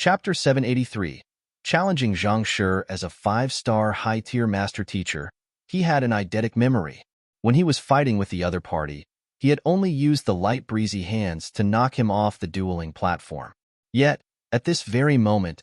Chapter 783. Challenging Zhang Shi as a 5-star high-tier master teacher, he had an eidetic memory. When he was fighting with the other party, he had only used the light breezy hands to knock him off the dueling platform. Yet, at this very moment,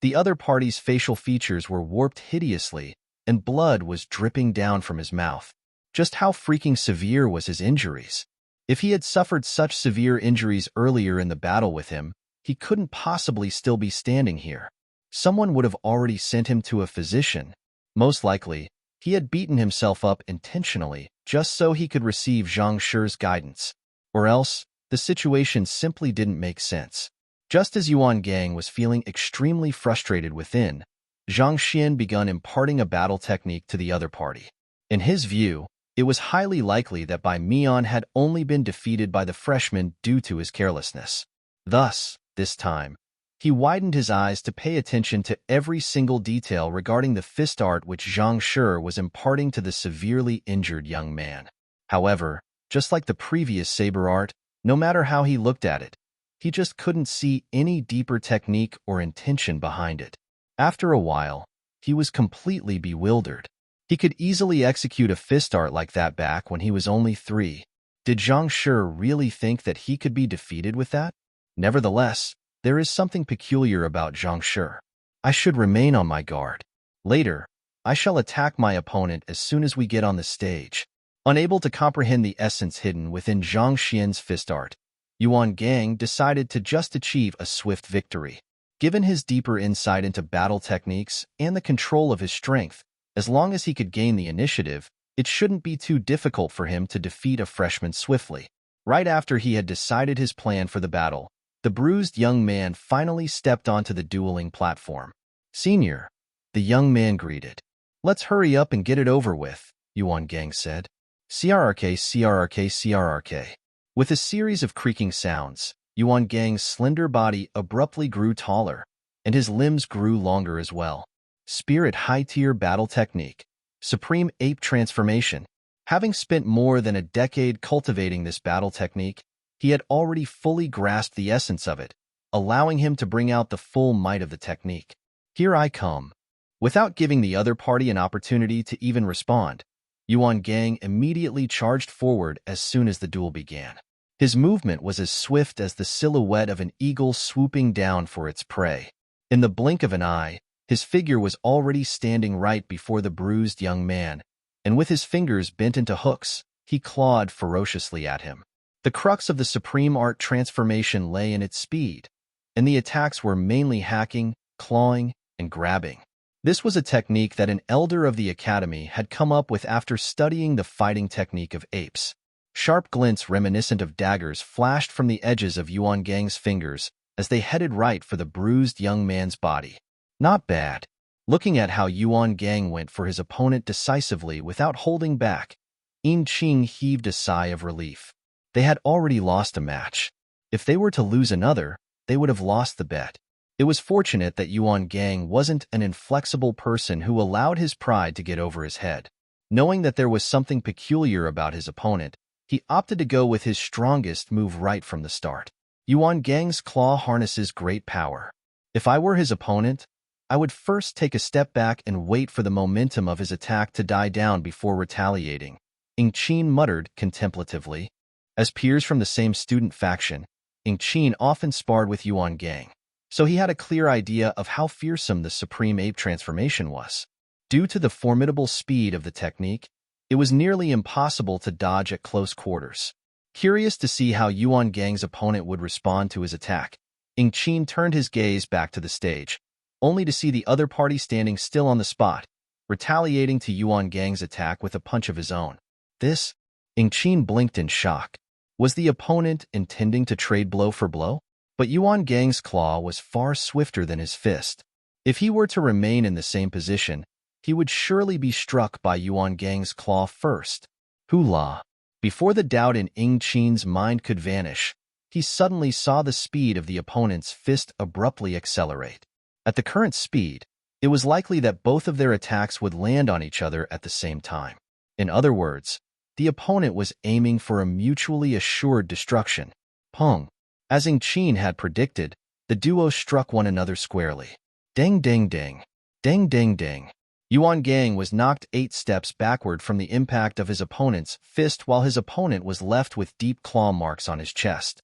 the other party's facial features were warped hideously, and blood was dripping down from his mouth. Just how freaking severe was his injuries? If he had suffered such severe injuries earlier in the battle with him, he couldn't possibly still be standing here. Someone would have already sent him to a physician. Most likely, he had beaten himself up intentionally just so he could receive Zhang Shi's guidance. Or else, the situation simply didn't make sense. Just as Yuan Gang was feeling extremely frustrated within, Zhang Xian began imparting a battle technique to the other party. In his view, it was highly likely that Bai Mian had only been defeated by the freshman due to his carelessness. Thus, this time, he widened his eyes to pay attention to every single detail regarding the fist art which Zhang Shi was imparting to the severely injured young man. However, just like the previous saber art, no matter how he looked at it, he just couldn't see any deeper technique or intention behind it. After a while, he was completely bewildered. He could easily execute a fist art like that back when he was only 3. Did Zhang Shi really think that he could be defeated with that? Nevertheless, there is something peculiar about Zhang Shi. I should remain on my guard. Later, I shall attack my opponent as soon as we get on the stage. Unable to comprehend the essence hidden within Zhang Xian's fist art, Yuan Gang decided to just achieve a swift victory. Given his deeper insight into battle techniques and the control of his strength, as long as he could gain the initiative, it shouldn't be too difficult for him to defeat a freshman swiftly. Right after he had decided his plan for the battle, the bruised young man finally stepped onto the dueling platform. "Senior," the young man greeted. "Let's hurry up and get it over with," Yuan Gang said. "CRRK, CRRK, CRRK." With a series of creaking sounds, Yuan Gang's slender body abruptly grew taller, and his limbs grew longer as well. Spirit high-tier battle technique. Supreme ape transformation. Having spent more than a decade cultivating this battle technique, he had already fully grasped the essence of it, allowing him to bring out the full might of the technique. "Here I come." Without giving the other party an opportunity to even respond, Yuan Gang immediately charged forward as soon as the duel began. His movement was as swift as the silhouette of an eagle swooping down for its prey. In the blink of an eye, his figure was already standing right before the bruised young man, and with his fingers bent into hooks, he clawed ferociously at him. The crux of the supreme art transformation lay in its speed, and the attacks were mainly hacking, clawing, and grabbing. This was a technique that an elder of the academy had come up with after studying the fighting technique of apes. Sharp glints reminiscent of daggers flashed from the edges of Yuan Gang's fingers as they headed right for the bruised young man's body. Not bad. Looking at how Yuan Gang went for his opponent decisively without holding back, Yin Qing heaved a sigh of relief. They had already lost a match. If they were to lose another, they would have lost the bet. It was fortunate that Yuan Gang wasn't an inflexible person who allowed his pride to get over his head. Knowing that there was something peculiar about his opponent, he opted to go with his strongest move right from the start. Yuan Gang's claw harnesses great power. If I were his opponent, I would first take a step back and wait for the momentum of his attack to die down before retaliating, Ing Qin muttered contemplatively. As peers from the same student faction, Ing Qin often sparred with Yuan Gang, so he had a clear idea of how fearsome the supreme ape transformation was. Due to the formidable speed of the technique, it was nearly impossible to dodge at close quarters. Curious to see how Yuan Gang's opponent would respond to his attack, Ing Qin turned his gaze back to the stage, only to see the other party standing still on the spot, retaliating to Yuan Gang's attack with a punch of his own. This? Ing Qin blinked in shock. Was the opponent intending to trade blow for blow? But Yuan Gang's claw was far swifter than his fist. If he were to remain in the same position, he would surely be struck by Yuan Gang's claw first. Hula! Before the doubt in Ing Qin's mind could vanish, he suddenly saw the speed of the opponent's fist abruptly accelerate. At the current speed, it was likely that both of their attacks would land on each other at the same time. In other words, the opponent was aiming for a mutually assured destruction. Pong. As Ing Qin had predicted, The duo struck one another squarely. Ding, ding, ding. Ding, ding, ding. Yuan Gang was knocked 8 steps backward from the impact of his opponent's fist while his opponent was left with deep claw marks on his chest.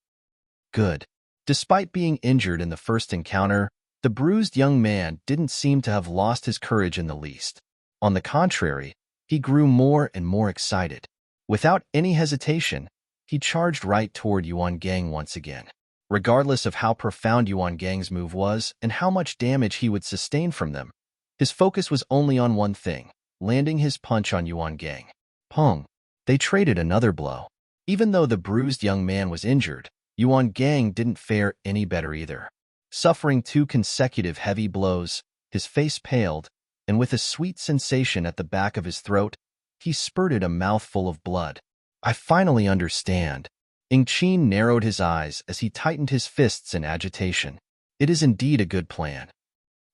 Good. Despite being injured in the first encounter, the bruised young man didn't seem to have lost his courage in the least. On the contrary, he grew more and more excited. Without any hesitation, he charged right toward Yuan Gang once again. Regardless of how profound Yuan Gang's move was and how much damage he would sustain from them, his focus was only on one thing, landing his punch on Yuan Gang. Pong. They traded another blow. Even though the bruised young man was injured, Yuan Gang didn't fare any better either. Suffering 2 consecutive heavy blows, his face paled, and with a sweet sensation at the back of his throat, he spurted a mouthful of blood. I finally understand. Ing Qin narrowed his eyes as he tightened his fists in agitation. It is indeed a good plan.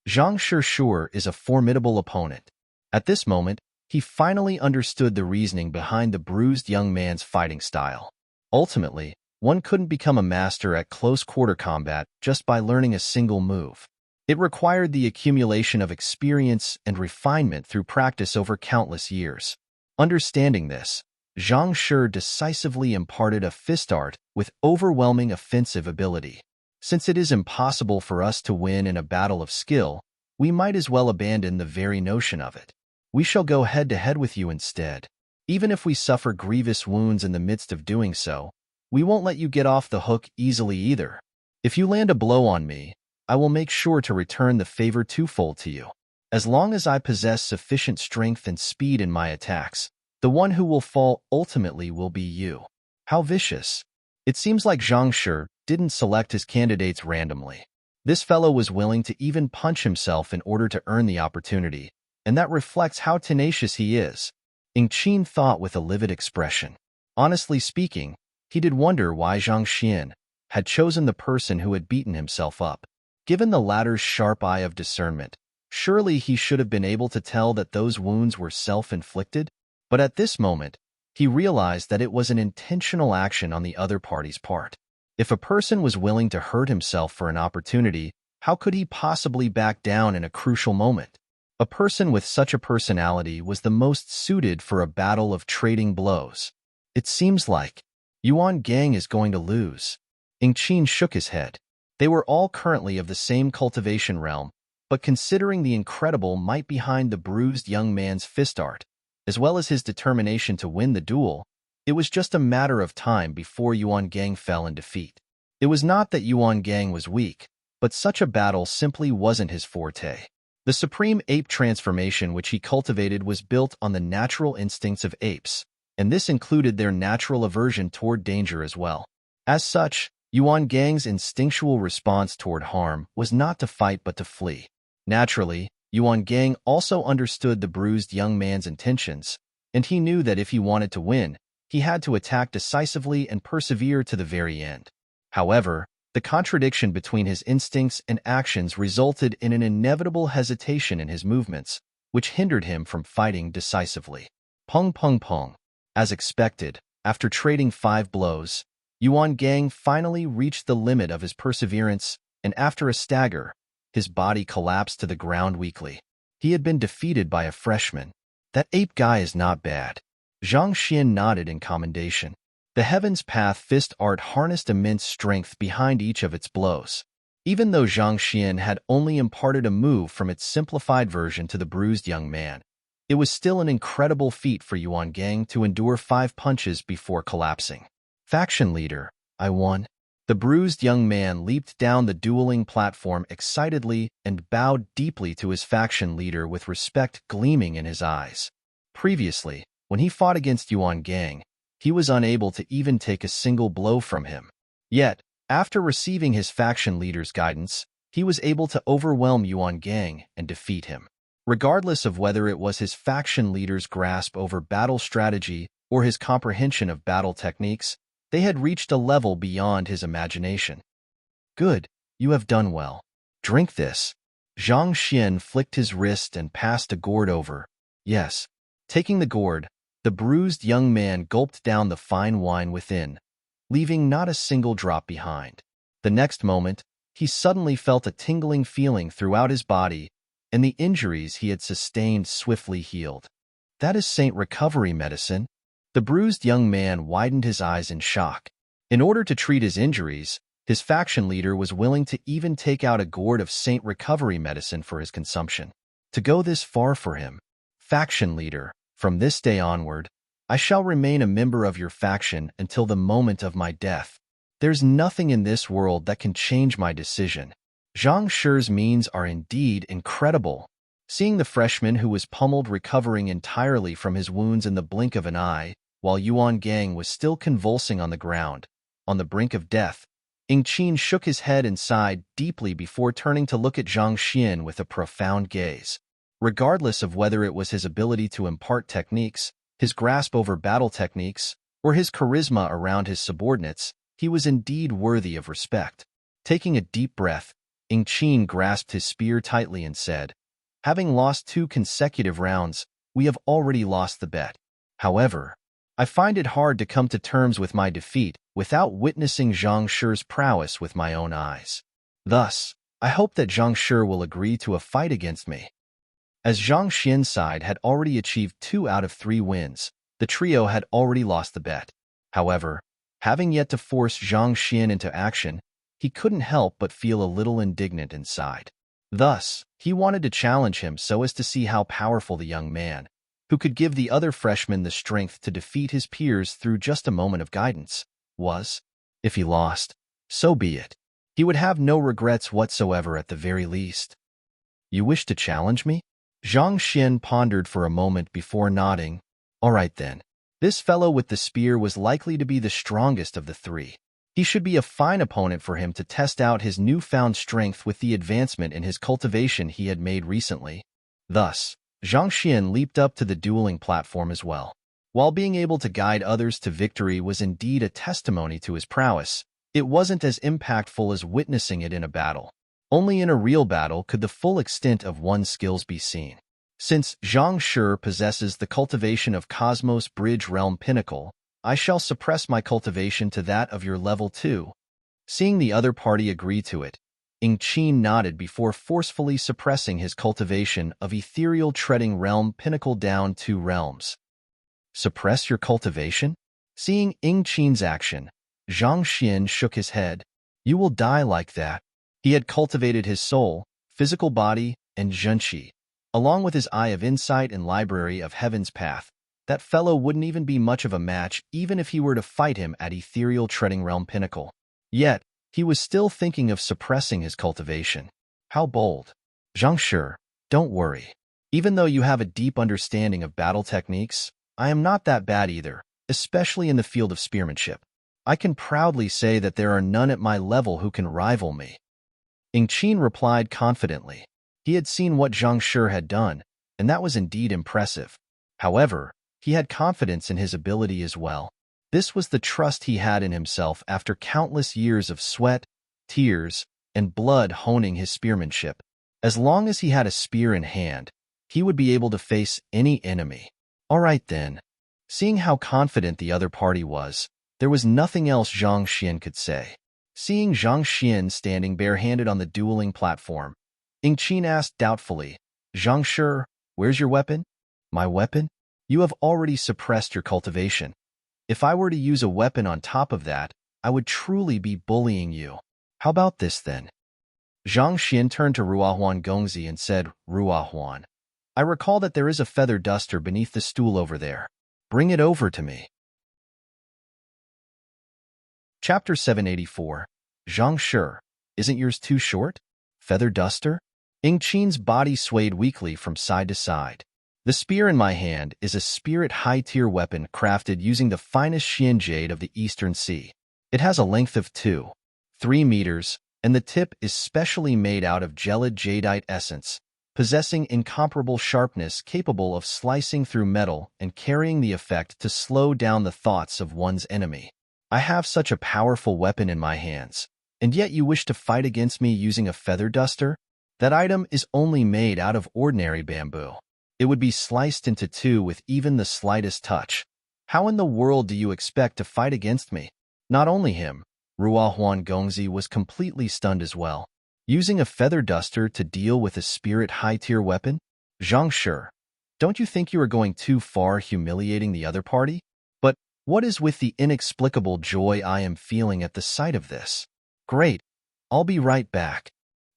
Zhang Shishur is a formidable opponent. At this moment, he finally understood the reasoning behind the bruised young man's fighting style. Ultimately, one couldn't become a master at close-quarter combat just by learning a single move. It required the accumulation of experience and refinement through practice over countless years. Understanding this, Zhang Shi decisively imparted a fist art with overwhelming offensive ability. Since it is impossible for us to win in a battle of skill, we might as well abandon the very notion of it. We shall go head-to-head with you instead. Even if we suffer grievous wounds in the midst of doing so, we won't let you get off the hook easily either. If you land a blow on me, I will make sure to return the favor twofold to you. As long as I possess sufficient strength and speed in my attacks, the one who will fall ultimately will be you. How vicious. It seems like Zhang Shi didn't select his candidates randomly. This fellow was willing to even punch himself in order to earn the opportunity, and that reflects how tenacious he is. Ing Qin thought with a livid expression. Honestly speaking, he did wonder why Zhang Xian had chosen the person who had beaten himself up. Given the latter's sharp eye of discernment, surely he should have been able to tell that those wounds were self-inflicted. But at this moment, he realized that it was an intentional action on the other party's part. If a person was willing to hurt himself for an opportunity, how could he possibly back down in a crucial moment? A person with such a personality was the most suited for a battle of trading blows. It seems like Yuan Gang is going to lose. Ing Qin shook his head. They were all currently of the same cultivation realm, but considering the incredible might behind the bruised young man's fist art, as well as his determination to win the duel, it was just a matter of time before Yuan Gang fell in defeat. It was not that Yuan Gang was weak, but such a battle simply wasn't his forte. The supreme ape transformation which he cultivated was built on the natural instincts of apes, and this included their natural aversion toward danger as well. As such, Yuan Gang's instinctual response toward harm was not to fight but to flee. Naturally, Yuan Gang also understood the bruised young man's intentions, and he knew that if he wanted to win, he had to attack decisively and persevere to the very end. However, the contradiction between his instincts and actions resulted in an inevitable hesitation in his movements, which hindered him from fighting decisively. Pong pong pong. As expected, after trading 5 blows, Yuan Gang finally reached the limit of his perseverance, and after a stagger, his body collapsed to the ground weakly. He had been defeated by a freshman. That ape guy is not bad. Zhang Xian nodded in commendation. The Heaven's Path fist art harnessed immense strength behind each of its blows. Even though Zhang Xian had only imparted a move from its simplified version to the bruised young man, it was still an incredible feat for Yuan Gang to endure 5 punches before collapsing. Faction leader, I won. The bruised young man leaped down the dueling platform excitedly and bowed deeply to his faction leader with respect gleaming in his eyes. Previously, when he fought against Yuan Gang, he was unable to even take a single blow from him. Yet, after receiving his faction leader's guidance, he was able to overwhelm Yuan Gang and defeat him. Regardless of whether it was his faction leader's grasp over battle strategy or his comprehension of battle techniques, they had reached a level beyond his imagination. Good, you have done well. Drink this. Zhang Xian flicked his wrist and passed a gourd over. Yes. Taking the gourd, the bruised young man gulped down the fine wine within, leaving not a single drop behind. The next moment, he suddenly felt a tingling feeling throughout his body, and the injuries he had sustained swiftly healed. That is Saint Recovery medicine. The bruised young man widened his eyes in shock. In order to treat his injuries, his faction leader was willing to even take out a gourd of Saint Recovery medicine for his consumption. To go this far for him, faction leader, from this day onward, I shall remain a member of your faction until the moment of my death. There's nothing in this world that can change my decision. Zhang Shi's means are indeed incredible. Seeing the freshman who was pummeled recovering entirely from his wounds in the blink of an eye, while Yuan Gang was still convulsing on the ground, on the brink of death, Ying Qin shook his head and sighed deeply before turning to look at Zhang Xian with a profound gaze. Regardless of whether it was his ability to impart techniques, his grasp over battle techniques, or his charisma around his subordinates, he was indeed worthy of respect. Taking a deep breath, Ying Qin grasped his spear tightly and said, "Having lost 2 consecutive rounds, we have already lost the bet. However, I find it hard to come to terms with my defeat without witnessing Zhang Shi's prowess with my own eyes. Thus, I hope that Zhang Shi will agree to a fight against me." As Zhang Xian's side had already achieved 2 out of 3 wins, the trio had already lost the bet. However, having yet to force Zhang Xian into action, he couldn't help but feel a little indignant inside. Thus, he wanted to challenge him so as to see how powerful the young man, who could give the other freshman the strength to defeat his peers through just a moment of guidance, was. If he lost, so be it. He would have no regrets whatsoever at the very least. "You wish to challenge me?" Zhang Xian pondered for a moment before nodding. "All right then. This fellow with the spear was likely to be the strongest of the 3. He should be a fine opponent for him to test out his newfound strength with the advancement in his cultivation he had made recently." Thus, Zhang Xian leaped up to the dueling platform as well. While being able to guide others to victory was indeed a testimony to his prowess, it wasn't as impactful as witnessing it in a battle. Only in a real battle could the full extent of one's skills be seen. Since Zhang Shi possesses the cultivation of Cosmos Bridge Realm Pinnacle, I shall suppress my cultivation to that of your level 2. Seeing the other party agree to it, Ying Qin nodded before forcefully suppressing his cultivation of Ethereal Treading Realm Pinnacle down 2 realms. Suppress your cultivation? Seeing Ying Qin's action, Zhang Xian shook his head. You will die like that. He had cultivated his soul, physical body, and zhenqi, along with his eye of insight and library of heaven's path. That fellow wouldn't even be much of a match even if he were to fight him at Ethereal Treading Realm Pinnacle. Yet, he was still thinking of suppressing his cultivation. How bold. Zhang Shi, don't worry. Even though you have a deep understanding of battle techniques, I am not that bad either, especially in the field of spearmanship. I can proudly say that there are none at my level who can rival me. Ying Qin replied confidently. He had seen what Zhang Shi had done, and that was indeed impressive. However, he had confidence in his ability as well. This was the trust he had in himself after countless years of sweat, tears, and blood honing his spearmanship. As long as he had a spear in hand, he would be able to face any enemy. All right then. Seeing how confident the other party was, there was nothing else Zhang Xian could say. Seeing Zhang Xian standing barehanded on the dueling platform, Ying Qin asked doubtfully, Zhang Shi, where's your weapon? My weapon? You have already suppressed your cultivation. If I were to use a weapon on top of that, I would truly be bullying you. How about this then? Zhang Xian turned to Ruahuan Gongzi and said, Ruahuan, I recall that there is a feather duster beneath the stool over there. Bring it over to me. Chapter 784. Zhang Shi, isn't yours too short? Feather duster? Ying Qin's body swayed weakly from side to side. The spear in my hand is a spirit high-tier weapon crafted using the finest Xian jade of the Eastern Sea. It has a length of 2.3 meters, and the tip is specially made out of gelid jadeite essence, possessing incomparable sharpness capable of slicing through metal and carrying the effect to slow down the thoughts of one's enemy. I have such a powerful weapon in my hands, and yet you wish to fight against me using a feather duster? That item is only made out of ordinary bamboo. It would be sliced into 2 with even the slightest touch. How in the world do you expect to fight against me? Not only him, Ruohuan Gongzi was completely stunned as well. Using a feather duster to deal with a spirit high-tier weapon? Zhang Shi, don't you think you are going too far humiliating the other party? But what is with the inexplicable joy I am feeling at the sight of this? Great, I'll be right back.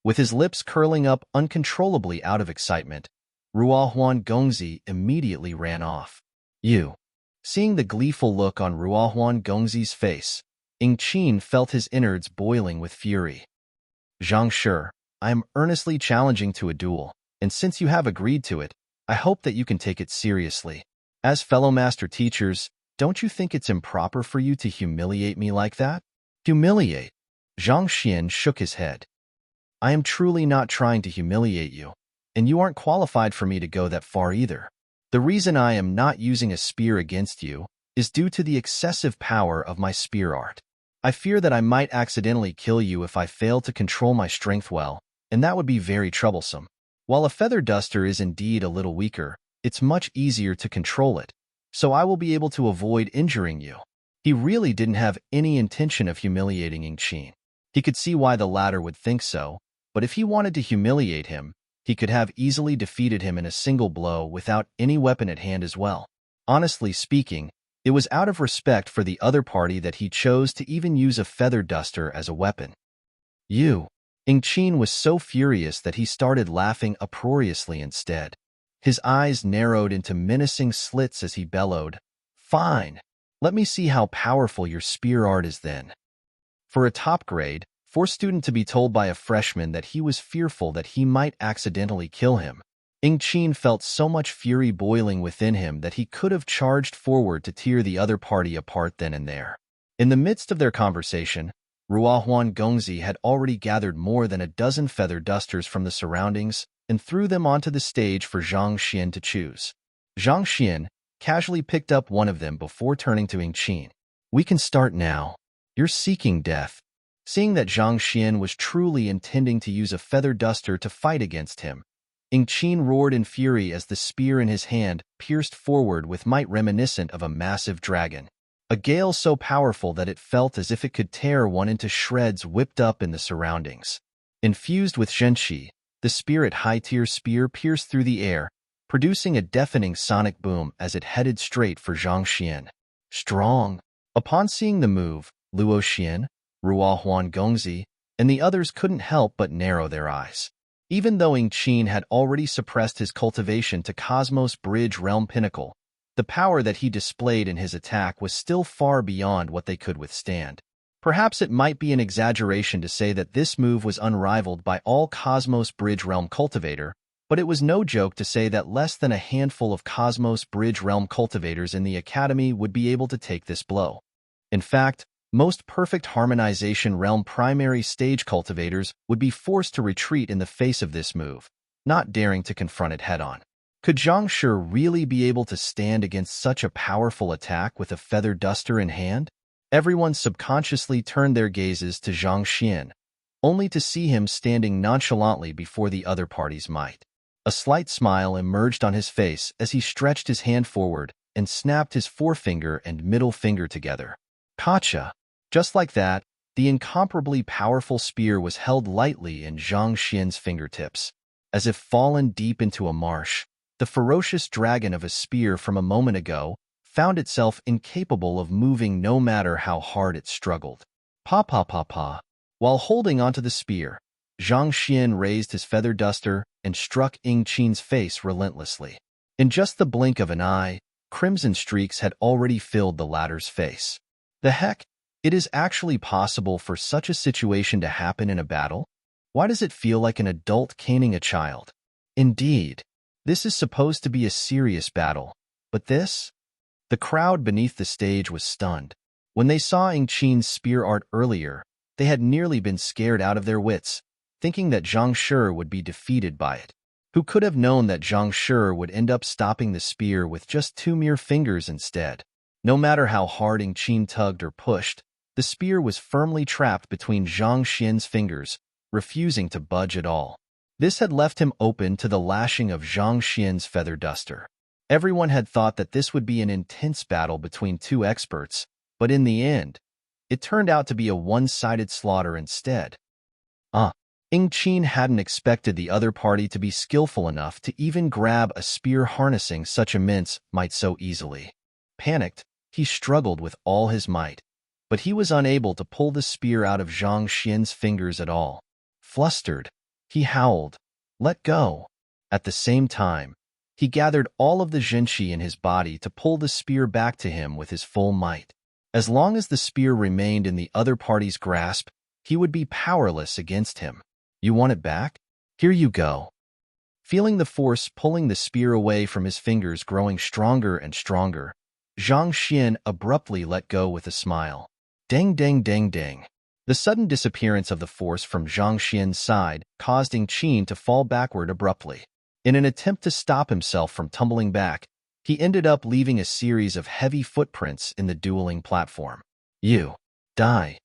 With his lips curling up uncontrollably out of excitement, Ruohuan Gongzi immediately ran off. You. Seeing the gleeful look on Ruohuan Gongzi's face, Qin felt his innards boiling with fury. Zhang Shi, I am earnestly challenging to a duel, and since you have agreed to it, I hope that you can take it seriously. As fellow master teachers, don't you think it's improper for you to humiliate me like that? Humiliate? Zhang Xian shook his head. I am truly not trying to humiliate you, and you aren't qualified for me to go that far either. The reason I am not using a spear against you is due to the excessive power of my spear art. I fear that I might accidentally kill you if I fail to control my strength well, and that would be very troublesome. While a feather duster is indeed a little weaker, it's much easier to control it, so I will be able to avoid injuring you. He really didn't have any intention of humiliating Qin. He could see why the latter would think so, but if he wanted to humiliate him, he could have easily defeated him in a single blow without any weapon at hand as well. Honestly speaking, it was out of respect for the other party that he chose to even use a feather duster as a weapon. Qin was so furious that he started laughing uproariously instead. His eyes narrowed into menacing slits as he bellowed, Fine, let me see how powerful your spear art is then. For a top grade, for a student to be told by a freshman that he was fearful that he might accidentally kill him, Qin felt so much fury boiling within him that he could have charged forward to tear the other party apart then and there. In the midst of their conversation, Ruohuan Gongzi had already gathered more than a dozen feather dusters from the surroundings and threw them onto the stage for Zhang Xian to choose. Zhang Xian casually picked up one of them before turning to Qin. We can start now. You're seeking death. Seeing that Zhang Xian was truly intending to use a feather duster to fight against him, Qin roared in fury as the spear in his hand pierced forward with might reminiscent of a massive dragon. A gale so powerful that it felt as if it could tear one into shreds whipped up in the surroundings. Infused with zhenqi, the spirit high-tier spear pierced through the air, producing a deafening sonic boom as it headed straight for Zhang Xian. Strong. Upon seeing the move, Luo Xian, Ruohuan Gongzi, and the others couldn't help but narrow their eyes. Even though Qin had already suppressed his cultivation to Cosmos Bridge Realm Pinnacle, the power that he displayed in his attack was still far beyond what they could withstand. Perhaps it might be an exaggeration to say that this move was unrivaled by all Cosmos Bridge Realm cultivator, but it was no joke to say that less than a handful of Cosmos Bridge Realm cultivators in the Academy would be able to take this blow. In fact, most perfect harmonization realm primary stage cultivators would be forced to retreat in the face of this move, not daring to confront it head-on. Could Zhang Shi really be able to stand against such a powerful attack with a feather duster in hand? Everyone subconsciously turned their gazes to Zhang Xian, only to see him standing nonchalantly before the other party's might. A slight smile emerged on his face as he stretched his hand forward and snapped his forefinger and middle finger together. Gotcha! Just like that, the incomparably powerful spear was held lightly in Zhang Xian's fingertips. As if fallen deep into a marsh, the ferocious dragon of a spear from a moment ago found itself incapable of moving no matter how hard it struggled. Pa. While holding onto the spear, Zhang Xian raised his feather duster and struck Qin's face relentlessly. In just the blink of an eye, crimson streaks had already filled the latter's face. The heck? It is actually possible for such a situation to happen in a battle? Why does it feel like an adult caning a child? Indeed, this is supposed to be a serious battle, but this? The crowd beneath the stage was stunned. When they saw Qin's spear art earlier, they had nearly been scared out of their wits, thinking that Zhang Shi would be defeated by it. Who could have known that Zhang Shi would end up stopping the spear with just 2 mere fingers instead? No matter how hard Qin tugged or pushed, the spear was firmly trapped between Zhang Xian's fingers, refusing to budge at all. This had left him open to the lashing of Zhang Xian's feather duster. Everyone had thought that this would be an intense battle between two experts, but in the end, it turned out to be a one-sided slaughter instead. Ing-Chin hadn't expected the other party to be skillful enough to even grab a spear harnessing such immense might so easily. Panicked, he struggled with all his might, but he was unable to pull the spear out of Zhang Xian's fingers at all. Flustered, he howled, "Let go!" At the same time, he gathered all of the zhenqi in his body to pull the spear back to him with his full might. As long as the spear remained in the other party's grasp, he would be powerless against him. "You want it back? Here you go." Feeling the force pulling the spear away from his fingers growing stronger and stronger, Zhang Xian abruptly let go with a smile. Dang, dang, dang, dang. The sudden disappearance of the force from Zhang Xian's side caused Ing-Chin to fall backward abruptly. In an attempt to stop himself from tumbling back, he ended up leaving a series of heavy footprints in the dueling platform. "You die."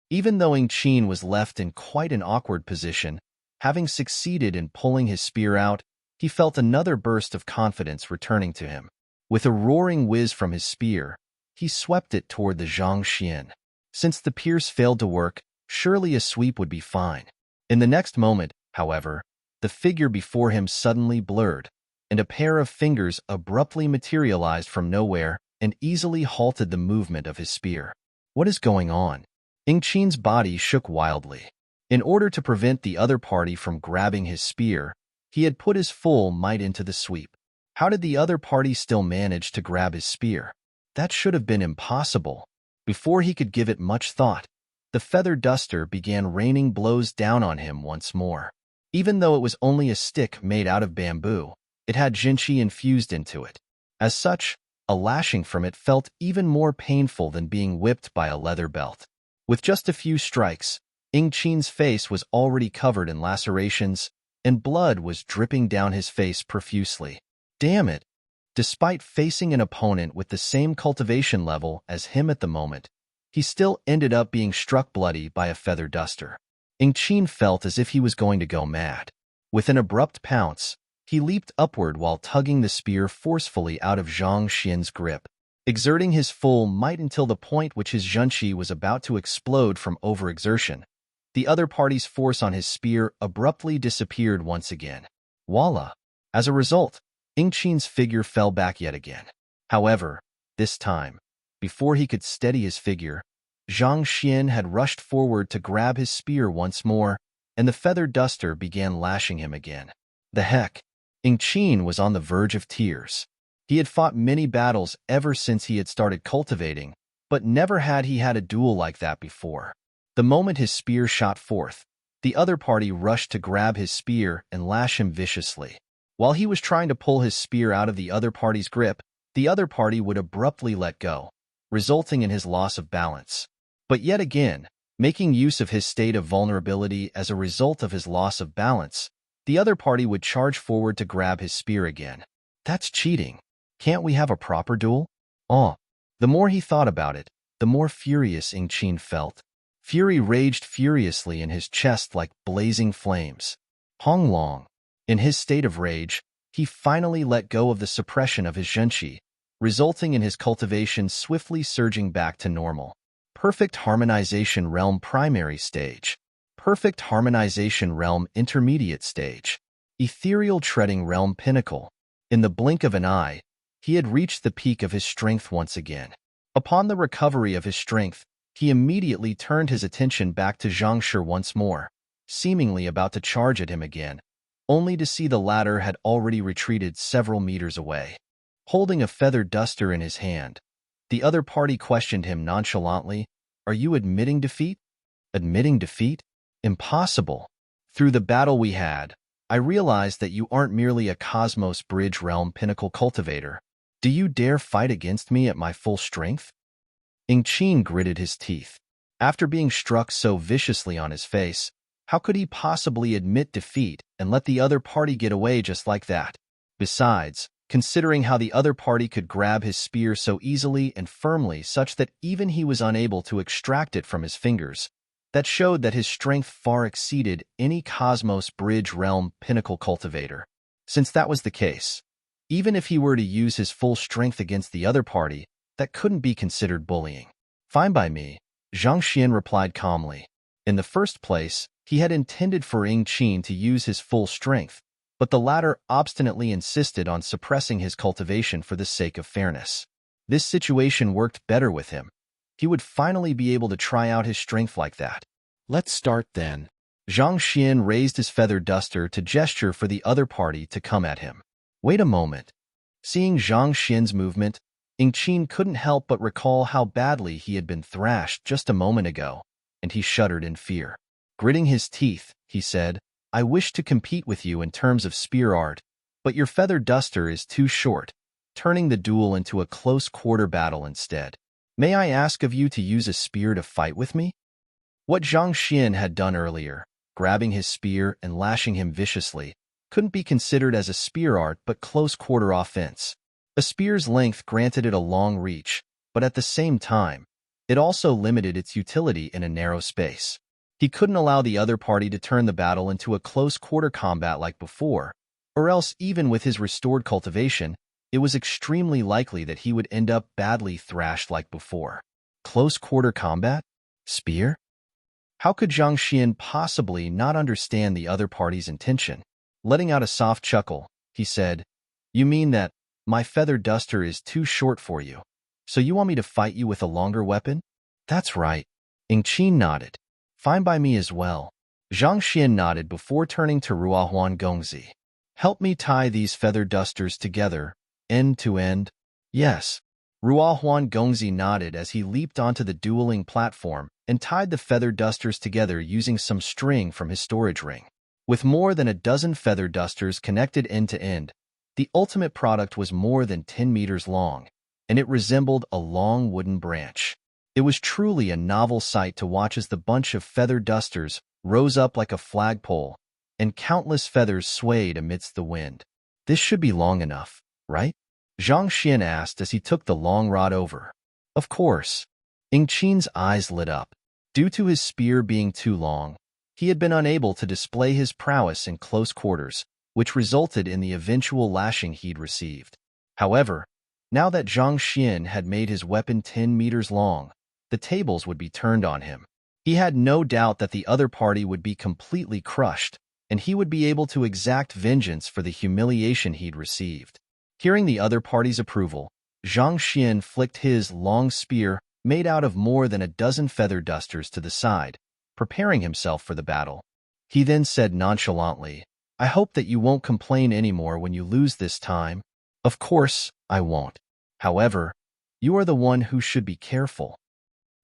Even though Ing-Chin was left in quite an awkward position, having succeeded in pulling his spear out, he felt another burst of confidence returning to him. With a roaring whiz from his spear, he swept it toward the Zhang Xian. Since the pierce failed to work, surely a sweep would be fine. In the next moment, however, the figure before him suddenly blurred, and a pair of fingers abruptly materialized from nowhere and easily halted the movement of his spear. What is going on? Ing-Chin's body shook wildly. In order to prevent the other party from grabbing his spear, he had put his full might into the sweep. How did the other party still manage to grab his spear? That should have been impossible. Before he could give it much thought, the feather duster began raining blows down on him once more. Even though it was only a stick made out of bamboo, it had zhenqi infused into it. As such, a lashing from it felt even more painful than being whipped by a leather belt. With just a few strikes, Ing-Chin's face was already covered in lacerations, and blood was dripping down his face profusely. Damn it! Despite facing an opponent with the same cultivation level as him at the moment, he still ended up being struck bloody by a feather duster. Ing-Chin felt as if he was going to go mad. With an abrupt pounce, he leaped upward while tugging the spear forcefully out of Zhang Xian's grip, exerting his full might until the point which his zhenqi was about to explode from overexertion. The other party's force on his spear abruptly disappeared once again. Voila! As a result, Ing-Chin's figure fell back yet again. However, this time, before he could steady his figure, Zhang Xian had rushed forward to grab his spear once more, and the feather duster began lashing him again. The heck! Ing-Chin was on the verge of tears. He had fought many battles ever since he had started cultivating, but never had he had a duel like that before. The moment his spear shot forth, the other party rushed to grab his spear and lash him viciously. While he was trying to pull his spear out of the other party's grip, the other party would abruptly let go, resulting in his loss of balance. But yet again, making use of his state of vulnerability as a result of his loss of balance, the other party would charge forward to grab his spear again. That's cheating. Can't we have a proper duel? The more he thought about it, the more furious Ing-Chin felt. Fury raged furiously in his chest like blazing flames. Hong Long. In his state of rage, he finally let go of the suppression of his zhenqi, resulting in his cultivation swiftly surging back to normal. Perfect Harmonization Realm Primary Stage. Perfect Harmonization Realm Intermediate Stage. Ethereal Treading Realm Pinnacle. In the blink of an eye, he had reached the peak of his strength once again. Upon the recovery of his strength, he immediately turned his attention back to Zhang Shi once more, seemingly about to charge at him again, only to see the latter had already retreated several meters away. Holding a feather duster in his hand, the other party questioned him nonchalantly, "Are you admitting defeat?" "Admitting defeat? Impossible. Through the battle we had, I realized that you aren't merely a Cosmos Bridge Realm Pinnacle cultivator. Do you dare fight against me at my full strength?" Ing-Chin gritted his teeth. After being struck so viciously on his face, how could he possibly admit defeat and let the other party get away just like that? Besides, considering how the other party could grab his spear so easily and firmly such that even he was unable to extract it from his fingers, that showed that his strength far exceeded any Cosmos Bridge Realm Pinnacle cultivator. Since that was the case, even if he were to use his full strength against the other party, that couldn't be considered bullying. Fine by me, Zhang Xian replied calmly. In the first place, he had intended for Qin to use his full strength, but the latter obstinately insisted on suppressing his cultivation for the sake of fairness. This situation worked better with him. He would finally be able to try out his strength like that. Let's start then. Zhang Xian raised his feather duster to gesture for the other party to come at him. Wait a moment. Seeing Zhang Xian's movement, Qin couldn't help but recall how badly he had been thrashed just a moment ago, and he shuddered in fear. Gritting his teeth, he said, I wish to compete with you in terms of spear art, but your feather duster is too short, turning the duel into a close-quarter battle instead. May I ask of you to use a spear to fight with me? What Zhang Xian had done earlier, grabbing his spear and lashing him viciously, couldn't be considered as a spear art but close-quarter offense. A spear's length granted it a long reach, but at the same time, it also limited its utility in a narrow space. He couldn't allow the other party to turn the battle into a close-quarter combat like before, or else even with his restored cultivation, it was extremely likely that he would end up badly thrashed like before. Close-quarter combat? Spear? How could Zhang Xian possibly not understand the other party's intention? Letting out a soft chuckle, he said, You mean that my feather duster is too short for you, so you want me to fight you with a longer weapon? That's right. Qin nodded. Fine by me as well. Zhang Xian nodded before turning to Ruahuan Gongzi. Help me tie these feather dusters together, end to end. Yes. Ruahuan Gongzi nodded as he leaped onto the dueling platform and tied the feather dusters together using some string from his storage ring. With more than a dozen feather dusters connected end to end, the ultimate product was more than 10 meters long, and it resembled a long wooden branch. It was truly a novel sight to watch as the bunch of feather dusters rose up like a flagpole, and countless feathers swayed amidst the wind. This should be long enough, right? Zhang Xian asked as he took the long rod over. Of course. Qin's eyes lit up. Due to his spear being too long, he had been unable to display his prowess in close quarters, which resulted in the eventual lashing he'd received. However, now that Zhang Xian had made his weapon 10 meters long, the tables would be turned on him. He had no doubt that the other party would be completely crushed, and he would be able to exact vengeance for the humiliation he'd received. Hearing the other party's approval, Zhang Xian flicked his long spear made out of more than a dozen feather dusters to the side, preparing himself for the battle. He then said nonchalantly, I hope that you won't complain anymore when you lose this time. Of course, I won't. However, you are the one who should be careful.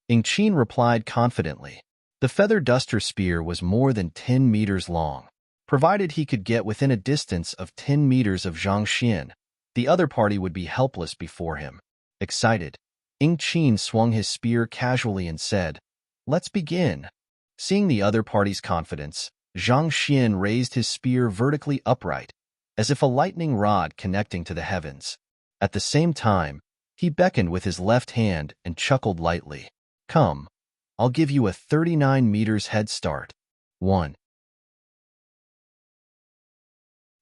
Qin replied confidently. The feather duster spear was more than 10 meters long. Provided he could get within a distance of 10 meters of Zhang Xian, the other party would be helpless before him. Excited, Qin swung his spear casually and said, Let's begin. Seeing the other party's confidence, Zhang Xian raised his spear vertically upright, as if a lightning rod connecting to the heavens. At the same time, he beckoned with his left hand and chuckled lightly. Come, I'll give you a 39 meters head start. 1.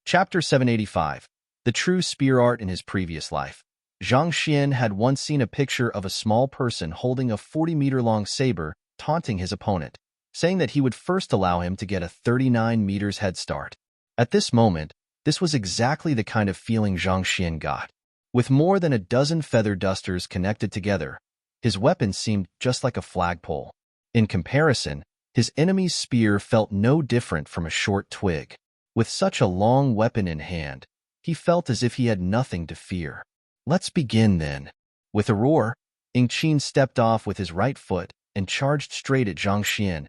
Chapter 785. The True Spear Art in His Previous Life. Zhang Xian had once seen a picture of a small person holding a 40-meter-long saber, taunting his opponent, saying that he would first allow him to get a 39 meters head start. At this moment, this was exactly the kind of feeling Zhang Xian got. With more than a dozen feather dusters connected together, his weapon seemed just like a flagpole. In comparison, his enemy's spear felt no different from a short twig. With such a long weapon in hand, he felt as if he had nothing to fear. Let's begin then. With a roar, Qin stepped off with his right foot and charged straight at Zhang Xian,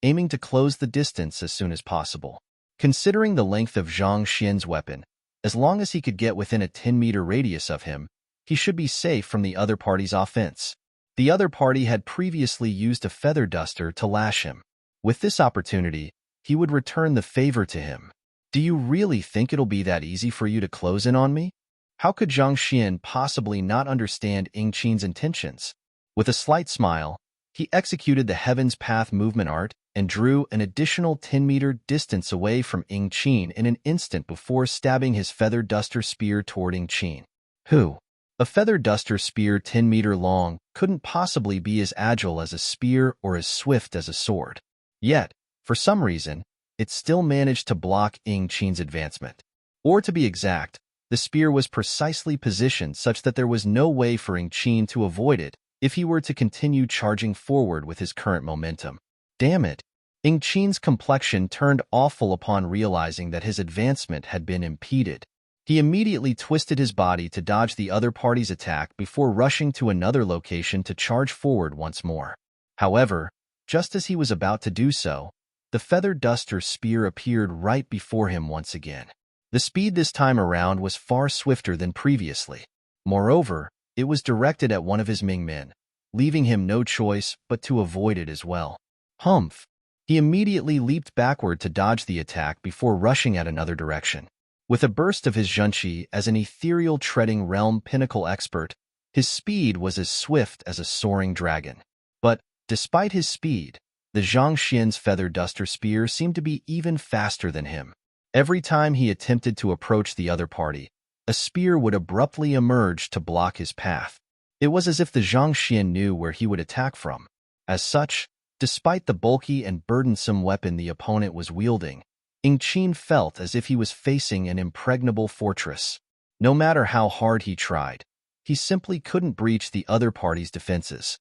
aiming to close the distance as soon as possible. Considering the length of Zhang Xian's weapon, as long as he could get within a 10-meter radius of him, he should be safe from the other party's offense. The other party had previously used a feather duster to lash him. With this opportunity, he would return the favor to him. Do you really think it'll be that easy for you to close in on me? How could Zhang Xian possibly not understand Qin's intentions? With a slight smile, he executed the Heaven's Path movement art and drew an additional 10-meter distance away from Qin in an instant before stabbing his feather duster spear toward Qin. Who? A feather duster spear 10 meter long couldn't possibly be as agile as a spear or as swift as a sword. Yet, for some reason, it still managed to block Qin's advancement. Or to be exact, the spear was precisely positioned such that there was no way for Qin to avoid it if he were to continue charging forward with his current momentum. Damn it! Qin's complexion turned awful upon realizing that his advancement had been impeded. He immediately twisted his body to dodge the other party's attack before rushing to another location to charge forward once more. However, just as he was about to do so, the feather duster spear appeared right before him once again. The speed this time around was far swifter than previously. Moreover, it was directed at one of his Ming men, leaving him no choice but to avoid it as well. Humph! He immediately leaped backward to dodge the attack before rushing at another direction. With a burst of his zhenqi as an ethereal treading realm pinnacle expert, his speed was as swift as a soaring dragon. But, despite his speed, the Zhangxian's feather duster spear seemed to be even faster than him. Every time he attempted to approach the other party, a spear would abruptly emerge to block his path. It was as if the Zhangxian knew where he would attack from. As such, despite the bulky and burdensome weapon the opponent was wielding, Qin felt as if he was facing an impregnable fortress. No matter how hard he tried, he simply couldn't breach the other party's defenses.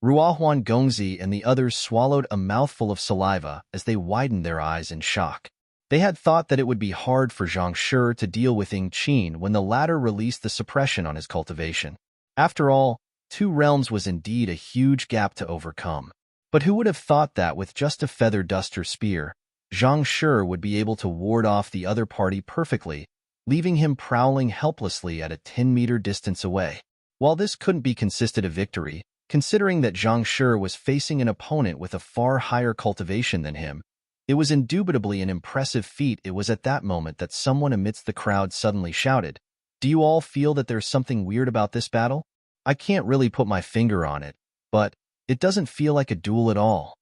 Ruohuan Gongzi and the others swallowed a mouthful of saliva as they widened their eyes in shock. They had thought that it would be hard for Zhang Shi to deal with Qin when the latter released the suppression on his cultivation. After all, 2 realms was indeed a huge gap to overcome. But who would have thought that with just a feather duster spear, Zhang Shi would be able to ward off the other party perfectly, leaving him prowling helplessly at a 10-meter distance away. While this couldn't be considered a victory, considering that Zhang Shi was facing an opponent with a far higher cultivation than him, it was indubitably an impressive feat. It was at that moment that someone amidst the crowd suddenly shouted, "Do you all feel that there's something weird about this battle? I can't really put my finger on it, but it doesn't feel like a duel at all."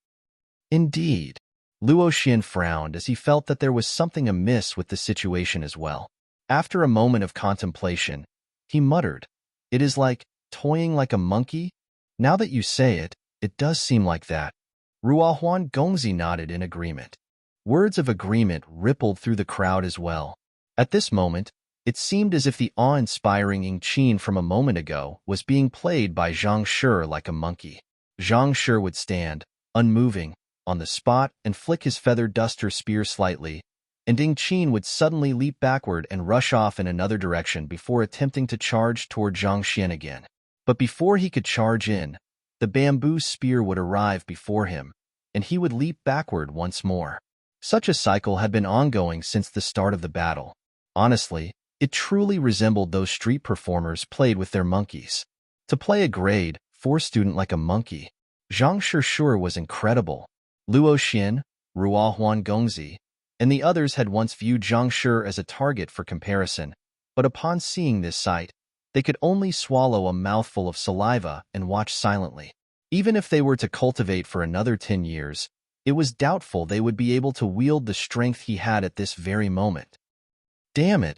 Indeed. Luo Xian frowned as he felt that there was something amiss with the situation as well. After a moment of contemplation, he muttered, "It is like toying like a monkey? Now that you say it, it does seem like that." Ruohuan Gongzi nodded in agreement. Words of agreement rippled through the crowd as well. At this moment, it seemed as if the awe-inspiring Qin from a moment ago was being played by Zhang Shi like a monkey. Zhang Shi would stand, unmoving, on the spot and flick his feather duster spear slightly, and Qin would suddenly leap backward and rush off in another direction before attempting to charge toward Zhang Xian again. But before he could charge in, the bamboo spear would arrive before him, and he would leap backward once more. Such a cycle had been ongoing since the start of the battle. Honestly, it truly resembled those street performers played with their monkeys. To play a grade 4 student like a monkey, Zhang Shi was incredible. Luo Xian, Ruohuan Gongzi, and the others had once viewed Zhang Shi as a target for comparison, but upon seeing this sight, they could only swallow a mouthful of saliva and watch silently. Even if they were to cultivate for another 10 years, it was doubtful they would be able to wield the strength he had at this very moment. Damn it!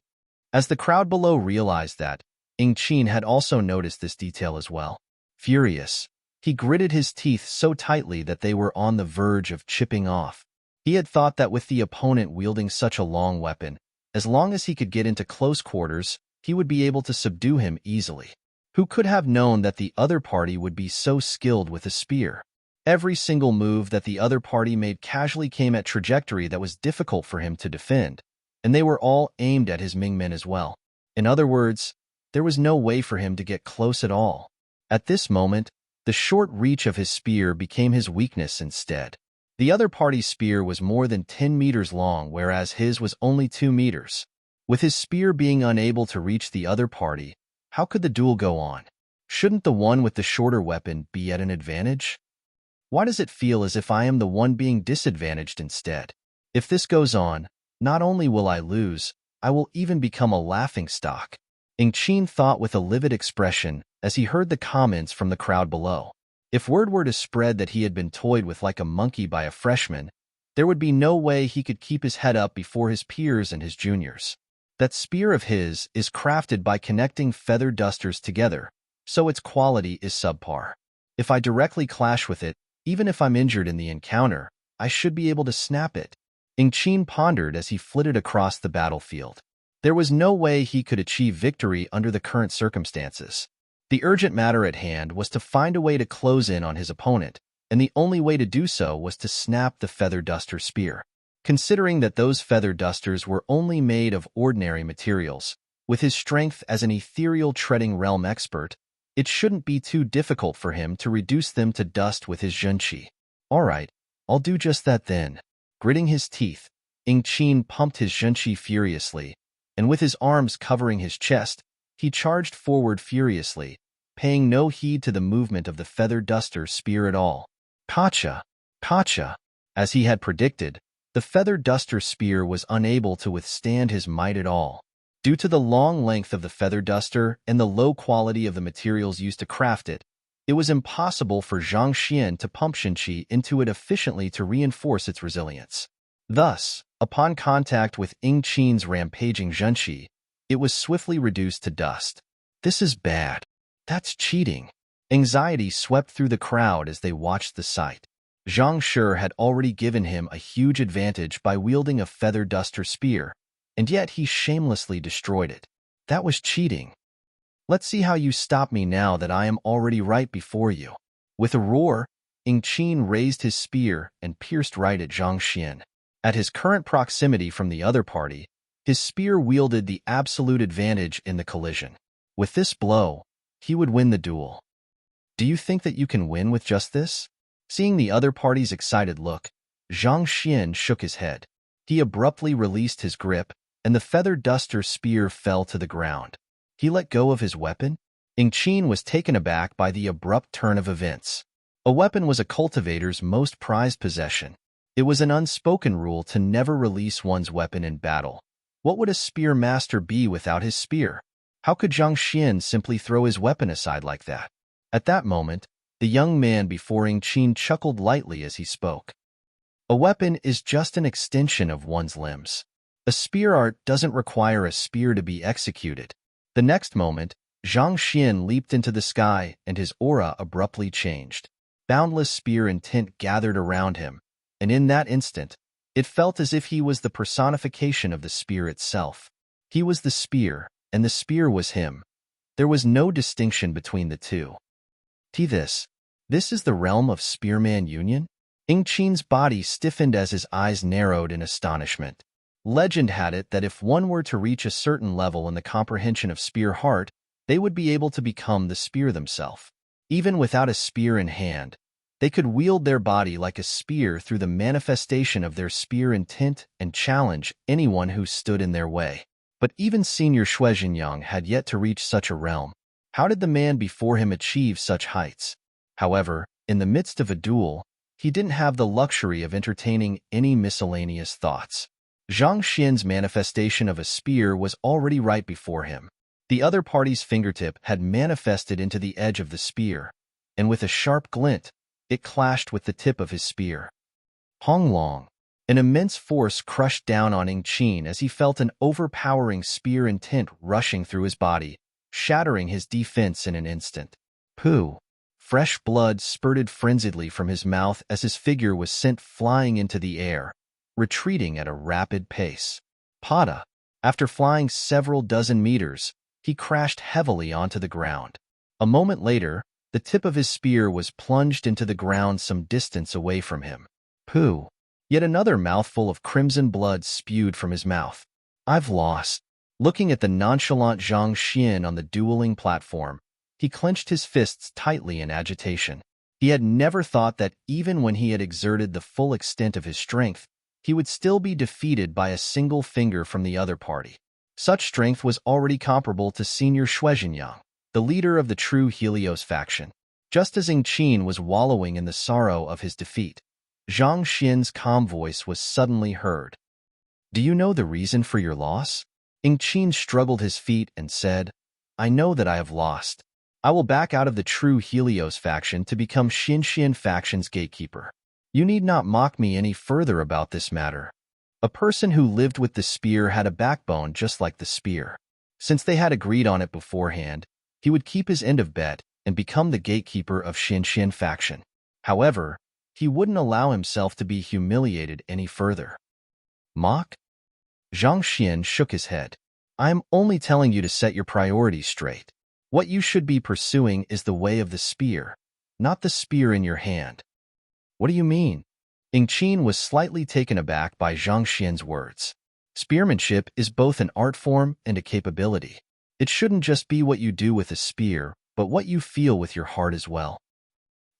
As the crowd below realized that, Qin had also noticed this detail as well. Furious, he gritted his teeth so tightly that they were on the verge of chipping off. He had thought that with the opponent wielding such a long weapon, as long as he could get into close quarters, he would be able to subdue him easily. Who could have known that the other party would be so skilled with a spear? Every single move that the other party made casually came at trajectory that was difficult for him to defend, and they were all aimed at his Ming men as well. In other words, there was no way for him to get close at all. At this moment, the short reach of his spear became his weakness instead. The other party's spear was more than 10 meters long, whereas his was only 2 meters. With his spear being unable to reach the other party, how could the duel go on? Shouldn't the one with the shorter weapon be at an advantage? Why does it feel as if I am the one being disadvantaged instead? If this goes on, not only will I lose, I will even become a laughingstock. Qin thought with a livid expression as he heard the comments from the crowd below. If word were to spread that he had been toyed with like a monkey by a freshman, there would be no way he could keep his head up before his peers and his juniors. That spear of his is crafted by connecting feather dusters together, so its quality is subpar. If I directly clash with it, even if I'm injured in the encounter, I should be able to snap it. Ingqin pondered as he flitted across the battlefield. There was no way he could achieve victory under the current circumstances. The urgent matter at hand was to find a way to close in on his opponent, and the only way to do so was to snap the feather duster spear. Considering that those feather dusters were only made of ordinary materials, with his strength as an ethereal treading realm expert, it shouldn't be too difficult for him to reduce them to dust with his zhenqi. All right, I'll do just that then. Gritting his teeth, Ingqin pumped his zhenqi furiously, and with his arms covering his chest, he charged forward furiously, paying no heed to the movement of the feather duster spear at all. Kacha! Kacha! As he had predicted, the feather duster spear was unable to withstand his might at all. Due to the long length of the feather duster and the low quality of the materials used to craft it, it was impossible for Zhang Xian to pump zhenqi into it efficiently to reinforce its resilience. Thus, upon contact with Ingqin's rampaging zhenqi, it was swiftly reduced to dust. This is bad. That's cheating. Anxiety swept through the crowd as they watched the sight. Zhang Shi had already given him a huge advantage by wielding a feather duster spear, and yet he shamelessly destroyed it. That was cheating. Let's see how you stop me now that I am already right before you. With a roar, Ingqin raised his spear and pierced right at Zhang Xian. At his current proximity from the other party, his spear wielded the absolute advantage in the collision. With this blow, he would win the duel. Do you think that you can win with just this? Seeing the other party's excited look, Zhang Xian shook his head. He abruptly released his grip, and the feather duster spear fell to the ground. He let go of his weapon? Ingqin was taken aback by the abrupt turn of events. A weapon was a cultivator's most prized possession. It was an unspoken rule to never release one's weapon in battle. What would a spear master be without his spear? How could Zhang Xian simply throw his weapon aside like that? At that moment, the young man before Ingqin chuckled lightly as he spoke. A weapon is just an extension of one's limbs. A spear art doesn't require a spear to be executed. The next moment, Zhang Xian leaped into the sky and his aura abruptly changed. Boundless spear intent gathered around him, and in that instant, it felt as if he was the personification of the spear itself. He was the spear, and the spear was him. There was no distinction between the two. This is the realm of Spearman Union? Ingqin's body stiffened as his eyes narrowed in astonishment. Legend had it that if one were to reach a certain level in the comprehension of spear heart, they would be able to become the spear themselves. Even without a spear in hand, they could wield their body like a spear through the manifestation of their spear intent and challenge anyone who stood in their way. But even Senior Shuizhenyang had yet to reach such a realm. How did the man before him achieve such heights? However, in the midst of a duel, he didn't have the luxury of entertaining any miscellaneous thoughts. Zhang Xian's manifestation of a spear was already right before him. The other party's fingertip had manifested into the edge of the spear, and with a sharp glint, it clashed with the tip of his spear. Hong Long. An immense force crushed down on Ingqin as he felt an overpowering spear intent rushing through his body, shattering his defense in an instant. Pooh! Fresh blood spurted frenziedly from his mouth as his figure was sent flying into the air, retreating at a rapid pace. Pada! After flying several dozen meters, he crashed heavily onto the ground. A moment later, the tip of his spear was plunged into the ground some distance away from him. Pooh! Yet another mouthful of crimson blood spewed from his mouth. I've lost. Looking at the nonchalant Zhang Xian on the dueling platform, he clenched his fists tightly in agitation. He had never thought that even when he had exerted the full extent of his strength, he would still be defeated by a single finger from the other party. Such strength was already comparable to Senior Shuizhenyang, the leader of the true Helios faction. Just as Ingqin was wallowing in the sorrow of his defeat, Zhang Xian's calm voice was suddenly heard. Do you know the reason for your loss? Ingqin struggled his feet and said, I know that I have lost. I will back out of the true Helios faction to become Xinxian faction's gatekeeper. You need not mock me any further about this matter. A person who lived with the spear had a backbone just like the spear. Since they had agreed on it beforehand, he would keep his end of bet and become the gatekeeper of Xianxian faction. However, he wouldn't allow himself to be humiliated any further. Mock? Zhang Xian shook his head. I am only telling you to set your priorities straight. What you should be pursuing is the way of the spear, not the spear in your hand. What do you mean? Qin was slightly taken aback by Zhang Xian's words. Spearmanship is both an art form and a capability. It shouldn't just be what you do with a spear, but what you feel with your heart as well.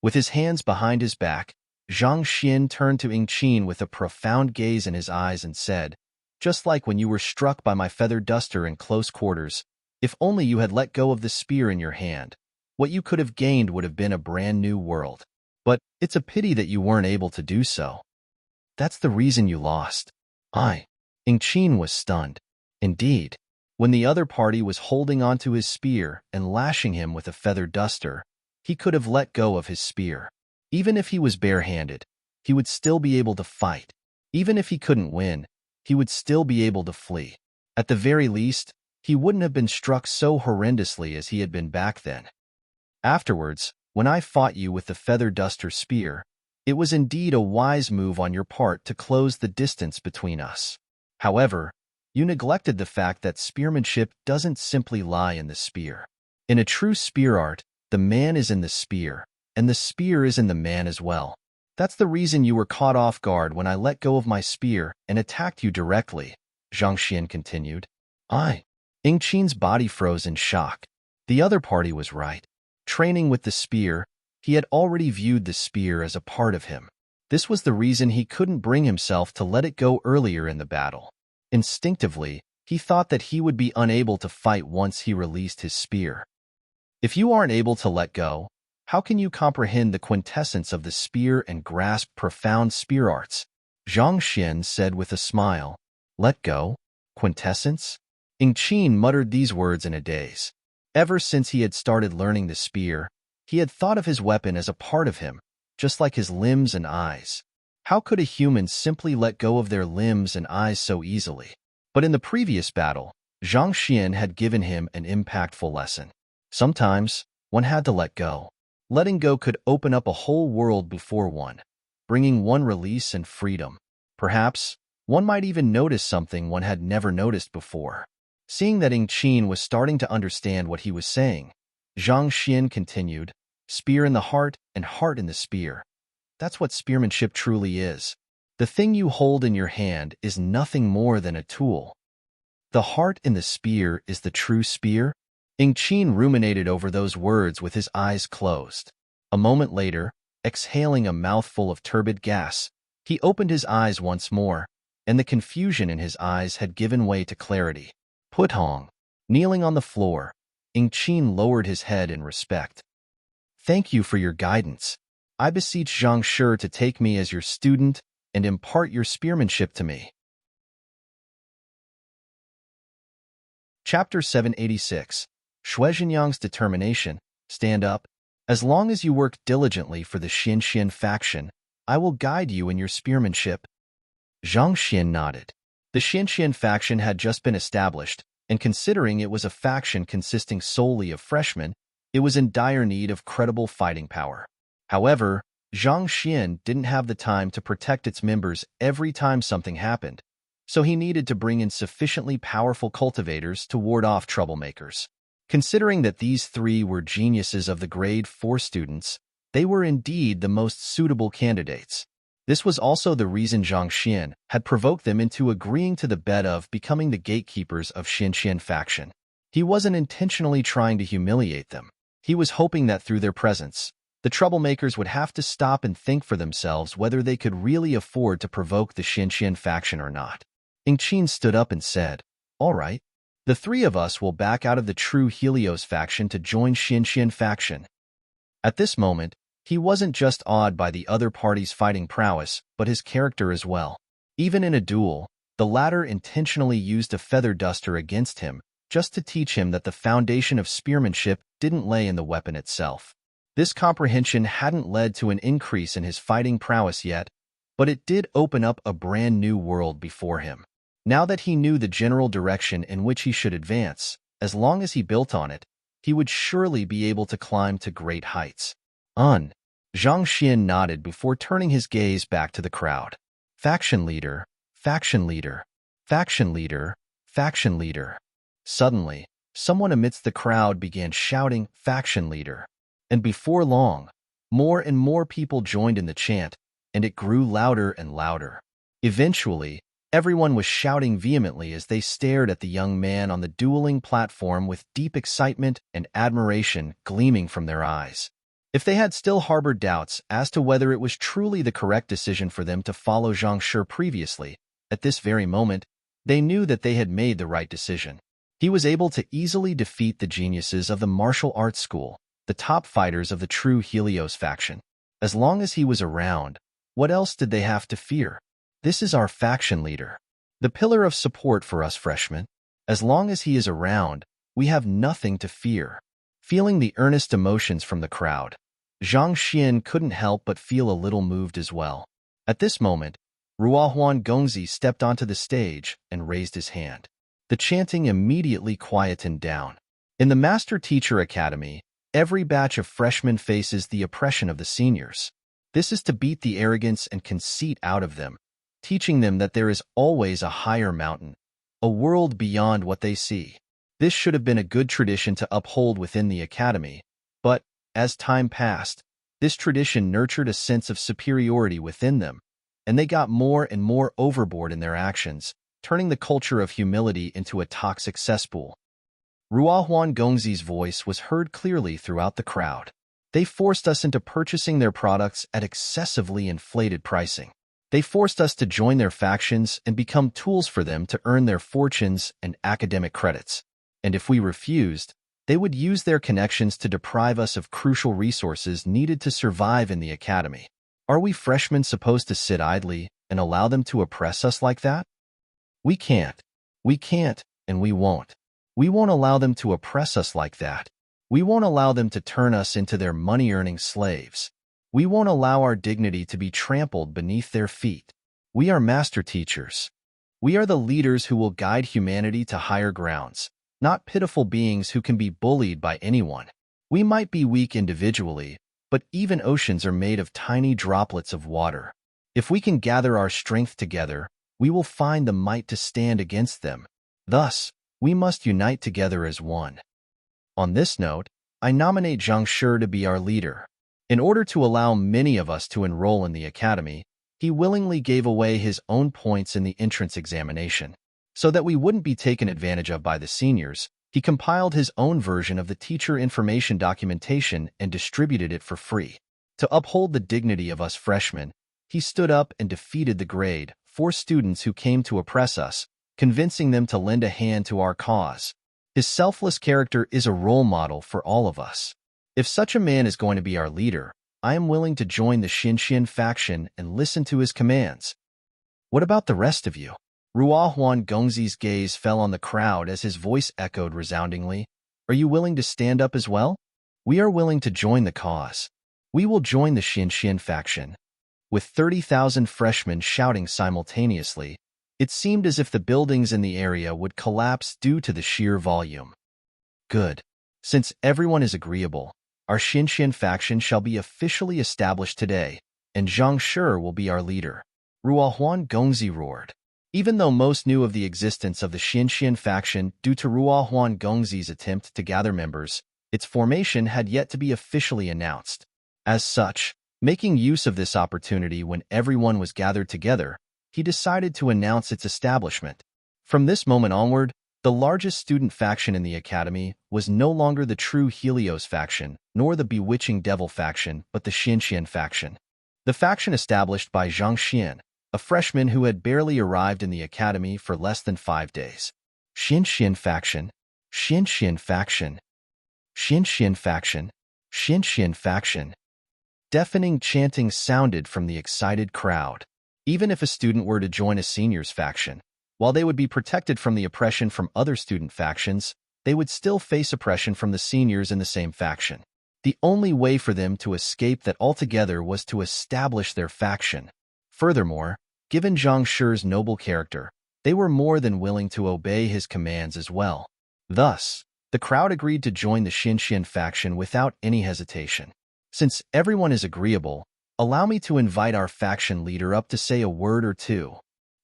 With his hands behind his back, Zhang Xian turned to Qin with a profound gaze in his eyes and said, just like when you were struck by my feather duster in close quarters, if only you had let go of the spear in your hand, what you could have gained would have been a brand new world. But it's a pity that you weren't able to do so. That's the reason you lost. Qin was stunned. Indeed, when the other party was holding onto his spear and lashing him with a feather duster, he could have let go of his spear. Even if he was barehanded, he would still be able to fight. Even if he couldn't win, he would still be able to flee. At the very least, he wouldn't have been struck so horrendously as he had been back then. Afterwards, when I fought you with the feather duster spear, it was indeed a wise move on your part to close the distance between us. However, you neglected the fact that spearmanship doesn't simply lie in the spear. In a true spear art, the man is in the spear, and the spear is in the man as well. That's the reason you were caught off guard when I let go of my spear and attacked you directly, Zhang Xian continued. Qin's body froze in shock. The other party was right. Training with the spear, he had already viewed the spear as a part of him. This was the reason he couldn't bring himself to let it go earlier in the battle. Instinctively, he thought that he would be unable to fight once he released his spear. If you aren't able to let go, how can you comprehend the quintessence of the spear and grasp profound spear arts? Zhang Xian said with a smile. Let go? Quintessence? Qin muttered these words in a daze. Ever since he had started learning the spear, he had thought of his weapon as a part of him, just like his limbs and eyes. How could a human simply let go of their limbs and eyes so easily? But in the previous battle, Zhang Xian had given him an impactful lesson. Sometimes, one had to let go. Letting go could open up a whole world before one, bringing one release and freedom. Perhaps, one might even notice something one had never noticed before. Seeing that Qin was starting to understand what he was saying, Zhang Xian continued, spear in the heart and heart in the spear. That's what spearmanship truly is. The thing you hold in your hand is nothing more than a tool. The heart in the spear is the true spear? Qin ruminated over those words with his eyes closed. A moment later, exhaling a mouthful of turbid gas, he opened his eyes once more, and the confusion in his eyes had given way to clarity. Putong, kneeling on the floor, Qin lowered his head in respect. Thank you for your guidance. I beseech Zhang Shi to take me as your student and impart your spearmanship to me. Chapter 786. Shuizhenyang's determination. Stand up. As long as you work diligently for the Xianxian faction, I will guide you in your spearmanship. Zhang Xian nodded. The Xianxian faction had just been established, and considering it was a faction consisting solely of freshmen, it was in dire need of credible fighting power. However, Zhang Xian didn't have the time to protect its members every time something happened, so he needed to bring in sufficiently powerful cultivators to ward off troublemakers. Considering that these three were geniuses of the grade 4 students, they were indeed the most suitable candidates. This was also the reason Zhang Xian had provoked them into agreeing to the bet of becoming the gatekeepers of Xianxian faction. He wasn't intentionally trying to humiliate them. He was hoping that through their presence, the troublemakers would have to stop and think for themselves whether they could really afford to provoke the Xianxian faction or not. Qin stood up and said, All right, the three of us will back out of the true Helios faction to join Xianxian faction. At this moment, he wasn't just awed by the other party's fighting prowess, but his character as well. Even in a duel, the latter intentionally used a feather duster against him, just to teach him that the foundation of spearmanship didn't lay in the weapon itself. This comprehension hadn't led to an increase in his fighting prowess yet, but it did open up a brand new world before him. Now that he knew the general direction in which he should advance, as long as he built on it, he would surely be able to climb to great heights. Zhang Xian nodded before turning his gaze back to the crowd. Faction leader, faction leader, faction leader, faction leader. Suddenly, someone amidst the crowd began shouting, faction leader. And before long, more and more people joined in the chant, and it grew louder and louder. Eventually, everyone was shouting vehemently as they stared at the young man on the dueling platform with deep excitement and admiration gleaming from their eyes. If they had still harbored doubts as to whether it was truly the correct decision for them to follow Zhang Shi previously, at this very moment, they knew that they had made the right decision. He was able to easily defeat the geniuses of the martial arts school, the top fighters of the true Helios faction. As long as he was around, what else did they have to fear? This is our faction leader, the pillar of support for us freshmen. As long as he is around, we have nothing to fear. Feeling the earnest emotions from the crowd, Zhang Xian couldn't help but feel a little moved as well. At this moment, Ruohuan Gongzi stepped onto the stage and raised his hand. The chanting immediately quietened down. In the Master Teacher Academy, every batch of freshmen faces the oppression of the seniors. This is to beat the arrogance and conceit out of them, teaching them that there is always a higher mountain, a world beyond what they see. This should have been a good tradition to uphold within the academy, but, as time passed, this tradition nurtured a sense of superiority within them, and they got more and more overboard in their actions, turning the culture of humility into a toxic cesspool. Ruohuan Gongzi's voice was heard clearly throughout the crowd. They forced us into purchasing their products at excessively inflated pricing. They forced us to join their factions and become tools for them to earn their fortunes and academic credits. And if we refused, they would use their connections to deprive us of crucial resources needed to survive in the academy. Are we freshmen supposed to sit idly and allow them to oppress us like that? We can't. We can't, and we won't. We won't allow them to oppress us like that. We won't allow them to turn us into their money-earning slaves. We won't allow our dignity to be trampled beneath their feet. We are master teachers. We are the leaders who will guide humanity to higher grounds, not pitiful beings who can be bullied by anyone. We might be weak individually, but even oceans are made of tiny droplets of water. If we can gather our strength together, we will find the might to stand against them. Thus, we must unite together as one. On this note, I nominate Zhang Shi to be our leader. In order to allow many of us to enroll in the academy, he willingly gave away his own points in the entrance examination. So that we wouldn't be taken advantage of by the seniors, he compiled his own version of the teacher information documentation and distributed it for free. To uphold the dignity of us freshmen, he stood up and defeated the grade 4 students who came to oppress us, convincing them to lend a hand to our cause. His selfless character is a role model for all of us. If such a man is going to be our leader, I am willing to join the Xinxian faction and listen to his commands. What about the rest of you? Ruohuan Gongzi's gaze fell on the crowd as his voice echoed resoundingly. Are you willing to stand up as well? We are willing to join the cause. We will join the Xinxian faction. With 30,000 freshmen shouting simultaneously, it seemed as if the buildings in the area would collapse due to the sheer volume. Good. Since everyone is agreeable, our Xinxian faction shall be officially established today, and Zhang Shi will be our leader. Ruohuan Gongzi roared. Even though most knew of the existence of the Xinxian faction due to Ruohuan Gongzi's attempt to gather members, its formation had yet to be officially announced. As such, making use of this opportunity when everyone was gathered together, he decided to announce its establishment. From this moment onward, the largest student faction in the academy was no longer the true Helios faction, nor the bewitching devil faction, but the Xinxian faction. The faction established by Zhang Xian, a freshman who had barely arrived in the academy for less than 5 days. Xinxian faction, Xinxian faction, Xinxian faction, Xinxian faction. Deafening chanting sounded from the excited crowd. Even if a student were to join a seniors faction, while they would be protected from the oppression from other student factions, they would still face oppression from the seniors in the same faction. The only way for them to escape that altogether was to establish their faction. Furthermore, given Zhang Shi's noble character, they were more than willing to obey his commands as well. Thus, the crowd agreed to join the Xinxian faction without any hesitation. Since everyone is agreeable, allow me to invite our faction leader up to say a word or two.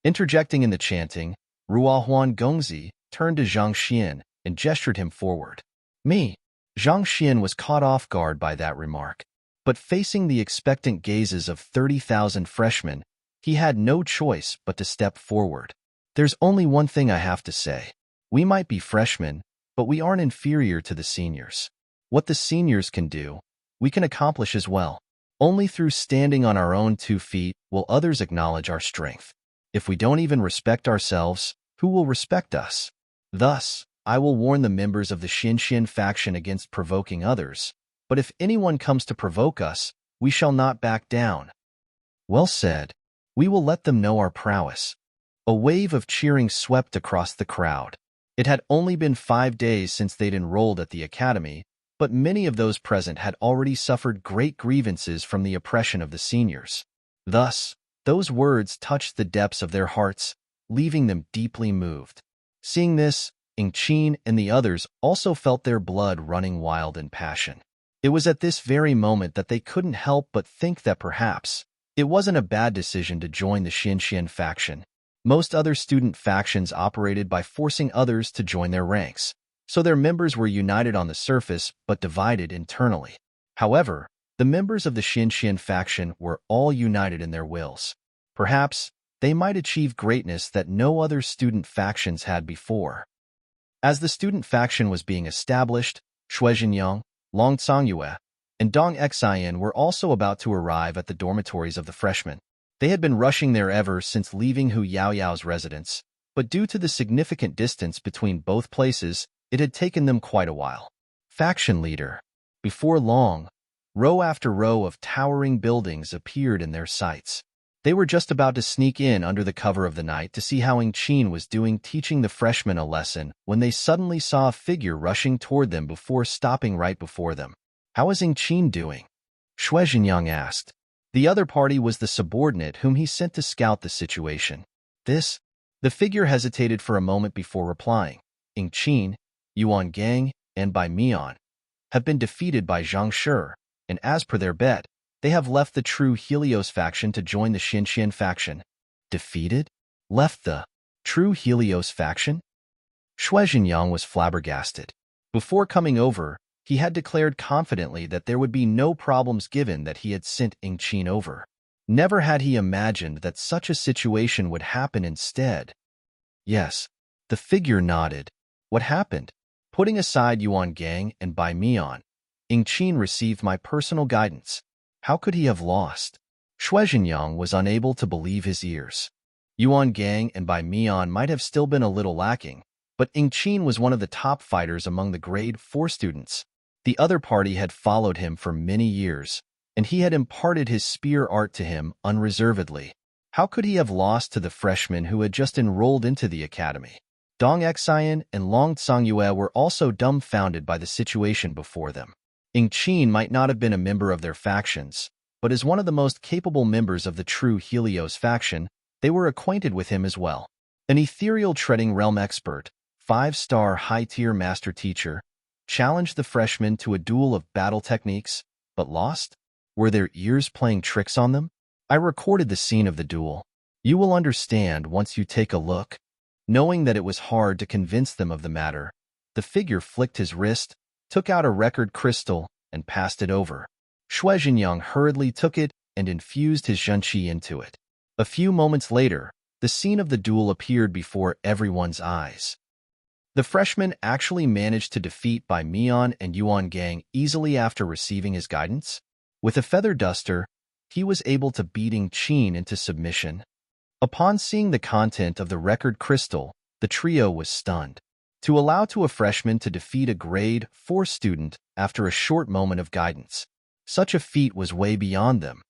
Interjecting in the chanting, Ruohuan Gongzi turned to Zhang Xian and gestured him forward. Me. Zhang Xian was caught off guard by that remark, but facing the expectant gazes of 30,000 freshmen, he had no choice but to step forward. There's only one thing I have to say. We might be freshmen, but we aren't inferior to the seniors. What the seniors can do, we can accomplish as well. Only through standing on our own 2 feet will others acknowledge our strength. If we don't even respect ourselves, who will respect us? Thus, I will warn the members of the Xinxian faction against provoking others, but if anyone comes to provoke us, we shall not back down. Well said. We will let them know our prowess. A wave of cheering swept across the crowd. It had only been 5 days since they'd enrolled at the academy, but many of those present had already suffered great grievances from the oppression of the seniors. Thus, those words touched the depths of their hearts, leaving them deeply moved. Seeing this, Qin and the others also felt their blood running wild in passion. It was at this very moment that they couldn't help but think that perhaps it wasn't a bad decision to join the Xinxian faction. Most other student factions operated by forcing others to join their ranks, so their members were united on the surface but divided internally. However, the members of the Xinxian faction were all united in their wills. Perhaps they might achieve greatness that no other student factions had before. As the student faction was being established, Shui Jinyang, Long Cangyue, and Dong Xian were also about to arrive at the dormitories of the freshmen. They had been rushing there ever since leaving Hu Yaoyao's residence, but due to the significant distance between both places, it had taken them quite a while. Faction leader. Before long, row after row of towering buildings appeared in their sights. They were just about to sneak in under the cover of the night to see how Qin was doing teaching the freshmen a lesson when they suddenly saw a figure rushing toward them before stopping right before them. How is Qin doing? Shui Jinyang asked. The other party was the subordinate whom he sent to scout the situation. The figure hesitated for a moment before replying. Qin, Yuan Gang, and Bai Mian have been defeated by Zhang Shi, and as per their bet, they have left the true Helios faction to join the Xinxian faction. Defeated? Left the true Helios faction? Shui Jinyang was flabbergasted. Before coming over, he had declared confidently that there would be no problems given that he had sent Qin over. Never had he imagined that such a situation would happen instead. Yes, the figure nodded. What happened? Putting aside Yuan Gang and Bai Mian, Qin received my personal guidance. How could he have lost? Shui Jinyang was unable to believe his ears. Yuan Gang and Bai Mian might have still been a little lacking, but Qin was one of the top fighters among the grade 4 students. The other party had followed him for many years, and he had imparted his spear art to him unreservedly. How could he have lost to the freshmen who had just enrolled into the academy? Dong Xian and Long Cangyue were also dumbfounded by the situation before them. Qin might not have been a member of their factions, but as one of the most capable members of the true Helios faction, they were acquainted with him as well. An ethereal treading realm expert, 5-star high-tier master teacher, challenged the freshmen to a duel of battle techniques, but lost? Were their ears playing tricks on them? I recorded the scene of the duel. You will understand once you take a look. Knowing that it was hard to convince them of the matter, the figure flicked his wrist, took out a record crystal, and passed it over. Shui Jinyang hurriedly took it and infused his zhenqi into it. A few moments later, the scene of the duel appeared before everyone's eyes. The freshman actually managed to defeat Bai Mian and Yuan Gang easily after receiving his guidance. With a feather duster, he was able to beat Qin into submission. Upon seeing the content of the record crystal, the trio was stunned. To allow to a freshman to defeat a grade 4 student after a short moment of guidance, such a feat was way beyond them.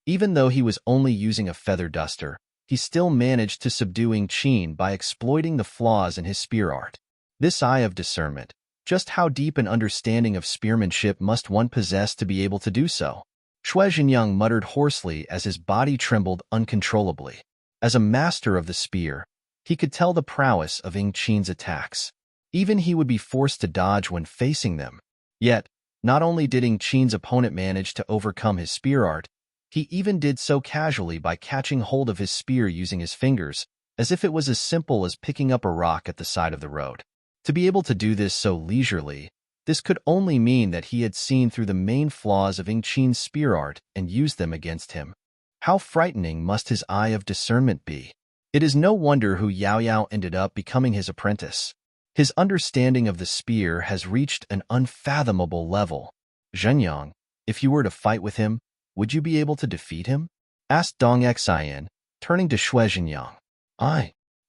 Even though he was only using a feather duster, he still managed to subdue Qin by exploiting the flaws in his spear art. This eye of discernment, just how deep an understanding of spearmanship must one possess to be able to do so? Shui Jinyang muttered hoarsely as his body trembled uncontrollably. As a master of the spear, he could tell the prowess of Ing Qin's attacks. Even he would be forced to dodge when facing them. Yet, not only did Ing Qin's opponent manage to overcome his spear art, he even did so casually by catching hold of his spear using his fingers, as if it was as simple as picking up a rock at the side of the road. To be able to do this so leisurely, this could only mean that he had seen through the main flaws of Ing Qin's spear art and used them against him. How frightening must his eye of discernment be? It is no wonder Hu Yaoyao ended up becoming his apprentice. His understanding of the spear has reached an unfathomable level. Zhenyang, if you were to fight with him, would you be able to defeat him? Asked Dong Xian, turning to Shui Jinyang.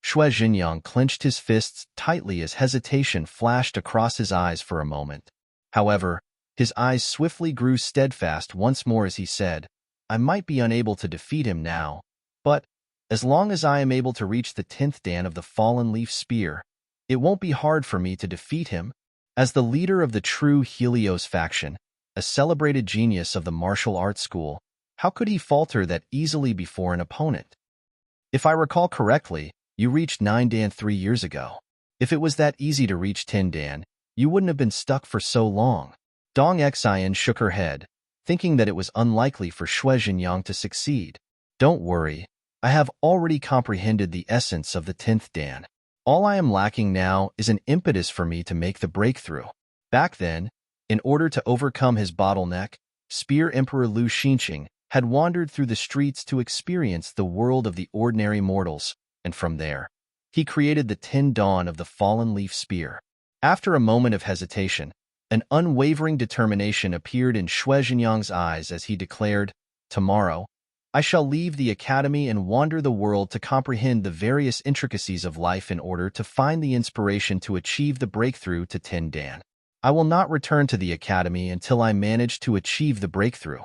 Shui Jinyang clenched his fists tightly as hesitation flashed across his eyes for a moment. However, his eyes swiftly grew steadfast once more as he said, I might be unable to defeat him now, but as long as I am able to reach the 10th dan of the fallen leaf spear, it won't be hard for me to defeat him. As the leader of the true Helios faction, a celebrated genius of the martial arts school, how could he falter that easily before an opponent? If I recall correctly, you reached 9 dan 3 years ago. If it was that easy to reach 10 dan, you wouldn't have been stuck for so long. Dong Xian shook her head, thinking that it was unlikely for Shui Jinyang to succeed. Don't worry, I have already comprehended the essence of the 10th dan. All I am lacking now is an impetus for me to make the breakthrough. Back then, in order to overcome his bottleneck, Spear Emperor Lu Xinqing had wandered through the streets to experience the world of the ordinary mortals, and from there, he created the 10 dan of the fallen leaf spear. After a moment of hesitation, an unwavering determination appeared in Shui Jinyang's eyes as he declared, Tomorrow, I shall leave the academy and wander the world to comprehend the various intricacies of life in order to find the inspiration to achieve the breakthrough to 10 dan. I will not return to the academy until I manage to achieve the breakthrough.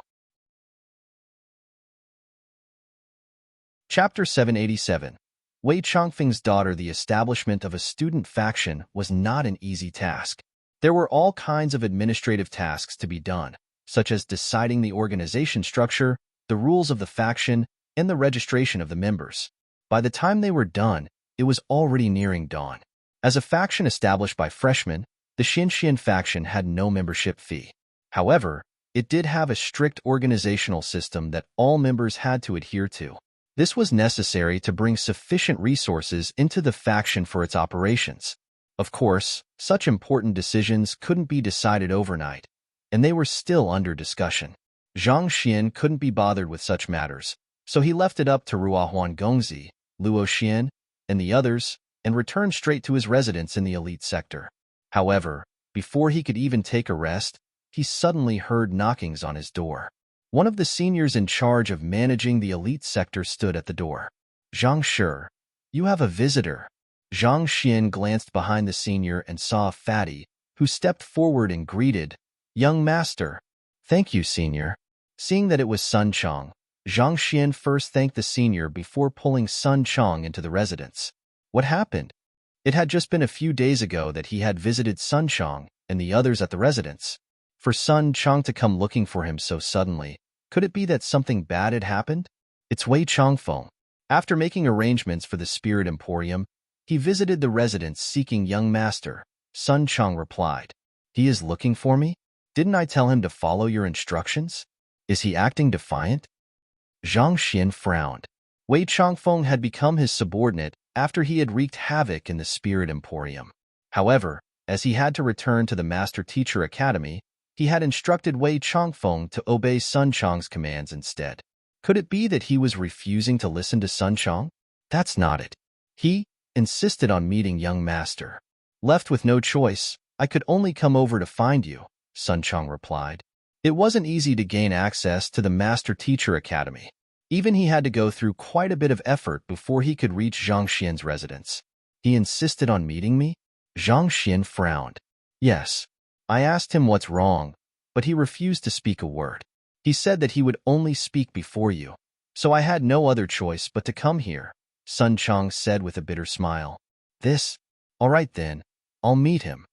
Chapter 787. Wei Chongfeng's daughter. The establishment of a student faction was not an easy task. There were all kinds of administrative tasks to be done, such as deciding the organization structure, the rules of the faction, and the registration of the members. By the time they were done, it was already nearing dawn. As a faction established by freshmen, the Xinxian faction had no membership fee. However, it did have a strict organizational system that all members had to adhere to. This was necessary to bring sufficient resources into the faction for its operations. Of course, such important decisions couldn't be decided overnight, and they were still under discussion. Zhang Xian couldn't be bothered with such matters, so he left it up to Ruohuan Gongzi, Luo Xian, and the others, and returned straight to his residence in the elite sector. However, before he could even take a rest, he suddenly heard knockings on his door. One of the seniors in charge of managing the elite sector stood at the door. Zhang Shi, you have a visitor. Zhang Xian glanced behind the senior and saw a fatty, who stepped forward and greeted, Young master. Thank you, senior. Seeing that it was Sun Chong, Zhang Xian first thanked the senior before pulling Sun Chong into the residence. What happened? It had just been a few days ago that he had visited Sun Chong and the others at the residence. For Sun Chong to come looking for him so suddenly, could it be that something bad had happened? It's Wei Chongfeng. After making arrangements for the Spirit Emporium, he visited the residence seeking young master. Sun Chong replied, He is looking for me? Didn't I tell him to follow your instructions? Is he acting defiant? Zhang Xian frowned. Wei Chongfeng had become his subordinate after he had wreaked havoc in the Spirit Emporium. However, as he had to return to the Master Teacher Academy, he had instructed Wei Chongfeng to obey Sun Chong's commands instead. Could it be that he was refusing to listen to Sun Chong? That's not it. He insisted on meeting young master. Left with no choice, I could only come over to find you, Sun Chong replied. It wasn't easy to gain access to the Master Teacher Academy. Even he had to go through quite a bit of effort before he could reach Zhang Xian's residence. He insisted on meeting me? Zhang Xian frowned. Yes. I asked him what's wrong, but he refused to speak a word. He said that he would only speak before you. So I had no other choice but to come here, Sun Chong said with a bitter smile. All right then, I'll meet him.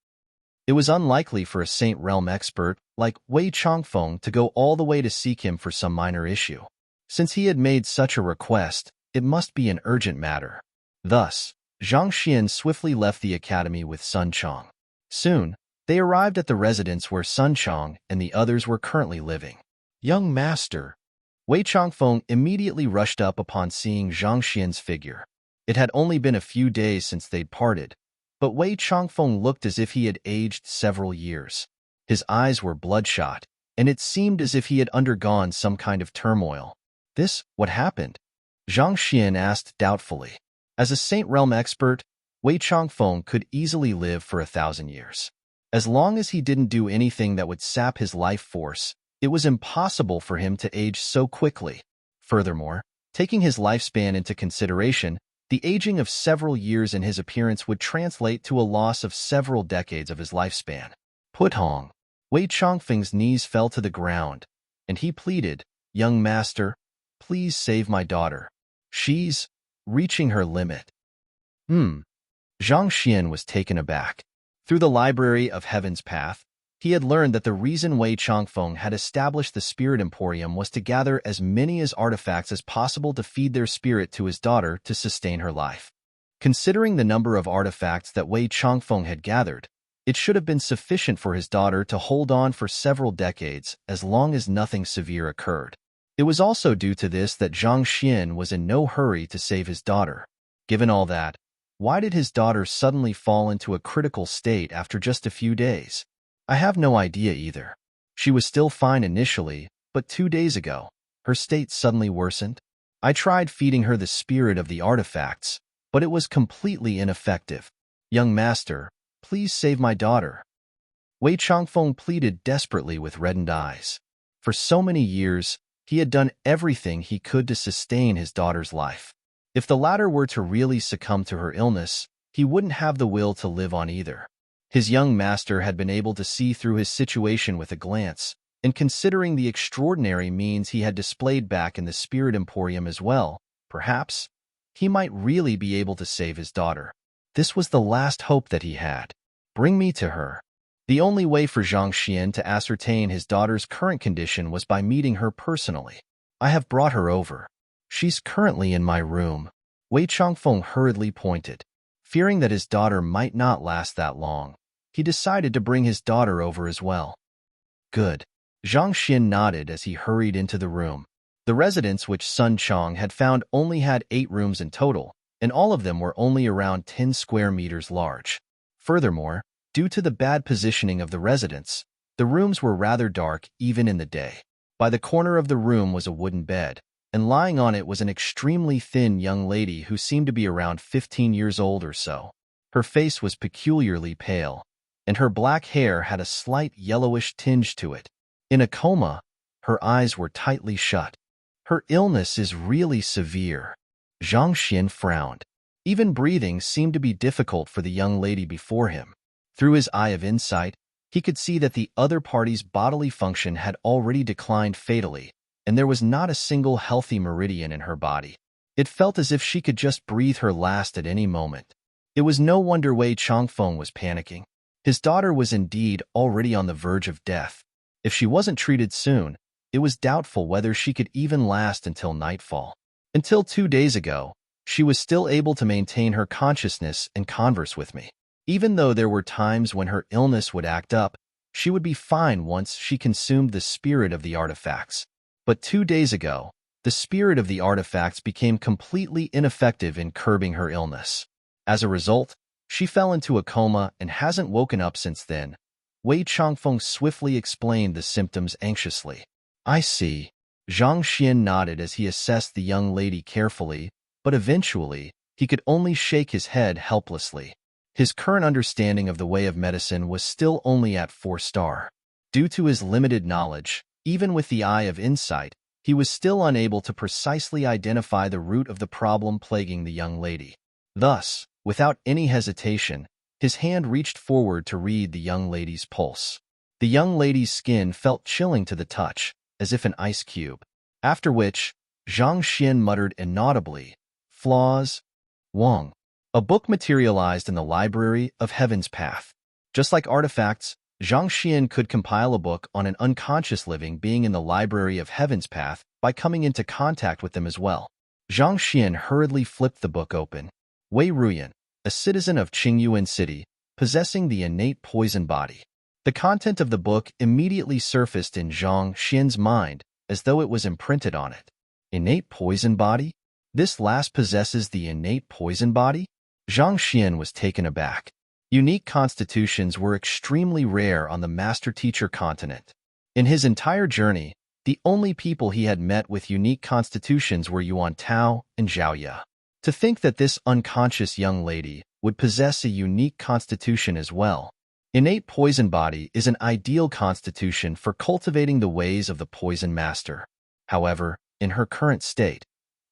It was unlikely for a Saint Realm expert like Wei Changfeng to go all the way to seek him for some minor issue. Since he had made such a request, it must be an urgent matter. Thus, Zhang Xian swiftly left the academy with Sun Chong. Soon, they arrived at the residence where Sun Chong and the others were currently living. Young master, Wei Changfeng immediately rushed up upon seeing Zhang Xian's figure. It had only been a few days since they'd parted, but Wei Changfeng looked as if he had aged several years. His eyes were bloodshot, and it seemed as if he had undergone some kind of turmoil. What happened? Zhang Xian asked doubtfully. As a Saint Realm expert, Wei Changfeng could easily live for 1,000 years. As long as he didn't do anything that would sap his life force, it was impossible for him to age so quickly. Furthermore, taking his lifespan into consideration, the aging of several years in his appearance would translate to a loss of several decades of his lifespan. Putong. Wei Changfeng's knees fell to the ground, and he pleaded, "Young master, please save my daughter. She's reaching her limit." Zhang Xian was taken aback. Through the library of Heaven's Path, he had learned that the reason Wei Changfeng had established the Spirit Emporium was to gather as many as artifacts as possible to feed their spirit to his daughter to sustain her life. Considering the number of artifacts that Wei Changfeng had gathered, it should have been sufficient for his daughter to hold on for several decades as long as nothing severe occurred. It was also due to this that Zhang Xian was in no hurry to save his daughter. Given all that, why did his daughter suddenly fall into a critical state after just a few days? I have no idea either. She was still fine initially, but 2 days ago, her state suddenly worsened. I tried feeding her the spirit of the artifacts, but it was completely ineffective. Young master, please save my daughter. Wei Changfeng pleaded desperately with reddened eyes. For so many years, he had done everything he could to sustain his daughter's life. If the latter were to really succumb to her illness, he wouldn't have the will to live on either. His young master had been able to see through his situation with a glance, and considering the extraordinary means he had displayed back in the Spirit Emporium as well, perhaps, he might really be able to save his daughter. This was the last hope that he had. Bring me to her. The only way for Zhang Xian to ascertain his daughter's current condition was by meeting her personally. I have brought her over. She's currently in my room. Wei Changfeng hurriedly pointed. Fearing that his daughter might not last that long, he decided to bring his daughter over as well. Good. Zhang Xian nodded as he hurried into the room. The residence which Sun Chong had found only had 8 rooms in total, and all of them were only around 10 square meters large. Furthermore, due to the bad positioning of the residence, the rooms were rather dark even in the day. By the corner of the room was a wooden bed, and lying on it was an extremely thin young lady who seemed to be around 15 years old or so. Her face was peculiarly pale, and her black hair had a slight yellowish tinge to it. In a coma, her eyes were tightly shut. Her illness is really severe. Zhang Xian frowned. Even breathing seemed to be difficult for the young lady before him. Through his eye of insight, he could see that the other party's bodily function had already declined fatally, and there was not a single healthy meridian in her body. It felt as if she could just breathe her last at any moment. It was no wonder Wei Changfeng was panicking. His daughter was indeed already on the verge of death. If she wasn't treated soon, it was doubtful whether she could even last until nightfall. Until 2 days ago, she was still able to maintain her consciousness and converse with me. Even though there were times when her illness would act up, she would be fine once she consumed the spirit of the artifacts. But 2 days ago, the spirit of the artifacts became completely ineffective in curbing her illness. As a result, she fell into a coma and hasn't woken up since then. Wei Changfeng swiftly explained the symptoms anxiously. I see. Zhang Xian nodded as he assessed the young lady carefully, but eventually, he could only shake his head helplessly. His current understanding of the way of medicine was still only at 4-star. Due to his limited knowledge, even with the eye of insight, he was still unable to precisely identify the root of the problem plaguing the young lady. Thus, without any hesitation, his hand reached forward to read the young lady's pulse. The young lady's skin felt chilling to the touch, as if an ice cube. After which, Zhang Xian muttered inaudibly, "Flaws? Wang." A book materialized in the library of Heaven's Path. Just like artifacts, Zhang Xian could compile a book on an unconscious living being in the library of Heaven's Path by coming into contact with them as well. Zhang Xian hurriedly flipped the book open. Wei Ruyan, a citizen of Qingyuan City, possessing the innate poison body. The content of the book immediately surfaced in Zhang Xian's mind as though it was imprinted on it. Innate poison body? This last possesses the innate poison body? Zhang Xian was taken aback. Unique constitutions were extremely rare on the master-teacher continent. In his entire journey, the only people he had met with unique constitutions were Yuan Tao and Zhao Ye. To think that this unconscious young lady would possess a unique constitution as well. Innate poison body is an ideal constitution for cultivating the ways of the poison master. However, in her current state,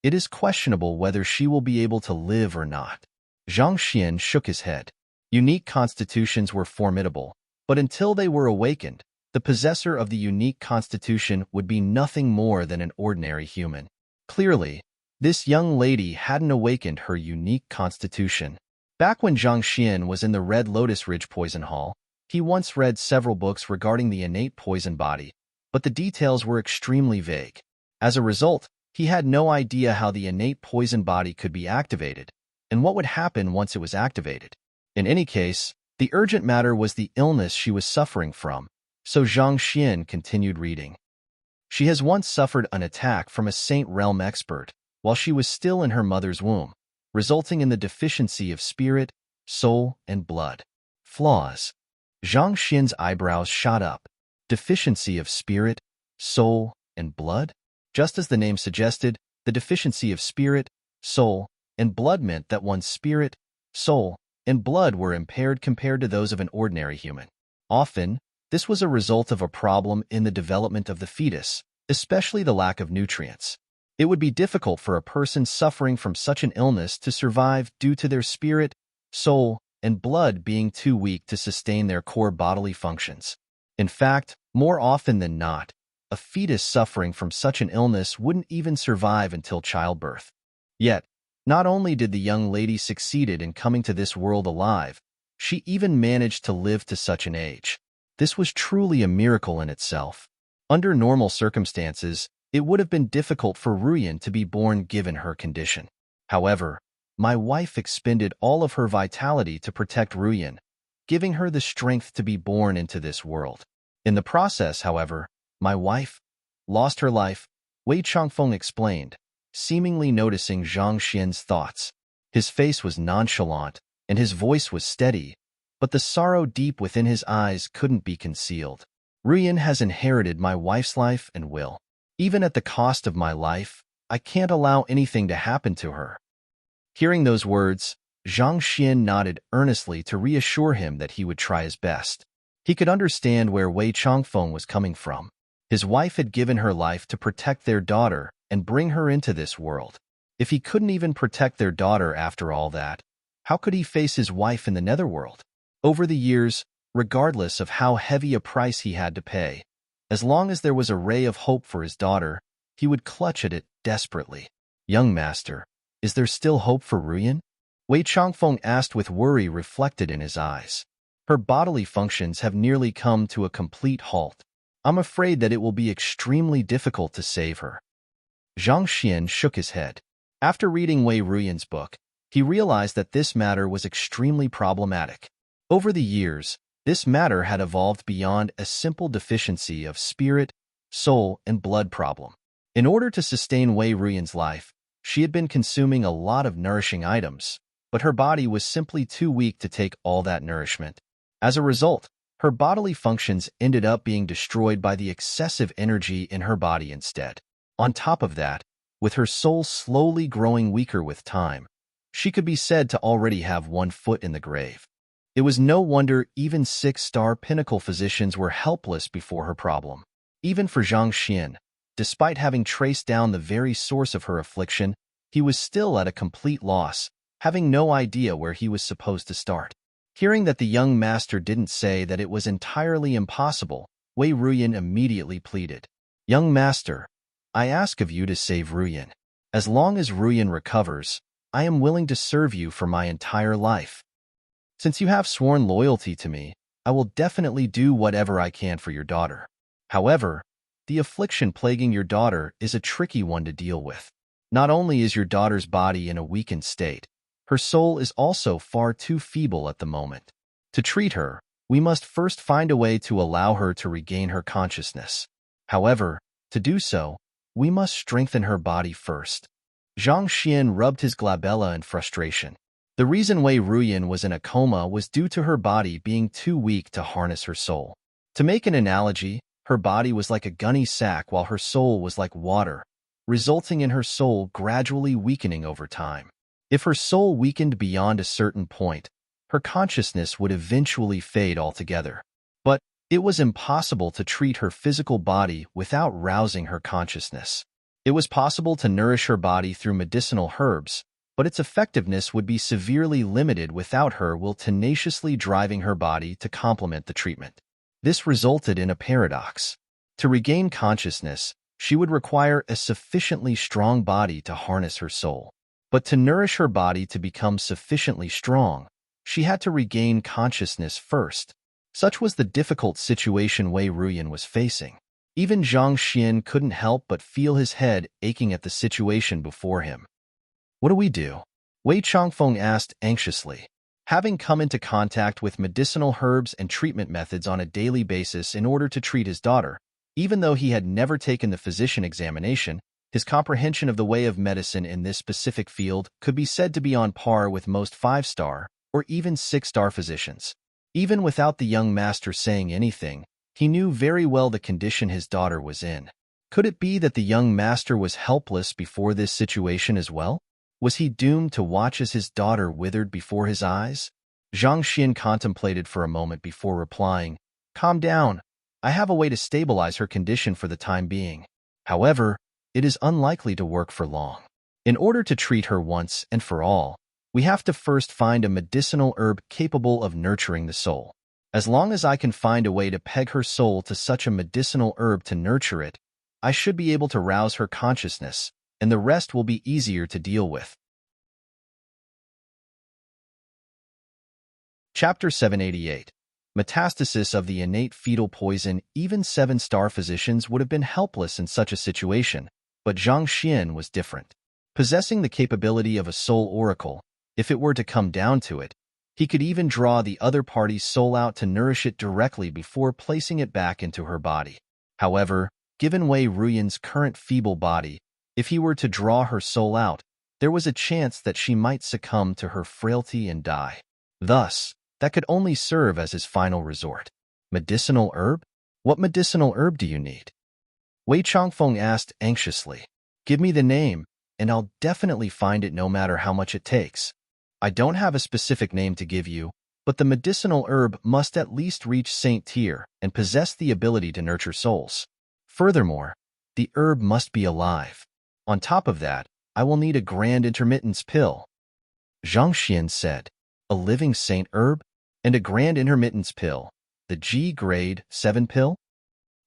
it is questionable whether she will be able to live or not. Zhang Xian shook his head. Unique constitutions were formidable, but until they were awakened, the possessor of the unique constitution would be nothing more than an ordinary human. Clearly, this young lady hadn't awakened her unique constitution. Back when Zhang Xian was in the Red Lotus Ridge Poison Hall, he once read several books regarding the innate poison body, but the details were extremely vague. As a result, he had no idea how the innate poison body could be activated, and what would happen once it was activated. In any case, the urgent matter was the illness she was suffering from, so Zhang Xian continued reading. She has once suffered an attack from a Saint Realm expert while she was still in her mother's womb, resulting in the deficiency of spirit, soul, and blood. Flaws. Zhang Xian's eyebrows shot up. Deficiency of spirit, soul, and blood? Just as the name suggested, the deficiency of spirit, soul, and blood meant that one's spirit, soul, and blood were impaired compared to those of an ordinary human. Often, this was a result of a problem in the development of the fetus, especially the lack of nutrients. It would be difficult for a person suffering from such an illness to survive due to their spirit, soul, and blood being too weak to sustain their core bodily functions. In fact, more often than not, a fetus suffering from such an illness wouldn't even survive until childbirth. Yet, not only did the young lady succeeded in coming to this world alive, she even managed to live to such an age. This was truly a miracle in itself. Under normal circumstances, it would have been difficult for Ruyan to be born given her condition. However, my wife expended all of her vitality to protect Ruyan, giving her the strength to be born into this world. In the process, however, my wife lost her life, Wei Changfeng explained, seemingly noticing Zhang Xian's thoughts. His face was nonchalant, and his voice was steady, but the sorrow deep within his eyes couldn't be concealed. Ruyan has inherited my wife's life and will. Even at the cost of my life, I can't allow anything to happen to her. Hearing those words, Zhang Xian nodded earnestly to reassure him that he would try his best. He could understand where Wei Changfeng was coming from. His wife had given her life to protect their daughter and bring her into this world. If he couldn't even protect their daughter after all that, how could he face his wife in the netherworld? Over the years, regardless of how heavy a price he had to pay, as long as there was a ray of hope for his daughter, he would clutch at it desperately. Young master, is there still hope for Ruyan? Wei Changfeng asked with worry reflected in his eyes. Her bodily functions have nearly come to a complete halt. I'm afraid that it will be extremely difficult to save her. Zhang Xian shook his head. After reading Wei Ruyan's book, he realized that this matter was extremely problematic. Over the years, this matter had evolved beyond a simple deficiency of spirit, soul, and blood problem. In order to sustain Wei Ruyan's life, she had been consuming a lot of nourishing items, but her body was simply too weak to take all that nourishment. As a result, her bodily functions ended up being destroyed by the excessive energy in her body instead. On top of that, with her soul slowly growing weaker with time, she could be said to already have one foot in the grave. It was no wonder even 6-star pinnacle physicians were helpless before her problem. Even for Zhang Xian, despite having traced down the very source of her affliction, he was still at a complete loss, having no idea where he was supposed to start. Hearing that the young master didn't say that it was entirely impossible, Wei Ruyan immediately pleaded. Young master, I ask of you to save Ruyan. As long as Ruyan recovers, I am willing to serve you for my entire life. Since you have sworn loyalty to me, I will definitely do whatever I can for your daughter. However, the affliction plaguing your daughter is a tricky one to deal with. Not only is your daughter's body in a weakened state, her soul is also far too feeble at the moment. To treat her, we must first find a way to allow her to regain her consciousness. However, to do so, we must strengthen her body first. Zhang Xian rubbed his glabella in frustration. The reason Wei Ruyan was in a coma was due to her body being too weak to harness her soul. To make an analogy, her body was like a gunny sack while her soul was like water, resulting in her soul gradually weakening over time. If her soul weakened beyond a certain point, her consciousness would eventually fade altogether. But it was impossible to treat her physical body without rousing her consciousness. It was possible to nourish her body through medicinal herbs, but its effectiveness would be severely limited without her will tenaciously driving her body to complement the treatment. This resulted in a paradox. To regain consciousness, she would require a sufficiently strong body to harness her soul. But to nourish her body to become sufficiently strong, she had to regain consciousness first. Such was the difficult situation Wei Ruyan was facing. Even Zhang Xian couldn't help but feel his head aching at the situation before him. What do we do? Wei Changfeng asked anxiously. Having come into contact with medicinal herbs and treatment methods on a daily basis in order to treat his daughter, even though he had never taken the physician examination, his comprehension of the way of medicine in this specific field could be said to be on par with most 5-star or even 6-star physicians. Even without the young master saying anything, he knew very well the condition his daughter was in. Could it be that the young master was helpless before this situation as well? Was he doomed to watch as his daughter withered before his eyes? Zhang Xian contemplated for a moment before replying, "Calm down. I have a way to stabilize her condition for the time being. However, it is unlikely to work for long. In order to treat her once and for all, we have to first find a medicinal herb capable of nurturing the soul. As long as I can find a way to peg her soul to such a medicinal herb to nurture it, I should be able to rouse her consciousness, and the rest will be easier to deal with." Chapter 788. Metastasis of the innate fetal poison. Even 7-star physicians would have been helpless in such a situation, but Zhang Xian was different. Possessing the capability of a soul oracle, if it were to come down to it, he could even draw the other party's soul out to nourish it directly before placing it back into her body. However, given Wei Ruyan's current feeble body, if he were to draw her soul out, there was a chance that she might succumb to her frailty and die. Thus, that could only serve as his final resort. Medicinal herb? What medicinal herb do you need? Wei Changfeng asked anxiously. Give me the name, and I'll definitely find it no matter how much it takes. I don't have a specific name to give you, but the medicinal herb must at least reach Saint tier and possess the ability to nurture souls. Furthermore, the herb must be alive. On top of that, I will need a grand intermittence pill. Zhang Xian said, a living saint herb? And a grand intermittence pill, the G-grade 7 pill?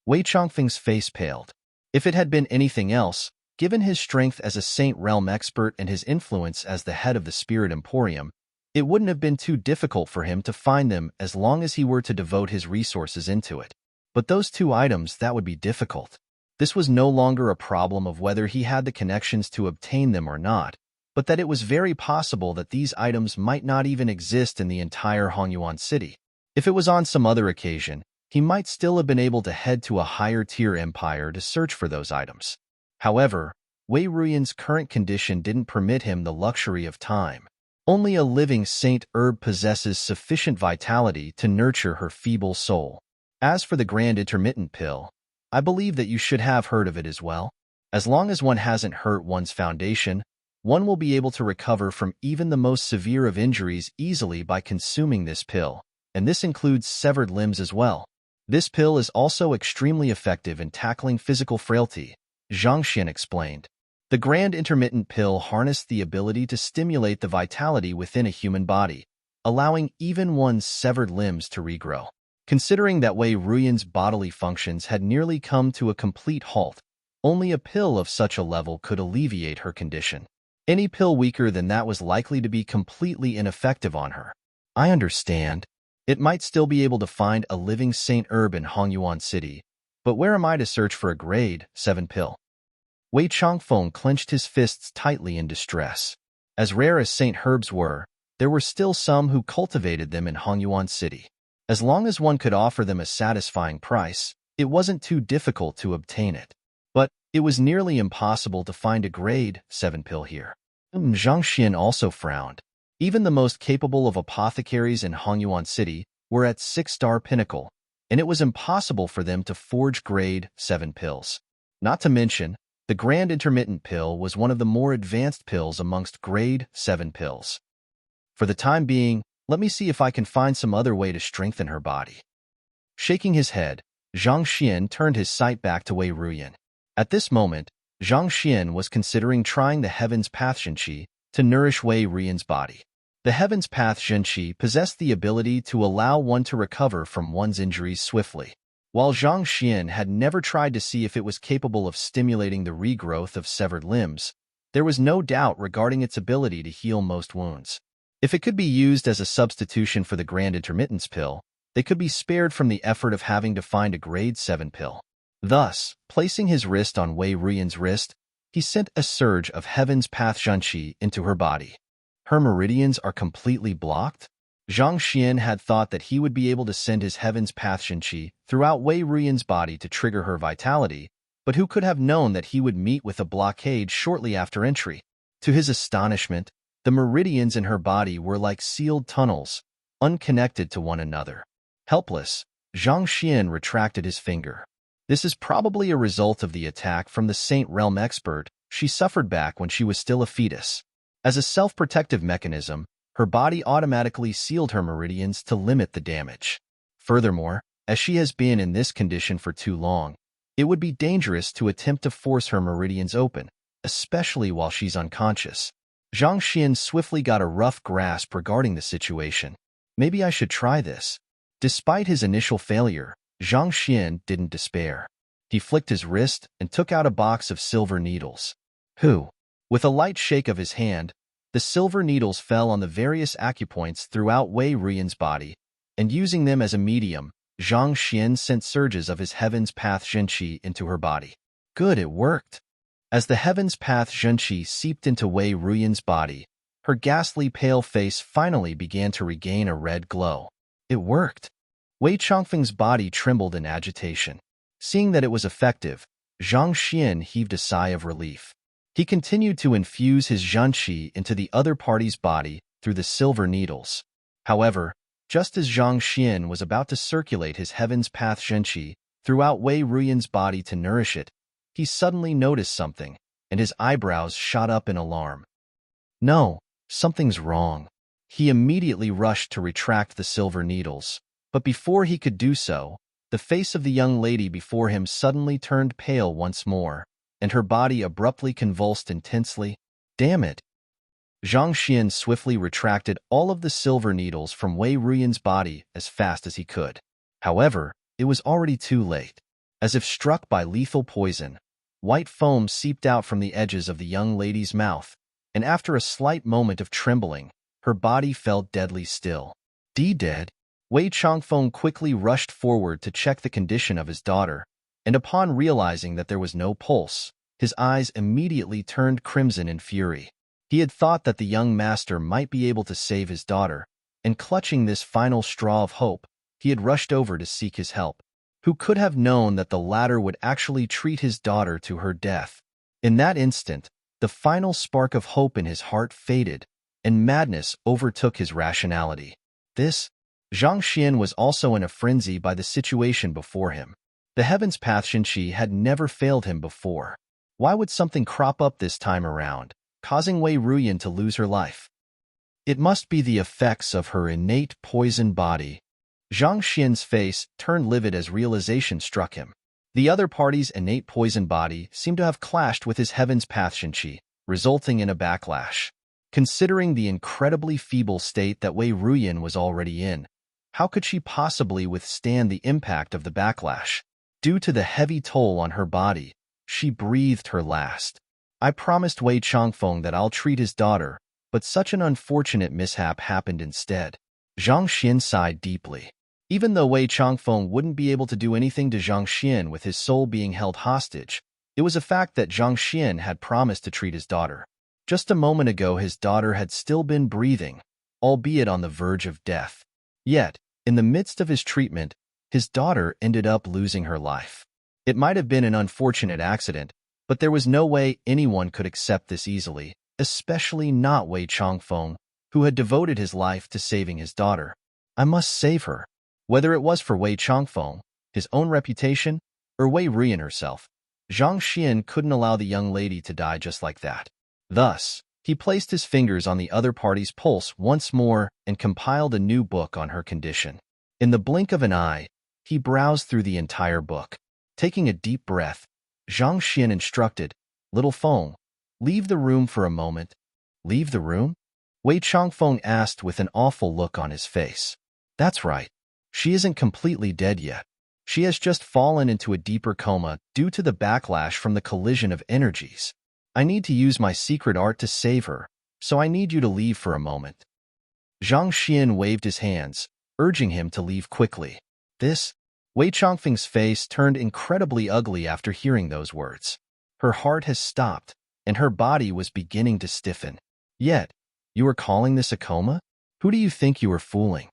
Wei Changfeng's face paled. If it had been anything else, given his strength as a Saint Realm expert and his influence as the head of the Spirit Emporium, it wouldn't have been too difficult for him to find them as long as he were to devote his resources into it. But those 2 items, that would be difficult. This was no longer a problem of whether he had the connections to obtain them or not, but that it was very possible that these items might not even exist in the entire Hongyuan city. If it was on some other occasion, he might still have been able to head to a higher-tier empire to search for those items. However, Wei Ruyan's current condition didn't permit him the luxury of time. Only a living saint herb possesses sufficient vitality to nurture her feeble soul. As for the grand intermittent pill, I believe that you should have heard of it as well. As long as one hasn't hurt one's foundation, one will be able to recover from even the most severe of injuries easily by consuming this pill, and this includes severed limbs as well. This pill is also extremely effective in tackling physical frailty, Zhang Xian explained. The grand intermittent pill harnessed the ability to stimulate the vitality within a human body, allowing even one's severed limbs to regrow. Considering that Wei Ruyan's bodily functions had nearly come to a complete halt, only a pill of such a level could alleviate her condition. Any pill weaker than that was likely to be completely ineffective on her. I understand. It might still be able to find a living Saint Herb in Hongyuan City, but where am I to search for a grade 7 pill? Wei Changfeng clenched his fists tightly in distress. As rare as Saint Herbs were, there were still some who cultivated them in Hongyuan City. As long as one could offer them a satisfying price, it wasn't too difficult to obtain it. But it was nearly impossible to find a grade 7 pill here. Zhang Xian also frowned. Even the most capable of apothecaries in Hongyuan City were at 6-star pinnacle, and it was impossible for them to forge grade 7 pills. Not to mention, the Grand Intermittent pill was one of the more advanced pills amongst grade 7 pills. For the time being, let me see if I can find some other way to strengthen her body. Shaking his head, Zhang Xian turned his sight back to Wei Ruyan. At this moment, Zhang Xian was considering trying the Heaven's Path Zhenqi to nourish Wei Ruyan's body. The Heaven's Path Zhenqi possessed the ability to allow one to recover from one's injuries swiftly. While Zhang Xian had never tried to see if it was capable of stimulating the regrowth of severed limbs, there was no doubt regarding its ability to heal most wounds. If it could be used as a substitution for the Grand Intermittence pill, they could be spared from the effort of having to find a grade 7 pill. Thus, placing his wrist on Wei Ruyan's wrist, he sent a surge of Heaven's Path Zhenqi into her body. Her meridians are completely blocked? Zhang Xian had thought that he would be able to send his Heaven's Path Zhenqi throughout Wei Ruyan's body to trigger her vitality, but who could have known that he would meet with a blockade shortly after entry? To his astonishment, the meridians in her body were like sealed tunnels, unconnected to one another. Helpless, Zhang Xian retracted his finger. This is probably a result of the attack from the Saint Realm expert she suffered back when she was still a fetus. As a self-protective mechanism, her body automatically sealed her meridians to limit the damage. Furthermore, as she has been in this condition for too long, it would be dangerous to attempt to force her meridians open, especially while she's unconscious. Zhang Xian swiftly got a rough grasp regarding the situation. Maybe I should try this. Despite his initial failure, Zhang Xian didn't despair. He flicked his wrist and took out a box of silver needles. With a light shake of his hand, the silver needles fell on the various acupoints throughout Wei Ruyan's body, and using them as a medium, Zhang Xian sent surges of his Heaven's Path Zhenqi into her body. Good, it worked. As the Heaven's Path Zhenqi seeped into Wei Ruyan's body, her ghastly pale face finally began to regain a red glow. It worked. Wei Changfeng's body trembled in agitation. Seeing that it was effective, Zhang Xian heaved a sigh of relief. He continued to infuse his zhenqi into the other party's body through the silver needles. However, just as Zhang Xian was about to circulate his Heaven's Path zhenqi throughout Wei Ruyan's body to nourish it, he suddenly noticed something, and his eyebrows shot up in alarm. No, something's wrong. He immediately rushed to retract the silver needles, but before he could do so, the face of the young lady before him suddenly turned pale once more, and her body abruptly convulsed intensely. Damn it! Zhang Xian swiftly retracted all of the silver needles from Wei Ruyan's body as fast as he could. However, it was already too late. As if struck by lethal poison, white foam seeped out from the edges of the young lady's mouth, and after a slight moment of trembling, her body fell deadly still. Dead? Wei Changfeng quickly rushed forward to check the condition of his daughter, and upon realizing that there was no pulse, his eyes immediately turned crimson in fury. He had thought that the young master might be able to save his daughter, and clutching this final straw of hope, he had rushed over to seek his help. Who could have known that the latter would actually treat his daughter to her death? In that instant, the final spark of hope in his heart faded, and madness overtook his rationality. Zhang Xian was also in a frenzy by the situation before him. The Heaven's Path Zhenqi had never failed him before. Why would something crop up this time around, causing Wei Ruyan to lose her life? It must be the effects of her innate poison body. Zhang Xian's face turned livid as realization struck him. The other party's innate poison body seemed to have clashed with his Heaven's Path Zhenqi, resulting in a backlash. Considering the incredibly feeble state that Wei Ruyan was already in, how could she possibly withstand the impact of the backlash? Due to the heavy toll on her body, she breathed her last. I promised Wei Changfeng that I'll treat his daughter, but such an unfortunate mishap happened instead. Zhang Xian sighed deeply. Even though Wei Changfeng wouldn't be able to do anything to Zhang Xian with his soul being held hostage, it was a fact that Zhang Xian had promised to treat his daughter. Just a moment ago, his daughter had still been breathing, albeit on the verge of death. Yet, in the midst of his treatment, his daughter ended up losing her life. It might have been an unfortunate accident, but there was no way anyone could accept this easily, especially not Wei Changfeng, who had devoted his life to saving his daughter. I must save her. Whether it was for Wei Changfeng, his own reputation, or Wei Ruyan herself, Zhang Xian couldn't allow the young lady to die just like that. Thus, he placed his fingers on the other party's pulse once more and compiled a new book on her condition. In the blink of an eye, he browsed through the entire book. Taking a deep breath, Zhang Xian instructed, "Little Feng, leave the room for a moment." "Leave the room?" Wei Changfeng asked with an awful look on his face. "That's right. She isn't completely dead yet. She has just fallen into a deeper coma due to the backlash from the collision of energies. I need to use my secret art to save her, so I need you to leave for a moment." Zhang Xian waved his hands, urging him to leave quickly. Wei Changfeng's face turned incredibly ugly after hearing those words. Her heart has stopped, and her body was beginning to stiffen. "Yet, you are calling this a coma? Who do you think you are fooling?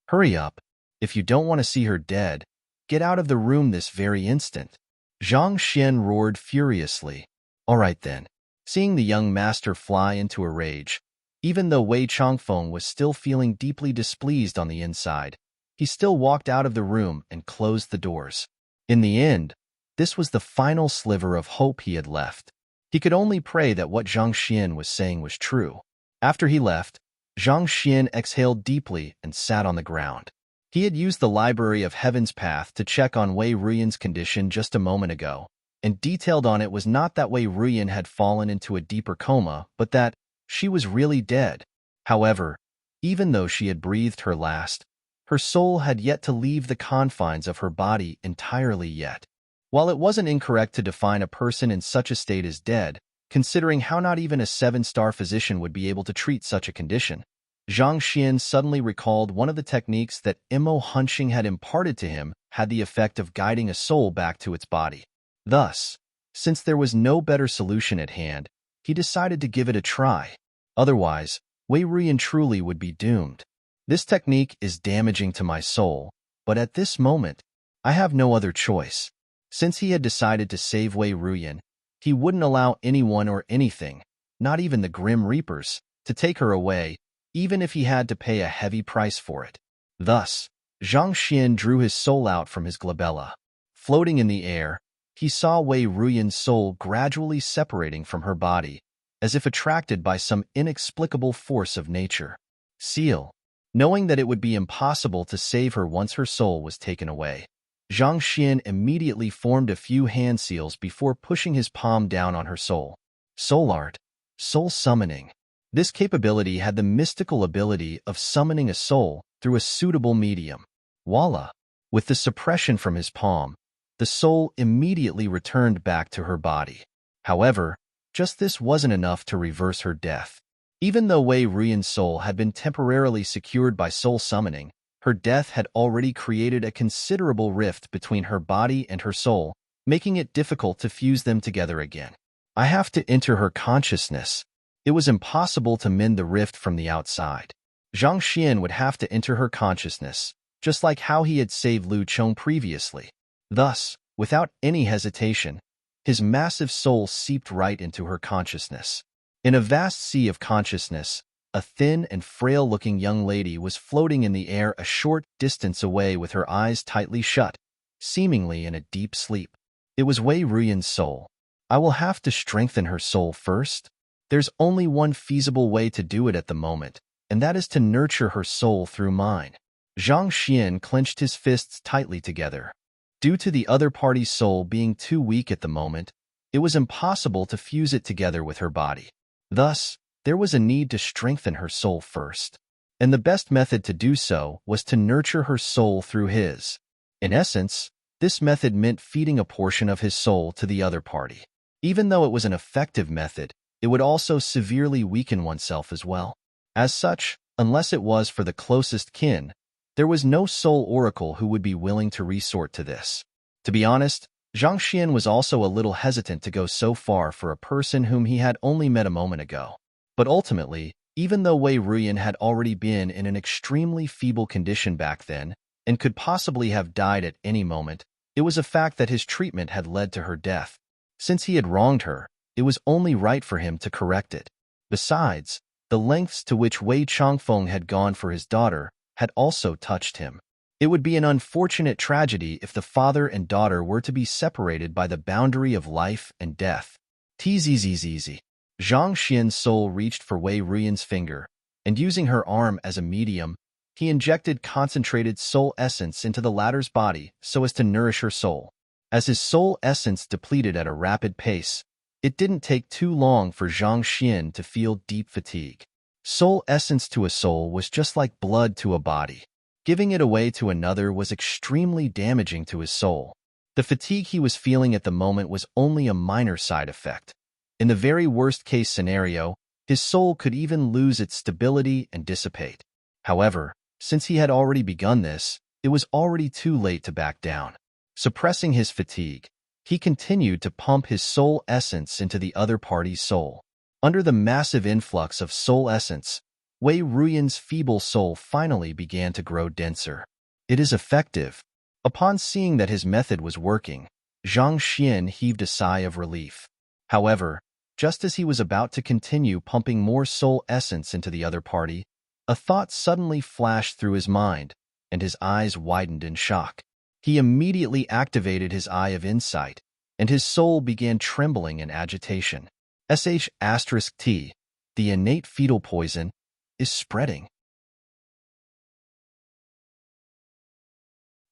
Hurry up. If you don't want to see her dead, get out of the room this very instant." Zhang Xian roared furiously. "All right then." Seeing the young master fly into a rage, even though Wei Changfeng was still feeling deeply displeased on the inside, he still walked out of the room and closed the doors. In the end, this was the final sliver of hope he had left. He could only pray that what Zhang Xian was saying was true. After he left, Zhang Xian exhaled deeply and sat on the ground. He had used the Library of Heaven's Path to check on Wei Ruyan's condition just a moment ago, and detailed on it was not that Wei Ruyan had fallen into a deeper coma, but that she was really dead. However, even though she had breathed her last, her soul had yet to leave the confines of her body entirely yet. While it wasn't incorrect to define a person in such a state as dead, considering how not even a 7-star physician would be able to treat such a condition, Zhang Xian suddenly recalled one of the techniques that Imo Hunching had imparted to him had the effect of guiding a soul back to its body. Thus, since there was no better solution at hand, he decided to give it a try. Otherwise, Wei Ruyan truly would be doomed. This technique is damaging to my soul, but at this moment, I have no other choice. Since he had decided to save Wei Ruyan, he wouldn't allow anyone or anything, not even the Grim Reapers, to take her away, even if he had to pay a heavy price for it. Thus, Zhang Xian drew his soul out from his glabella. Floating in the air, he saw Wei Ruyan's soul gradually separating from her body, as if attracted by some inexplicable force of nature. Seal. Knowing that it would be impossible to save her once her soul was taken away, Zhang Xian immediately formed a few hand seals before pushing his palm down on her soul. Soul art. Soul summoning. This capability had the mystical ability of summoning a soul through a suitable medium. Voila! With the suppression from his palm, the soul immediately returned back to her body. However, just this wasn't enough to reverse her death. Even though Wei Ruyan's soul had been temporarily secured by soul summoning, her death had already created a considerable rift between her body and her soul, making it difficult to fuse them together again. I have to enter her consciousness. It was impossible to mend the rift from the outside. Zhang Xian would have to enter her consciousness, just like how he had saved Lu Chong previously. Thus, without any hesitation, his massive soul seeped right into her consciousness. In a vast sea of consciousness, a thin and frail-looking young lady was floating in the air a short distance away with her eyes tightly shut, seemingly in a deep sleep. It was Wei Ruyan's soul. I will have to strengthen her soul first. There's only one feasible way to do it at the moment, and that is to nurture her soul through mine. Zhang Xian clenched his fists tightly together. Due to the other party's soul being too weak at the moment, it was impossible to fuse it together with her body. Thus, there was a need to strengthen her soul first. And the best method to do so was to nurture her soul through his. In essence, this method meant feeding a portion of his soul to the other party. Even though it was an effective method, it would also severely weaken oneself as well. As such, Unless it was for the closest kin, there was no soul oracle who would be willing to resort to this. To be honest, Zhang Xian was also a little hesitant to go so far for a person whom he had only met a moment ago. But ultimately, even though Wei Ruyan had already been in an extremely feeble condition back then and could possibly have died at any moment, it was a fact that his treatment had led to her death. Since he had wronged her, it was only right for him to correct it. Besides, the lengths to which Wei Changfeng had gone for his daughter had also touched him. It would be an unfortunate tragedy if the father and daughter were to be separated by the boundary of life and death. Tzzzz. Zhang Xian's soul reached for Wei Ruyan's finger, and using her arm as a medium, he injected concentrated soul essence into the latter's body so as to nourish her soul. As his soul essence depleted at a rapid pace, it didn't take too long for Zhang Xian to feel deep fatigue. Soul essence to a soul was just like blood to a body. Giving it away to another was extremely damaging to his soul. The fatigue he was feeling at the moment was only a minor side effect. In the very worst-case scenario, his soul could even lose its stability and dissipate. However, since he had already begun this, it was already too late to back down. Suppressing his fatigue, he continued to pump his soul essence into the other party's soul. Under the massive influx of soul essence, Wei Ruyan's feeble soul finally began to grow denser. It is effective. Upon seeing that his method was working, Zhang Xian heaved a sigh of relief. However, just as he was about to continue pumping more soul essence into the other party, a thought suddenly flashed through his mind, and his eyes widened in shock. He immediately activated his eye of insight, and his soul began trembling in agitation. *T, the innate fetal poison, is spreading.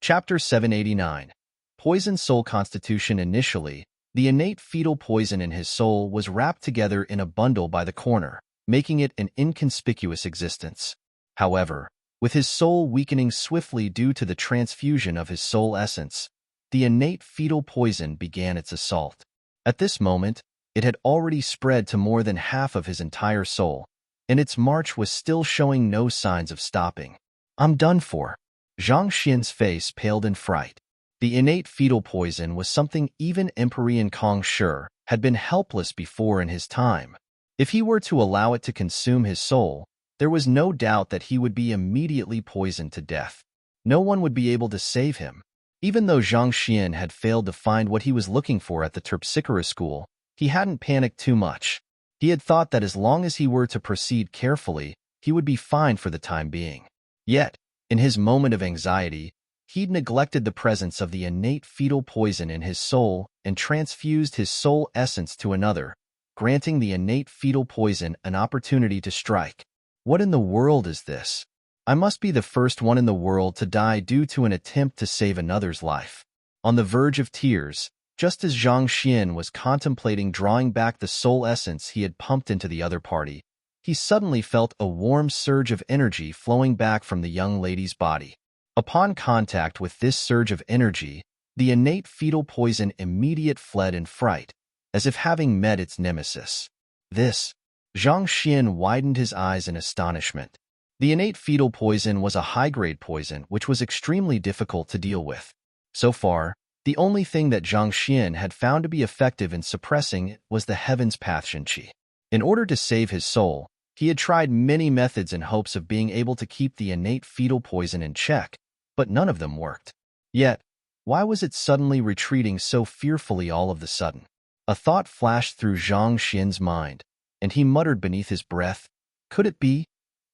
Chapter 789. Poison Soul Constitution. Initially, the innate fetal poison in his soul was wrapped together in a bundle by the corner, making it an inconspicuous existence. However, with his soul weakening swiftly due to the transfusion of his soul essence, the innate fetal poison began its assault. At this moment, it had already spread to more than half of his entire soul, and its march was still showing no signs of stopping. "I'm done for." Zhang Xian's face paled in fright. The innate fetal poison was something even Emperor Kong Shi had been helpless before in his time. If he were to allow it to consume his soul, there was no doubt that he would be immediately poisoned to death. No one would be able to save him. Even though Zhang Xian had failed to find what he was looking for at the Terpsichore school, he hadn't panicked too much. He had thought that as long as he were to proceed carefully, he would be fine for the time being. Yet, in his moment of anxiety, he'd neglected the presence of the innate fetal poison in his soul and transfused his soul essence to another, granting the innate fetal poison an opportunity to strike. What in the world is this? I must be the first one in the world to die due to an attempt to save another's life. On the verge of tears, just as Zhang Xian was contemplating drawing back the soul essence he had pumped into the other party, he suddenly felt a warm surge of energy flowing back from the young lady's body. Upon contact with this surge of energy, the innate fetal poison immediately fled in fright, as if having met its nemesis. This. Zhang Xian widened his eyes in astonishment. The innate fetal poison was a high-grade poison which was extremely difficult to deal with. So far, the only thing that Zhang Xian had found to be effective in suppressing it was the Heaven's Path Shenqi. In order to save his soul, he had tried many methods in hopes of being able to keep the innate fetal poison in check, but none of them worked. Yet, why was it suddenly retreating so fearfully all of the sudden? A thought flashed through Zhang Xian's mind, and he muttered beneath his breath, "Could it be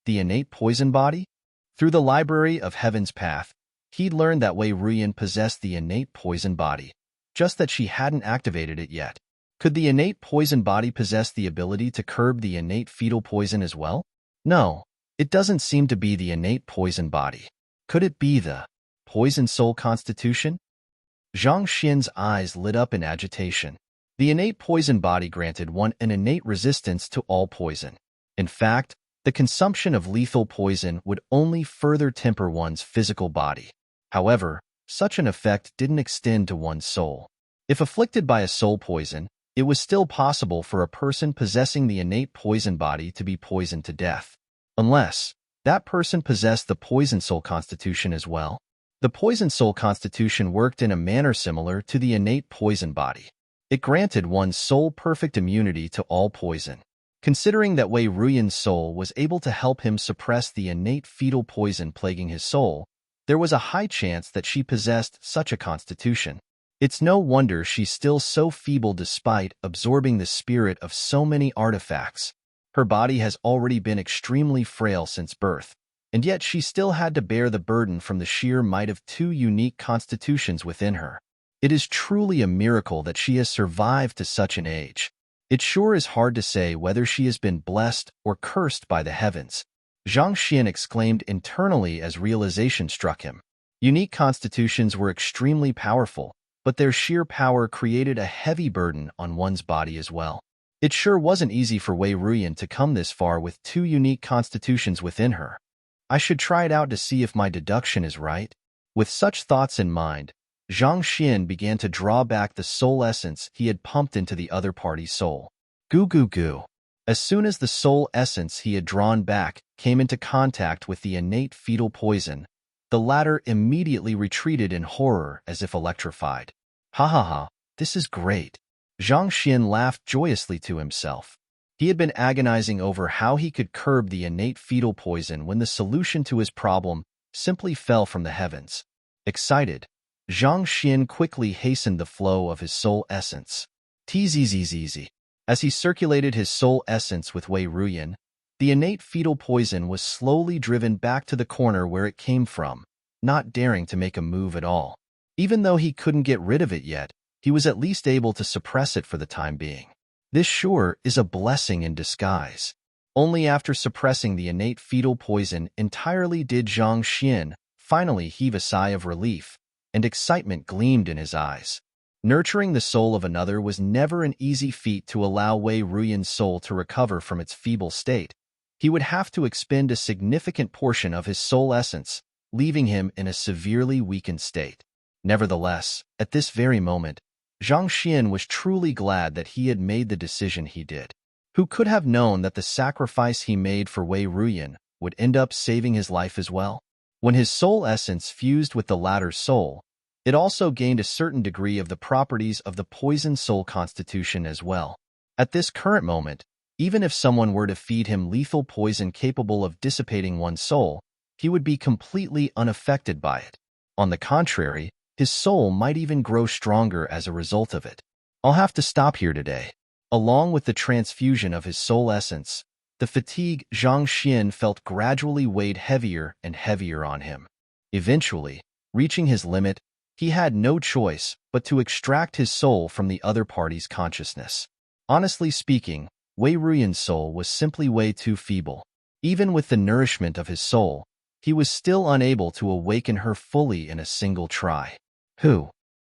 the innate poison body?" Through the library of Heaven's Path, he'd learned that Wei Ruyan possessed the innate poison body, just that she hadn't activated it yet. Could the innate poison body possess the ability to curb the innate fetal poison as well? No, it doesn't seem to be the innate poison body. Could it be the poison soul constitution? Zhang Xian's eyes lit up in agitation. The innate poison body granted one an innate resistance to all poison. In fact, the consumption of lethal poison would only further temper one's physical body. However, such an effect didn't extend to one's soul. If afflicted by a soul poison, it was still possible for a person possessing the innate poison body to be poisoned to death. Unless, That person possessed the poison soul constitution as well. The poison soul constitution worked in a manner similar to the innate poison body. It granted one's soul perfect immunity to all poison. Considering that Wei Ruyan's soul was able to help him suppress the innate fetal poison plaguing his soul, there was a high chance that she possessed such a constitution. It's no wonder she's still so feeble despite absorbing the spirit of so many artifacts. Her body has already been extremely frail since birth, and yet she still had to bear the burden from the sheer might of two unique constitutions within her. It is truly a miracle that she has survived to such an age. It sure is hard to say whether she has been blessed or cursed by the heavens. Zhang Xian exclaimed internally as realization struck him. Unique constitutions were extremely powerful, but their sheer power created a heavy burden on one's body as well. It sure wasn't easy for Wei Ruyan to come this far with two unique constitutions within her. I should try it out to see if my deduction is right. With such thoughts in mind, Zhang Xian began to draw back the soul essence he had pumped into the other party's soul. Goo goo goo. As soon as the soul essence he had drawn back came into contact with the innate fetal poison, the latter immediately retreated in horror as if electrified. Ha ha ha, this is great. Zhang Xian laughed joyously to himself. He had been agonizing over how he could curb the innate fetal poison when the solution to his problem simply fell from the heavens. Excited, Zhang Xian quickly hastened the flow of his soul essence. Tzzzz. As he circulated his soul essence with Wei Ruyan, the innate fetal poison was slowly driven back to the corner where it came from, not daring to make a move at all. Even though he couldn't get rid of it yet, he was at least able to suppress it for the time being. This sure is a blessing in disguise. Only after suppressing the innate fetal poison entirely did Zhang Xian finally heave a sigh of relief, and excitement gleamed in his eyes. Nurturing the soul of another was never an easy feat to allow Wei Ruyan's soul to recover from its feeble state. He would have to expend a significant portion of his soul essence, leaving him in a severely weakened state. Nevertheless, at this very moment, Zhang Xian was truly glad that he had made the decision he did. Who could have known that the sacrifice he made for Wei Ruyan would end up saving his life as well? When his soul essence fused with the latter's soul, it also gained a certain degree of the properties of the poison soul constitution as well. At this current moment, even if someone were to feed him lethal poison capable of dissipating one's soul, he would be completely unaffected by it. On the contrary, his soul might even grow stronger as a result of it. I'll have to stop here today. Along with the transfusion of his soul essence, the fatigue Zhang Xian felt gradually weighed heavier and heavier on him. Eventually, reaching his limit, he had no choice but to extract his soul from the other party's consciousness. Honestly speaking, Wei Ruyan's soul was simply way too feeble. Even with the nourishment of his soul, he was still unable to awaken her fully in a single try.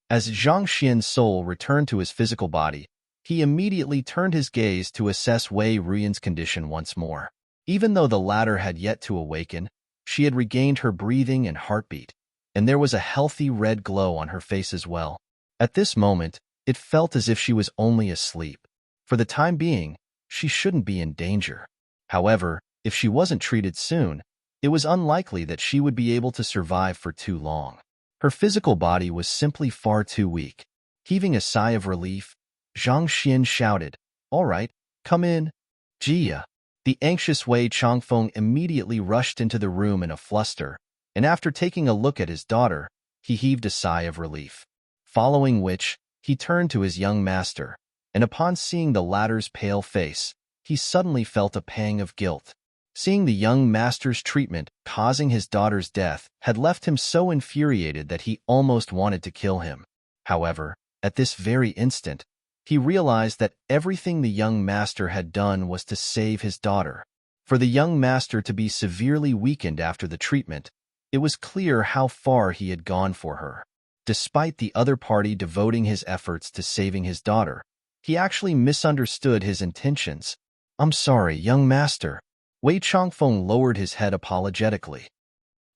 As Zhang Xian's soul returned to his physical body, he immediately turned his gaze to assess Wei Ruyan's condition once more. Even though the latter had yet to awaken, she had regained her breathing and heartbeat, and there was a healthy red glow on her face as well. At this moment, it felt as if she was only asleep. For the time being, she shouldn't be in danger. However, if she wasn't treated soon, it was unlikely that she would be able to survive for too long. Her physical body was simply far too weak. Heaving a sigh of relief, Zhang Xian shouted, "All right, come in." Jia. The anxious Wei Changfeng immediately rushed into the room in a fluster, and after taking a look at his daughter, he heaved a sigh of relief. Following which, he turned to his young master, and upon seeing the latter's pale face, he suddenly felt a pang of guilt. Seeing the young master's treatment causing his daughter's death had left him so infuriated that he almost wanted to kill him. However, at this very instant, he realized that everything the young master had done was to save his daughter. For the young master to be severely weakened after the treatment, it was clear how far he had gone for her. Despite the other party devoting his efforts to saving his daughter, he actually misunderstood his intentions. "I'm sorry, young master." Wei Changfeng lowered his head apologetically.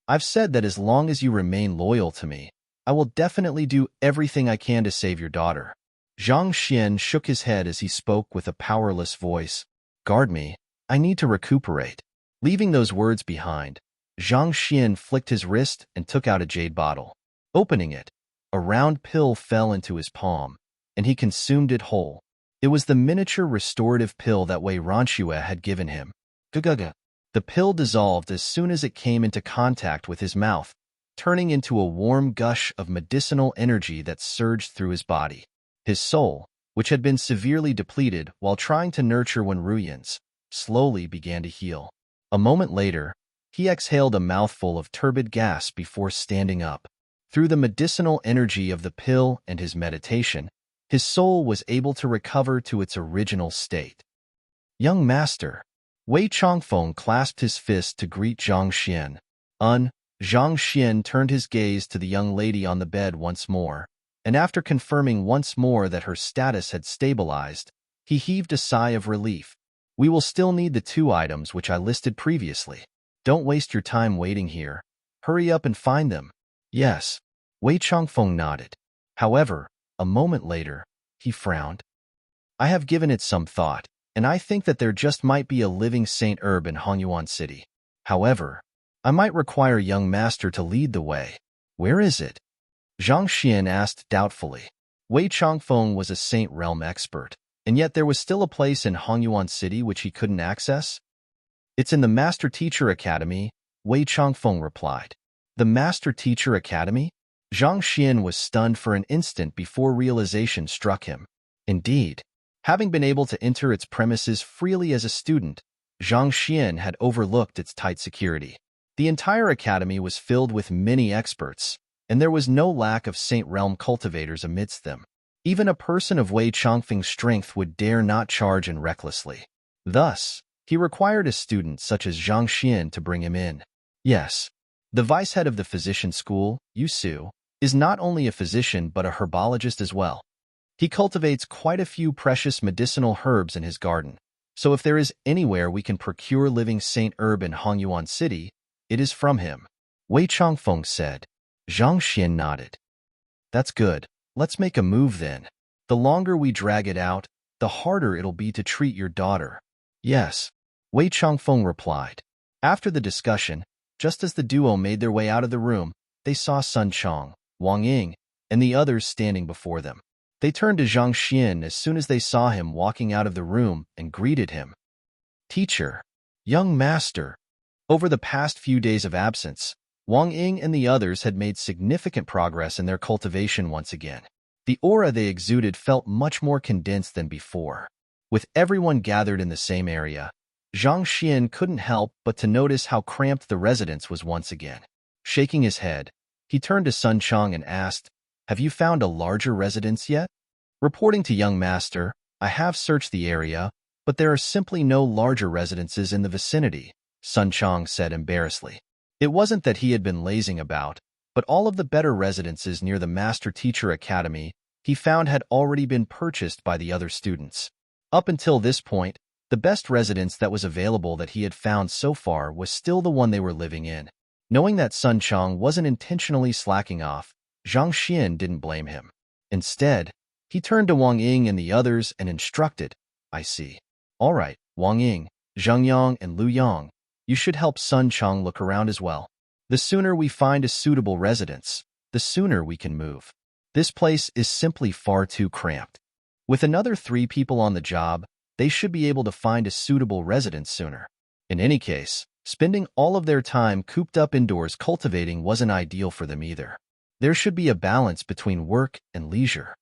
"I've said that as long as you remain loyal to me, I will definitely do everything I can to save your daughter." Zhang Xian shook his head as he spoke with a powerless voice. "Guard me. I need to recuperate." Leaving those words behind, Zhang Xian flicked his wrist and took out a jade bottle. Opening it, a round pill fell into his palm, and he consumed it whole. It was the miniature restorative pill that Wei Ranxue had given him. Guguga. The pill dissolved as soon as it came into contact with his mouth, turning into a warm gush of medicinal energy that surged through his body. His soul, which had been severely depleted while trying to nurture Wenruyans, slowly began to heal. A moment later, he exhaled a mouthful of turbid gas before standing up. Through the medicinal energy of the pill and his meditation, his soul was able to recover to its original state. Young master. Wei Chongfeng clasped his fist to greet Zhang Xian. Zhang Xian turned his gaze to the young lady on the bed once more, and after confirming once more that her status had stabilized, he heaved a sigh of relief. We will still need the 2 items which I listed previously. Don't waste your time waiting here. Hurry up and find them. Yes. Wei Chongfeng nodded. However, a moment later, he frowned. I have given it some thought, and I think that there just might be a living Saint Herb in Hongyuan City. However, I might require young master to lead the way. Where is it? Zhang Xian asked doubtfully. Wei Chongfeng was a Saint Realm expert, and yet there was still a place in Hongyuan City which he couldn't access? It's in the Master Teacher Academy, Wei Chongfeng replied. The Master Teacher Academy? Zhang Xian was stunned for an instant before realization struck him. Indeed, having been able to enter its premises freely as a student, Zhang Xian had overlooked its tight security. The entire academy was filled with many experts, and there was no lack of Saint Realm cultivators amidst them. Even a person of Wei Chongfeng's strength would dare not charge in recklessly. Thus, he required a student such as Zhang Xian to bring him in. Yes, the vice head of the physician school, Yu Su, is not only a physician but a herbologist as well. He cultivates quite a few precious medicinal herbs in his garden, so if there is anywhere we can procure living Saint Herb in Hongyuan City, it is from him. Wei Chongfeng said. Zhang Xian nodded. That's good. Let's make a move then. The longer we drag it out, the harder it'll be to treat your daughter. Yes, Wei Chongfeng replied. After the discussion, just as the duo made their way out of the room, they saw Sun Chong, Wang Ying, and the others standing before them. They turned to Zhang Xian as soon as they saw him walking out of the room and greeted him. Teacher, young master. Over the past few days of absence, Wang Ying and the others had made significant progress in their cultivation once again. The aura they exuded felt much more condensed than before. With everyone gathered in the same area, Zhang Xian couldn't help but to notice how cramped the residence was once again. Shaking his head, he turned to Sun Chong and asked, Have you found a larger residence yet? Reporting to young master, I have searched the area, but there are simply no larger residences in the vicinity, Sun Chong said embarrassedly. It wasn't that he had been lazing about, but all of the better residences near the Master Teacher Academy he found had already been purchased by the other students. Up until this point, the best residence that was available that he had found so far was still the one they were living in. Knowing that Sun Chong wasn't intentionally slacking off, Zhang Xian didn't blame him. Instead, he turned to Wang Ying and the others and instructed, I see. All right, Wang Ying, Zhang Yang, and Lu Yang, you should help Sun Chong look around as well. The sooner we find a suitable residence, the sooner we can move. This place is simply far too cramped. With another 3 people on the job, they should be able to find a suitable residence sooner. In any case, spending all of their time cooped up indoors cultivating wasn't ideal for them either. There should be a balance between work and leisure.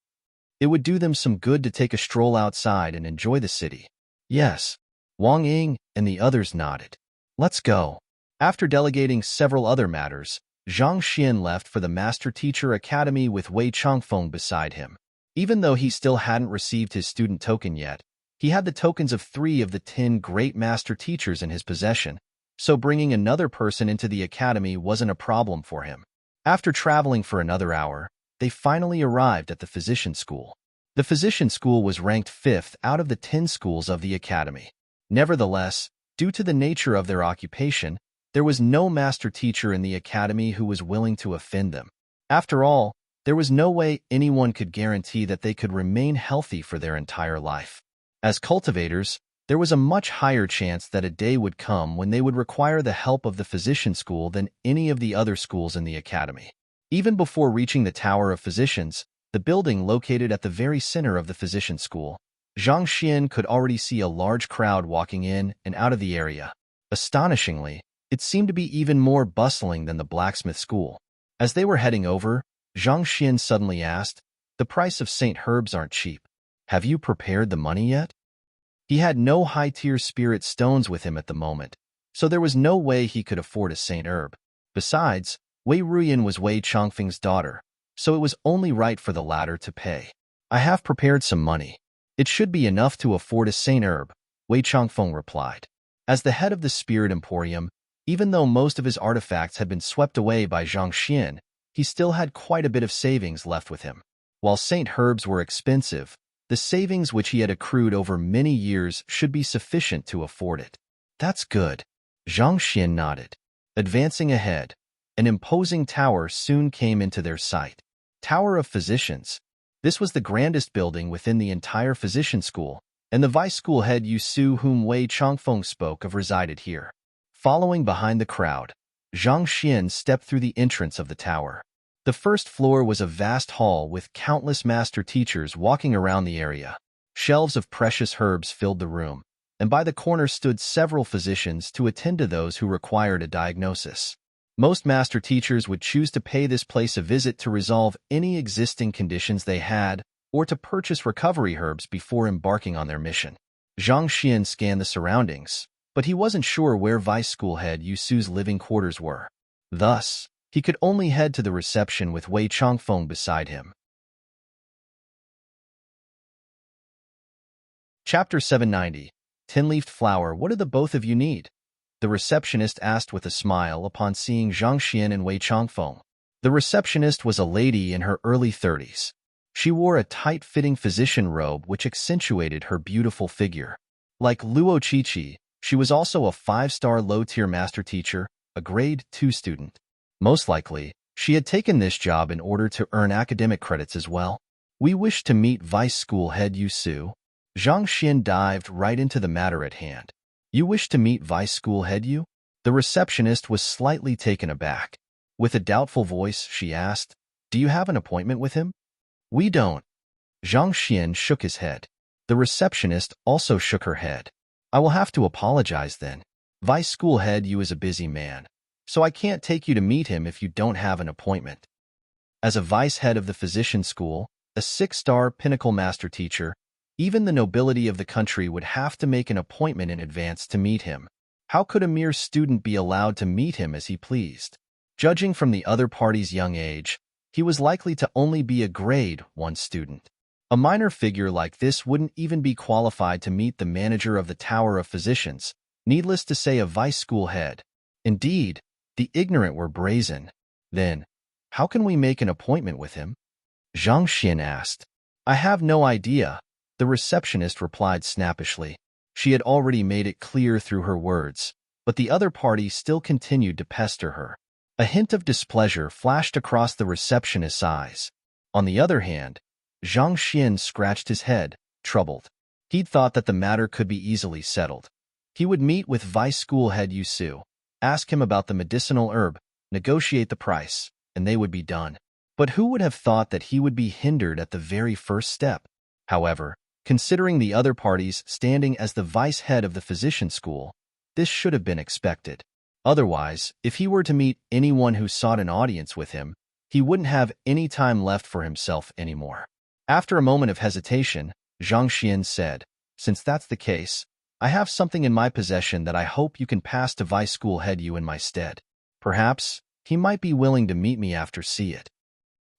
It would do them some good to take a stroll outside and enjoy the city. Yes, Wang Ying and the others nodded. Let's go. After delegating several other matters, Zhang Xian left for the Master Teacher Academy with Wei Chongfeng beside him. Even though he still hadn't received his student token yet, he had the tokens of 3 of the 10 great master teachers in his possession, so bringing another person into the academy wasn't a problem for him. After traveling for another hour, they finally arrived at the physician school. The physician school was ranked 5th out of the 10 schools of the academy. Nevertheless, due to the nature of their occupation, there was no master teacher in the academy who was willing to offend them. After all, there was no way anyone could guarantee that they could remain healthy for their entire life. As cultivators, There was a much higher chance that a day would come when they would require the help of the physician school than any of the other schools in the academy. Even before reaching the Tower of Physicians, the building located at the very center of the physician school, Zhang Xian could already see a large crowd walking in and out of the area. Astonishingly, it seemed to be even more bustling than the blacksmith school. As they were heading over, Zhang Xian suddenly asked, "The price of St. Herbs aren't cheap. Have you prepared the money yet?" He had no high-tier spirit stones with him at the moment, so there was no way he could afford a St. Herb. Besides, Wei Ruyan was Wei Chongfeng's daughter, so it was only right for the latter to pay. "I have prepared some money. It should be enough to afford a St. Herb," Wei Chongfeng replied. As the head of the Spirit Emporium, even though most of his artifacts had been swept away by Zhang Xian, he still had quite a bit of savings left with him. While St. Herbs were expensive, the savings which he had accrued over many years should be sufficient to afford it. "That's good." Zhang Xian nodded. Advancing ahead, an imposing tower soon came into their sight. Tower of Physicians. This was the grandest building within the entire physician school, and the vice school head Yu Su, whom Wei Chongfeng spoke of, resided here. Following behind the crowd, Zhang Xian stepped through the entrance of the tower. The first floor was a vast hall with countless master teachers walking around the area. Shelves of precious herbs filled the room, and by the corner stood several physicians to attend to those who required a diagnosis. Most master teachers would choose to pay this place a visit to resolve any existing conditions they had or to purchase recovery herbs before embarking on their mission. Zhang Xian scanned the surroundings, but he wasn't sure where Vice School Head Yu Su's living quarters were. Thus, he could only head to the reception with Wei Chongfeng beside him. Chapter 790. Tin-leafed flower, what do the both of you need? The receptionist asked with a smile upon seeing Zhang Xian and Wei Chongfeng. The receptionist was a lady in her early 30s. She wore a tight-fitting physician robe which accentuated her beautiful figure. Like Luo Qiqi, she was also a 5-star low-tier master teacher, a grade 2 student. Most likely, she had taken this job in order to earn academic credits as well. "We wish to meet Vice School Head Yu Su." Zhang Xian dived right into the matter at hand. "You wish to meet Vice School Head Yu?" The receptionist was slightly taken aback. With a doubtful voice, she asked, "Do you have an appointment with him?" "We don't." Zhang Xian shook his head. The receptionist also shook her head. "I will have to apologize then. Vice School Head Yu is a busy man, so I can't take you to meet him if you don't have an appointment." As a vice head of the physician school, a 6-star pinnacle master teacher, even the nobility of the country would have to make an appointment in advance to meet him. How could a mere student be allowed to meet him as he pleased? Judging from the other party's young age, he was likely to only be a grade 1 student. A minor figure like this wouldn't even be qualified to meet the manager of the Tower of Physicians, needless to say a vice school head. Indeed, the ignorant were brazen. "Then, how can we make an appointment with him?" Zhang Xian asked. "I have no idea," the receptionist replied snappishly. She had already made it clear through her words, but the other party still continued to pester her. A hint of displeasure flashed across the receptionist's eyes. On the other hand, Zhang Xian scratched his head, troubled. He'd thought that the matter could be easily settled. He would meet with Vice School Head Yu Su, ask him about the medicinal herb, negotiate the price, and they would be done. But who would have thought that he would be hindered at the very first step? However, considering the other parties standing as the vice head of the physician school, this should have been expected. Otherwise, if he were to meet anyone who sought an audience with him, he wouldn't have any time left for himself anymore. After a moment of hesitation, Zhang Xian said, "Since that's the case, I have something in my possession that I hope you can pass to Vice School Head Yu in my stead. Perhaps he might be willing to meet me after see it."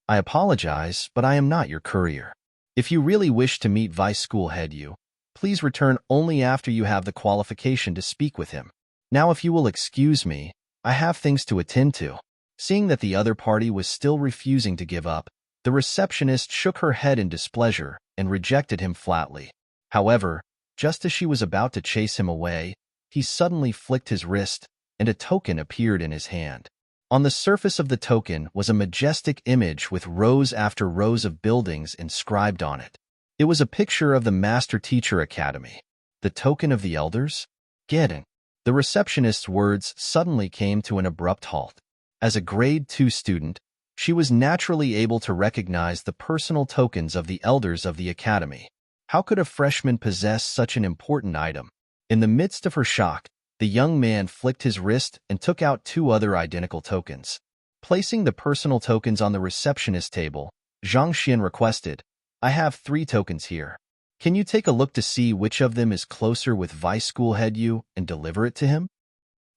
"I apologize, but I am not your courier. If you really wish to meet Vice School Head Yu, please return only after you have the qualification to speak with him. Now if you will excuse me, I have things to attend to." Seeing that the other party was still refusing to give up, the receptionist shook her head in displeasure and rejected him flatly. However, just as she was about to chase him away, he suddenly flicked his wrist, and a token appeared in his hand. On the surface of the token was a majestic image with rows after rows of buildings inscribed on it. It was a picture of the Master Teacher Academy. The token of the elders? Getting. The receptionist's words suddenly came to an abrupt halt. As a grade 2 student, she was naturally able to recognize the personal tokens of the elders of the academy. How could a freshman possess such an important item? In the midst of her shock, the young man flicked his wrist and took out 2 other identical tokens. Placing the personal tokens on the receptionist table, Zhang Xian requested, "I have 3 tokens here. Can you take a look to see which of them is closer with Vice School Head Yu and deliver it to him?"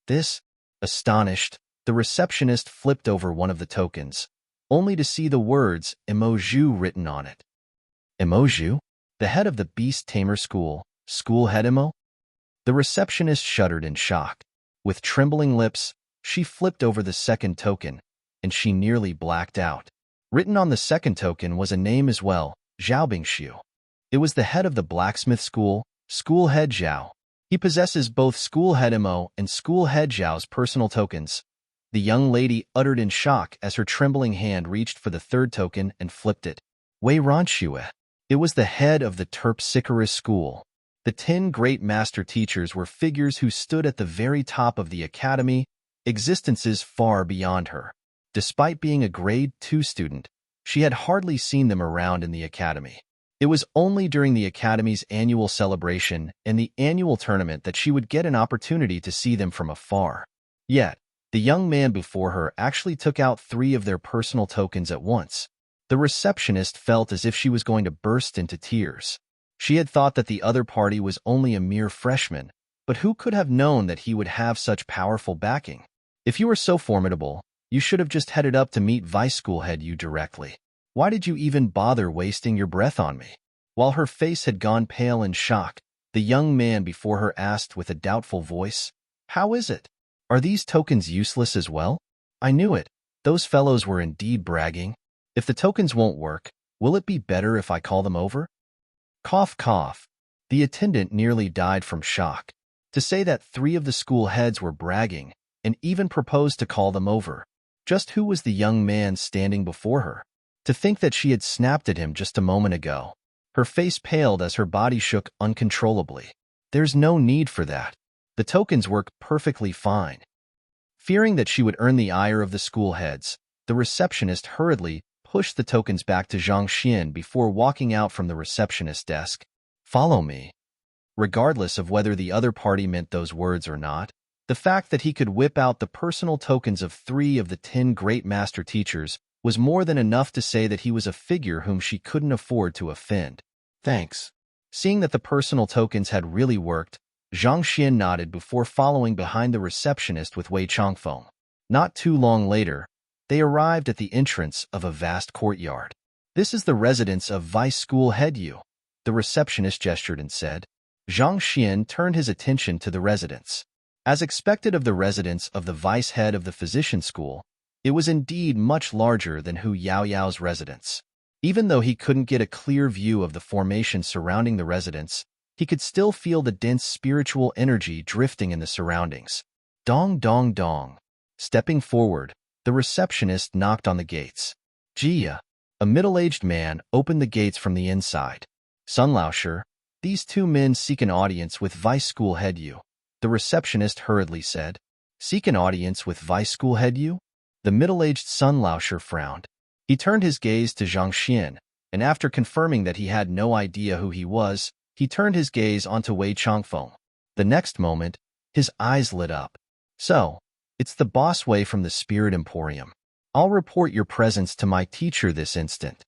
This, astonished, the receptionist flipped over one of the tokens, only to see the words Emoju written on it. Emoju? The head of the Beast Tamer School, School Head Emo? The receptionist shuddered in shock. With trembling lips, she flipped over the second token, and she nearly blacked out. Written on the second token was a name as well, Zhao Bingxiu. It was the head of the blacksmith school, School Head Zhao. He possesses both School Head Emo and School Head Zhao's personal tokens. The young lady uttered in shock as her trembling hand reached for the third token and flipped it. Wei Ranxue. It was the head of the Terpsichorus school. The 10 great master teachers were figures who stood at the very top of the academy, existences far beyond her. Despite being a grade 2 student, she had hardly seen them around in the academy. It was only during the academy's annual celebration and the annual tournament that she would get an opportunity to see them from afar. Yet, the young man before her actually took out 3 of their personal tokens at once. The receptionist felt as if she was going to burst into tears. She had thought that the other party was only a mere freshman, but who could have known that he would have such powerful backing? If you were so formidable, you should have just headed up to meet Vice School Head Yu directly. Why did you even bother wasting your breath on me? While her face had gone pale in shock, the young man before her asked with a doubtful voice, "How is it? Are these tokens useless as well?" "I knew it. Those fellows were indeed bragging. If the tokens won't work, will it be better if I call them over?" Cough, cough. The attendant nearly died from shock. To say that 3 of the school heads were bragging, and even proposed to call them over. Just who was the young man standing before her? To think that she had snapped at him just a moment ago. Her face paled as her body shook uncontrollably. There's no need for that. The tokens work perfectly fine. Fearing that she would earn the ire of the school heads, the receptionist hurriedly pushed the tokens back to Zhang Xian before walking out from the receptionist's desk. "Follow me." Regardless of whether the other party meant those words or not, the fact that he could whip out the personal tokens of 3 of the 10 great master teachers was more than enough to say that he was a figure whom she couldn't afford to offend. "Thanks." Seeing that the personal tokens had really worked, Zhang Xian nodded before following behind the receptionist with Wei Changfeng. Not too long later, they arrived at the entrance of a vast courtyard. "This is the residence of Vice School Head Yu," the receptionist gestured and said. Zhang Xian turned his attention to the residence. As expected of the residence of the vice head of the physician school, it was indeed much larger than Hu Yaoyao's residence. Even though he couldn't get a clear view of the formation surrounding the residence, he could still feel the dense spiritual energy drifting in the surroundings. Dong, dong, dong. Stepping forward, the receptionist knocked on the gates. Jia, a middle-aged man, opened the gates from the inside. "Sun Laosher, these 2 men seek an audience with Vice School Head Yu," the receptionist hurriedly said. "Seek an audience with Vice School Head Yu?" The middle-aged Sun Laosher frowned. He turned his gaze to Zhang Xian, and after confirming that he had no idea who he was, he turned his gaze onto Wei Changfeng. The next moment, his eyes lit up. "So, it's the boss Wei from the Spirit Emporium. I'll report your presence to my teacher this instant."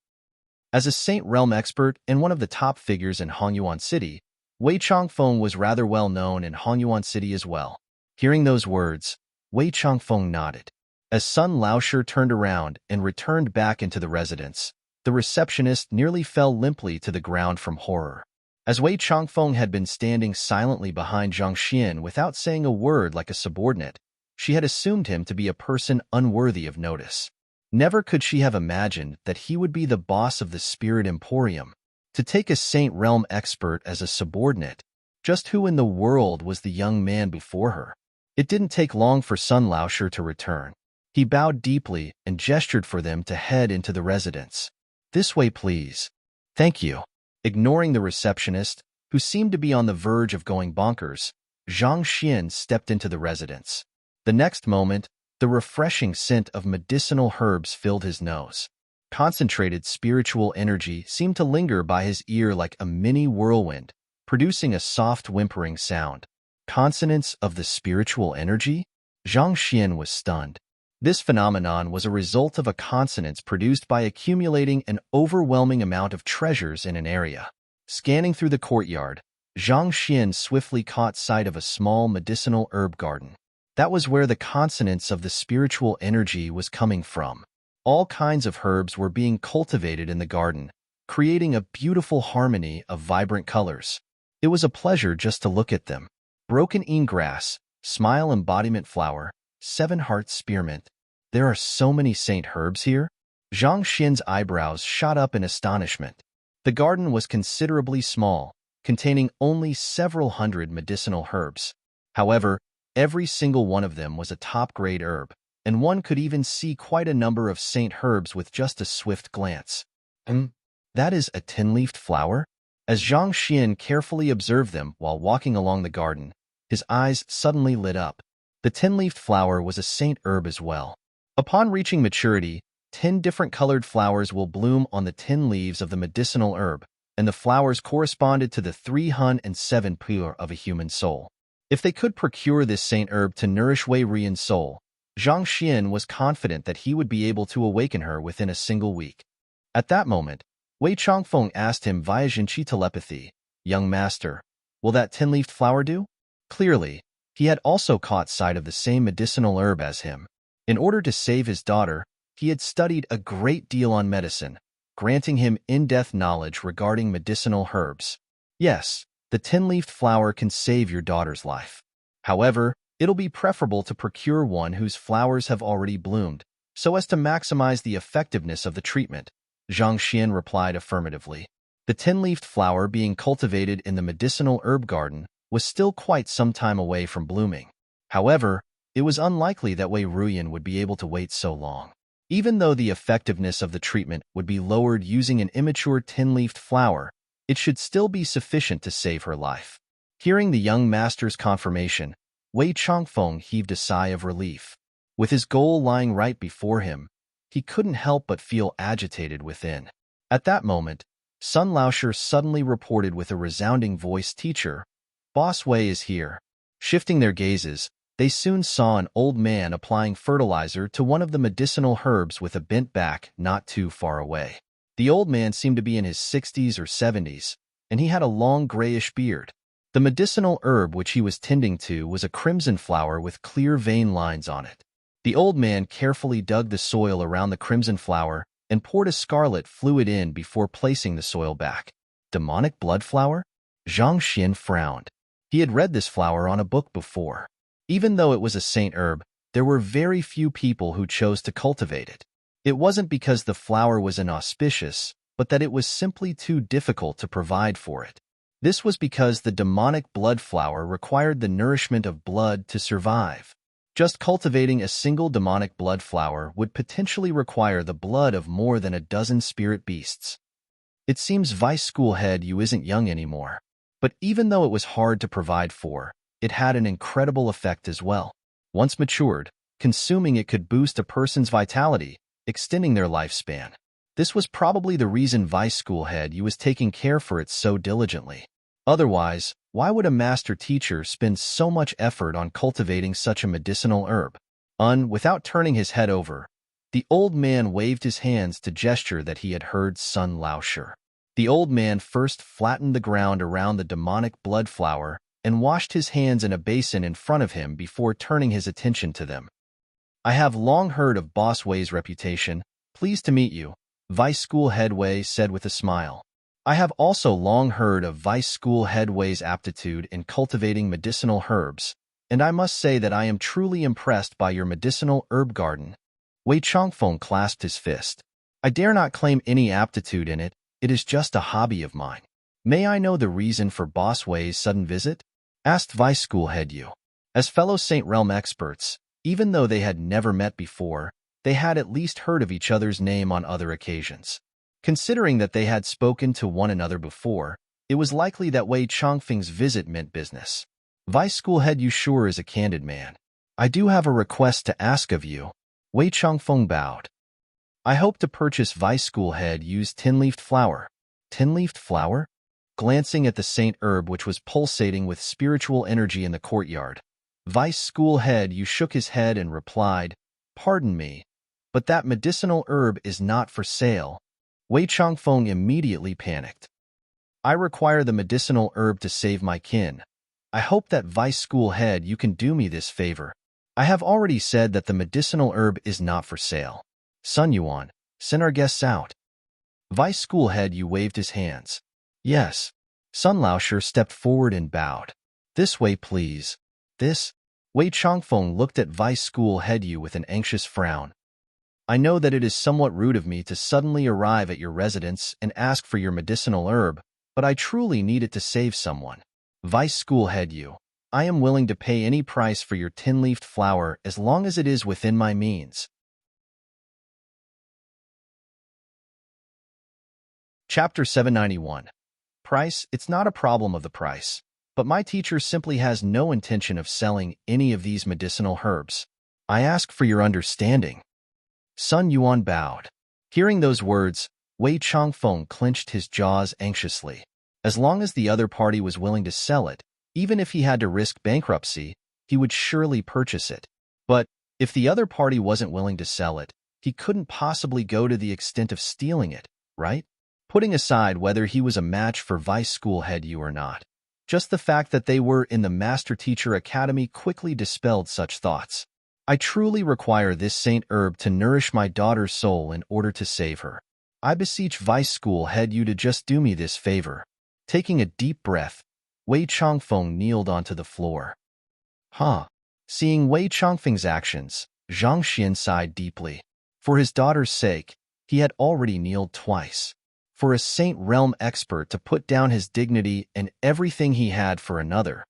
As a Saint Realm expert and one of the top figures in Hongyuan City, Wei Changfeng was rather well known in Hongyuan City as well. Hearing those words, Wei Changfeng nodded. As Sun Laosher turned around and returned back into the residence, the receptionist nearly fell limply to the ground from horror. As Wei Changfeng had been standing silently behind Zhang Xian without saying a word like a subordinate, she had assumed him to be a person unworthy of notice. Never could she have imagined that he would be the boss of the Spirit Emporium. To take a Saint Realm expert as a subordinate, just who in the world was the young man before her? It didn't take long for Sun Laosher to return. He bowed deeply and gestured for them to head into the residence. "This way, please." "Thank you." Ignoring the receptionist, who seemed to be on the verge of going bonkers, Zhang Xian stepped into the residence. The next moment, the refreshing scent of medicinal herbs filled his nose. Concentrated spiritual energy seemed to linger by his ear like a mini whirlwind, producing a soft whimpering sound. Consonance of the spiritual energy? Zhang Xian was stunned. This phenomenon was a result of a consonance produced by accumulating an overwhelming amount of treasures in an area. Scanning through the courtyard, Zhang Xian swiftly caught sight of a small medicinal herb garden. That was where the consonance of the spiritual energy was coming from. All kinds of herbs were being cultivated in the garden, creating a beautiful harmony of vibrant colors. It was a pleasure just to look at them. Broken Een grass, smile embodiment flower, 7 hearts spearmint. There are so many saint herbs here? Zhang Xian's eyebrows shot up in astonishment. The garden was considerably small, containing only several hundred medicinal herbs. However, every single one of them was a top-grade herb, and one could even see quite a number of saint herbs with just a swift glance. That is a 10-leafed flower? As Zhang Xian carefully observed them while walking along the garden, his eyes suddenly lit up. The 10-leafed flower was a saint herb as well. Upon reaching maturity, 10 different colored flowers will bloom on the 10 leaves of the medicinal herb, and the flowers corresponded to the 307 pure of a human soul. If they could procure this saint herb to nourish Wei Rian's soul, Zhang Xian was confident that he would be able to awaken her within a single week. At that moment, Wei Changfeng asked him via Jinqi telepathy, "Young master, will that 10-leafed flower do?" Clearly, he had also caught sight of the same medicinal herb as him. In order to save his daughter, he had studied a great deal on medicine, granting him in-depth knowledge regarding medicinal herbs. Yes, the 10-leafed flower can save your daughter's life. However, it'll be preferable to procure one whose flowers have already bloomed, so as to maximize the effectiveness of the treatment. Zhang Xian replied affirmatively. The 10-leafed flower being cultivated in the medicinal herb garden was still quite some time away from blooming. However, it was unlikely that Wei Ruyan would be able to wait so long. Even though the effectiveness of the treatment would be lowered using an immature 10-leafed flower, it should still be sufficient to save her life. Hearing the young master's confirmation, Wei Changfeng heaved a sigh of relief. With his goal lying right before him, he couldn't help but feel agitated within. At that moment, Sun Laosher suddenly reported with a resounding voice, "Teacher, Boss Wei is here." Shifting their gazes, they soon saw an old man applying fertilizer to one of the medicinal herbs with a bent back not too far away. The old man seemed to be in his 60s or 70s, and he had a long grayish beard. The medicinal herb which he was tending to was a crimson flower with clear vein lines on it. The old man carefully dug the soil around the crimson flower and poured a scarlet fluid in before placing the soil back. Demonic blood flower? Zhang Xian frowned. He had read this flower on a book before. Even though it was a saint herb, there were very few people who chose to cultivate it. It wasn't because the flower was inauspicious, but that it was simply too difficult to provide for it. This was because the demonic blood flower required the nourishment of blood to survive. Just cultivating a single demonic blood flower would potentially require the blood of more than a dozen spirit beasts. It seems Vice School Head Yu isn't young anymore. But even though it was hard to provide for, it had an incredible effect as well. Once matured, consuming it could boost a person's vitality, extending their lifespan. This was probably the reason Vice School Head Yu was taking care for it so diligently. Otherwise, why would a master teacher spend so much effort on cultivating such a medicinal herb? Without turning his head over, the old man waved his hands to gesture that he had heard Sun Laosher. The old man first flattened the ground around the demonic blood flower and washed his hands in a basin in front of him before turning his attention to them. "I have long heard of Boss Wei's reputation. Pleased to meet you," Vice School Head Wei said with a smile. "I have also long heard of Vice School Head Wei's aptitude in cultivating medicinal herbs, and I must say that I am truly impressed by your medicinal herb garden." Wei Changfeng clasped his fist. "I dare not claim any aptitude in it. It is just a hobby of mine." "May I know the reason for Boss Wei's sudden visit?" asked Vice School Head Yu. As fellow Saint Realm experts, even though they had never met before, they had at least heard of each other's name on other occasions. Considering that they had spoken to one another before, It was likely that Wei Chongfeng's visit meant business. Vice School Head Yu sure is a candid man. I do have a request to ask of you. Wei Chongfeng bowed. I hope to purchase Vice School Head Yu's tin-leafed flower. Tin-leafed flower? Glancing at the saint herb which was pulsating with spiritual energy in the courtyard, Vice School Head Yu shook his head and replied, "Pardon me, but that medicinal herb is not for sale." Wei Chongfeng immediately panicked. I require the medicinal herb to save my kin. I hope that Vice School Head you can do me this favor. I have already said that the medicinal herb is not for sale. Sun Yuan, send our guests out. Vice School Head Yu waved his hands. Yes. Sun Laosher stepped forward and bowed. This way, please. This? Wei Chongfeng looked at Vice School Head Yu with an anxious frown. I know that it is somewhat rude of me to suddenly arrive at your residence and ask for your medicinal herb, but I truly need it to save someone. Vice School Head Yu, I am willing to pay any price for your tin-leafed flower as long as it is within my means. Chapter 791. Price, it's not a problem of the price, but my teacher simply has no intention of selling any of these medicinal herbs. I ask for your understanding. Sun Yuan bowed. Hearing those words, Wei Chongfeng clenched his jaws anxiously. As long as the other party was willing to sell it, even if he had to risk bankruptcy, he would surely purchase it. But if the other party wasn't willing to sell it, he couldn't possibly go to the extent of stealing it, right? Putting aside whether he was a match for Vice School Head Yu or not, just the fact that they were in the Master Teacher Academy quickly dispelled such thoughts. I truly require this saint herb to nourish my daughter's soul in order to save her. I beseech Vice School Head Yu to just do me this favor. Taking a deep breath, Wei Chongfeng kneeled onto the floor. Seeing Wei Chongfeng's actions, Zhang Xian sighed deeply. For his daughter's sake, he had already kneeled twice. For a Saint Realm expert to put down his dignity and everything he had for another.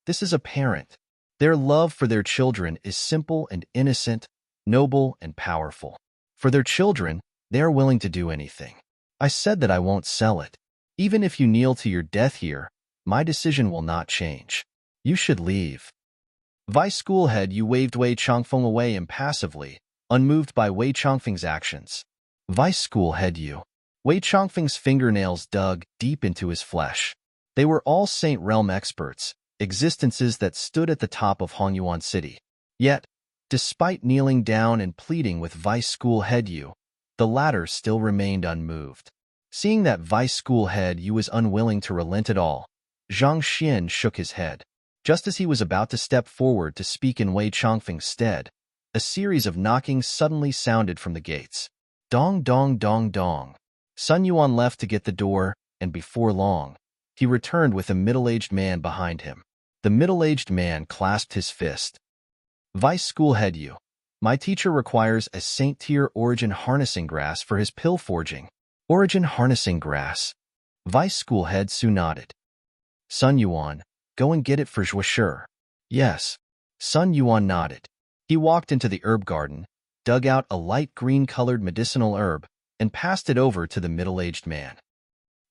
This is apparent. Their love for their children is simple and innocent, noble and powerful. For their children, they are willing to do anything. I said that I won't sell it. Even if you kneel to your death here, my decision will not change. You should leave. Vice School Head Yu waved Wei Chongfeng away impassively, unmoved by Wei Chongfeng's actions. Vice School Head Yu. Wei Chongfeng's fingernails dug deep into his flesh. They were all Saint Realm experts, existences that stood at the top of Hongyuan City. Yet, despite kneeling down and pleading with Vice School Head Yu, the latter still remained unmoved. Seeing that Vice School Head Yu was unwilling to relent at all, Zhang Xian shook his head. Just as he was about to step forward to speak in Wei Chongfeng's stead, a series of knockings suddenly sounded from the gates. Dong, dong, dong, dong. Sun Yuan left to get the door, and before long, he returned with a middle-aged man behind him. The middle-aged man clasped his fist. Vice School Head Yu, my teacher requires a Saint-tier origin harnessing grass for his pill forging. Origin harnessing grass. Vice School Head Su nodded. Sun Yuan, go and get it for Zhuosher. Yes. Sun Yuan nodded. He walked into the herb garden, dug out a light green-colored medicinal herb, and passed it over to the middle-aged man.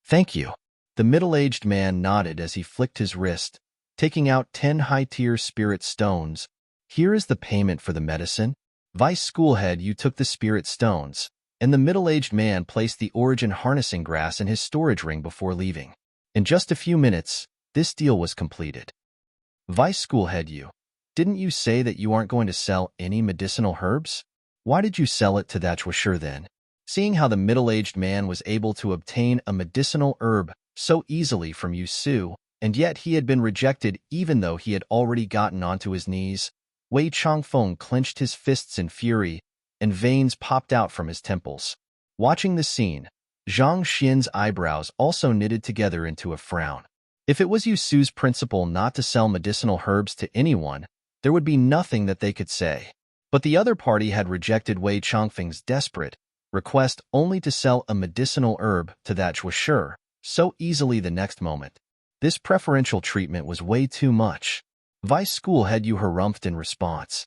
Thank you. The middle-aged man nodded as he flicked his wrist, taking out 10 high-tier spirit stones. Here is the payment for the medicine. Vice School Head Yu took the spirit stones, and the middle-aged man placed the origin harnessing grass in his storage ring before leaving. In just a few minutes, this deal was completed. Vice School Head Yu, didn't you say that you aren't going to sell any medicinal herbs? Why did you sell it to that Zhuosher then? Seeing how the middle-aged man was able to obtain a medicinal herb so easily from Yu Su, and yet he had been rejected even though he had already gotten onto his knees, Wei Chongfeng clenched his fists in fury, and veins popped out from his temples. Watching the scene, Zhang Xian's eyebrows also knitted together into a frown. If it was Yu Su's principle not to sell medicinal herbs to anyone, there would be nothing that they could say. But the other party had rejected Wei Chongfeng's desperate request only to sell a medicinal herb to that Zhuosher so easily the next moment. This preferential treatment was way too much. Vice School Head Yu harumphed in response.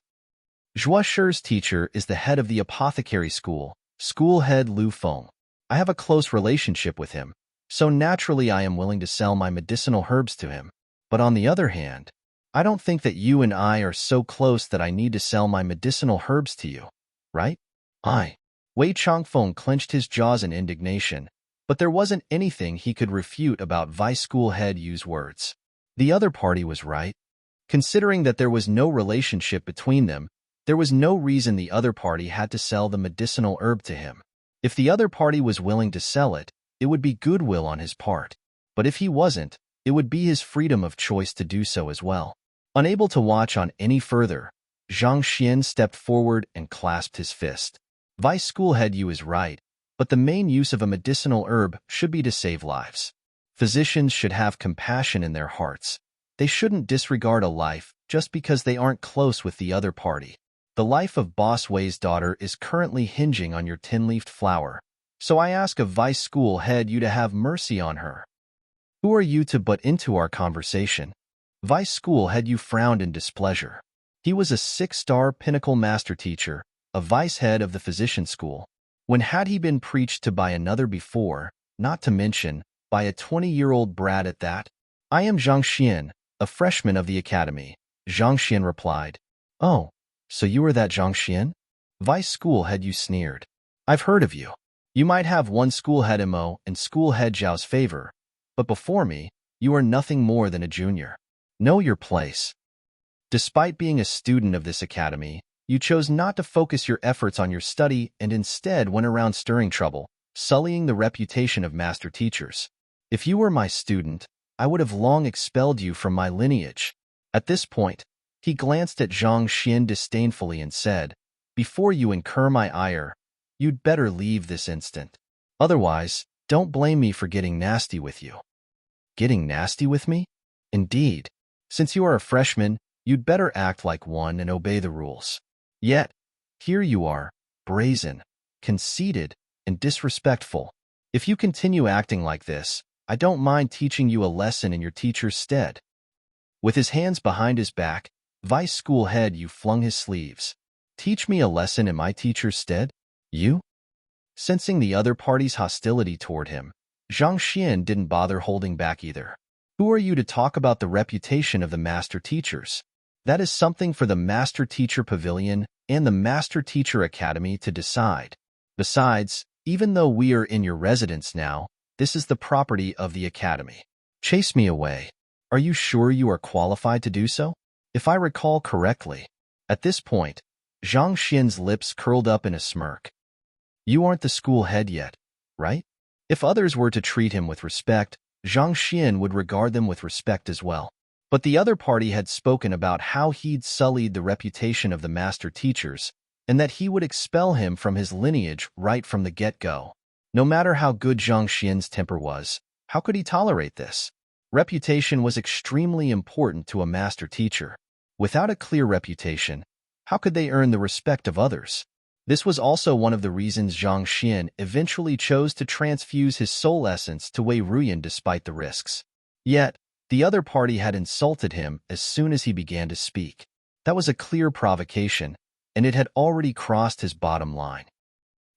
Zhuosher's teacher is the head of the apothecary school, School Head Lu Feng. I have a close relationship with him, So naturally I am willing to sell my medicinal herbs to him. But on the other hand, I don't think that you and I are so close that I need to sell my medicinal herbs to you, right? Wei Changfeng clenched his jaws in indignation, but there wasn't anything he could refute about Vice School Head Yu's words. The other party was right. Considering that there was no relationship between them, there was no reason the other party had to sell the medicinal herb to him. If the other party was willing to sell it, it would be goodwill on his part. But if he wasn't, it would be his freedom of choice to do so as well. Unable to watch on any further, Zhang Xian stepped forward and clasped his fist. Vice School Head Yu is right, but the main use of a medicinal herb should be to save lives. Physicians should have compassion in their hearts. They shouldn't disregard a life just because they aren't close with the other party. The life of Boss Wei's daughter is currently hinging on your tin-leafed flower, so I ask of Vice School Head Yu to have mercy on her. Who are you to butt into our conversation? Vice School Head Yu frowned in displeasure. He was a 6-star pinnacle master teacher, a vice head of the physician school. When had he been preached to by another before, not to mention, by a 20-year-old brat at that? I am Zhang Xian, a freshman of the academy, Zhang Xian replied. Oh, so you are that Zhang Xian? Vice School Head Yu sneered. I've heard of you. You might have won School Head Mo and School Head Zhao's favor, but before me, you are nothing more than a junior. Know your place. Despite being a student of this academy, you chose not to focus your efforts on your study and instead went around stirring trouble, sullying the reputation of master teachers. If you were my student, I would have long expelled you from my lineage. At this point, he glanced at Zhang Xian disdainfully and said, Before you incur my ire, you'd better leave this instant. Otherwise, don't blame me for getting nasty with you. Getting nasty with me? Indeed. Since you are a freshman, you'd better act like one and obey the rules. Yet, here you are, brazen, conceited, and disrespectful. If you continue acting like this, I don't mind teaching you a lesson in your teacher's stead. With his hands behind his back, Vice School Head Yu flung his sleeves. Teach me a lesson in my teacher's stead? You? Sensing the other party's hostility toward him, Zhang Xian didn't bother holding back either. Who are you to talk about the reputation of the master teachers? That is something for the Master Teacher Pavilion and the Master Teacher Academy to decide. Besides, even though we are in your residence now, this is the property of the academy. Chase me away. Are you sure you are qualified to do so? If I recall correctly. At this point, Zhang Xian's lips curled up in a smirk. You aren't the school head yet, right? If others were to treat him with respect, Zhang Xian would regard them with respect as well. But the other party had spoken about how he'd sullied the reputation of the master teachers, and that he would expel him from his lineage right from the get-go. No matter how good Zhang Xian's temper was, how could he tolerate this? Reputation was extremely important to a master teacher. Without a clear reputation, how could they earn the respect of others? This was also one of the reasons Zhang Xian eventually chose to transfuse his soul essence to Wei Ruyan despite the risks. Yet, the other party had insulted him as soon as he began to speak. That was a clear provocation, and it had already crossed his bottom line.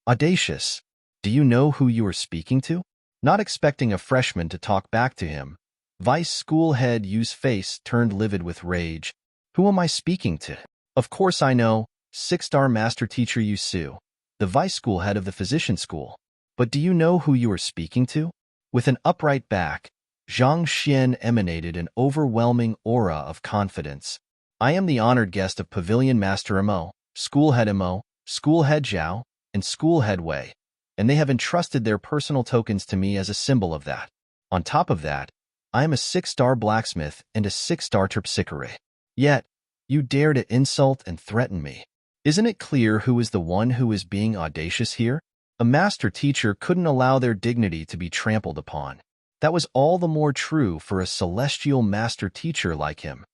Audacious, do you know who you are speaking to? Not expecting a freshman to talk back to him, Vice School Head Yu's face turned livid with rage. Who am I speaking to? Of course I know, 6-star Master Teacher Yu Su, the vice school head of the physician school. But do you know who you are speaking to? With an upright back, Zhang Xian emanated an overwhelming aura of confidence. I am the honored guest of Pavilion Master Mo, School Head Mo, School Head Zhao, and School Head Wei, and they have entrusted their personal tokens to me as a symbol of that. On top of that, I am a 6-star blacksmith and a 6-star terpsichore. Yet, you dare to insult and threaten me. Isn't it clear who is the one who is being audacious here? A master teacher couldn't allow their dignity to be trampled upon. That was all the more true for a celestial master teacher like him.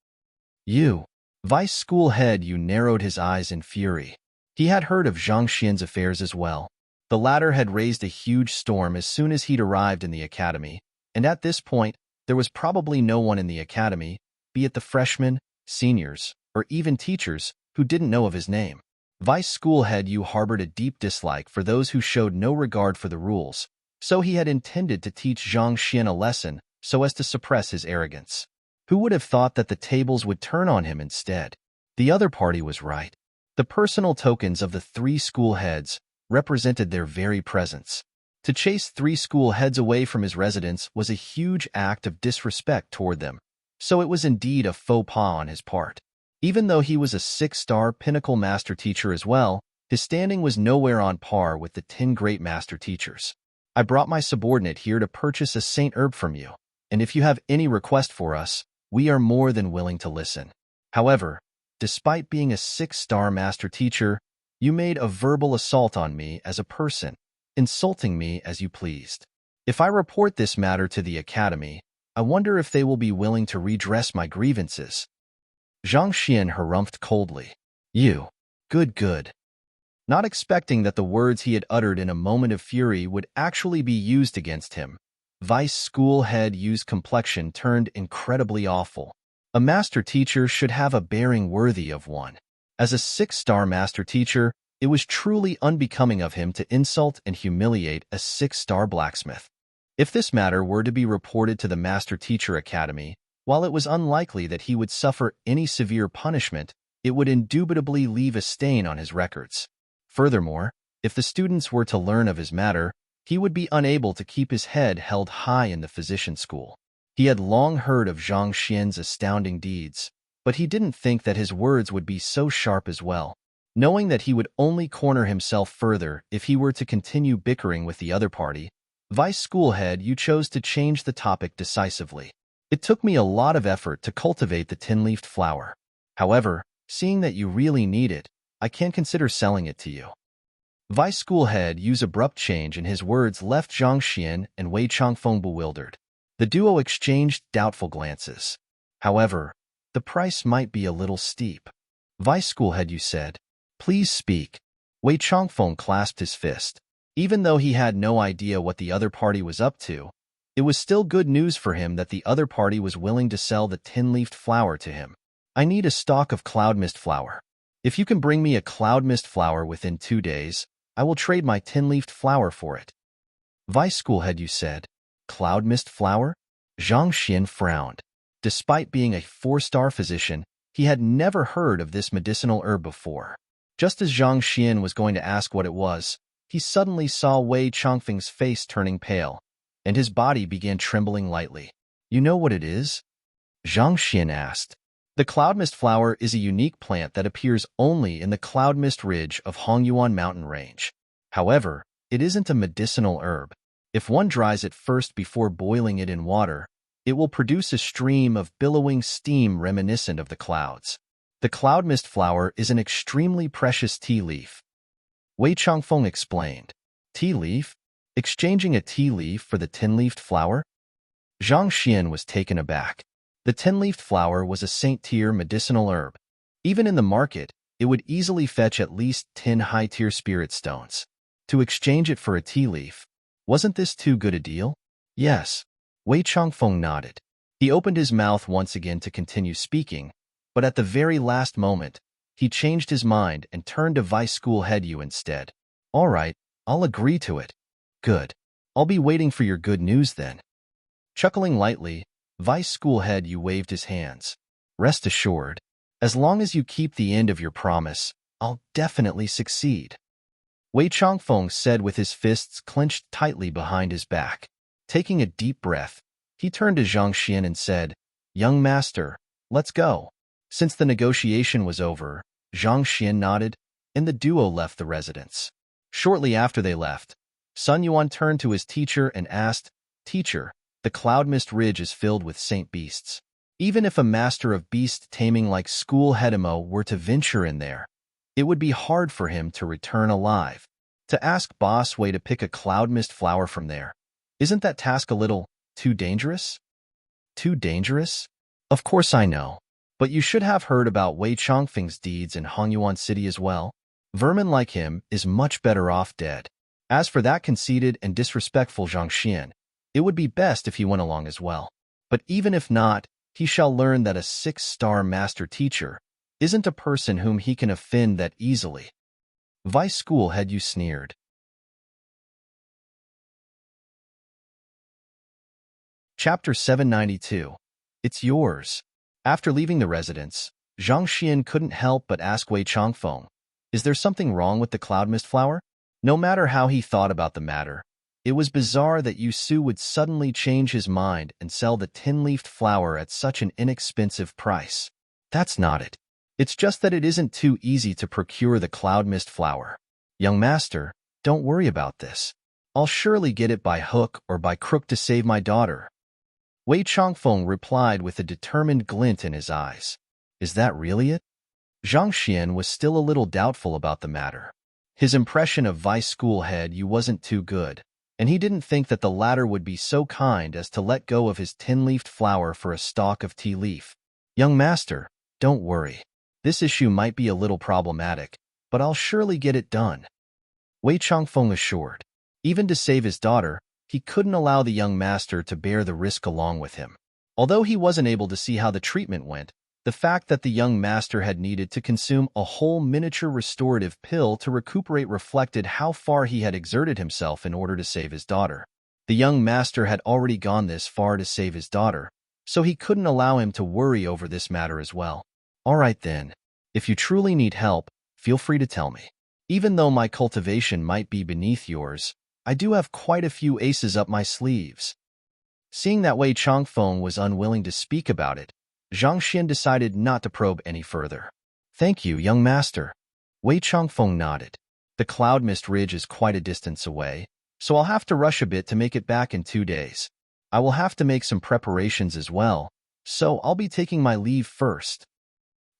You, Vice School Head Yu narrowed his eyes in fury. He had heard of Zhang Xian's affairs as well. The latter had raised a huge storm as soon as he'd arrived in the academy, and at this point, there was probably no one in the academy, be it the freshmen, seniors, or even teachers, who didn't know of his name. Vice School Head Yu harbored a deep dislike for those who showed no regard for the rules, So he had intended to teach Zhang Xian a lesson so as to suppress his arrogance. Who would have thought that the tables would turn on him instead? The other party was right. The personal tokens of the 3 school heads represented their very presence. To chase 3 school heads away from his residence was a huge act of disrespect toward them, so it was indeed a faux pas on his part. Even though he was a 6-star pinnacle master teacher as well, his standing was nowhere on par with the 10 great master teachers. I brought my subordinate here to purchase a saint herb from you, and if you have any request for us, we are more than willing to listen. However, despite being a 6-star master teacher, you made a verbal assault on me as a person, insulting me as you pleased. If I report this matter to the academy, I wonder if they will be willing to redress my grievances. Zhang Xian harumphed coldly. You. Good. Not expecting that the words he had uttered in a moment of fury would actually be used against him, Vice School Head Yu's complexion turned incredibly awful. A master teacher should have a bearing worthy of one. As a 6-star master teacher, it was truly unbecoming of him to insult and humiliate a 6-star blacksmith. If this matter were to be reported to the Master Teacher Academy, while it was unlikely that he would suffer any severe punishment, it would indubitably leave a stain on his records. Furthermore, if the students were to learn of his matter, he would be unable to keep his head held high in the physician school. He had long heard of Zhang Xian's astounding deeds, but he didn't think that his words would be so sharp as well. Knowing that he would only corner himself further if he were to continue bickering with the other party, Vice School Head Yu chose to change the topic decisively. It took me a lot of effort to cultivate the 10-leafed flower. However, seeing that you really need it, I can consider selling it to you. Vice School Head Yu's abrupt change in his words left Zhang Xian and Wei Changfeng bewildered. The duo exchanged doubtful glances. However, the price might be a little steep. Vice School Head Yu said, "Please speak." Wei Changfeng clasped his fist. Even though he had no idea what the other party was up to, it was still good news for him that the other party was willing to sell the 10-leafed flower to him. I need a stalk of cloud mist flower. If you can bring me a cloud mist flower within 2 days, I will trade my 10-leafed flower for it. Vice School Head Yu said, "Cloud mist flower?" Zhang Xian frowned. Despite being a 4-star physician, he had never heard of this medicinal herb before. Just as Zhang Xian was going to ask what it was, he suddenly saw Wei Changfeng's face turning pale, and his body began trembling lightly. "You know what it is?" Zhang Xian asked. The cloud mist flower is a unique plant that appears only in the cloud mist ridge of Hongyuan mountain range. However, it isn't a medicinal herb. If one dries it first before boiling it in water, it will produce a stream of billowing steam reminiscent of the clouds. The cloud mist flower is an extremely precious tea leaf. Wei Changfeng explained. Tea leaf? Exchanging a tea leaf for the 10-leafed flower? Zhang Xian was taken aback. The 10-leafed flower was a saint-tier medicinal herb. Even in the market, it would easily fetch at least 10 high-tier spirit stones. To exchange it for a tea leaf, wasn't this too good a deal? Yes. Wei Changfeng nodded. He opened his mouth once again to continue speaking, but at the very last moment, he changed his mind and turned to Vice School Head Yu instead. All right, I'll agree to it. Good. I'll be waiting for your good news then. Chuckling lightly, Vice School Head Yu waved his hands. Rest assured, as long as you keep the end of your promise, I'll definitely succeed. Wei Changfeng said with his fists clenched tightly behind his back. Taking a deep breath, he turned to Zhang Xian and said, "Young master, let's go." Since the negotiation was over, Zhang Xian nodded, and the duo left the residence. Shortly after they left, Sun Yuan turned to his teacher and asked, "Teacher, the cloud mist ridge is filled with saint beasts. Even if a master of beast taming like School Hedemo were to venture in there, it would be hard for him to return alive. To ask Boss Wei to pick a cloud mist flower from there, isn't that task a little too dangerous?" Too dangerous? Of course I know. But you should have heard about Wei Changfeng's deeds in Hongyuan City as well. Vermin like him is much better off dead. As for that conceited and disrespectful Zhang Xian, it would be best if he went along as well. But even if not, he shall learn that a 6-star master teacher isn't a person whom he can offend that easily. Vice School Head Yu sneered. Chapter 792. It's yours. After leaving the residence, Zhang Xian couldn't help but ask Wei Changfeng, is there something wrong with the cloud mist flower? No matter how he thought about the matter, it was bizarre that Yu Su would suddenly change his mind and sell the tin-leafed flower at such an inexpensive price. That's not it. It's just that it isn't too easy to procure the cloud mist flower. Young master, don't worry about this. I'll surely get it by hook or by crook to save my daughter. Wei Changfeng replied with a determined glint in his eyes. Is that really it? Zhang Xian was still a little doubtful about the matter. His impression of vice school head Yu wasn't too good, and he didn't think that the latter would be so kind as to let go of his tin-leafed flower for a stalk of tea leaf. Young master, don't worry. This issue might be a little problematic, but I'll surely get it done. Wei Changfeng assured. Even to save his daughter, he couldn't allow the young master to bear the risk along with him. Although he wasn't able to see how the treatment went, the fact that the young master had needed to consume a whole miniature restorative pill to recuperate reflected how far he had exerted himself in order to save his daughter. The young master had already gone this far to save his daughter, so he couldn't allow him to worry over this matter as well. All right then, if you truly need help, feel free to tell me. Even though my cultivation might be beneath yours, I do have quite a few aces up my sleeves. Seeing that Wei Changfeng was unwilling to speak about it, Zhang Xian decided not to probe any further. Thank you, young master. Wei Changfeng nodded. The cloud mist ridge is quite a distance away, so I'll have to rush a bit to make it back in 2 days. I will have to make some preparations as well, so I'll be taking my leave first.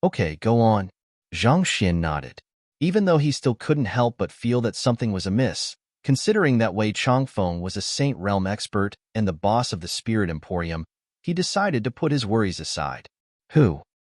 Okay, go on. Zhang Xian nodded. Even though he still couldn't help but feel that something was amiss, considering that Wei Changfeng was a Saint Realm expert and the boss of the Spirit Emporium, he decided to put his worries aside.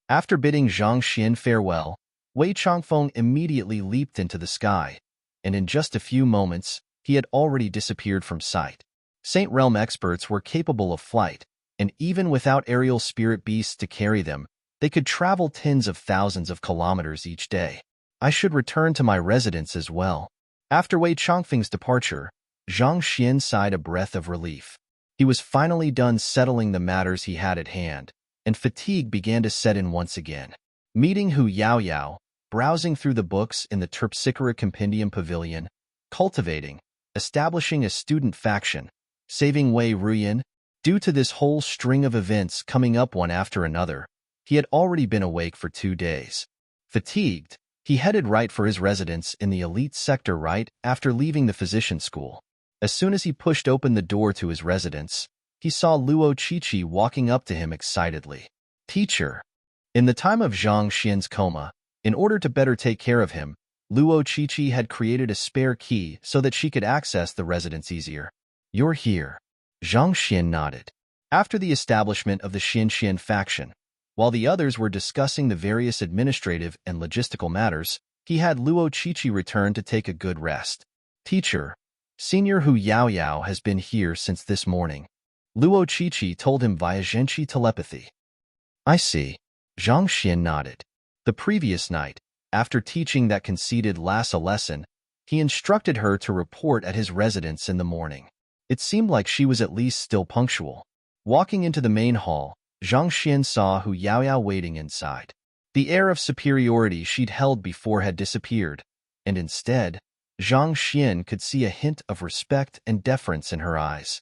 After bidding Zhang Xian farewell, Wei Changfeng immediately leaped into the sky, and in just a few moments, he had already disappeared from sight. Saint Realm experts were capable of flight, and even without aerial spirit beasts to carry them, they could travel tens of thousands of kilometers each day. I should return to my residence as well. After Wei Changfeng's departure, Zhang Xian sighed a breath of relief. He was finally done settling the matters he had at hand, and fatigue began to set in once again. Meeting Hu Yaoyao, browsing through the books in the Terpsichore Compendium Pavilion, cultivating, establishing a student faction, saving Wei Ruyan. Due to this whole string of events coming up one after another, he had already been awake for 2 days. Fatigued, he headed right for his residence in the elite sector right after leaving the physician school. As soon as he pushed open the door to his residence, he saw Luo Qiqi walking up to him excitedly. Teacher. In the time of Zhang Xian's coma, in order to better take care of him, Luo Qiqi had created a spare key so that she could access the residence easier. You're here. Zhang Xian nodded. After the establishment of the Xian faction, while the others were discussing the various administrative and logistical matters, he had Luo Qiqi return to take a good rest. Teacher, Senior Hu Yaoyao has been here since this morning. Luo Qiqi told him via Zhenqi telepathy. I see. Zhang Xian nodded. The previous night, after teaching that conceited lass a lesson, he instructed her to report at his residence in the morning. It seemed like she was at least still punctual. Walking into the main hall, Zhang Xian saw Hu Yaoyao waiting inside. The air of superiority she'd held before had disappeared, and instead, Zhang Xian could see a hint of respect and deference in her eyes.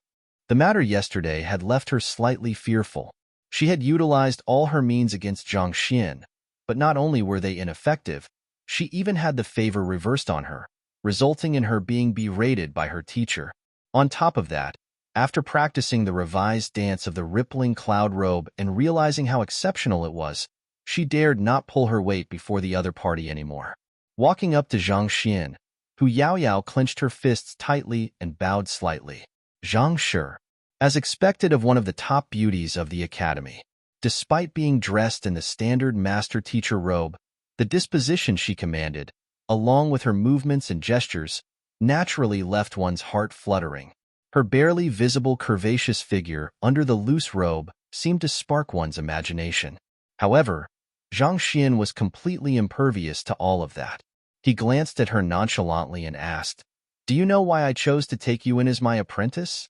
The matter yesterday had left her slightly fearful. She had utilized all her means against Zhang Xian, but not only were they ineffective, she even had the favor reversed on her, resulting in her being berated by her teacher. On top of that, after practicing the revised dance of the rippling cloud robe and realizing how exceptional it was, she dared not pull her weight before the other party anymore. Walking up to Zhang Xian, Hu Yaoyao clenched her fists tightly and bowed slightly. Zhang Shi, as expected of one of the top beauties of the academy. Despite being dressed in the standard master-teacher robe, the disposition she commanded, along with her movements and gestures, naturally left one's heart fluttering. Her barely visible curvaceous figure under the loose robe seemed to spark one's imagination. However, Zhang Xian was completely impervious to all of that. He glanced at her nonchalantly and asked, Do you know why I chose to take you in as my apprentice?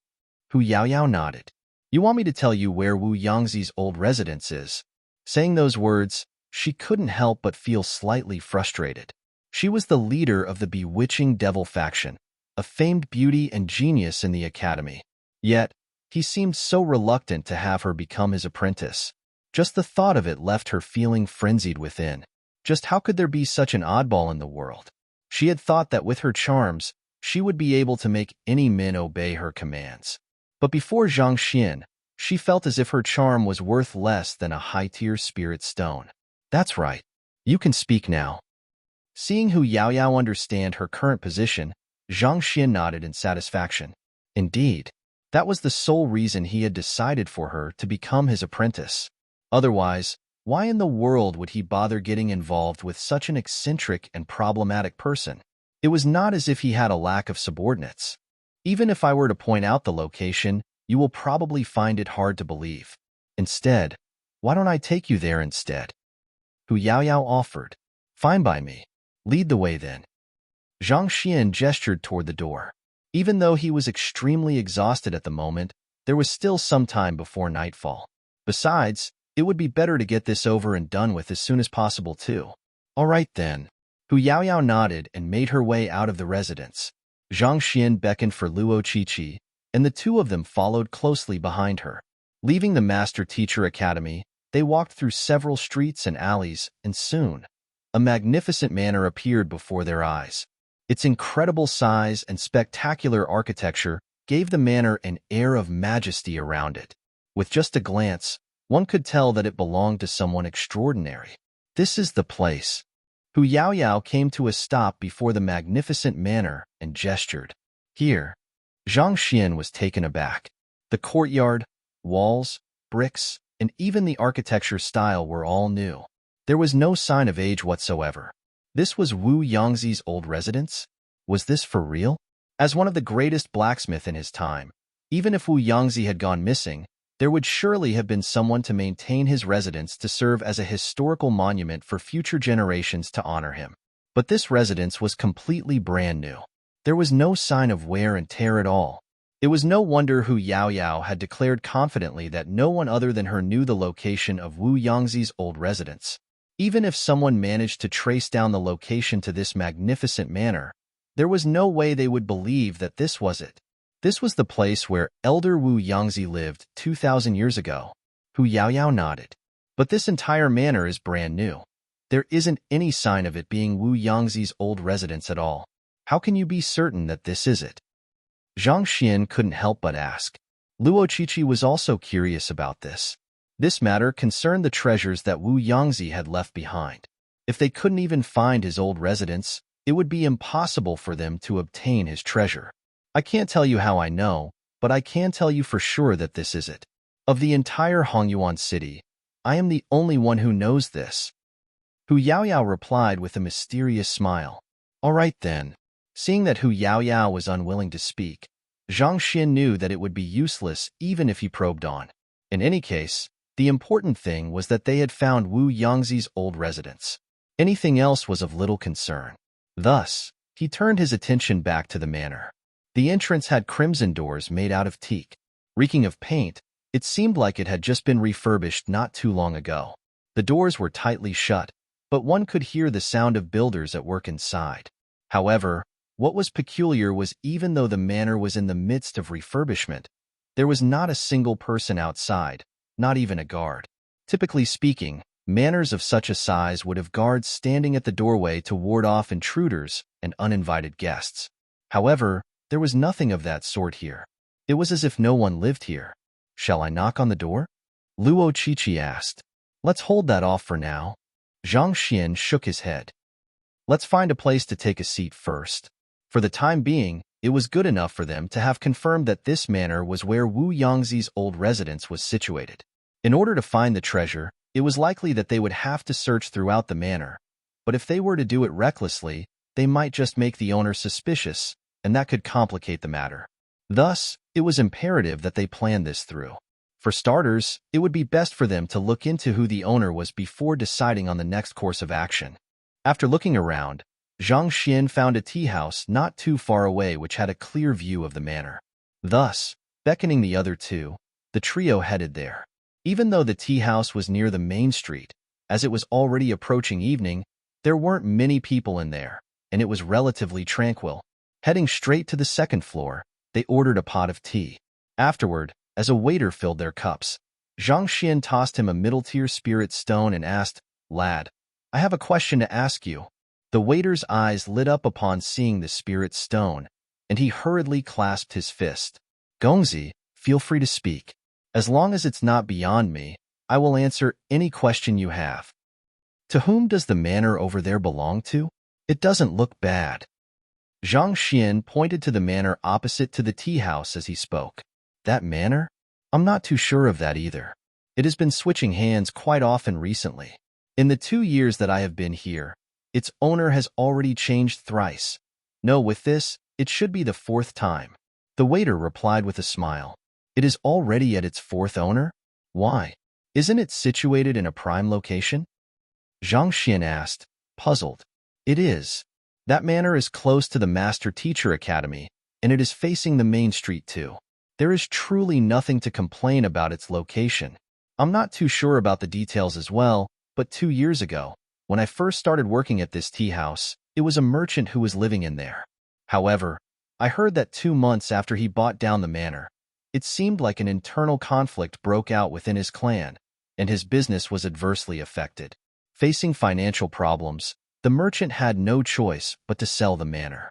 Hu Yaoyao nodded. You want me to tell you where Wu Yangzi's old residence is? Saying those words, she couldn't help but feel slightly frustrated. She was the leader of the bewitching devil faction, a famed beauty and genius in the academy. Yet, he seemed so reluctant to have her become his apprentice. Just the thought of it left her feeling frenzied within. Just how could there be such an oddball in the world? She had thought that with her charms, she would be able to make any men obey her commands. But before Zhang Xian, she felt as if her charm was worth less than a high-tier spirit stone. That's right. You can speak now. Seeing Hu Yaoyao understand her current position, Zhang Xian nodded in satisfaction. Indeed, that was the sole reason he had decided for her to become his apprentice. Otherwise, why in the world would he bother getting involved with such an eccentric and problematic person? It was not as if he had a lack of subordinates. Even if I were to point out the location, you will probably find it hard to believe. Instead, why don't I take you there instead? Hu Yaoyao offered. Fine by me. Lead the way then. Zhang Xian gestured toward the door. Even though he was extremely exhausted at the moment, there was still some time before nightfall. Besides, it would be better to get this over and done with as soon as possible too. All right then. Hu Yaoyao nodded and made her way out of the residence. Zhang Xian beckoned for Luo Qiqi, and the two of them followed closely behind her. Leaving the Master Teacher Academy, they walked through several streets and alleys, and soon, a magnificent manor appeared before their eyes. Its incredible size and spectacular architecture gave the manor an air of majesty around it. With just a glance, one could tell that it belonged to someone extraordinary. This is the place. Hu Yaoyao came to a stop before the magnificent manor and gestured. Here. Zhang Xian was taken aback. The courtyard, walls, bricks, and even the architecture style were all new. There was no sign of age whatsoever. This was Wu Yangzi's old residence? Was this for real? As one of the greatest blacksmiths in his time, even if Wu Yangzi had gone missing, there would surely have been someone to maintain his residence to serve as a historical monument for future generations to honor him. But this residence was completely brand new. There was no sign of wear and tear at all. It was no wonder Hu Yaoyao had declared confidently that no one other than her knew the location of Wu Yangzi's old residence. Even if someone managed to trace down the location to this magnificent manor, there was no way they would believe that this was it. This was the place where Elder Wu Yangzi lived 2,000 years ago. Hu Yaoyao nodded. But this entire manor is brand new. There isn't any sign of it being Wu Yangzi's old residence at all. How can you be certain that this is it? Zhang Xian couldn't help but ask. Luo Qiqi was also curious about this. This matter concerned the treasures that Wu Yangzi had left behind. If they couldn't even find his old residence, it would be impossible for them to obtain his treasure. I can't tell you how I know, but I can tell you for sure that this is it. Of the entire Hongyuan city, I am the only one who knows this. Hu Yaoyao replied with a mysterious smile. All right then. Seeing that Hu Yaoyao was unwilling to speak, Zhang Xian knew that it would be useless even if he probed on. In any case, the important thing was that they had found Wu Yangzi's old residence. Anything else was of little concern. Thus, he turned his attention back to the manor. The entrance had crimson doors made out of teak. Reeking of paint, it seemed like it had just been refurbished not too long ago. The doors were tightly shut, but one could hear the sound of builders at work inside. However, what was peculiar was even though the manor was in the midst of refurbishment, there was not a single person outside, not even a guard. Typically speaking, manors of such a size would have guards standing at the doorway to ward off intruders and uninvited guests. However, there was nothing of that sort here. It was as if no one lived here. Shall I knock on the door? Luo Qiqi asked. Let's hold that off for now. Zhang Xian shook his head. Let's find a place to take a seat first. For the time being, it was good enough for them to have confirmed that this manor was where Wu Yangzi's old residence was situated. In order to find the treasure, it was likely that they would have to search throughout the manor, but if they were to do it recklessly, they might just make the owner suspicious, and that could complicate the matter. Thus, it was imperative that they plan this through. For starters, it would be best for them to look into who the owner was before deciding on the next course of action. After looking around, Zhang Xian found a tea house not too far away which had a clear view of the manor. Thus, beckoning the other two, The trio headed there. Even though the tea house was near the main street, as it was already approaching evening, there weren't many people in there, and it was relatively tranquil. Heading straight to the second floor, they ordered a pot of tea. Afterward, as a waiter filled their cups, Zhang Xian tossed him a middle-tier spirit stone and asked, "Lad, I have a question to ask you." The waiter's eyes lit up upon seeing the spirit stone, and he hurriedly clasped his fist. "Gongzi, feel free to speak. As long as it's not beyond me, I will answer any question you have." "To whom does the manor over there belong to? It doesn't look bad." Zhang Xian pointed to the manor opposite to the tea house as he spoke. "That manor? I'm not too sure of that either. It has been switching hands quite often recently. In the 2 years that I have been here, its owner has already changed thrice. No, with this, it should be the 4th time." The waiter replied with a smile. "It is already at its 4th owner? Why? Isn't it situated in a prime location?" Zhang Xian asked, puzzled. "It is. That manor is close to the Master Teacher Academy, and it is facing the main street too. There is truly nothing to complain about its location. I'm not too sure about the details as well, but 2 years ago, when I first started working at this tea house, it was a merchant who was living in there. However, I heard that 2 months after he bought down the manor, it seemed like an internal conflict broke out within his clan, and his business was adversely affected. Facing financial problems, the merchant had no choice but to sell the manor.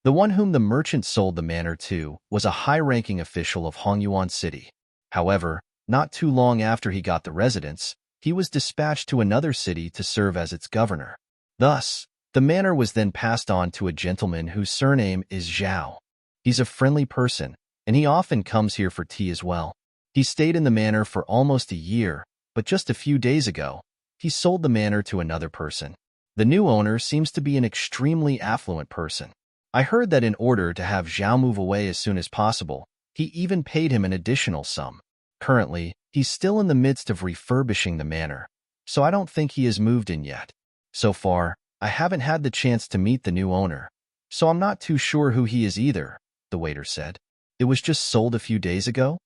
The one whom the merchant sold the manor to was a high-ranking official of Hongyuan City. However, not too long after he got the residence, he was dispatched to another city to serve as its governor. Thus, the manor was then passed on to a gentleman whose surname is Zhao. He's a friendly person, and he often comes here for tea as well. He stayed in the manor for almost a year, but just a few days ago, he sold the manor to another person. The new owner seems to be an extremely affluent person. I heard that in order to have Zhao move away as soon as possible, he even paid him an additional sum. Currently, he's still in the midst of refurbishing the manor, so I don't think he has moved in yet. So far, I haven't had the chance to meet the new owner, so I'm not too sure who he is either," the waiter said. "It was just sold a few days ago?"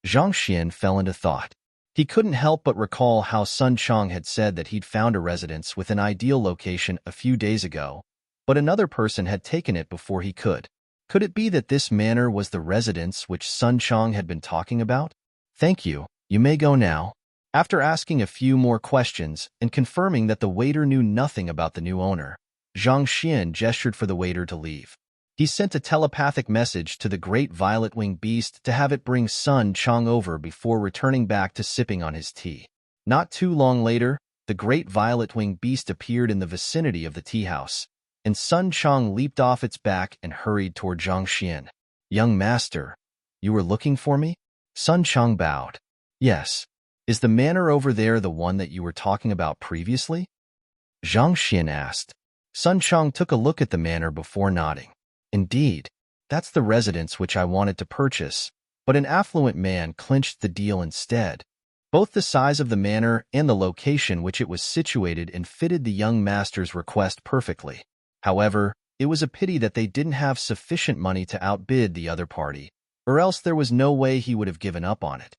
Zhang Xian fell into thought. He couldn't help but recall how Sun Chong had said that he'd found a residence with an ideal location a few days ago, but another person had taken it before he could. Could it be that this manor was the residence which Sun Chong had been talking about? "Thank you, you may go now." After asking a few more questions and confirming that the waiter knew nothing about the new owner, Zhang Xian gestured for the waiter to leave. He sent a telepathic message to the great violet-winged beast to have it bring Sun Chong over before returning back to sipping on his tea. Not too long later, the great violet-winged beast appeared in the vicinity of the tea house, and Sun Chong leaped off its back and hurried toward Zhang Xian. "Young master, you were looking for me?" Sun Chong bowed. "Yes. Is the manor over there the one that you were talking about previously?" Zhang Xian asked. Sun Chong took a look at the manor before nodding. "Indeed, that's the residence which I wanted to purchase, but an affluent man clinched the deal instead. Both the size of the manor and the location which it was situated in fitted the young master's request perfectly. However, it was a pity that they didn't have sufficient money to outbid the other party, or else there was no way he would have given up on it."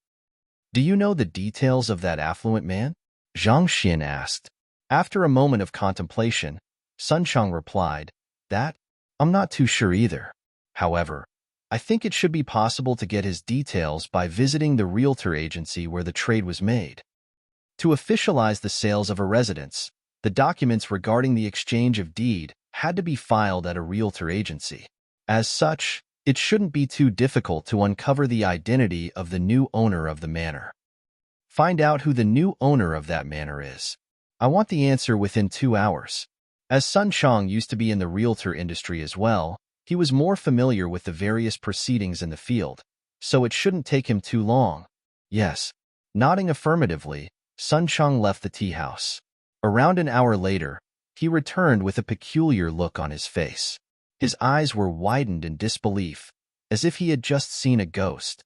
"Do you know the details of that affluent man?" Zhang Xian asked. After a moment of contemplation, Sun Chong replied, "That? I'm not too sure either. However, I think it should be possible to get his details by visiting the realtor agency where the trade was made. To officialize the sales of a residence, the documents regarding the exchange of deed had to be filed at a realtor agency. As such, it shouldn't be too difficult to uncover the identity of the new owner of the manor. Find out who the new owner of that manor is. I want the answer within 2 hours." As Sun Chong used to be in the realtor industry as well, he was more familiar with the various proceedings in the field, so it shouldn't take him too long. "Yes." Nodding affirmatively, Sun Chong left the tea house. Around an hour later, he returned with a peculiar look on his face. His eyes were widened in disbelief, as if he had just seen a ghost.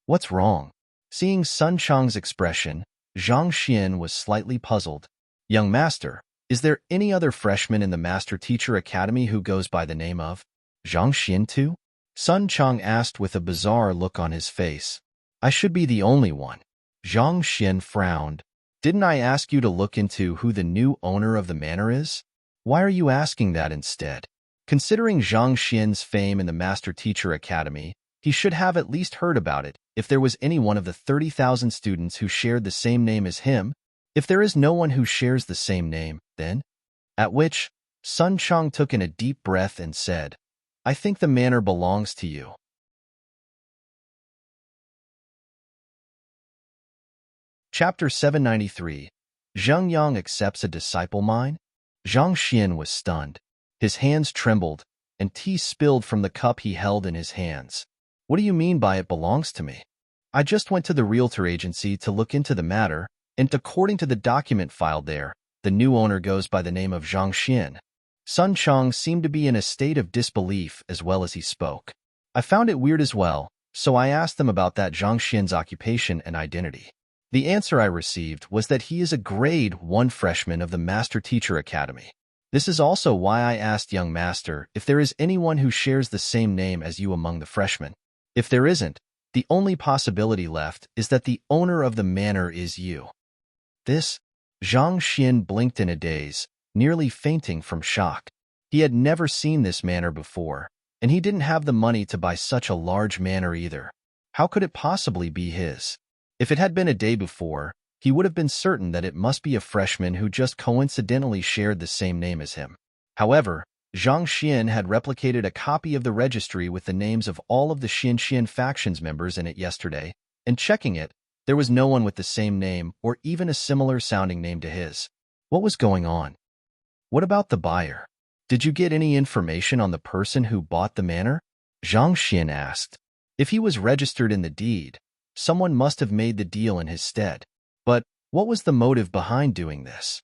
"What's wrong?" Seeing Sun Chong's expression, Zhang Xian was slightly puzzled. "Young master, is there any other freshman in the Master Teacher Academy who goes by the name of Zhang Xian too?" Sun Chong asked with a bizarre look on his face. I should be the only one. Zhang Xian frowned. Didn't I ask you to look into who the new owner of the manor is? Why are you asking that instead? Considering Zhang Xian's fame in the Master Teacher Academy, he should have at least heard about it if there was any one of the 30,000 students who shared the same name as him. If there is no one who shares the same name, then? At which, Sun Chang took in a deep breath and said, I think the manor belongs to you. Chapter 793. Zheng Yang accepts a disciple mine? Zhang Xian was stunned. His hands trembled, and tea spilled from the cup he held in his hands. What do you mean by it belongs to me? I just went to the realtor agency to look into the matter, and according to the document filed there, the new owner goes by the name of Zhang Xian. Sun Chang seemed to be in a state of disbelief as well as he spoke. I found it weird as well, so I asked them about that Zhang Xian's occupation and identity. The answer I received was that he is a grade 1 freshman of the Master Teacher Academy. This is also why I asked young master if there is anyone who shares the same name as you among the freshmen. If there isn't, the only possibility left is that the owner of the manor is you. This? Zhang Xian blinked in a daze, nearly fainting from shock. He had never seen this manor before, and he didn't have the money to buy such a large manor either. How could it possibly be his? If it had been a day before, he would have been certain that it must be a freshman who just coincidentally shared the same name as him. However, Zhang Xian had replicated a copy of the registry with the names of all of the Xian factions members in it yesterday, and checking it, there was no one with the same name or even a similar sounding name to his. What was going on? What about the buyer? Did you get any information on the person who bought the manor? Zhang Xian asked. If he was registered in the deed, someone must have made the deal in his stead. But what was the motive behind doing this?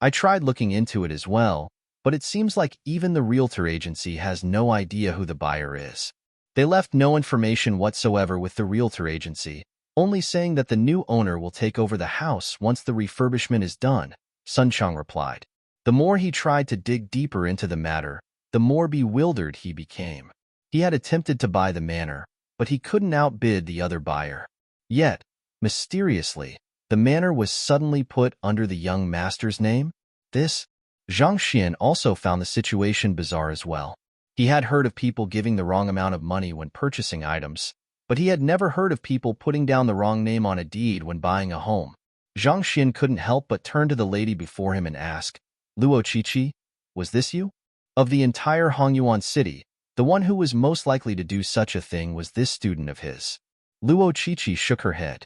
I tried looking into it as well, but it seems like even the realtor agency has no idea who the buyer is. They left no information whatsoever with the realtor agency, only saying that the new owner will take over the house once the refurbishment is done, Sun Chang replied. The more he tried to dig deeper into the matter, the more bewildered he became. He had attempted to buy the manor, but he couldn't outbid the other buyer. Yet, mysteriously, the manor was suddenly put under the young master's name? This? Zhang Xian also found the situation bizarre as well. He had heard of people giving the wrong amount of money when purchasing items, but he had never heard of people putting down the wrong name on a deed when buying a home. Zhang Xian couldn't help but turn to the lady before him and ask, Luo Qiqi, was this you? Of the entire Hongyuan city, the one who was most likely to do such a thing was this student of his. Luo Qiqi shook her head.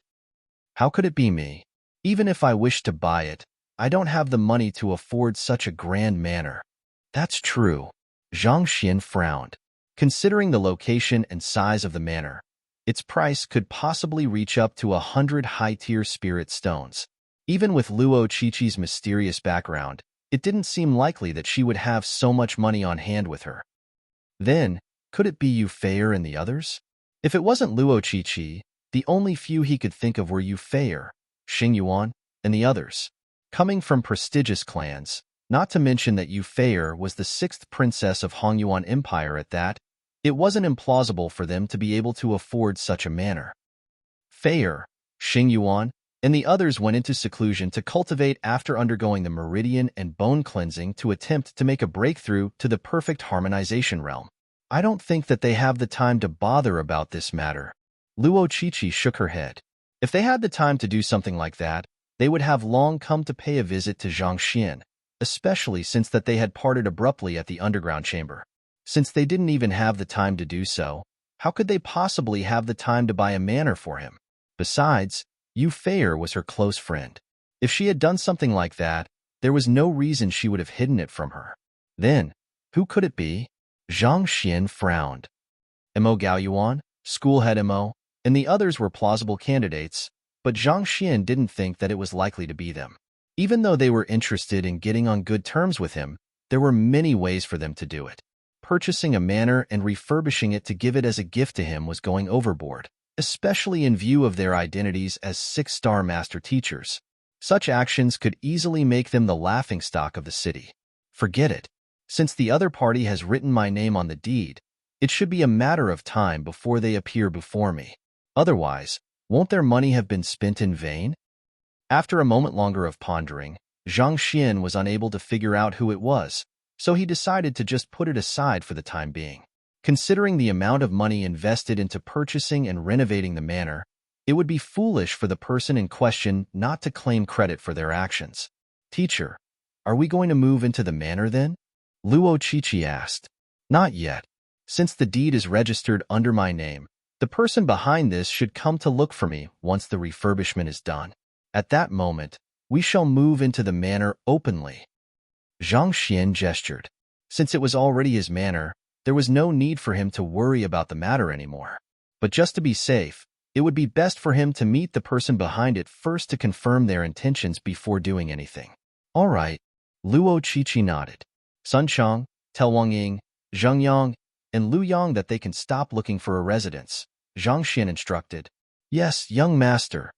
How could it be me? Even if I wished to buy it, I don't have the money to afford such a grand manor. That's true. Zhang Xian frowned. Considering the location and size of the manor, its price could possibly reach up to 100 high-tier spirit stones. Even with Luo Qiqi's mysterious background, it didn't seem likely that she would have so much money on hand with her. Then, could it be Yu Feier and the others? If it wasn't Luo Qiqi, the only few he could think of were Yu Feier, Xing Yuan, and the others. Coming from prestigious clans, not to mention that Yu Feier was the 6th princess of Hongyuan Empire at that, it wasn't implausible for them to be able to afford such a manor. Feier, Xing Yuan, and the others went into seclusion to cultivate after undergoing the meridian and bone cleansing to attempt to make a breakthrough to the perfect harmonization realm. I don't think that they have the time to bother about this matter. Luo Qiqi shook her head. If they had the time to do something like that, they would have long come to pay a visit to Zhang Xian, especially since that they had parted abruptly at the underground chamber. Since they didn't even have the time to do so, how could they possibly have the time to buy a manor for him? Besides, Yu Feier was her close friend. If she had done something like that, there was no reason she would have hidden it from her. Then, who could it be? Zhang Xian frowned. Mo Gaoyuan, schoolhead Mo, and the others were plausible candidates, but Zhang Xian didn't think that it was likely to be them. Even though they were interested in getting on good terms with him, there were many ways for them to do it. Purchasing a manor and refurbishing it to give it as a gift to him was going overboard, especially in view of their identities as 6-star master teachers. Such actions could easily make them the laughingstock of the city. Forget it. Since the other party has written my name on the deed, it should be a matter of time before they appear before me. Otherwise, won't their money have been spent in vain? After a moment longer of pondering, Zhang Xian was unable to figure out who it was, so he decided to just put it aside for the time being. Considering the amount of money invested into purchasing and renovating the manor, it would be foolish for the person in question not to claim credit for their actions. Teacher, are we going to move into the manor then? Luo Qiqi asked. Not yet. Since the deed is registered under my name, the person behind this should come to look for me once the refurbishment is done. At that moment, we shall move into the manor openly. Zhang Xian gestured. Since it was already his manor, there was no need for him to worry about the matter anymore. But just to be safe, it would be best for him to meet the person behind it first to confirm their intentions before doing anything. All right, Luo Qiqi nodded. Sun Chang, tell Wang Ying, Zheng Yang, and Lu Yang that they can stop looking for a residence, Zhang Xian instructed. Yes, young master,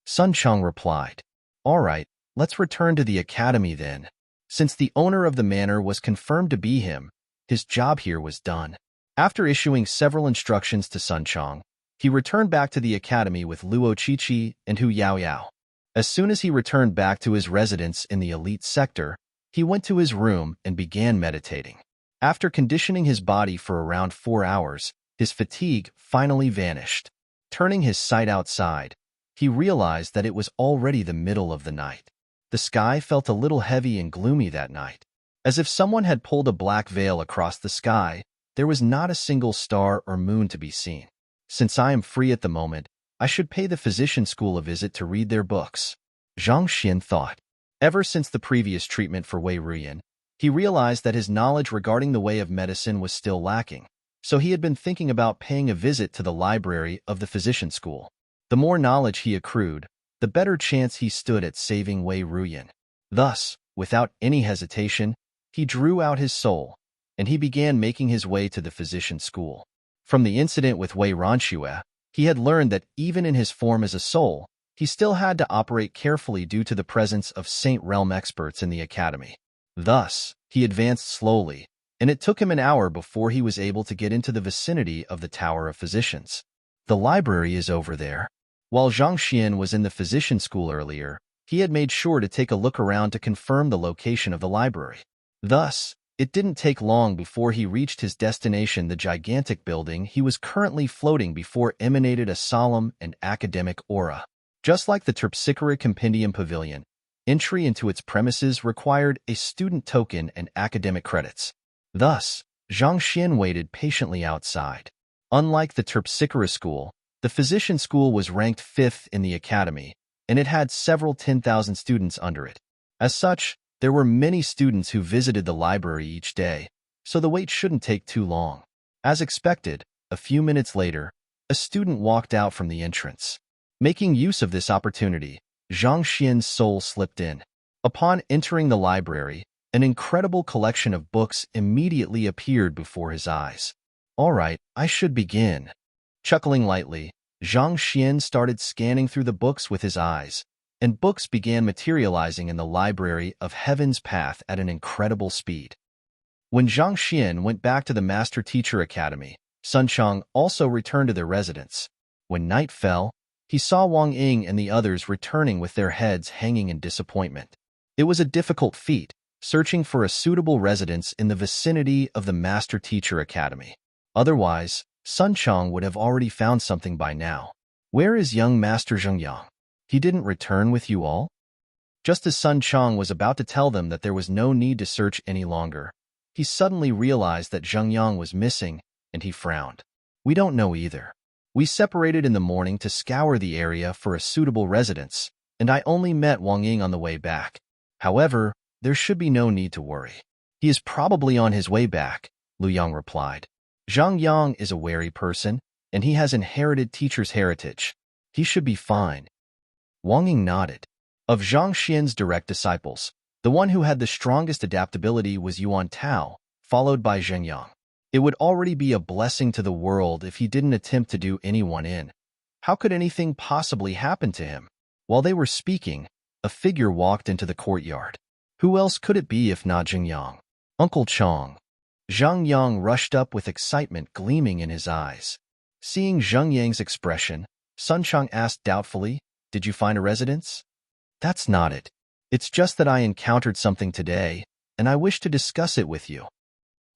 Sun Chang replied. All right, let's return to the academy then. Since the owner of the manor was confirmed to be him, his job here was done. After issuing several instructions to Sun Chang, he returned back to the academy with Luo Qiqi and Hu Yaoyao. As soon as he returned back to his residence in the elite sector, he went to his room and began meditating. After conditioning his body for around 4 hours, his fatigue finally vanished. Turning his sight outside, he realized that it was already the middle of the night. The sky felt a little heavy and gloomy that night. As if someone had pulled a black veil across the sky, there was not a single star or moon to be seen. Since I am free at the moment, I should pay the physician school a visit to read their books, Zhang Xian thought. Ever since the previous treatment for Wei Ruyan, he realized that his knowledge regarding the way of medicine was still lacking, so he had been thinking about paying a visit to the library of the physician school. The more knowledge he accrued, the better chance he stood at saving Wei Ruyan. Thus, without any hesitation, he drew out his soul, and he began making his way to the physician school. From the incident with Wei Ranxue, he had learned that even in his form as a soul, he still had to operate carefully due to the presence of Saint Realm experts in the academy. Thus, he advanced slowly, and it took him an hour before he was able to get into the vicinity of the Tower of Physicians. The library is over there. While Zhang Xian was in the physician school earlier, he had made sure to take a look around to confirm the location of the library. Thus, it didn't take long before he reached his destination. The gigantic building he was currently floating before emanated a solemn and academic aura. Just like the Terpsichore Compendium Pavilion, entry into its premises required a student token and academic credits. Thus, Zhang Xian waited patiently outside. Unlike the Terpsichore school, the physician school was ranked 5th in the academy, and it had several 10,000 students under it. As such, there were many students who visited the library each day, so the wait shouldn't take too long. As expected, a few minutes later, a student walked out from the entrance. Making use of this opportunity, Zhang Xian's soul slipped in. Upon entering the library, an incredible collection of books immediately appeared before his eyes. All right, I should begin. Chuckling lightly, Zhang Xian started scanning through the books with his eyes, and books began materializing in the library of Heaven's Path at an incredible speed. When Zhang Xian went back to the Master Teacher Academy, Sun Chang also returned to their residence. When night fell, he saw Wang Ying and the others returning with their heads hanging in disappointment. It was a difficult feat, searching for a suitable residence in the vicinity of the Master Teacher Academy. Otherwise, Sun Chang would have already found something by now. Where is young Master Zheng Yang? He didn't return with you all? Just as Sun Chang was about to tell them that there was no need to search any longer, he suddenly realized that Zheng Yang was missing, and he frowned. We don't know either. We separated in the morning to scour the area for a suitable residence, and I only met Wang Ying on the way back. However, there should be no need to worry. He is probably on his way back, Lu Yang replied. Zheng Yang is a wary person, and he has inherited teacher's heritage. He should be fine. Wang Ying nodded. Of Zhang Xian's direct disciples, the one who had the strongest adaptability was Yuan Tao, followed by Zheng Yang. It would already be a blessing to the world if he didn't attempt to do anyone in. How could anything possibly happen to him? While they were speaking, a figure walked into the courtyard. Who else could it be if not Zheng Yang? Uncle Chong. Zheng Yang rushed up with excitement gleaming in his eyes. Seeing Zheng Yang's expression, Sun Chang asked doubtfully. Did you find a residence? That's not it. It's just that I encountered something today, and I wish to discuss it with you.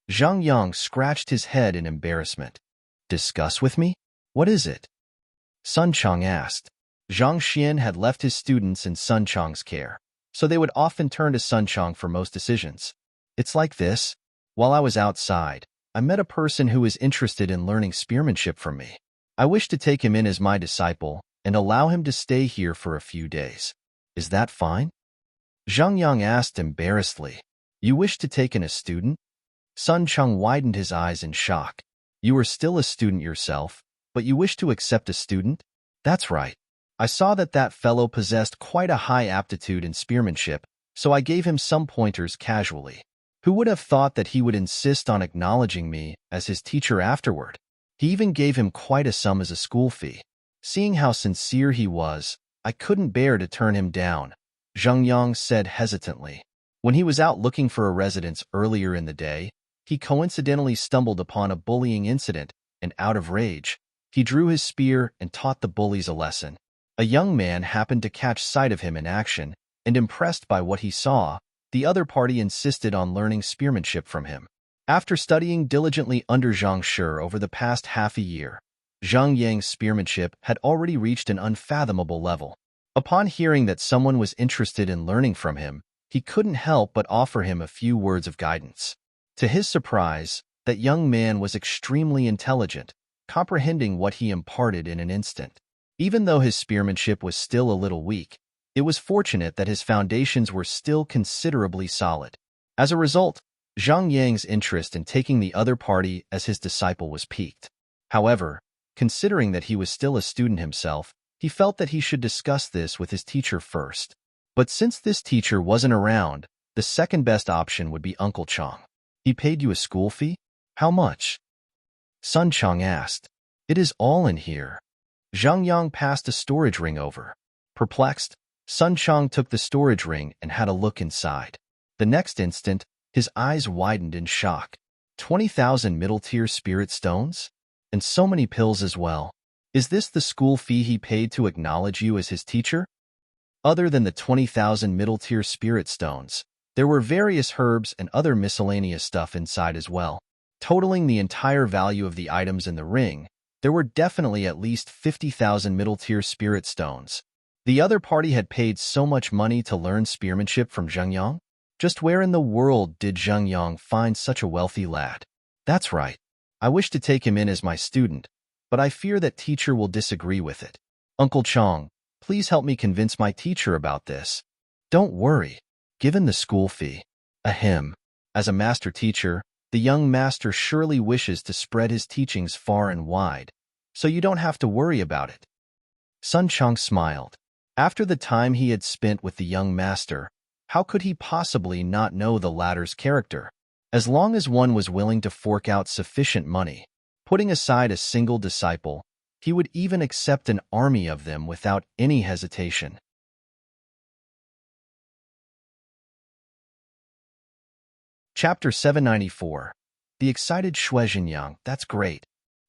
Zhang Yang scratched his head in embarrassment. Discuss with me? What is it? Sun Chang asked. Zhang Xian had left his students in Sun Chang's care, so they would often turn to Sun Chang for most decisions. It's like this. While I was outside, I met a person who is interested in learning spearmanship from me. I wish to take him in as my disciple and allow him to stay here for a few days. Is that fine? Zhang Yang asked embarrassedly. You wish to take in a student? Sun Chang widened his eyes in shock. You are still a student yourself, but you wish to accept a student? That's right. I saw that fellow possessed quite a high aptitude in spearmanship, so I gave him some pointers casually. Who would have thought that he would insist on acknowledging me as his teacher afterward? He even gave him quite a sum as a school fee. Seeing how sincere he was, I couldn't bear to turn him down, Zhang Yang said hesitantly. When he was out looking for a residence earlier in the day, he coincidentally stumbled upon a bullying incident, and out of rage, he drew his spear and taught the bullies a lesson. A young man happened to catch sight of him in action, and impressed by what he saw, the other party insisted on learning spearmanship from him. After studying diligently under Zhang Shi over the past half a year, Zhang Yang's spearmanship had already reached an unfathomable level. Upon hearing that someone was interested in learning from him, he couldn't help but offer him a few words of guidance. To his surprise, that young man was extremely intelligent, comprehending what he imparted in an instant. Even though his spearmanship was still a little weak, it was fortunate that his foundations were still considerably solid. As a result, Zhang Yang's interest in taking the other party as his disciple was piqued. However, considering that he was still a student himself, he felt that he should discuss this with his teacher first. But since this teacher wasn't around, the second best option would be Uncle Chang. He paid you a school fee? How much? Sun Chang asked. It is all in here. Zhang Yang passed a storage ring over. Perplexed, Sun Chang took the storage ring and had a look inside. The next instant, his eyes widened in shock. 20,000 middle-tier spirit stones? And so many pills as well. Is this the school fee he paid to acknowledge you as his teacher? Other than the 20,000 middle-tier spirit stones, there were various herbs and other miscellaneous stuff inside as well. Totaling the entire value of the items in the ring, there were definitely at least 50,000 middle-tier spirit stones. The other party had paid so much money to learn spearmanship from Zhang Yang? Just where in the world did Zhang Yang find such a wealthy lad? That's right. I wish to take him in as my student, but I fear that teacher will disagree with it. Uncle Chang, please help me convince my teacher about this. Don't worry. Given the school fee. Ahem. As a master teacher, the young master surely wishes to spread his teachings far and wide, so you don't have to worry about it. Sun Chang smiled. After the time he had spent with the young master, how could he possibly not know the latter's character? As long as one was willing to fork out sufficient money, putting aside a single disciple, he would even accept an army of them without any hesitation. Chapter 794. The excited Shui Zhenyang. That's great.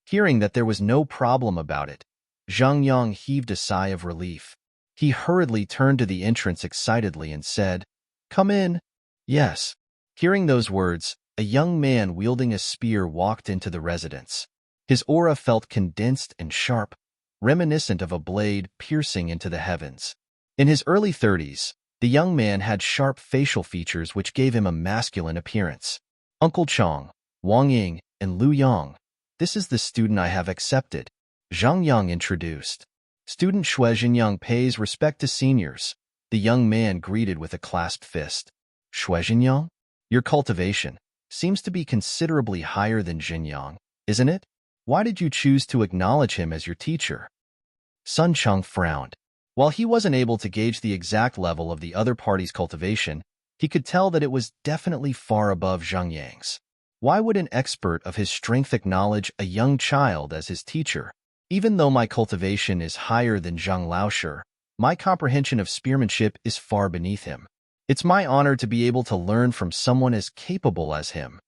Hearing that there was no problem about it, Zhang Yang heaved a sigh of relief. He hurriedly turned to the entrance excitedly and said, Come in. Yes. Hearing those words, a young man wielding a spear walked into the residence. His aura felt condensed and sharp, reminiscent of a blade piercing into the heavens. In his early 30s, the young man had sharp facial features which gave him a masculine appearance. Uncle Chang, Wang Ying, and Lu Yang. This is the student I have accepted, Zhang Yang introduced. Student Shui Zhenyang pays respect to seniors, the young man greeted with a clasped fist. Shui Zhenyang? Your cultivation seems to be considerably higher than Zhenyang, isn't it? Why did you choose to acknowledge him as your teacher? Sun Chang frowned. While he wasn't able to gauge the exact level of the other party's cultivation, he could tell that it was definitely far above Zhang Yang's. Why would an expert of his strength acknowledge a young child as his teacher? Even though my cultivation is higher than Zhang Laoshi, my comprehension of spearmanship is far beneath him. It's my honor to be able to learn from someone as capable as him,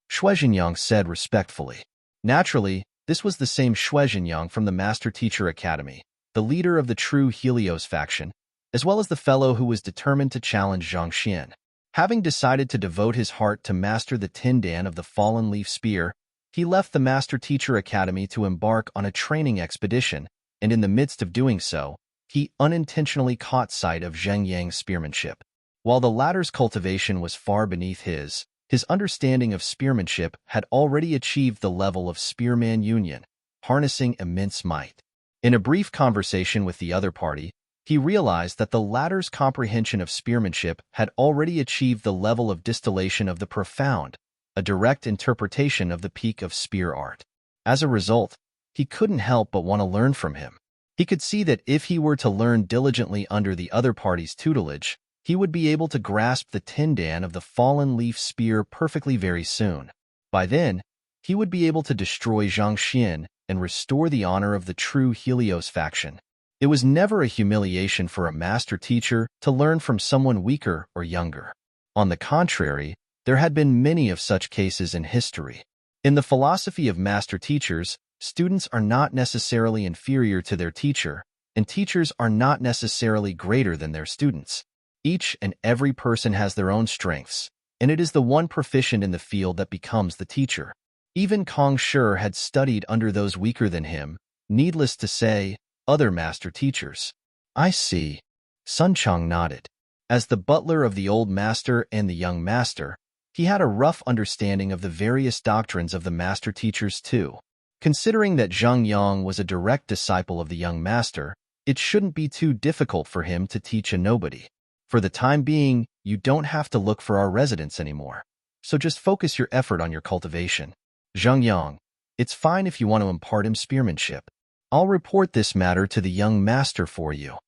Shui Zhenyang said respectfully. Naturally, This was the same Shui Jinyang from the Master Teacher Academy, the leader of the true Helios faction, as well as the fellow who was determined to challenge Zhang Xian. Having decided to devote his heart to master the Tindan of the Fallen Leaf Spear, he left the Master Teacher Academy to embark on a training expedition, and in the midst of doing so, he unintentionally caught sight of Zheng Yang's spearmanship. While the latter's cultivation was far beneath his understanding of spearmanship had already achieved the level of spearman union, harnessing immense might. In a brief conversation with the other party, he realized that the latter's comprehension of spearmanship had already achieved the level of distillation of the profound, a direct interpretation of the peak of spear art. As a result, he couldn't help but want to learn from him. He could see that if he were to learn diligently under the other party's tutelage, he would be able to grasp the Tindan of the Fallen Leaf Spear perfectly very soon. By then, he would be able to destroy Zhang Xian and restore the honor of the true Helios faction. It was never a humiliation for a master teacher to learn from someone weaker or younger. On the contrary, there had been many of such cases in history. In the philosophy of master teachers, students are not necessarily inferior to their teacher, and teachers are not necessarily greater than their students. Each and every person has their own strengths, and it is the one proficient in the field that becomes the teacher. Even Kong Shi had studied under those weaker than him, needless to say, other master teachers. I see. Sun Chang nodded. As the butler of the old master and the young master, he had a rough understanding of the various doctrines of the master teachers too. Considering that Zhang Yang was a direct disciple of the young master, it shouldn't be too difficult for him to teach a nobody. For the time being, you don't have to look for our residents anymore, so just focus your effort on your cultivation. Zhang Yang, it's fine if you want to impart him spearmanship. I'll report this matter to the young master for you.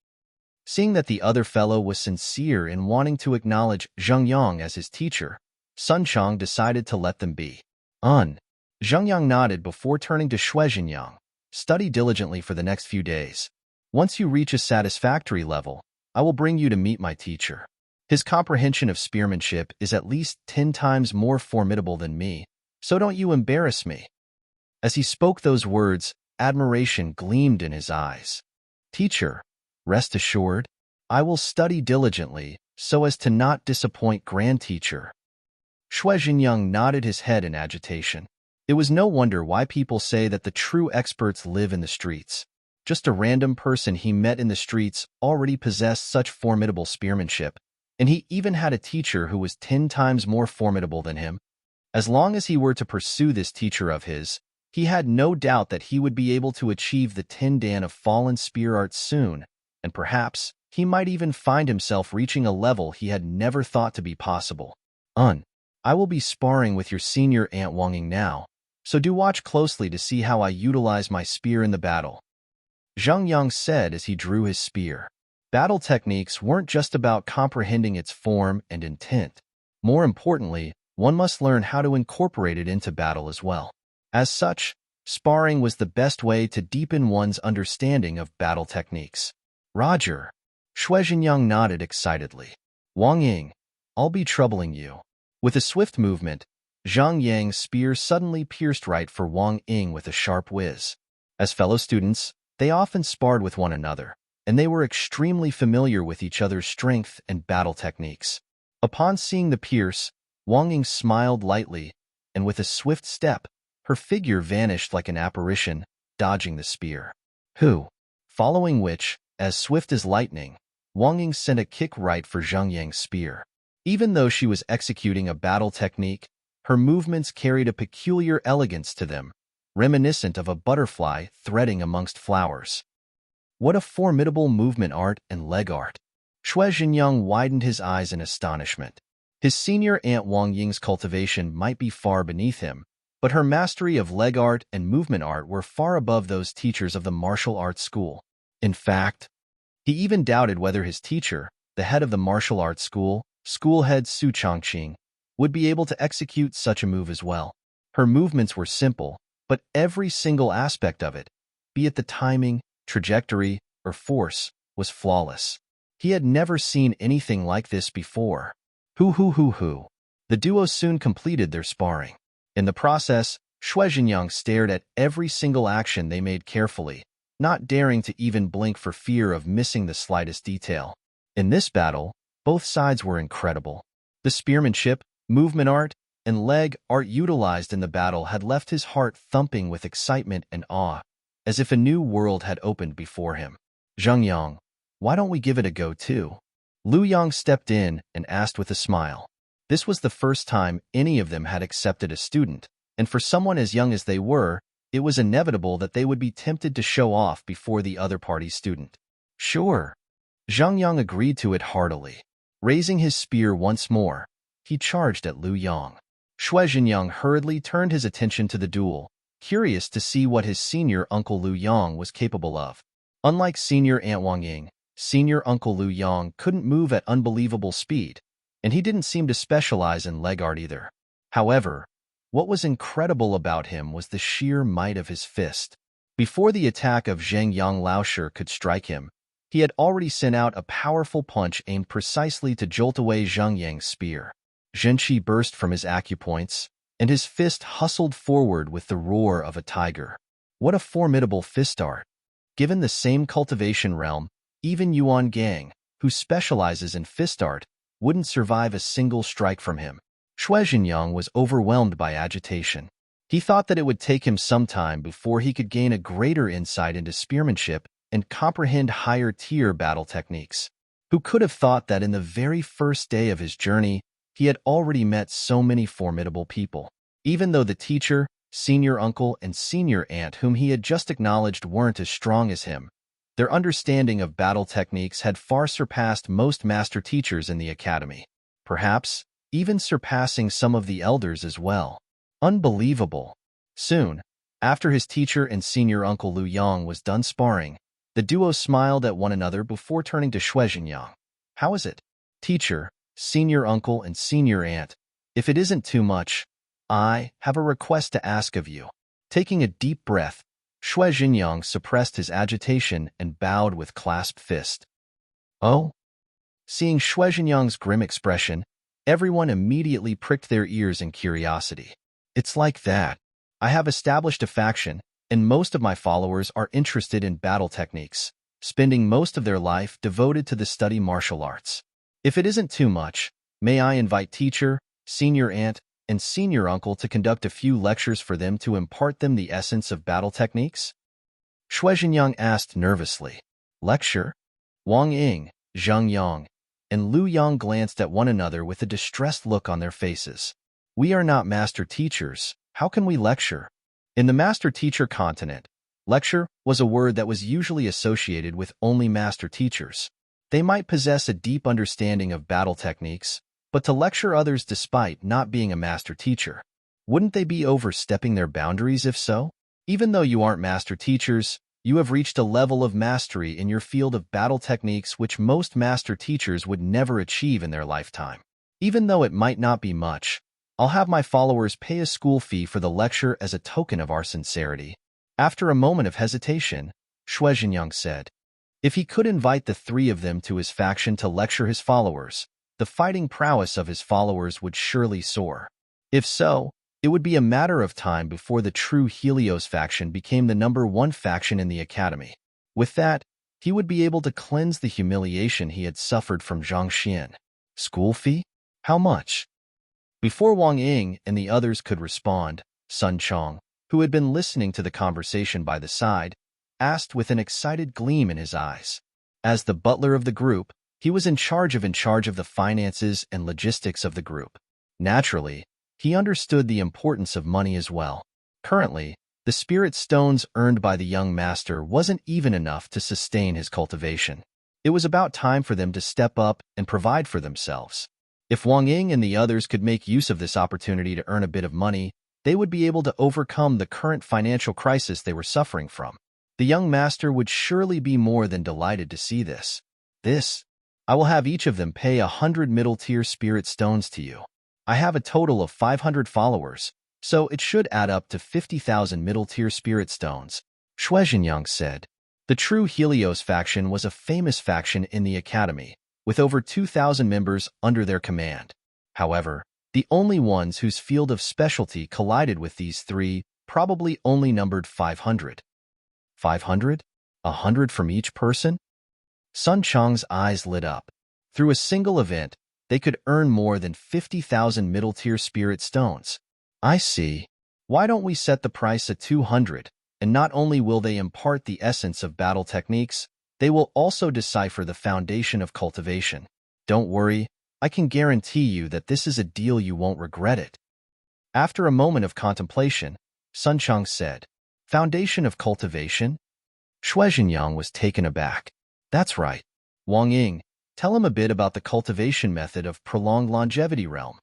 Seeing that the other fellow was sincere in wanting to acknowledge Zhang Yang as his teacher, Sun Chang decided to let them be. Zhang Yang nodded before turning to Shui Jinyang. Study diligently for the next few days. Once you reach a satisfactory level, I will bring you to meet my teacher. His comprehension of spearmanship is at least 10 times more formidable than me, so don't you embarrass me. As he spoke those words, admiration gleamed in his eyes. Teacher, rest assured, I will study diligently so as to not disappoint Grand Teacher. Shui Jinyang nodded his head in agitation. It was no wonder why people say that the true experts live in the streets. Just a random person he met in the streets already possessed such formidable spearmanship, and he even had a teacher who was 10 times more formidable than him. As long as he were to pursue this teacher of his, he had no doubt that he would be able to achieve the Tindan of fallen spear art soon, and perhaps he might even find himself reaching a level he had never thought to be possible. I will be sparring with your senior Aunt Wanging now, so do watch closely to see how I utilize my spear in the battle. Zhang Yang said as he drew his spear. Battle techniques weren't just about comprehending its form and intent. More importantly, one must learn how to incorporate it into battle as well. As such, sparring was the best way to deepen one's understanding of battle techniques. Roger. Shui Jinyang nodded excitedly. Wang Ying, I'll be troubling you. With a swift movement, Zhang Yang's spear suddenly pierced right for Wang Ying with a sharp whiz. As fellow students, they often sparred with one another, and they were extremely familiar with each other's strength and battle techniques. Upon seeing the pierce, Wang Ying smiled lightly, and with a swift step, her figure vanished like an apparition, dodging the spear. Following which, as swift as lightning, Wang Ying sent a kick right for Zhang Yang's spear. Even though she was executing a battle technique, her movements carried a peculiar elegance to them, reminiscent of a butterfly threading amongst flowers. What a formidable movement art and leg art! Shui Jinyang widened his eyes in astonishment. His senior Aunt Wang Ying's cultivation might be far beneath him, but her mastery of leg art and movement art were far above those teachers of the martial arts school. In fact, he even doubted whether his teacher, the head of the martial arts school, school head Su Chongqing, would be able to execute such a move as well. Her movements were simple, but every single aspect of it, be it the timing, trajectory, or force, was flawless. He had never seen anything like this before. The duo soon completed their sparring. In the process, Shui Jinyang stared at every single action they made carefully, not daring to even blink for fear of missing the slightest detail. In this battle, both sides were incredible. The spearmanship, movement art, and leg art utilized in the battle had left his heart thumping with excitement and awe, as if a new world had opened before him. Zheng Yang, why don't we give it a go too? Lu Yang stepped in and asked with a smile. This was the first time any of them had accepted a student, and for someone as young as they were, it was inevitable that they would be tempted to show off before the other party's student. Sure. Zheng Yang agreed to it heartily. Raising his spear once more, he charged at Lu Yang. Shui Jinyang hurriedly turned his attention to the duel, curious to see what his senior uncle Lu Yang was capable of. Unlike senior Aunt Wang Ying, senior uncle Lu Yang couldn't move at unbelievable speed, and he didn't seem to specialize in leg art either. However, what was incredible about him was the sheer might of his fist. Before the attack of Zheng Yang Laoshi could strike him, he had already sent out a powerful punch aimed precisely to jolt away Zheng Yang's spear. Zhenqi burst from his acupoints, and his fist hustled forward with the roar of a tiger. What a formidable fist art! Given the same cultivation realm, even Yuan Gang, who specializes in fist art, wouldn't survive a single strike from him. Shui Jinyang was overwhelmed by agitation. He thought that it would take him some time before he could gain a greater insight into spearmanship and comprehend higher-tier battle techniques. Who could have thought that in the very first day of his journey, he had already met so many formidable people? Even though the teacher, senior uncle, and senior aunt whom he had just acknowledged weren't as strong as him, their understanding of battle techniques had far surpassed most master teachers in the academy. Perhaps even surpassing some of the elders as well. Unbelievable. Soon, after his teacher and senior uncle Lu Yang was done sparring, the duo smiled at one another before turning to Shui Jinyang. How is it? Teacher, senior uncle, and senior aunt, if it isn't too much, I have a request to ask of you. Taking a deep breath, Shui Jinyang suppressed his agitation and bowed with clasped fist. Oh? Seeing Shui Jinyang's grim expression, everyone immediately pricked their ears in curiosity. It's like that. I have established a faction, and most of my followers are interested in battle techniques, spending most of their life devoted to the study martial arts. If it isn't too much, may I invite teacher, senior aunt, and senior uncle to conduct a few lectures for them to impart them the essence of battle techniques? Shui Jinyang asked nervously. Lecture? Wang Ying, Zheng Yang, and Lu Yang glanced at one another with a distressed look on their faces. We are not master teachers. How can we lecture? In the master teacher continent, lecture was a word that was usually associated with only master teachers. They might possess a deep understanding of battle techniques, but to lecture others despite not being a master teacher, wouldn't they be overstepping their boundaries if so? Even though you aren't master teachers, you have reached a level of mastery in your field of battle techniques which most master teachers would never achieve in their lifetime. Even though it might not be much, I'll have my followers pay a school fee for the lecture as a token of our sincerity. After a moment of hesitation, Shui Jinyang said, if he could invite the three of them to his faction to lecture his followers, the fighting prowess of his followers would surely soar. If so, it would be a matter of time before the true Helios faction became the #1 faction in the academy. With that, he would be able to cleanse the humiliation he had suffered from Zhang Xian. School fee? How much? Before Wang Ying and the others could respond, Sun Chong, who had been listening to the conversation by the side, asked with an excited gleam in his eyes. As the butler of the group, he was in charge of the finances and logistics of the group. Naturally, he understood the importance of money as well. Currently, the spirit stones earned by the young master wasn't even enough to sustain his cultivation. It was about time for them to step up and provide for themselves. If Wang Ying and the others could make use of this opportunity to earn a bit of money, they would be able to overcome the current financial crisis they were suffering from. The young master would surely be more than delighted to see this. I will have each of them pay 100 middle-tier spirit stones to you. I have a total of 500 followers, so it should add up to 50,000 middle-tier spirit stones, Shui Jinyang said. The true Helios faction was a famous faction in the academy, with over 2,000 members under their command. However, the only ones whose field of specialty collided with these three probably only numbered 500. 500? 100 from each person? Sun Chang's eyes lit up. Through a single event, they could earn more than 50,000 middle-tier spirit stones. I see. Why don't we set the price at 200, and not only will they impart the essence of battle techniques, they will also decipher the foundation of cultivation. Don't worry, I can guarantee you that this is a deal you won't regret it. After a moment of contemplation, Sun Chang said, Foundation of cultivation? Shui Zhenyang was taken aback. That's right. Wang Ying, tell him a bit about the cultivation method of prolonged longevity realm.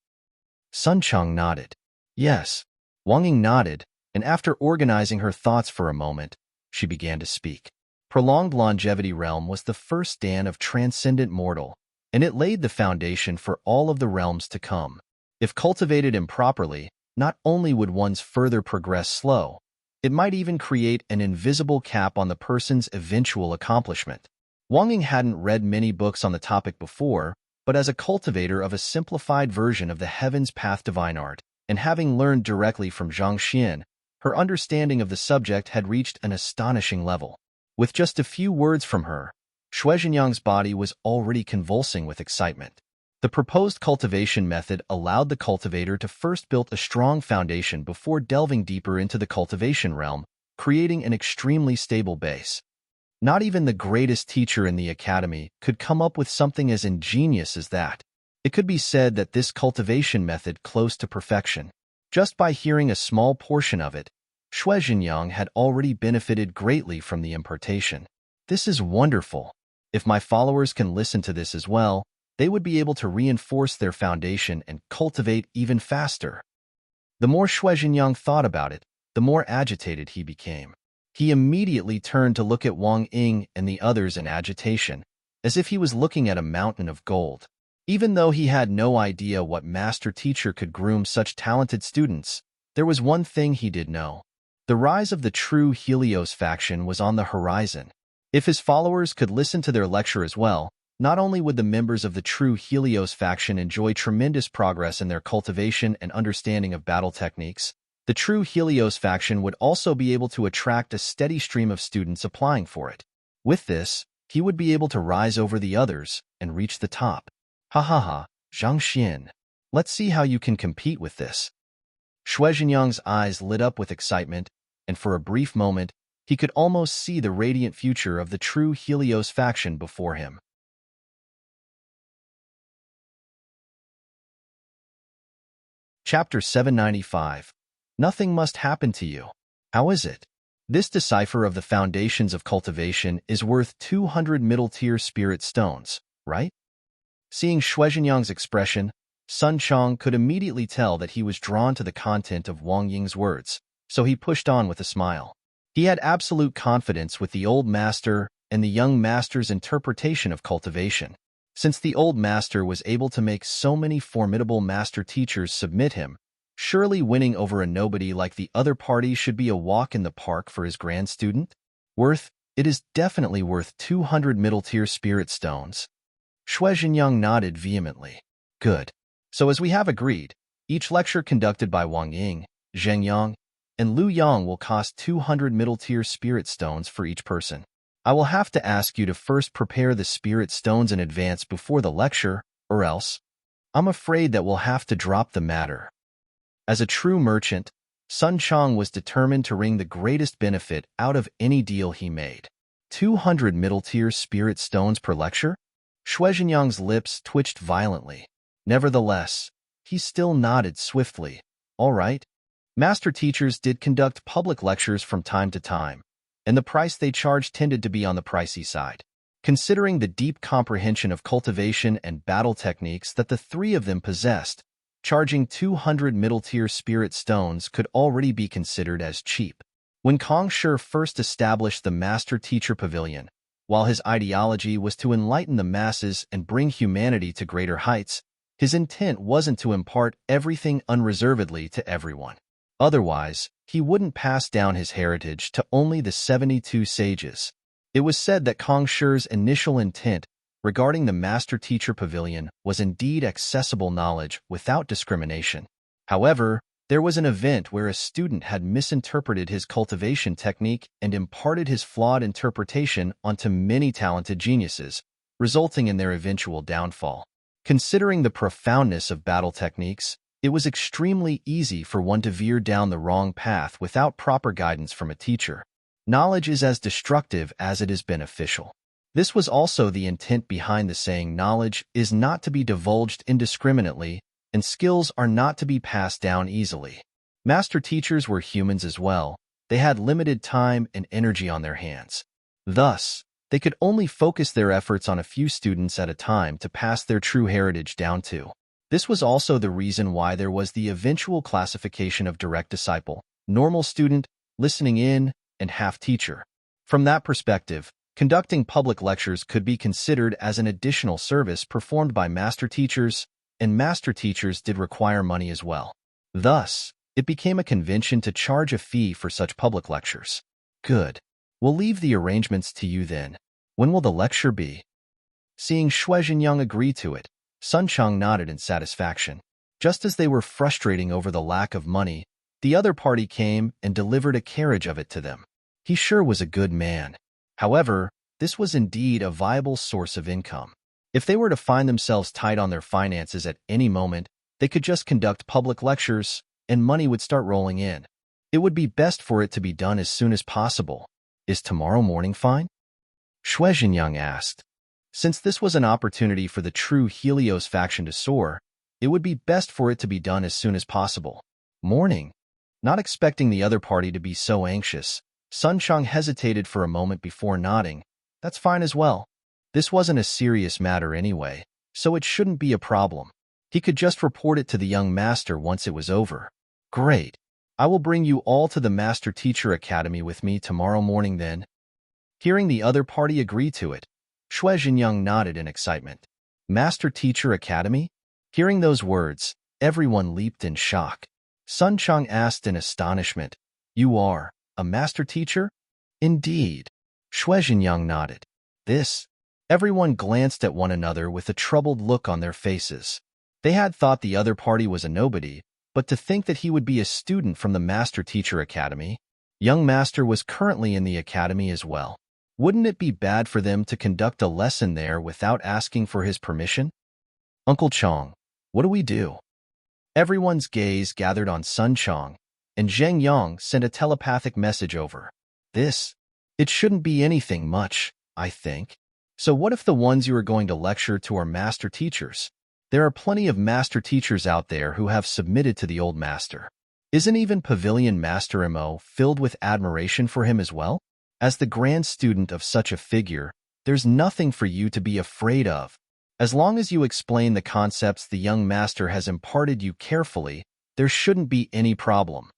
Sun Chang nodded. Yes. Wang Ying nodded, and after organizing her thoughts for a moment, she began to speak. Prolonged longevity realm was the first dan of transcendent mortal, and it laid the foundation for all of the realms to come. If cultivated improperly, not only would one's further progress slow, it might even create an invisible cap on the person's eventual accomplishment. Wang Ying hadn't read many books on the topic before, but as a cultivator of a simplified version of the Heaven's Path divine art, and having learned directly from Zhang Xian, her understanding of the subject had reached an astonishing level. With just a few words from her, Shui Zhenyang's body was already convulsing with excitement. The proposed cultivation method allowed the cultivator to first build a strong foundation before delving deeper into the cultivation realm, creating an extremely stable base. Not even the greatest teacher in the academy could come up with something as ingenious as that. It could be said that this cultivation method close to perfection. Just by hearing a small portion of it, Shui Zhenyang had already benefited greatly from the impartation. This is wonderful. If my followers can listen to this as well, they would be able to reinforce their foundation and cultivate even faster. The more Shui Zhenyang thought about it, the more agitated he became. He immediately turned to look at Wang Ying and the others in agitation, as if he was looking at a mountain of gold. Even though he had no idea what master teacher could groom such talented students, there was one thing he did know. The rise of the true Helios faction was on the horizon. If his followers could listen to their lecture as well, not only would the members of the true Helios faction enjoy tremendous progress in their cultivation and understanding of battle techniques, the true Helios faction would also be able to attract a steady stream of students applying for it. With this, he would be able to rise over the others and reach the top. Ha ha ha, Zhang Xian. Let's see how you can compete with this. Shui Zhenyang's eyes lit up with excitement, and for a brief moment, he could almost see the radiant future of the true Helios faction before him. Chapter 795. Nothing must happen to you. How is it? This decipher of the foundations of cultivation is worth 200 middle-tier spirit stones, right? Seeing Shui Zhenyang's expression, Sun Chang could immediately tell that he was drawn to the content of Wang Ying's words, so he pushed on with a smile. He had absolute confidence with the old master and the young master's interpretation of cultivation. Since the old master was able to make so many formidable master teachers submit him, surely winning over a nobody like the other party should be a walk in the park for his grand student? It is definitely worth 200 middle-tier spirit stones. Shui Zhenyang nodded vehemently. Good. So as we have agreed, each lecture conducted by Wang Ying, Zheng Yang, and Lu Yang will cost 200 middle-tier spirit stones for each person. I will have to ask you to first prepare the spirit stones in advance before the lecture, or else I'm afraid that we'll have to drop the matter. As a true merchant, Sun Chang was determined to wring the greatest benefit out of any deal he made. 200 middle-tier spirit stones per lecture? Shui Zhenyang's lips twitched violently. Nevertheless, he still nodded swiftly. All right. Master teachers did conduct public lectures from time to time, and the price they charged tended to be on the pricey side. Considering the deep comprehension of cultivation and battle techniques that the three of them possessed, charging 200 middle-tier spirit stones could already be considered as cheap. When Kong Shi first established the Master Teacher Pavilion, while his ideology was to enlighten the masses and bring humanity to greater heights, his intent wasn't to impart everything unreservedly to everyone. Otherwise, he wouldn't pass down his heritage to only the 72 sages. It was said that Kong Shi's initial intent regarding the Master Teacher Pavilion was indeed accessible knowledge without discrimination. However, There was an event where a student had misinterpreted his cultivation technique and imparted his flawed interpretation onto many talented geniuses, resulting in their eventual downfall. Considering the profoundness of battle techniques, it was extremely easy for one to veer down the wrong path without proper guidance from a teacher. Knowledge is as destructive as it is beneficial. This was also the intent behind the saying, knowledge is not to be divulged indiscriminately, and skills are not to be passed down easily. Master teachers were humans as well. They had limited time and energy on their hands. Thus, they could only focus their efforts on a few students at a time to pass their true heritage down to. This was also the reason why there was the eventual classification of direct disciple, normal student, listening in, and half teacher. From that perspective, conducting public lectures could be considered as an additional service performed by master teachers, and master teachers did require money as well. Thus, it became a convention to charge a fee for such public lectures. Good. We'll leave the arrangements to you then. When will the lecture be? Seeing Shui Jinyang agree to it, Sun Chang nodded in satisfaction. Just as they were frustrating over the lack of money, the other party came and delivered a carriage of it to them. He sure was a good man. However, this was indeed a viable source of income. If they were to find themselves tight on their finances at any moment, they could just conduct public lectures, and money would start rolling in. It would be best for it to be done as soon as possible. Is tomorrow morning fine? Shui Jinyang asked. Since this was an opportunity for the true Helios faction to soar, it would be best for it to be done as soon as possible. Morning. Not expecting the other party to be so anxious, Sun Chang hesitated for a moment before nodding. That's fine as well. This wasn't a serious matter anyway, so it shouldn't be a problem. He could just report it to the young master once it was over. Great. I will bring you all to the Master Teacher Academy with me tomorrow morning then. Hearing the other party agree to it, Shui Jinyang nodded in excitement. Master Teacher Academy? Hearing those words, everyone leaped in shock. Sun Chang asked in astonishment, You are a master teacher? Indeed. Shui Jinyang nodded. This? Everyone glanced at one another with a troubled look on their faces. They had thought the other party was a nobody, but to think that he would be a student from the Master Teacher Academy. Young Master was currently in the academy as well. Wouldn't it be bad for them to conduct a lesson there without asking for his permission? Uncle Chong, what do we do? Everyone's gaze gathered on Sun Chang, and Zheng Yang sent a telepathic message over. It shouldn't be anything much, I think. So what if the ones you are going to lecture to are master teachers? There are plenty of master teachers out there who have submitted to the old master. Isn't even Pavilion Master Mo filled with admiration for him as well? As the grand student of such a figure, there's nothing for you to be afraid of. As long as you explain the concepts the young master has imparted you carefully, there shouldn't be any problem.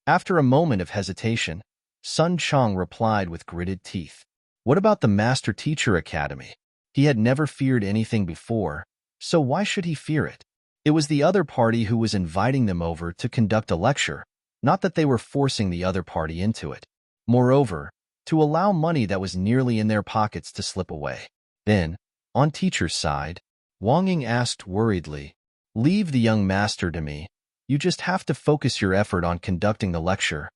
After a moment of hesitation, Sun Chang replied with gritted teeth. What about the Master Teacher Academy? He had never feared anything before, so why should he fear it? It was the other party who was inviting them over to conduct a lecture, not that they were forcing the other party into it. Moreover, to allow money that was nearly in their pockets to slip away. Then, on teacher's side, Wang Ying asked worriedly, Leave the young master to me. You just have to focus your effort on conducting the lecture.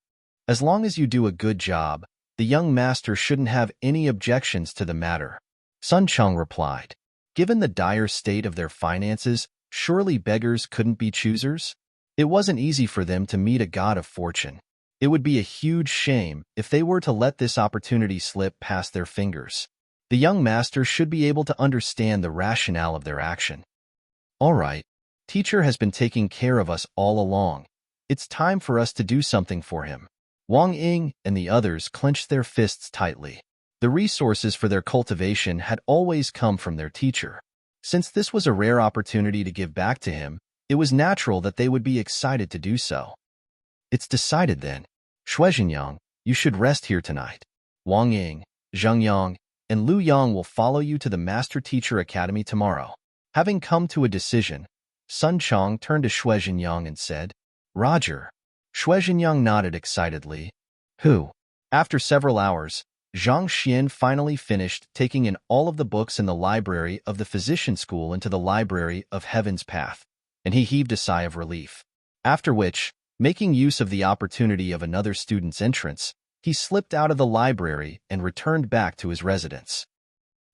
As long as you do a good job, the young master shouldn't have any objections to the matter. Sun Chang replied. Given the dire state of their finances, surely beggars couldn't be choosers? It wasn't easy for them to meet a god of fortune. It would be a huge shame if they were to let this opportunity slip past their fingers. The young master should be able to understand the rationale of their action. All right, teacher has been taking care of us all along. It's time for us to do something for him. Wang Ying and the others clenched their fists tightly. The resources for their cultivation had always come from their teacher. Since this was a rare opportunity to give back to him, it was natural that they would be excited to do so. It's decided then. Shui Jinyang, you should rest here tonight. Wang Ying, Zheng Yang, and Lu Yang will follow you to the Master Teacher Academy tomorrow. Having come to a decision, Sun Chang turned to Shui Jinyang and said, Roger. Shui Jinyang nodded excitedly. Who? After several hours, Zhang Xian finally finished taking in all of the books in the library of the physician school into the library of Heaven's Path, and he heaved a sigh of relief. After which, Making use of the opportunity of another student's entrance, he slipped out of the library and returned back to his residence.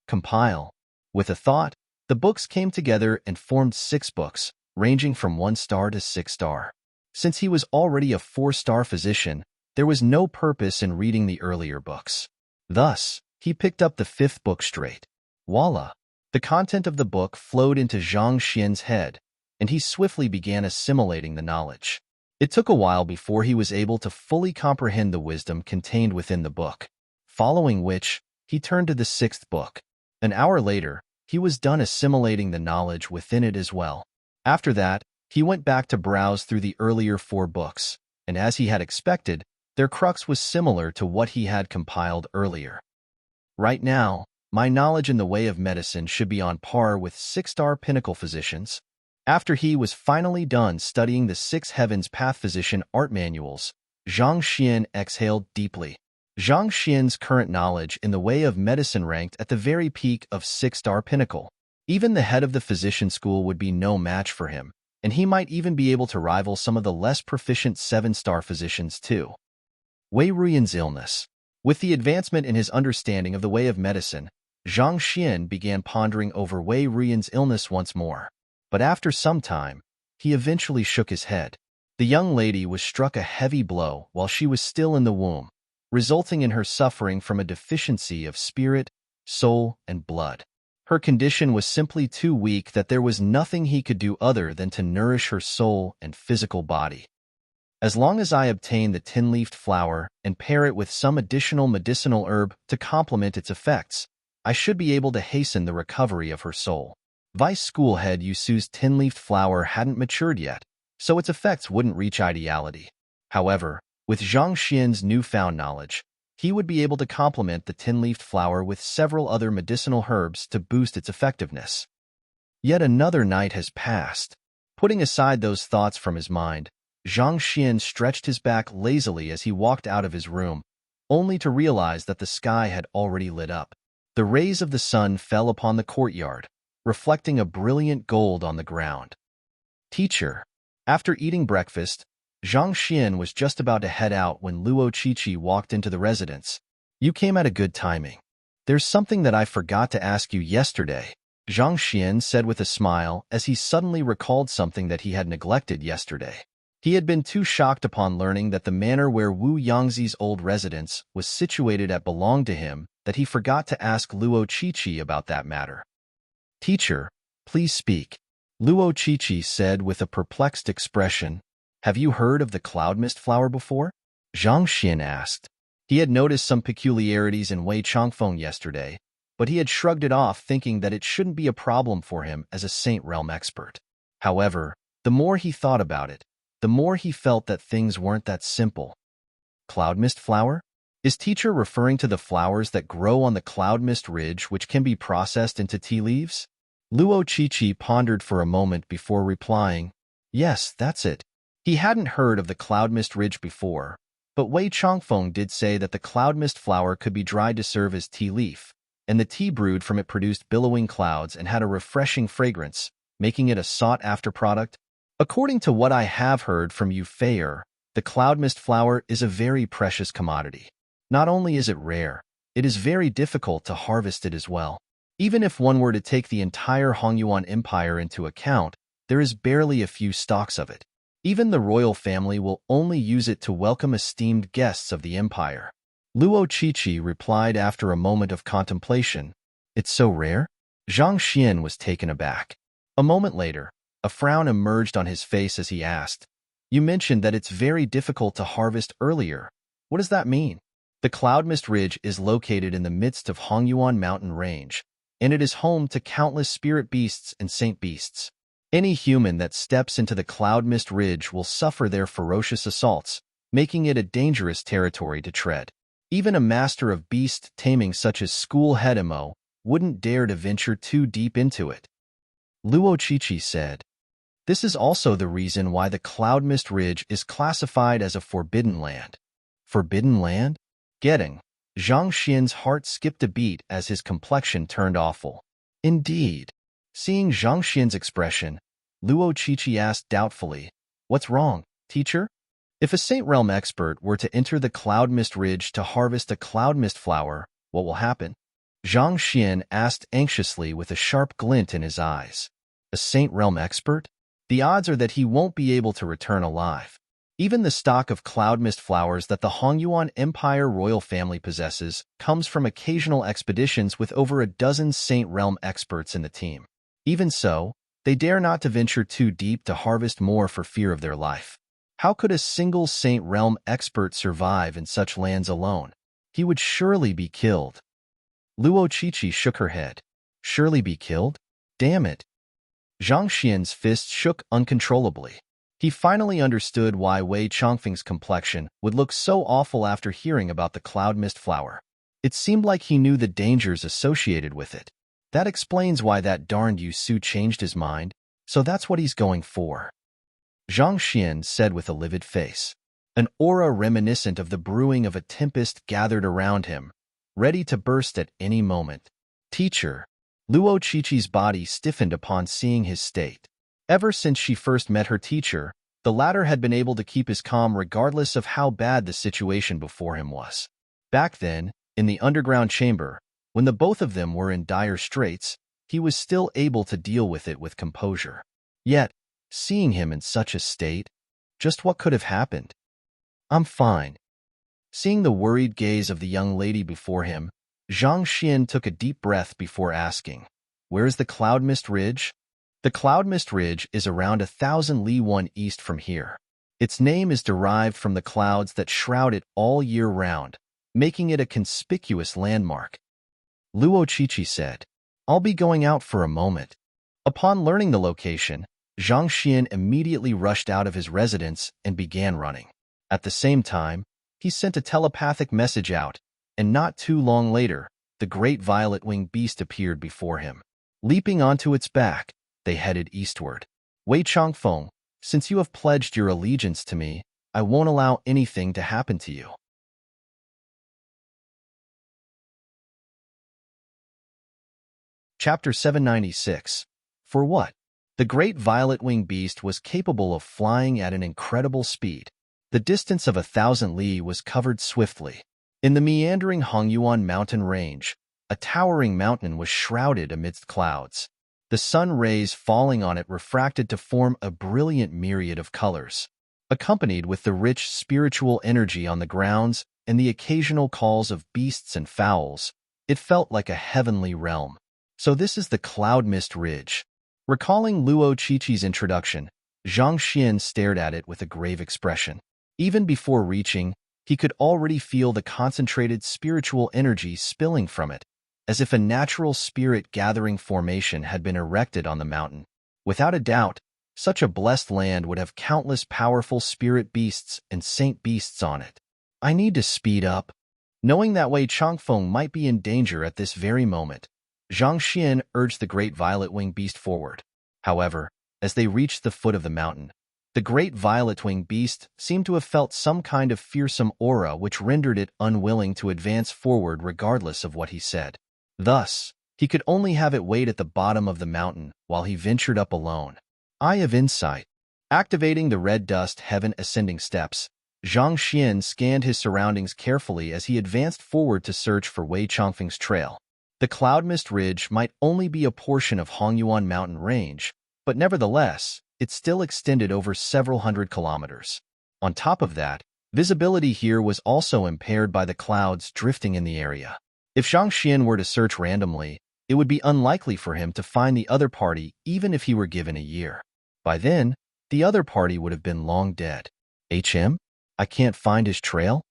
Compile. With a thought, the books came together and formed 6 books, ranging from 1 star to 6 star. Since he was already a 4-star physician, there was no purpose in reading the earlier books. Thus, he picked up the 5th book straight. Voila! The content of the book flowed into Zhang Xian's head, and he swiftly began assimilating the knowledge. It took a while before he was able to fully comprehend the wisdom contained within the book, following which, he turned to the 6th book. An hour later, he was done assimilating the knowledge within it as well. After that, he went back to browse through the earlier 4 books, and as he had expected, their crux was similar to what he had compiled earlier. Right now, my knowledge in the way of medicine should be on par with 6-star pinnacle physicians. After he was finally done studying the 6 Heavens Path Physician art manuals, Zhang Xian exhaled deeply. Zhang Xian's current knowledge in the way of medicine ranked at the very peak of 6-star pinnacle. Even the head of the physician school would be no match for him, and he might even be able to rival some of the less proficient 7-star physicians too. Wei Ruyan's illness. With the advancement in his understanding of the way of medicine, Zhang Xian began pondering over Wei Ruyan's illness once more. But after some time, he eventually shook his head. The young lady was struck a heavy blow while she was still in the womb, resulting in her suffering from a deficiency of spirit, soul, and blood. Her condition was simply too weak that there was nothing he could do other than to nourish her soul and physical body. As long as I obtain the 10-leafed flower and pair it with some additional medicinal herb to complement its effects, I should be able to hasten the recovery of her soul. Vice School Head Yusu's 10-leafed flower hadn't matured yet, so its effects wouldn't reach ideality. However, with Zhang Xian's newfound knowledge, he would be able to complement the 10-leafed flower with several other medicinal herbs to boost its effectiveness. Yet another night has passed. Putting aside those thoughts from his mind, Zhang Xian stretched his back lazily as he walked out of his room, only to realize that the sky had already lit up. The rays of the sun fell upon the courtyard, reflecting a brilliant gold on the ground. Teacher. After eating breakfast, Zhang Xian was just about to head out when Luo Qiqi walked into the residence. You came at a good timing. There's something that I forgot to ask you yesterday, Zhang Xian said with a smile as he suddenly recalled something that he had neglected yesterday. He had been too shocked upon learning that the manor where Wu Yangzi's old residence was situated at belonged to him that he forgot to ask Luo Qiqi about that matter. Teacher, please speak, Luo Qiqi said with a perplexed expression. Have you heard of the cloud mist flower before? Zhang Xian asked. He had noticed some peculiarities in Wei Changfeng yesterday, but he had shrugged it off thinking that it shouldn't be a problem for him as a Saint Realm expert. However, the more he thought about it, the more he felt that things weren't that simple. Cloud mist flower? Is teacher referring to the flowers that grow on the cloud mist ridge which can be processed into tea leaves? Luo Qiqi pondered for a moment before replying, Yes, that's it. He hadn't heard of the cloud mist ridge before, but Wei Changfeng did say that the cloud mist flower could be dried to serve as tea leaf, and the tea brewed from it produced billowing clouds and had a refreshing fragrance, making it a sought-after product. According to what I have heard from you Fayer, the cloud mist flower is a very precious commodity. Not only is it rare, it is very difficult to harvest it as well. Even if one were to take the entire Hongyuan Empire into account, there is barely a few stalks of it. Even the royal family will only use it to welcome esteemed guests of the empire. Luo Qiqi replied after a moment of contemplation. It's so rare? Zhang Xian was taken aback. A moment later, a frown emerged on his face as he asked, You mentioned that it's very difficult to harvest earlier. What does that mean? The Cloud Mist Ridge is located in the midst of Hongyuan Mountain Range, and it is home to countless spirit beasts and saint beasts. Any human that steps into the Cloud Mist Ridge will suffer their ferocious assaults, making it a dangerous territory to tread. Even a master of beast taming such as School Head Emo wouldn't dare to venture too deep into it. Luo Qiqi said, This is also the reason why the Cloud Mist Ridge is classified as a forbidden land. Forbidden land? Getting. Zhang Xian's heart skipped a beat as his complexion turned awful. Indeed. Seeing Zhang Xian's expression, Luo Qiqi asked doubtfully, What's wrong, teacher? If a Saint Realm expert were to enter the Cloud Mist Ridge to harvest a Cloud Mist flower, what will happen? Zhang Xian asked anxiously with a sharp glint in his eyes. A Saint Realm expert? The odds are that he won't be able to return alive. Even the stock of cloud mist flowers that the Hongyuan Empire royal family possesses comes from occasional expeditions with over a dozen Saint Realm experts in the team. Even so, they dare not to venture too deep to harvest more for fear of their life. How could a single Saint Realm expert survive in such lands alone? He would surely be killed. Luo Qiqi shook her head. Surely be killed? Damn it. Zhang Xian's fist shook uncontrollably. He finally understood why Wei Chongfeng's complexion would look so awful after hearing about the cloud mist flower. It seemed like he knew the dangers associated with it. That explains why that darned Yu Su changed his mind, so that's what he's going for. Zhang Xian said with a livid face. An aura reminiscent of the brewing of a tempest gathered around him, ready to burst at any moment. Teacher. Luo Qiqi's body stiffened upon seeing his state. Ever since she first met her teacher, the latter had been able to keep his calm regardless of how bad the situation before him was. Back then, in the underground chamber, when the both of them were in dire straits, he was still able to deal with it with composure. Yet, seeing him in such a state, just what could have happened? I'm fine. Seeing the worried gaze of the young lady before him, Zhang Xian took a deep breath before asking, "Where is the Cloud Mist Ridge?" The Cloud Mist Ridge is around 1,000 li one east from here. Its name is derived from the clouds that shroud it all year round, making it a conspicuous landmark. Luo Qiqi said, "I'll be going out for a moment." Upon learning the location, Zhang Xian immediately rushed out of his residence and began running. At the same time, he sent a telepathic message out, and not too long later, the great violet-winged beast appeared before him. Leaping onto its back, they headed eastward. Wei Chongfeng, since you have pledged your allegiance to me, I won't allow anything to happen to you. Chapter 796. For what? The great violet-winged beast was capable of flying at an incredible speed. The distance of 1,000 li was covered swiftly. In the meandering Hongyuan mountain range, a towering mountain was shrouded amidst clouds. The sun rays falling on it refracted to form a brilliant myriad of colors. Accompanied with the rich spiritual energy on the grounds and the occasional calls of beasts and fowls, it felt like a heavenly realm. So this is the Cloud Mist Ridge. Recalling Luo Qiqi's introduction, Zhang Xian stared at it with a grave expression. Even before reaching, he could already feel the concentrated spiritual energy spilling from it, as if a natural spirit-gathering formation had been erected on the mountain. Without a doubt, such a blessed land would have countless powerful spirit beasts and saint beasts on it. I need to speed up. Knowing that Wei Chongfeng might be in danger at this very moment, Zhang Xian urged the great violet-winged beast forward. However, as they reached the foot of the mountain, the great violet-winged beast seemed to have felt some kind of fearsome aura which rendered it unwilling to advance forward regardless of what he said. Thus, he could only have it wait at the bottom of the mountain while he ventured up alone. Eye of Insight. Activating the red dust heaven ascending steps, Zhang Xian scanned his surroundings carefully as he advanced forward to search for Wei Chongfeng's trail. The Cloud Mist Ridge might only be a portion of Hongyuan mountain range, but nevertheless, it still extended over several hundred kilometers. On top of that, visibility here was also impaired by the clouds drifting in the area. If Zhang Xian were to search randomly, it would be unlikely for him to find the other party even if he were given a year. By then, the other party would have been long dead. I can't find his trail?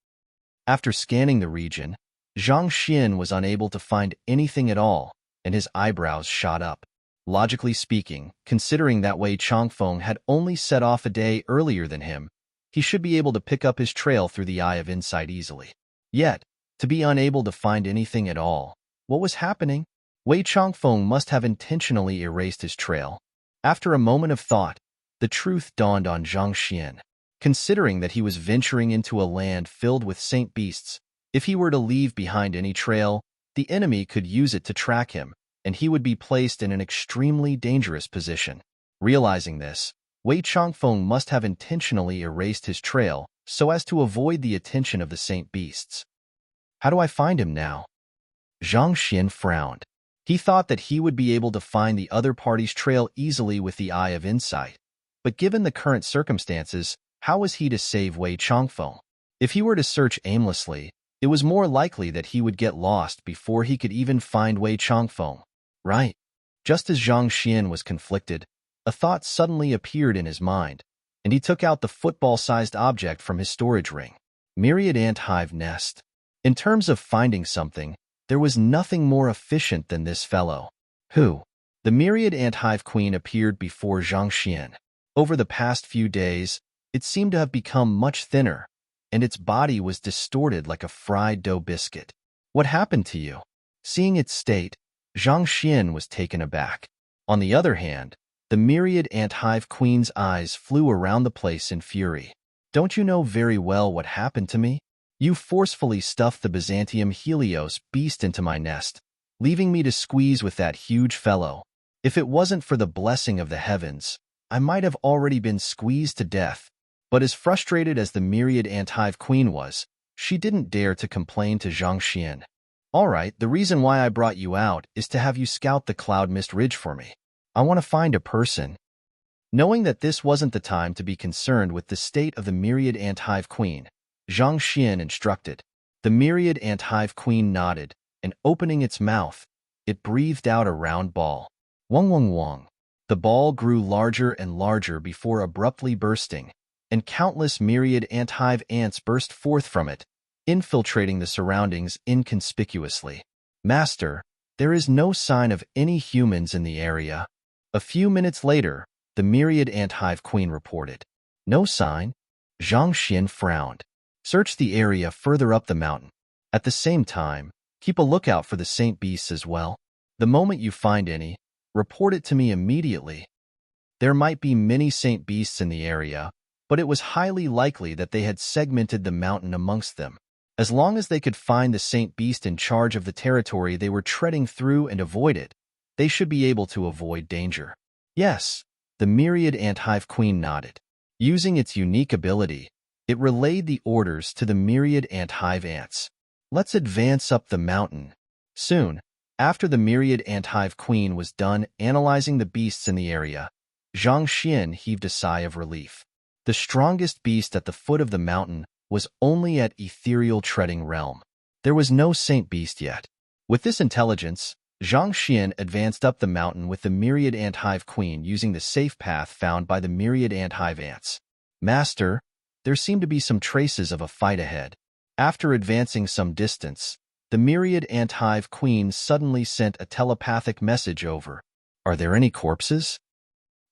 After scanning the region, Zhang Xian was unable to find anything at all, and his eyebrows shot up. Logically speaking, considering that Wei Chongfeng had only set off a day earlier than him, he should be able to pick up his trail through the Eye of Insight easily. Yet, to be unable to find anything at all, what was happening? Wei Chongfeng must have intentionally erased his trail. After a moment of thought, the truth dawned on Zhang Xian. Considering that he was venturing into a land filled with saint beasts, if he were to leave behind any trail, the enemy could use it to track him, and he would be placed in an extremely dangerous position. Realizing this, Wei Chongfeng must have intentionally erased his trail so as to avoid the attention of the saint beasts. How do I find him now? Zhang Xian frowned. He thought that he would be able to find the other party's trail easily with the Eye of Insight. But given the current circumstances, how was he to save Wei Changfeng? If he were to search aimlessly, it was more likely that he would get lost before he could even find Wei Changfeng. Right. Just as Zhang Xian was conflicted, a thought suddenly appeared in his mind, and he took out the football-sized object from his storage ring. Myriad ant hive nest. In terms of finding something, there was nothing more efficient than this fellow. Who? The myriad ant hive queen appeared before Zhang Xian. Over the past few days, it seemed to have become much thinner, and its body was distorted like a fried dough biscuit. What happened to you? Seeing its state, Zhang Xian was taken aback. On the other hand, the myriad ant hive queen's eyes flew around the place in fury. Don't you know very well what happened to me? You forcefully stuffed the Byzantium Helios beast into my nest, leaving me to squeeze with that huge fellow. If it wasn't for the blessing of the heavens, I might have already been squeezed to death. But as frustrated as the myriad ant hive queen was, she didn't dare to complain to Zhang Xian. All right, the reason why I brought you out is to have you scout the Cloud Mist Ridge for me. I want to find a person. Knowing that this wasn't the time to be concerned with the state of the myriad ant hive queen, Zhang Xian instructed. The myriad ant hive queen nodded, and opening its mouth, it breathed out a round ball. Wong wong wong. The ball grew larger and larger before abruptly bursting, and countless myriad ant hive ants burst forth from it, infiltrating the surroundings inconspicuously. Master, there is no sign of any humans in the area. A few minutes later, the myriad ant hive queen reported. No sign? Zhang Xian frowned. Search the area further up the mountain. At the same time, keep a lookout for the saint beasts as well. The moment you find any, report it to me immediately. There might be many saint beasts in the area, but it was highly likely that they had segmented the mountain amongst them. As long as they could find the saint beast in charge of the territory they were treading through and avoid it, they should be able to avoid danger. Yes, the myriad ant hive queen nodded. Using its unique ability, it relayed the orders to the myriad ant hive ants. Let's advance up the mountain. Soon, after the myriad ant hive queen was done analyzing the beasts in the area, Zhang Xian heaved a sigh of relief. The strongest beast at the foot of the mountain was only at ethereal treading realm. There was no saint beast yet. With this intelligence, Zhang Xian advanced up the mountain with the myriad ant hive queen using the safe path found by the myriad ant hive ants. Master, there seemed to be some traces of a fight ahead. After advancing some distance, the myriad ant hive queen suddenly sent a telepathic message over. Are there any corpses?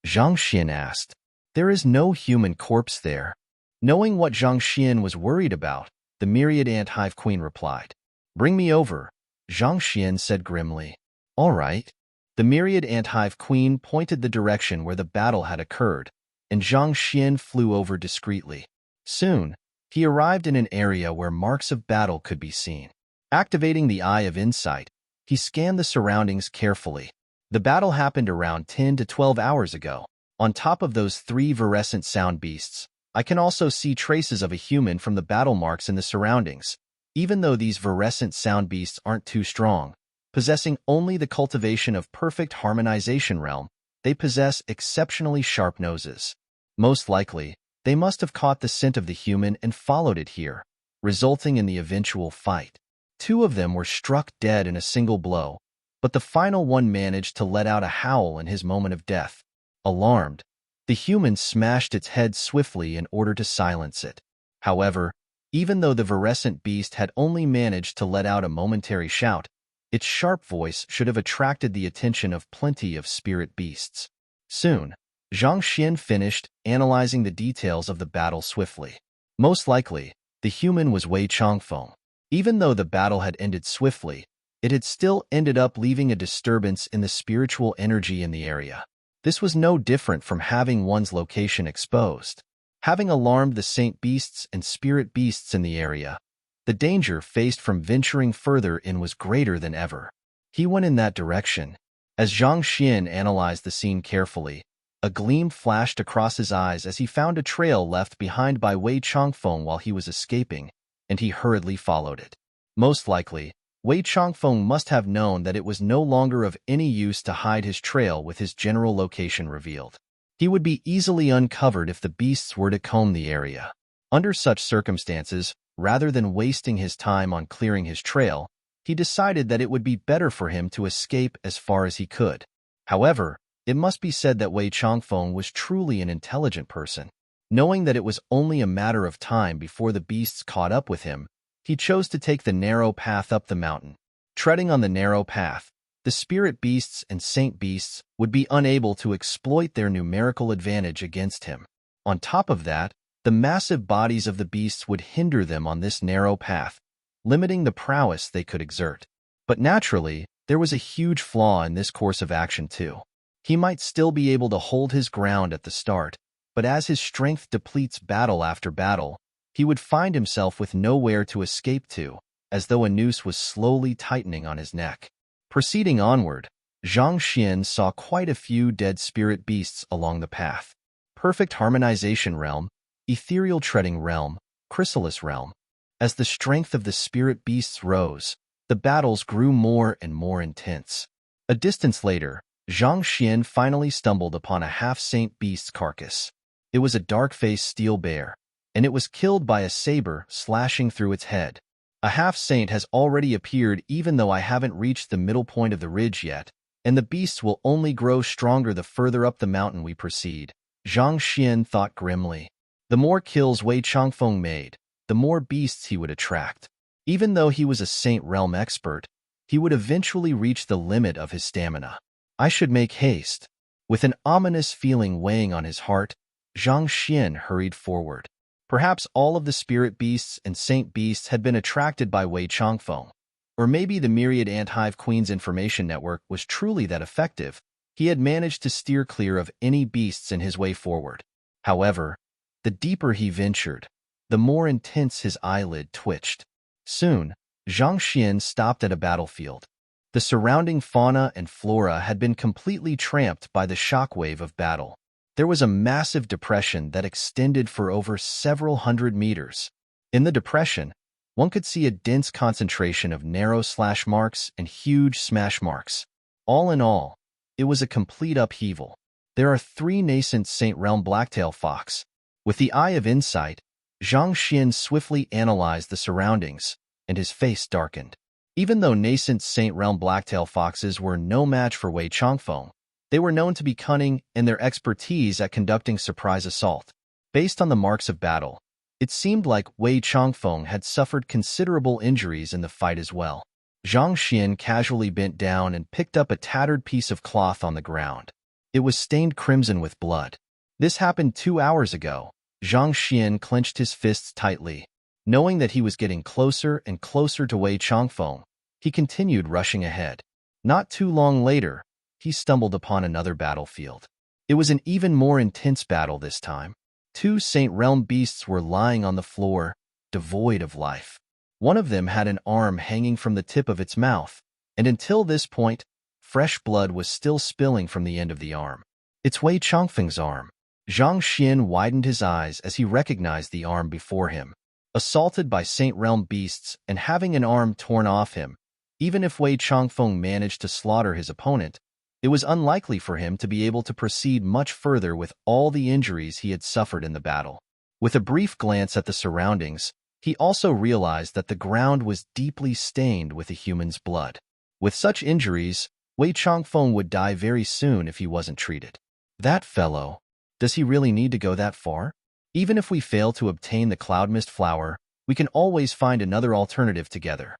Zhang Xian asked. There is no human corpse there. Knowing what Zhang Xian was worried about, the myriad ant hive queen replied. Bring me over, Zhang Xian said grimly. All right. The myriad ant hive queen pointed the direction where the battle had occurred, and Zhang Xian flew over discreetly. Soon, he arrived in an area where marks of battle could be seen. Activating the Eye of Insight, he scanned the surroundings carefully. The battle happened around 10 to 12 hours ago. On top of those 3 virescent sound beasts, I can also see traces of a human from the battle marks in the surroundings. Even though these virescent sound beasts aren't too strong, possessing only the cultivation of perfect harmonization realm, they possess exceptionally sharp noses. Most likely, they must have caught the scent of the human and followed it here, resulting in the eventual fight. 2 of them were struck dead in a single blow, but the final one managed to let out a howl in his moment of death. Alarmed, the human smashed its head swiftly in order to silence it. However, even though the virescent beast had only managed to let out a momentary shout, its sharp voice should have attracted the attention of plenty of spirit beasts. Soon, Zhang Xian finished analyzing the details of the battle swiftly. Most likely, the human was Wei Changfeng. Even though the battle had ended swiftly, it had still ended up leaving a disturbance in the spiritual energy in the area. This was no different from having one's location exposed. Having alarmed the saint beasts and spirit beasts in the area, the danger faced from venturing further in was greater than ever. He went in that direction. As Zhang Xian analyzed the scene carefully, A gleam flashed across his eyes as he found a trail left behind by Wei Changfeng while he was escaping, and he hurriedly followed it. Most likely, Wei Changfeng must have known that it was no longer of any use to hide his trail with his general location revealed. He would be easily uncovered if the beasts were to comb the area. Under such circumstances, rather than wasting his time on clearing his trail, he decided that it would be better for him to escape as far as he could. However, it must be said that Wei Changfeng was truly an intelligent person. Knowing that it was only a matter of time before the beasts caught up with him, he chose to take the narrow path up the mountain. Treading on the narrow path, the spirit beasts and saint beasts would be unable to exploit their numerical advantage against him. On top of that, the massive bodies of the beasts would hinder them on this narrow path, limiting the prowess they could exert. But naturally, there was a huge flaw in this course of action too. He might still be able to hold his ground at the start, but as his strength depletes battle after battle, he would find himself with nowhere to escape to, as though a noose was slowly tightening on his neck. Proceeding onward, Zhang Xian saw quite a few dead spirit beasts along the path. Perfect harmonization realm, ethereal treading realm, chrysalis realm. As the strength of the spirit beasts rose, the battles grew more and more intense. A distance later, Zhang Xian finally stumbled upon a half-saint beast's carcass. It was a dark-faced steel bear, and it was killed by a saber slashing through its head. A half-saint has already appeared even though I haven't reached the middle point of the ridge yet, and the beasts will only grow stronger the further up the mountain we proceed. Zhang Xian thought grimly. The more kills Wei Changfeng made, the more beasts he would attract. Even though he was a saint realm expert, he would eventually reach the limit of his stamina. I should make haste. With an ominous feeling weighing on his heart, Zhang Xian hurried forward. Perhaps all of the spirit beasts and saint beasts had been attracted by Wei Changfeng, or maybe the myriad ant-hive queen's information network was truly that effective. He had managed to steer clear of any beasts in his way forward. However, the deeper he ventured, the more intense his eyelid twitched. Soon, Zhang Xian stopped at a battlefield. The surrounding fauna and flora had been completely tramped by the shockwave of battle. There was a massive depression that extended for over several hundred meters. In the depression, one could see a dense concentration of narrow slash marks and huge smash marks. All in all, it was a complete upheaval. There are 3 nascent Saint Realm blacktail fox. With the eye of insight, Zhang Xian swiftly analyzed the surroundings, and his face darkened. Even though nascent Saint Realm blacktail foxes were no match for Wei Changfeng, they were known to be cunning in their expertise at conducting surprise assault. Based on the marks of battle, it seemed like Wei Changfeng had suffered considerable injuries in the fight as well. Zhang Xian casually bent down and picked up a tattered piece of cloth on the ground. It was stained crimson with blood. This happened 2 hours ago. Zhang Xian clenched his fists tightly. Knowing that he was getting closer and closer to Wei Changfeng, he continued rushing ahead. Not too long later, he stumbled upon another battlefield. It was an even more intense battle this time. 2 Saint Realm beasts were lying on the floor, devoid of life. One of them had an arm hanging from the tip of its mouth, and until this point, fresh blood was still spilling from the end of the arm. It's Wei Changfeng's arm. Zhang Xian widened his eyes as he recognized the arm before him. Assaulted by Saint Realm beasts and having an arm torn off him, even if Wei Changfeng managed to slaughter his opponent, it was unlikely for him to be able to proceed much further with all the injuries he had suffered in the battle. With a brief glance at the surroundings, he also realized that the ground was deeply stained with a human's blood. With such injuries, Wei Changfeng would die very soon if he wasn't treated. That fellow, does he really need to go that far? Even if we fail to obtain the cloud mist flower, we can always find another alternative together.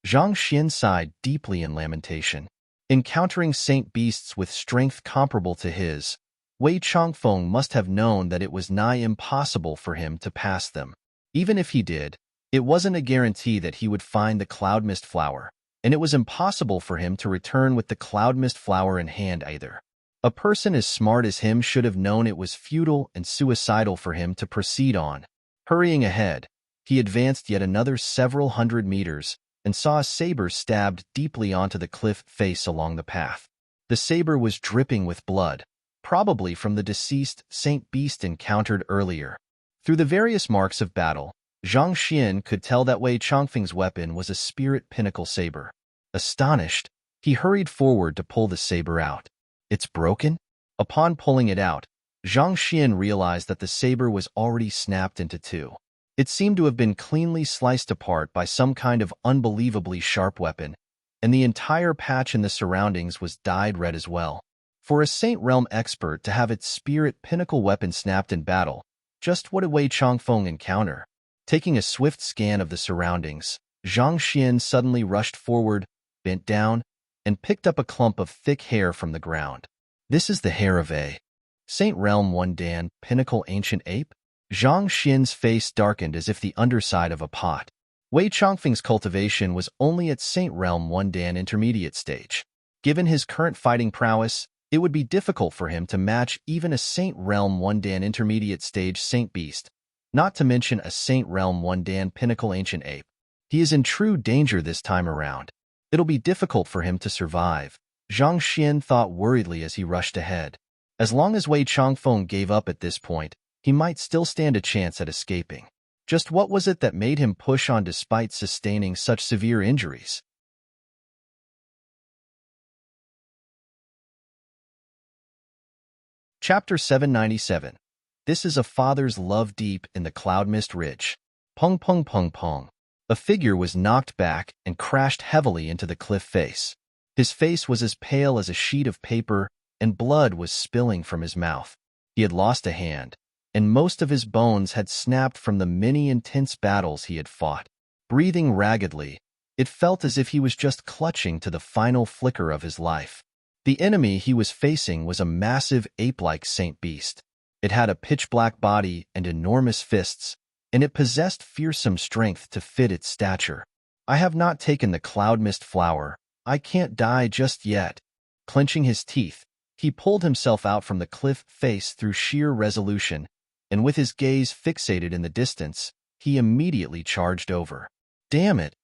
Zhang Xian sighed deeply in lamentation. Encountering saint beasts with strength comparable to his, Wei Changfeng must have known that it was nigh impossible for him to pass them. Even if he did, it wasn't a guarantee that he would find the cloud mist flower, and it was impossible for him to return with the cloud mist flower in hand either. A person as smart as him should have known it was futile and suicidal for him to proceed on. Hurrying ahead, he advanced yet another several hundred meters and saw a saber stabbed deeply onto the cliff face along the path. The saber was dripping with blood, probably from the deceased Saint Beast encountered earlier. Through the various marks of battle, Zhang Xian could tell that Wei Changfeng's weapon was a spirit pinnacle saber. Astonished, he hurried forward to pull the saber out. It's broken? Upon pulling it out, Zhang Xian realized that the saber was already snapped into two. It seemed to have been cleanly sliced apart by some kind of unbelievably sharp weapon, and the entire patch in the surroundings was dyed red as well. For a Saint Realm expert to have its spirit pinnacle weapon snapped in battle, just what did Wei Changfeng encounter? Taking a swift scan of the surroundings, Zhang Xian suddenly rushed forward, bent down, and picked up a clump of thick hair from the ground. This is the hair of a Saint Realm One Dan pinnacle ancient ape? Zhang Xian's face darkened as if the underside of a pot. Wei Changfeng's cultivation was only at Saint Realm One Dan intermediate stage. Given his current fighting prowess, it would be difficult for him to match even a Saint Realm One Dan intermediate stage Saint Beast, not to mention a Saint Realm One Dan pinnacle ancient ape. He is in true danger this time around. It'll be difficult for him to survive, Zhang Xian thought worriedly as he rushed ahead. As long as Wei Changfeng gave up at this point, he might still stand a chance at escaping. Just what was it that made him push on despite sustaining such severe injuries? Chapter 797. This is a father's love deep in the cloud mist ridge. Pung pung pung pung. A figure was knocked back and crashed heavily into the cliff face. His face was as pale as a sheet of paper, and blood was spilling from his mouth. He had lost a hand, and most of his bones had snapped from the many intense battles he had fought. Breathing raggedly, it felt as if he was just clutching to the final flicker of his life. The enemy he was facing was a massive ape-like Saint Beast. It had a pitch-black body and enormous fists, and it possessed fearsome strength to fit its stature. I have not taken the cloud mist flower. I can't die just yet. Clenching his teeth, he pulled himself out from the cliff face through sheer resolution, and with his gaze fixated in the distance, he immediately charged over. Damn it!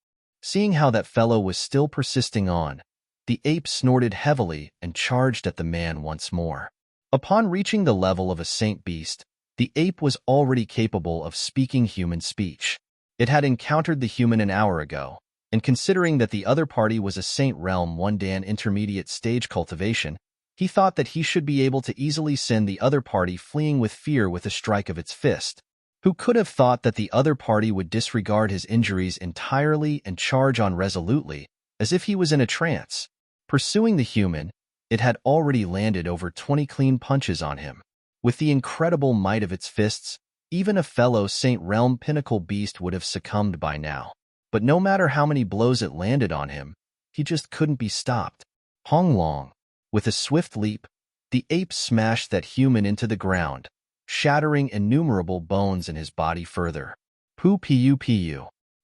Seeing how that fellow was still persisting on, the ape snorted heavily and charged at the man once more. Upon reaching the level of a Saint Beast, the ape was already capable of speaking human speech. It had encountered the human an hour ago, and considering that the other party was a Saint Realm One Dan intermediate stage cultivation, he thought that he should be able to easily send the other party fleeing with fear with a strike of its fist. Who could have thought that the other party would disregard his injuries entirely and charge on resolutely, as if he was in a trance? Pursuing the human, it had already landed over 20 clean punches on him. With the incredible might of its fists, even a fellow Saint Realm pinnacle beast would have succumbed by now. But no matter how many blows it landed on him, he just couldn't be stopped. Hong Long. With a swift leap, the ape smashed that human into the ground, shattering innumerable bones in his body further. Pu.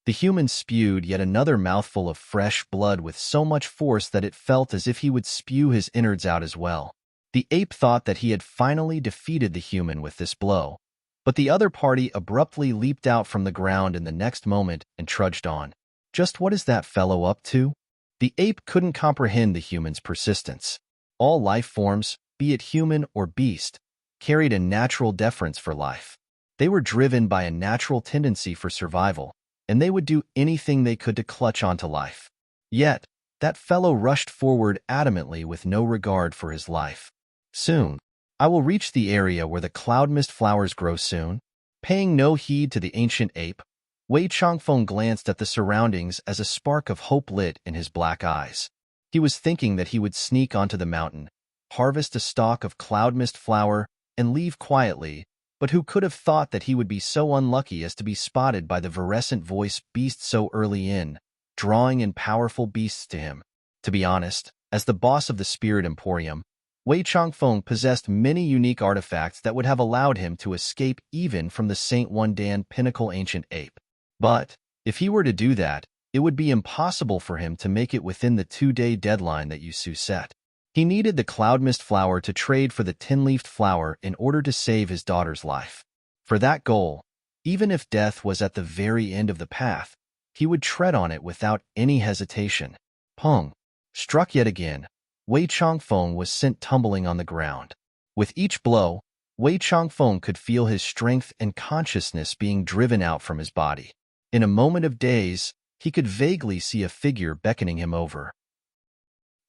The human spewed yet another mouthful of fresh blood with so much force that it felt as if he would spew his innards out as well. The ape thought that he had finally defeated the human with this blow, but the other party abruptly leaped out from the ground in the next moment and trudged on. Just what is that fellow up to? The ape couldn't comprehend the human's persistence. All life forms, be it human or beast, carried a natural deference for life. They were driven by a natural tendency for survival, and they would do anything they could to clutch onto life. Yet, that fellow rushed forward adamantly with no regard for his life. Soon, I will reach the area where the cloud mist flowers grow soon. Paying no heed to the ancient ape, Wei Changfeng glanced at the surroundings as a spark of hope lit in his black eyes. He was thinking that he would sneak onto the mountain, harvest a stalk of cloud mist flower, and leave quietly, but who could have thought that he would be so unlucky as to be spotted by the virescent voice beast so early in, drawing in powerful beasts to him. To be honest, as the boss of the Spirit Emporium, Wei Changfeng possessed many unique artifacts that would have allowed him to escape even from the Saint One Dan pinnacle ancient ape. But, if he were to do that, it would be impossible for him to make it within the 2-day deadline that Yusu set. He needed the cloud mist flower to trade for the 10-leafed flower in order to save his daughter's life. For that goal, even if death was at the very end of the path, he would tread on it without any hesitation. Pung. Struck yet again, Wei Changfeng was sent tumbling on the ground. With each blow, Wei Changfeng could feel his strength and consciousness being driven out from his body. In a moment of daze, he could vaguely see a figure beckoning him over.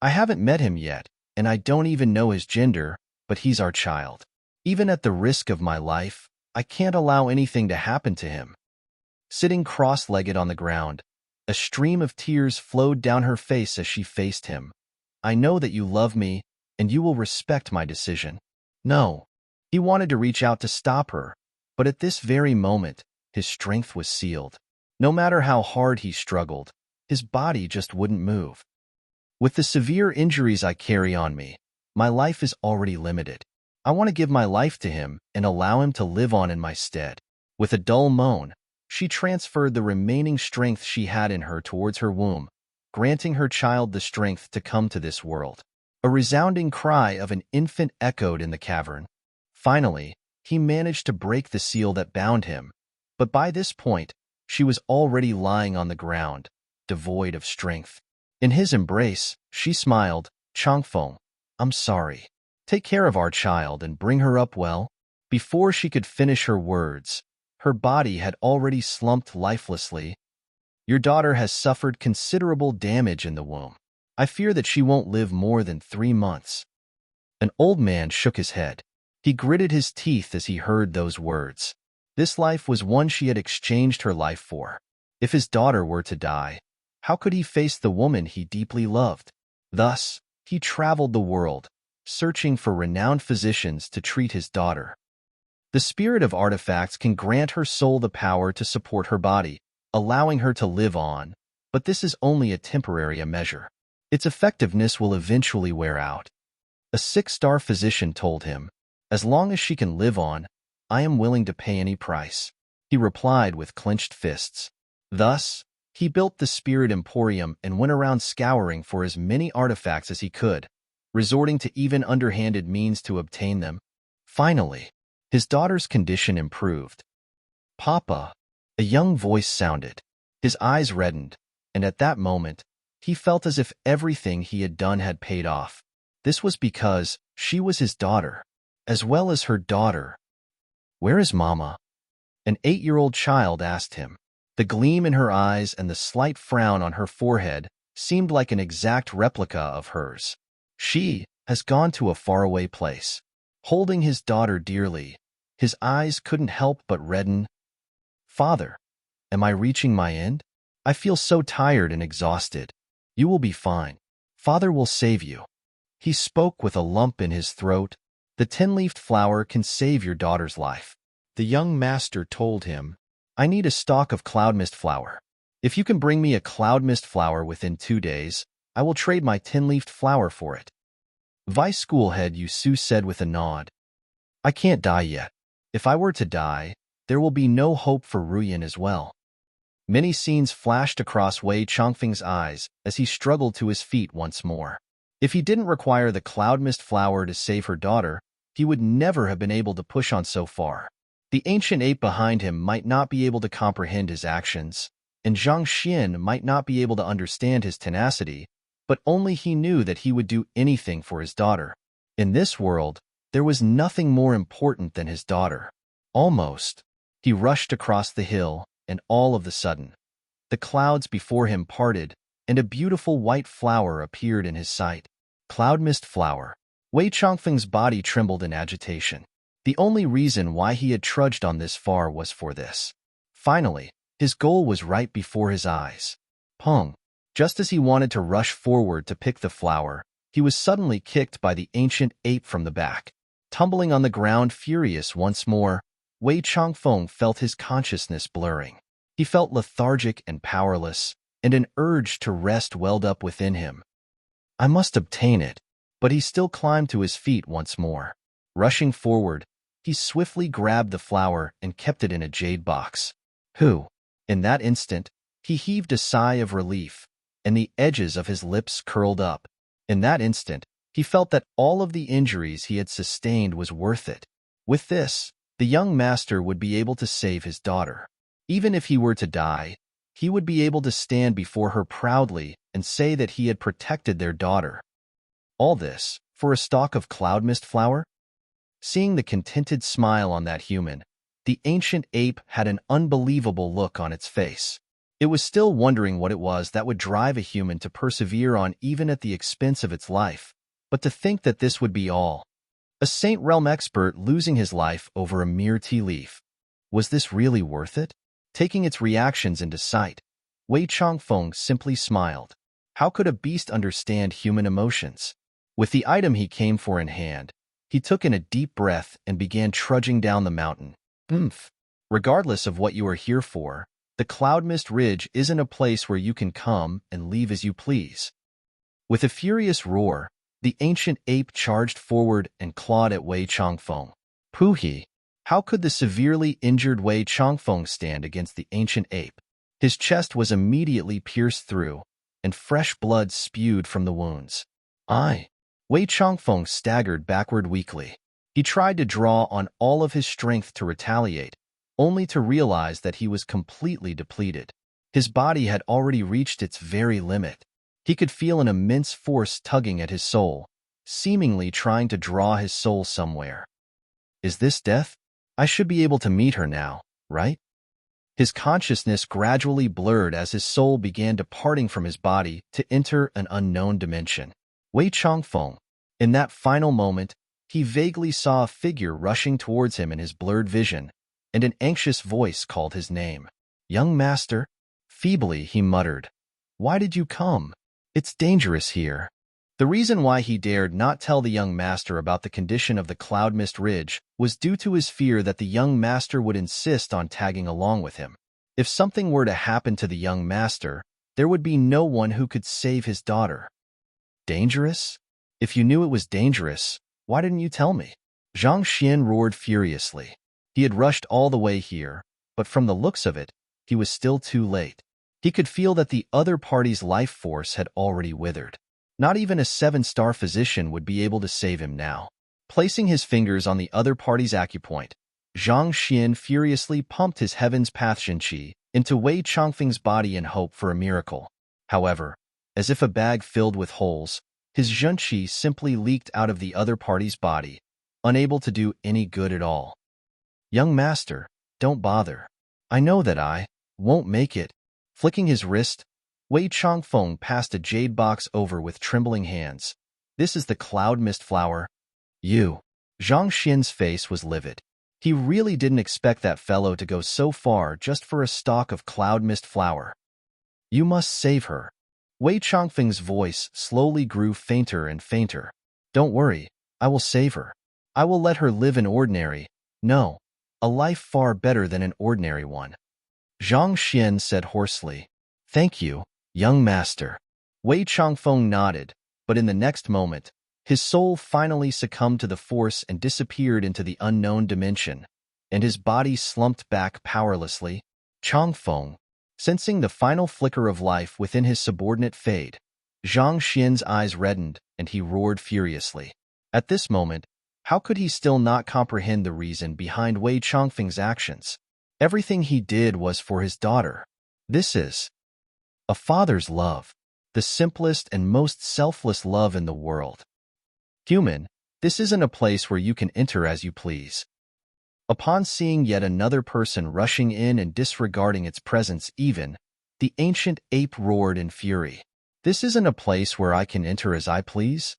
I haven't met him yet, and I don't even know his gender, but he's our child. Even at the risk of my life, I can't allow anything to happen to him. Sitting cross-legged on the ground, a stream of tears flowed down her face as she faced him. I know that you love me, and you will respect my decision. No. He wanted to reach out to stop her, but at this very moment, his strength was sealed. No matter how hard he struggled, his body just wouldn't move. With the severe injuries I carry on me, my life is already limited. I want to give my life to him and allow him to live on in my stead. With a dull moan, she transferred the remaining strength she had in her towards her womb, granting her child the strength to come to this world. A resounding cry of an infant echoed in the cavern. Finally, he managed to break the seal that bound him, but by this point, she was already lying on the ground, devoid of strength. In his embrace, she smiled, Changfeng, I'm sorry. Take care of our child and bring her up well. Before she could finish her words, her body had already slumped lifelessly. Your daughter has suffered considerable damage in the womb. I fear that she won't live more than 3 months. An old man shook his head. He gritted his teeth as he heard those words. This life was one she had exchanged her life for. If his daughter were to die, how could he face the woman he deeply loved? Thus, he traveled the world, searching for renowned physicians to treat his daughter. The spirit of artifacts can grant her soul the power to support her body, allowing her to live on, but this is only a temporary measure. Its effectiveness will eventually wear out. A 6-star physician told him, as long as she can live on, I am willing to pay any price. He replied with clenched fists. Thus, he built the Spirit Emporium and went around scouring for as many artifacts as he could, resorting to even underhanded means to obtain them. Finally, his daughter's condition improved. Papa, a young voice sounded. His eyes reddened, and at that moment, he felt as if everything he had done had paid off. This was because she was his daughter, as well as her daughter. Where is Mama? An 8-year-old child asked him. The gleam in her eyes and the slight frown on her forehead seemed like an exact replica of hers. She has gone to a faraway place. Holding his daughter dearly, his eyes couldn't help but redden. Father, am I reaching my end? I feel so tired and exhausted. You will be fine. Father will save you. He spoke with a lump in his throat. The 10-leafed flower can save your daughter's life. The young master told him, I need a stalk of cloud mist flower. If you can bring me a cloud mist flower within 2 days, I will trade my 10-leafed flower for it. Vice Schoolhead Yusu said with a nod. I can't die yet. If I were to die, there will be no hope for Ruyan as well. Many scenes flashed across Wei Changfeng's eyes as he struggled to his feet once more. If he didn't require the cloud mist flower to save her daughter, he would never have been able to push on so far. The ancient ape behind him might not be able to comprehend his actions, and Zhang Xian might not be able to understand his tenacity, but only he knew that he would do anything for his daughter. In this world, there was nothing more important than his daughter. Almost, he rushed across the hill, and all of a sudden, the clouds before him parted, and a beautiful white flower appeared in his sight. Cloud mist flower. Wei Changfeng's body trembled in agitation. The only reason why he had trudged on this far was for this. Finally, his goal was right before his eyes. Pong. Just as he wanted to rush forward to pick the flower, he was suddenly kicked by the ancient ape from the back. Tumbling on the ground furious once more, Wei Changfeng felt his consciousness blurring. He felt lethargic and powerless, and an urge to rest welled up within him. I must obtain it, but he still climbed to his feet once more. Rushing forward, he swiftly grabbed the flower and kept it in a jade box. In that instant, he heaved a sigh of relief, and the edges of his lips curled up. In that instant, he felt that all of the injuries he had sustained was worth it. With this, the young master would be able to save his daughter. Even if he were to die, he would be able to stand before her proudly and say that he had protected their daughter. All this, for a stalk of cloud mist flower? Seeing the contented smile on that human, the ancient ape had an unbelievable look on its face. It was still wondering what it was that would drive a human to persevere on even at the expense of its life, but to think that this would be all. A Saint Realm expert losing his life over a mere tea leaf. Was this really worth it? Taking its reactions into sight, Wei Changfeng simply smiled. How could a beast understand human emotions? With the item he came for in hand, he took in a deep breath and began trudging down the mountain. Regardless of what you are here for, the Cloud Mist Ridge isn't a place where you can come and leave as you please. With a furious roar, the ancient ape charged forward and clawed at Wei Changfeng. Puhi! How could the severely injured Wei Changfeng stand against the ancient ape? His chest was immediately pierced through, and fresh blood spewed from the wounds. Wei Changfeng staggered backward weakly. He tried to draw on all of his strength to retaliate, only to realize that he was completely depleted. His body had already reached its very limit. He could feel an immense force tugging at his soul, seemingly trying to draw his soul somewhere. Is this death? I should be able to meet her now, right? His consciousness gradually blurred as his soul began departing from his body to enter an unknown dimension. Wei Changfeng. In that final moment, he vaguely saw a figure rushing towards him in his blurred vision, and an anxious voice called his name. Young master? Feebly, he muttered. Why did you come? It's dangerous here. The reason why he dared not tell the young master about the condition of the Cloud Mist Ridge was due to his fear that the young master would insist on tagging along with him. If something were to happen to the young master, there would be no one who could save his daughter. Dangerous? If you knew it was dangerous, why didn't you tell me? Zhang Xian roared furiously. He had rushed all the way here, but from the looks of it, he was still too late. He could feel that the other party's life force had already withered. Not even a 7-star physician would be able to save him now. Placing his fingers on the other party's acupoint, Zhang Xian furiously pumped his Heaven's Path Qi into Wei Changfeng's body in hope for a miracle. However, as if a bag filled with holes, his Zhenqi simply leaked out of the other party's body, unable to do any good at all. Young master, don't bother. I know that I won't make it. Flicking his wrist, Wei Changfeng passed a jade box over with trembling hands. This is the Cloud Mist Flower. You. Zhang Xian's face was livid. He really didn't expect that fellow to go so far just for a stalk of Cloud Mist Flower. You must save her. Wei Changfeng's voice slowly grew fainter and fainter. Don't worry, I will save her. I will let her live an ordinary, no, a life far better than an ordinary one. Zhang Xian said hoarsely. Thank you, young master. Wei Changfeng nodded, but in the next moment, his soul finally succumbed to the force and disappeared into the unknown dimension, and his body slumped back powerlessly. Changfeng, sensing the final flicker of life within his subordinate fade, Zhang Xian's eyes reddened and he roared furiously. At this moment, how could he still not comprehend the reason behind Wei Changfeng's actions? Everything he did was for his daughter. This is a father's love, the simplest and most selfless love in the world. Human, this isn't a place where you can enter as you please. Upon seeing yet another person rushing in and disregarding its presence even, the ancient ape roared in fury. This isn't a place where I can enter as I please?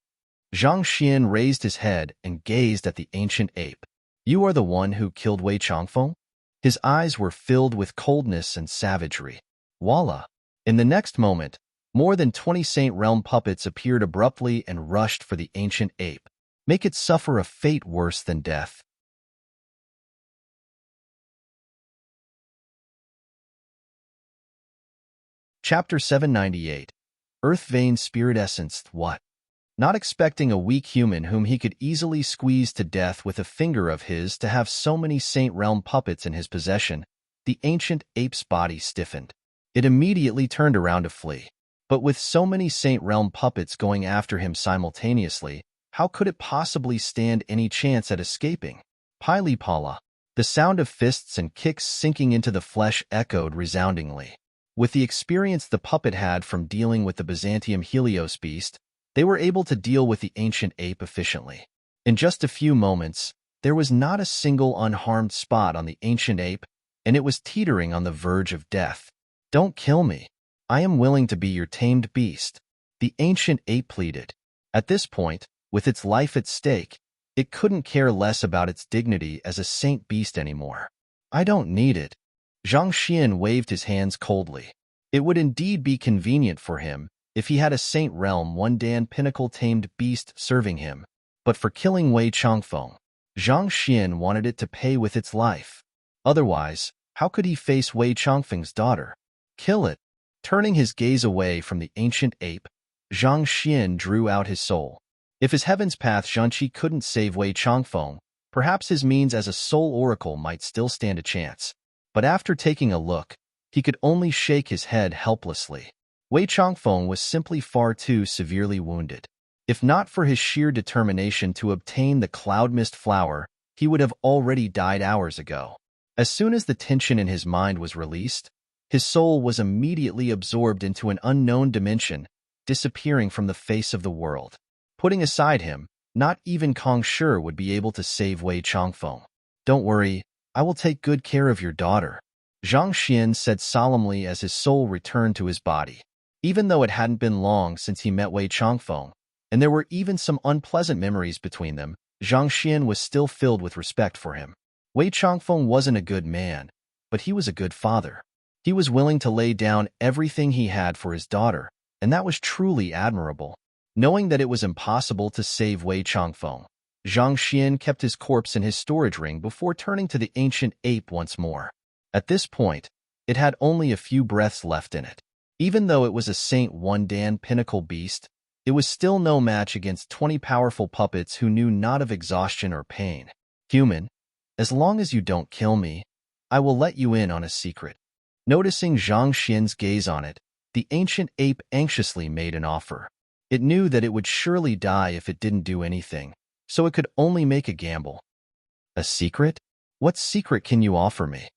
Zhang Xian raised his head and gazed at the ancient ape. You are the one who killed Wei Changfeng? His eyes were filled with coldness and savagery. Voila! In the next moment, more than 20 Saint Realm puppets appeared abruptly and rushed for the ancient ape. Make it suffer a fate worse than death. Chapter 798. Earth Vein Spirit Essence. What? Not expecting a weak human whom he could easily squeeze to death with a finger of his to have so many Saint Realm puppets in his possession, the ancient ape's body stiffened. It immediately turned around to flee. But with so many Saint Realm puppets going after him simultaneously, how could it possibly stand any chance at escaping? Pili Pala. The sound of fists and kicks sinking into the flesh echoed resoundingly. With the experience the puppet had from dealing with the Byzantium Helios beast, they were able to deal with the ancient ape efficiently. In just a few moments, There was not a single unharmed spot on the ancient ape, and it was teetering on the verge of death. "Don't kill me. I am willing to be your tamed beast," the ancient ape pleaded. At this point, with its life at stake, it couldn't care less about its dignity as a saint beast anymore. "I don't need it." Zhang Xian waved his hands coldly. It would indeed be convenient for him if he had a Saint Realm one-dan pinnacle tamed beast serving him, but for killing Wei Changfeng, Zhang Xian wanted it to pay with its life. Otherwise, how could he face Wei Changfeng's daughter? Kill it. Turning his gaze away from the ancient ape, Zhang Xian drew out his soul. If his heaven's path Zhanqi couldn't save Wei Changfeng, perhaps his means as a soul oracle might still stand a chance. But after taking a look, he could only shake his head helplessly. Wei Changfeng was simply far too severely wounded. If not for his sheer determination to obtain the cloud mist flower, he would have already died hours ago. As soon as the tension in his mind was released, his soul was immediately absorbed into an unknown dimension, disappearing from the face of the world. Putting aside him, not even Kong Shi would be able to save Wei Changfeng. "Don't worry, I will take good care of your daughter," Zhang Xian said solemnly as his soul returned to his body. Even though it hadn't been long since he met Wei Changfeng, and there were even some unpleasant memories between them, Zhang Xian was still filled with respect for him. Wei Changfeng wasn't a good man, but he was a good father. He was willing to lay down everything he had for his daughter, and that was truly admirable. Knowing that it was impossible to save Wei Changfeng, Zhang Xian kept his corpse in his storage ring before turning to the ancient ape once more. At this point, it had only a few breaths left in it. Even though it was a Saint one-dan pinnacle beast, it was still no match against 20 powerful puppets who knew not of exhaustion or pain. "Human, as long as you don't kill me, I will let you in on a secret." Noticing Zhang Xian's gaze on it, the ancient ape anxiously made an offer. It knew that it would surely die if it didn't do anything, so it could only make a gamble. "A secret? What secret can you offer me?"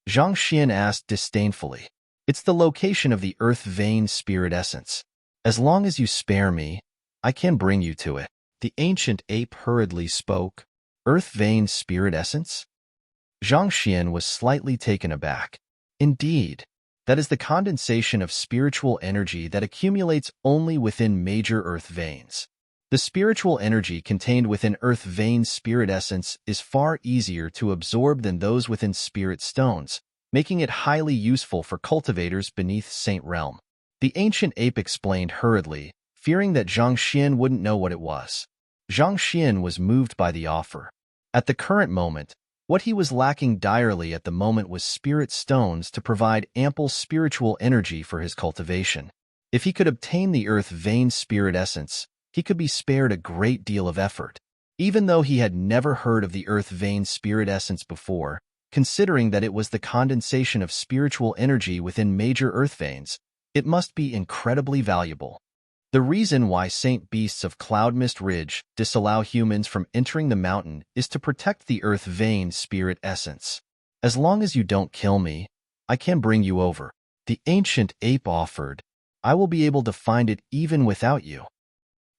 Zhang Xian asked disdainfully. "It's the location of the earth vein spirit essence. As long as you spare me, I can bring you to it." The ancient ape hurriedly spoke. "Earth vein spirit essence?" Zhang Xian was slightly taken aback. "Indeed, that is the condensation of spiritual energy that accumulates only within major earth veins. The spiritual energy contained within earth vein spirit essence is far easier to absorb than those within spirit stones, making it highly useful for cultivators beneath Saint Realm." The ancient ape explained hurriedly, fearing that Zhang Xian wouldn't know what it was. Zhang Xian was moved by the offer. At the current moment, what he was lacking direly at the moment was spirit stones to provide ample spiritual energy for his cultivation. If he could obtain the earth vein spirit essence, he could be spared a great deal of effort. Even though he had never heard of the earth vein spirit essence before, considering that it was the condensation of spiritual energy within major earth veins, it must be incredibly valuable. The reason why Saint Beasts of Cloud Mist Ridge disallow humans from entering the mountain is to protect the earth vein spirit essence. "As long as you don't kill me, I can bring you over," the ancient ape offered. "I will be able to find it even without you."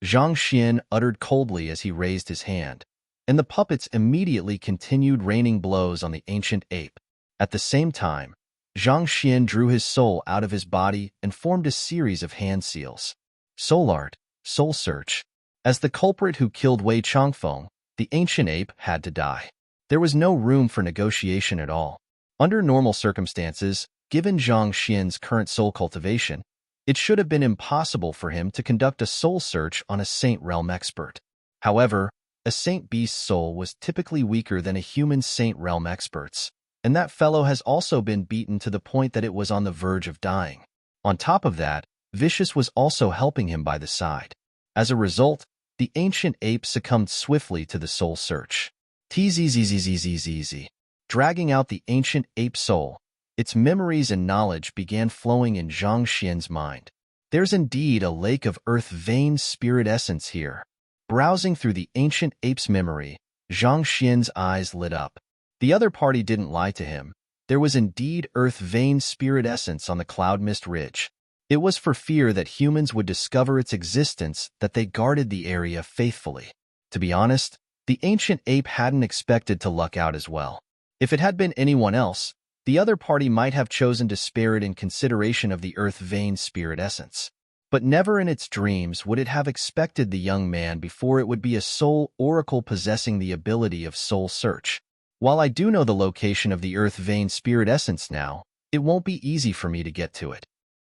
Zhang Xian uttered coldly as he raised his hand, and the puppets immediately continued raining blows on the ancient ape. At the same time, Zhang Xian drew his soul out of his body and formed a series of hand seals. Soul art, soul search. As the culprit who killed Wei Changfeng, the ancient ape had to die. There was no room for negotiation at all. Under normal circumstances, given Zhang Xian's current soul cultivation, it should have been impossible for him to conduct a soul search on a Saint Realm expert. However, a Saint Beast's soul was typically weaker than a human Saint Realm expert's, and that fellow has also been beaten to the point that it was on the verge of dying. On top of that, Vicious was also helping him by the side. As a result, the ancient ape succumbed swiftly to the soul search. Tzzzzzzzzzz. Dragging out the ancient ape soul, its memories and knowledge began flowing in Zhang Xian's mind. There's indeed a lake of earth vein spirit essence here. Browsing through the ancient ape's memory, Zhang Xian's eyes lit up. The other party didn't lie to him. There was indeed earth vein spirit essence on the Cloud Mist Ridge. It was for fear that humans would discover its existence that they guarded the area faithfully. To be honest, The ancient ape hadn't expected to luck out as well. If it had been anyone else, the other party might have chosen to spare it in consideration of the earth vein spirit essence. But never in its dreams would it have expected the young man before it would be a soul oracle possessing the ability of soul search. While I do know the location of the earth vein spirit essence now, it won't be easy for me to get to it.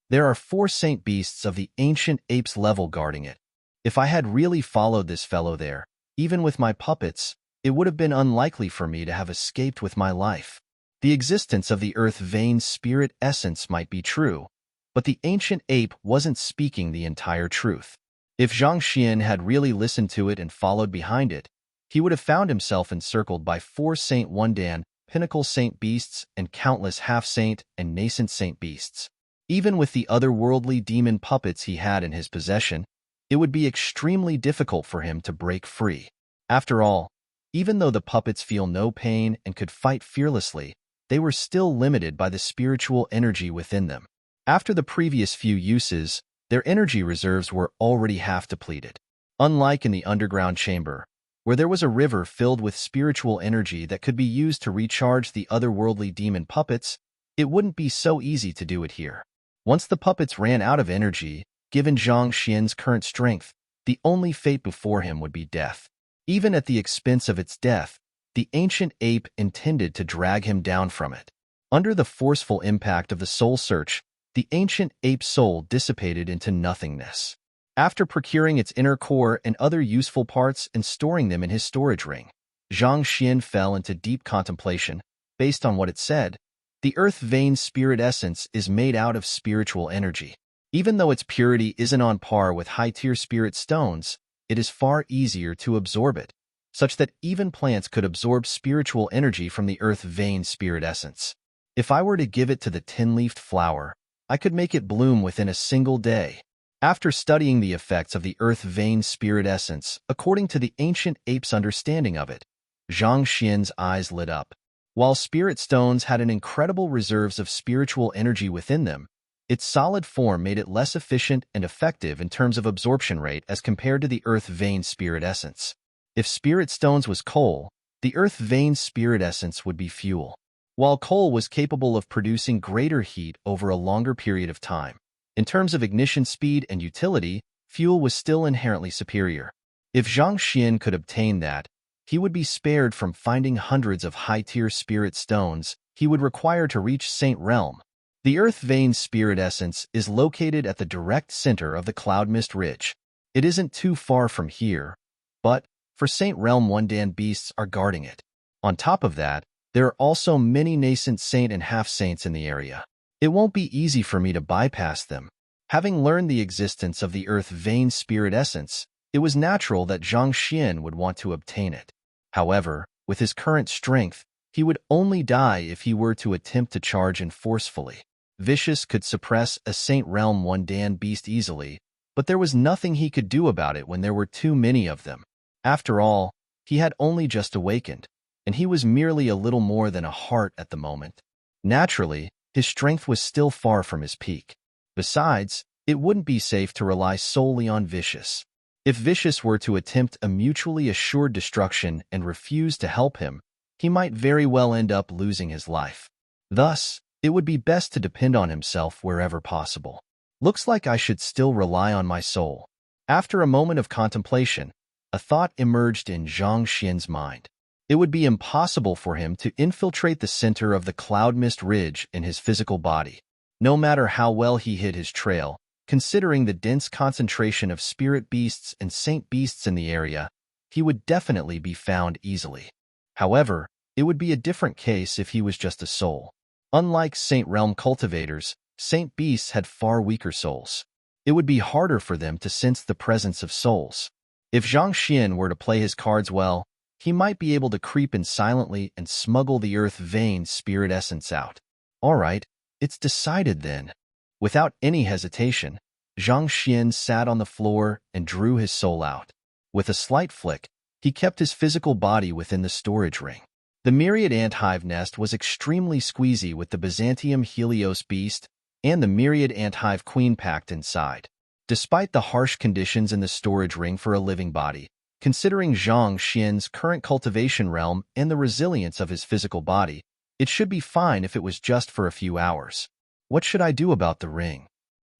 There are 4 saint beasts of the ancient ape's level guarding it. If I had really followed this fellow there, even with my puppets, it would have been unlikely for me to have escaped with my life. The existence of the earth vein spirit essence might be true, but the ancient ape wasn't speaking the entire truth. If Zhang Xian had really listened to it and followed behind it, he would have found himself encircled by 4 Saint Wundan, pinnacle saint beasts, and countless half-saint and nascent saint beasts. Even with the otherworldly demon puppets he had in his possession, it would be extremely difficult for him to break free. After all, even though the puppets feel no pain and could fight fearlessly, they were still limited by the spiritual energy within them. After the previous few uses, their energy reserves were already half depleted. Unlike in the underground chamber, where there was a river filled with spiritual energy that could be used to recharge the otherworldly demon puppets, it wouldn't be so easy to do it here. Once the puppets ran out of energy, given Zhang Xian's current strength, the only fate before him would be death. Even at the expense of its death, the ancient ape intended to drag him down from it. Under the forceful impact of the soul search, the ancient ape's soul dissipated into nothingness. After procuring its inner core and other useful parts and storing them in his storage ring, Zhang Xian fell into deep contemplation. Based on what it said, the earth vein spirit essence is made out of spiritual energy. Even though its purity isn't on par with high-tier spirit stones, it is far easier to absorb it, such that even plants could absorb spiritual energy from the earth vein spirit essence. If I were to give it to the tin-leafed flower, I could make it bloom within a single day. After studying the effects of the earth vein spirit essence, according to the ancient ape's understanding of it, Zhang Xian's eyes lit up. While spirit stones had an incredible reserves of spiritual energy within them, its solid form made it less efficient and effective in terms of absorption rate as compared to the earth vein spirit essence. If spirit stones was coal, the earth vein spirit essence would be fuel. While coal was capable of producing greater heat over a longer period of time, in terms of ignition speed and utility, fuel was still inherently superior. If Zhang Xian could obtain that, he would be spared from finding hundreds of high-tier spirit stones he would require to reach Saint Realm. The earth vein spirit essence is located at the direct center of the Cloud Mist Ridge. It isn't too far from here, but for Saint Realm Wundan beasts are guarding it. On top of that, there are also many nascent saint and half-saints in the area. It won't be easy for me to bypass them. Having learned the existence of the earth vein spirit essence, it was natural that Zhang Xian would want to obtain it. However, with his current strength, he would only die if he were to attempt to charge in forcefully. Vicious could suppress a Saint Realm Wundan beast easily, but there was nothing he could do about it when there were too many of them. After all, he had only just awakened, and he was merely a little more than a heart at the moment. Naturally, his strength was still far from his peak. Besides, it wouldn't be safe to rely solely on Vicious. If Vicious were to attempt a mutually assured destruction and refuse to help him, he might very well end up losing his life. Thus, it would be best to depend on himself wherever possible. Looks like I should still rely on my soul. After a moment of contemplation, a thought emerged in Zhang Xian's mind. It would be impossible for him to infiltrate the center of the Cloud Mist Ridge in his physical body. No matter how well he hid his trail, considering the dense concentration of spirit beasts and saint beasts in the area, he would definitely be found easily. However, it would be a different case if he was just a soul. Unlike Saint Realm cultivators, saint beasts had far weaker souls. It would be harder for them to sense the presence of souls. If Zhang Xian were to play his cards well, he might be able to creep in silently and smuggle the earth vein spirit essence out. All right, it's decided then. Without any hesitation, Zhang Xian sat on the floor and drew his soul out. With a slight flick, he kept his physical body within the storage ring. The myriad ant hive nest was extremely squeezy with the Byzantium Helios beast and the myriad ant hive queen packed inside. Despite the harsh conditions in the storage ring for a living body, Considering Zhang Xian's current cultivation realm and the resilience of his physical body, it should be fine if it was just for a few hours. What should I do about the ring?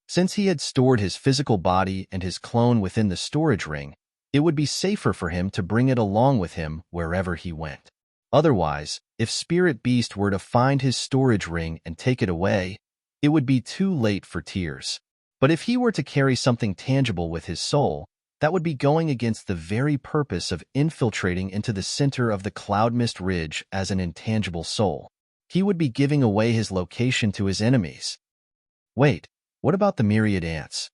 Since he had stored his physical body and his clone within the storage ring, it would be safer for him to bring it along with him wherever he went. Otherwise, if Spirit Beast were to find his storage ring and take it away, it would be too late for tears. But if he were to carry something tangible with his soul, that would be going against the very purpose of infiltrating into the center of the cloud mist ridge as an intangible soul. He would be giving away his location to his enemies. Wait, what about the myriad ants?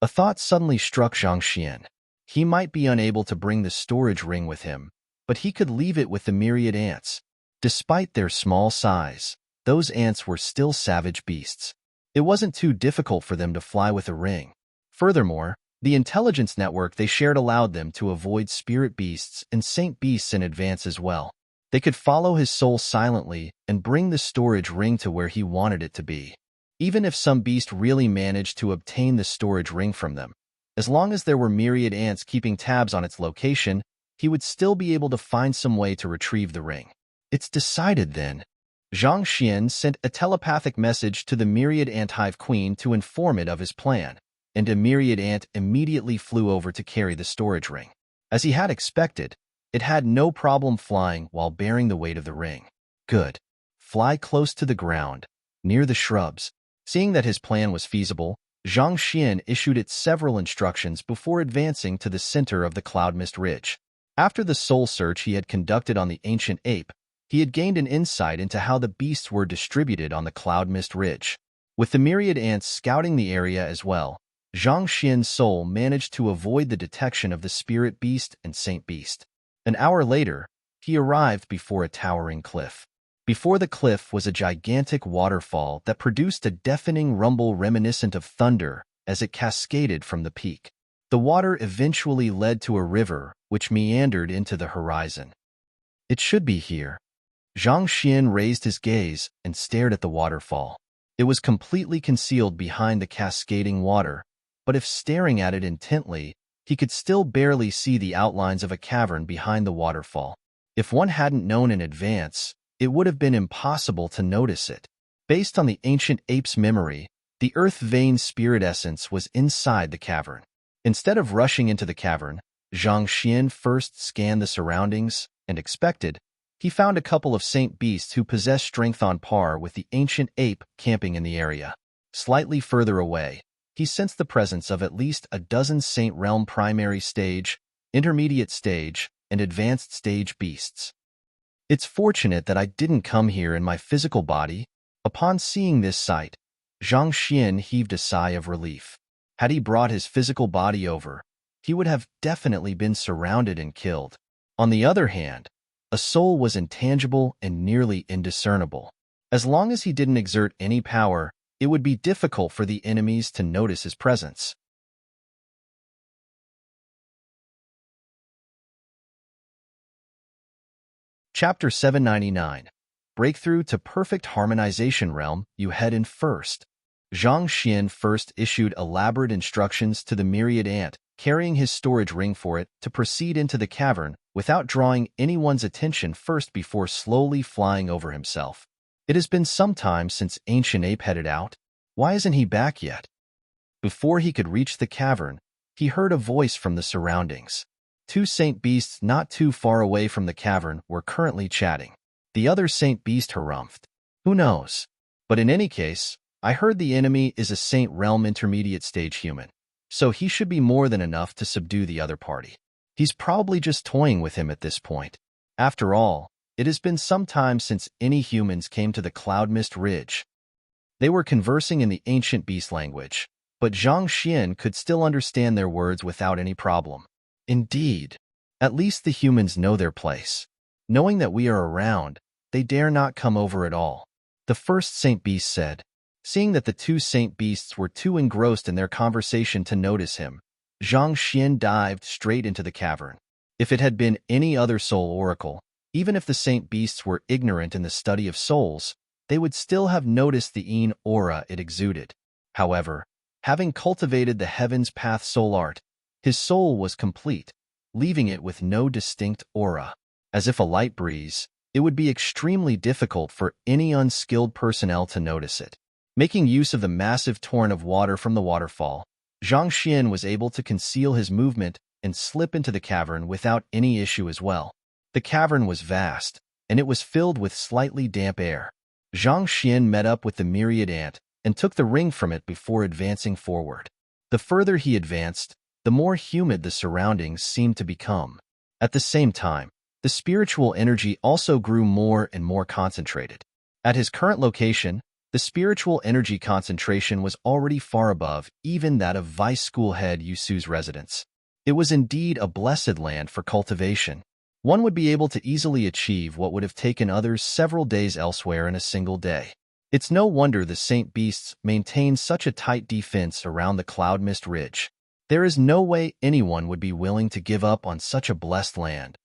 A thought suddenly struck Zhang Xian. He might be unable to bring the storage ring with him, but he could leave it with the myriad ants. Despite their small size, those ants were still savage beasts. It wasn't too difficult for them to fly with a ring. Furthermore, the intelligence network they shared allowed them to avoid spirit beasts and saint beasts in advance as well. They could follow his soul silently and bring the storage ring to where he wanted it to be. Even if some beast really managed to obtain the storage ring from them, as long as there were myriad ants keeping tabs on its location, he would still be able to find some way to retrieve the ring. It's decided then. Zhang Xian sent a telepathic message to the myriad ant hive queen to inform it of his plan, and a myriad ant immediately flew over to carry the storage ring. As he had expected, it had no problem flying while bearing the weight of the ring. Good. Fly close to the ground, near the shrubs. Seeing that his plan was feasible, Zhang Xian issued it several instructions before advancing to the center of the cloud mist ridge. After the soul search he had conducted on the ancient ape, he had gained an insight into how the beasts were distributed on the cloud mist ridge. With the myriad ants scouting the area as well, Zhang Xian's soul managed to avoid the detection of the spirit beast and saint beast. An hour later, he arrived before a towering cliff. Before the cliff was a gigantic waterfall that produced a deafening rumble reminiscent of thunder as it cascaded from the peak. The water eventually led to a river which meandered into the horizon. It should be here. Zhang Xian raised his gaze and stared at the waterfall. It was completely concealed behind the cascading water, but if staring at it intently, he could still barely see the outlines of a cavern behind the waterfall. If one hadn't known in advance, it would have been impossible to notice it. Based on the ancient ape's memory, the earth vein spirit essence was inside the cavern. Instead of rushing into the cavern, Zhang Xian first scanned the surroundings and expected. He found a couple of saint beasts who possessed strength on par with the ancient ape camping in the area. Slightly further away, he sensed the presence of at least a dozen saint realm primary stage, intermediate stage, and advanced stage beasts. It's fortunate that I didn't come here in my physical body. Upon seeing this sight, Zhang Xian heaved a sigh of relief. Had he brought his physical body over, he would have definitely been surrounded and killed. On the other hand, a soul was intangible and nearly indiscernible. As long as he didn't exert any power, it would be difficult for the enemies to notice his presence. Chapter 799. Breakthrough to Perfect Harmonization Realm, you head in first. Zhang Xian first issued elaborate instructions to the myriad ant, carrying his storage ring for it, to proceed into the cavern without drawing anyone's attention first before slowly flying over himself. It has been some time since Ancient Ape headed out. Why isn't he back yet? Before he could reach the cavern, he heard a voice from the surroundings. Two saint beasts not too far away from the cavern were currently chatting. The other saint beast harumphed. Who knows? But in any case, I heard the enemy is a saint realm intermediate stage human, so he should be more than enough to subdue the other party. He's probably just toying with him at this point. After all, it has been some time since any humans came to the Cloud Mist Ridge. They were conversing in the ancient beast language, but Zhang Xian could still understand their words without any problem. Indeed, at least the humans know their place. Knowing that we are around, they dare not come over at all. The first saint beast said. Seeing that the two saint beasts were too engrossed in their conversation to notice him, Zhang Xian dived straight into the cavern. If it had been any other soul oracle, even if the saint beasts were ignorant in the study of souls, they would still have noticed the Een aura it exuded. However, having cultivated the Heaven's Path soul art, his soul was complete, leaving it with no distinct aura. As if a light breeze, it would be extremely difficult for any unskilled personnel to notice it. Making use of the massive torrent of water from the waterfall, Zhang Xian was able to conceal his movement and slip into the cavern without any issue as well. The cavern was vast, and it was filled with slightly damp air. Zhang Xian met up with the myriad ant and took the ring from it before advancing forward. The further he advanced, the more humid the surroundings seemed to become. At the same time, the spiritual energy also grew more and more concentrated. At his current location, the spiritual energy concentration was already far above even that of Vice School Head Yusu's residence. It was indeed a blessed land for cultivation. One would be able to easily achieve what would have taken others several days elsewhere in a single day. It's no wonder the Saint Beasts maintain such a tight defense around the Cloud Mist Ridge. There is no way anyone would be willing to give up on such a blessed land.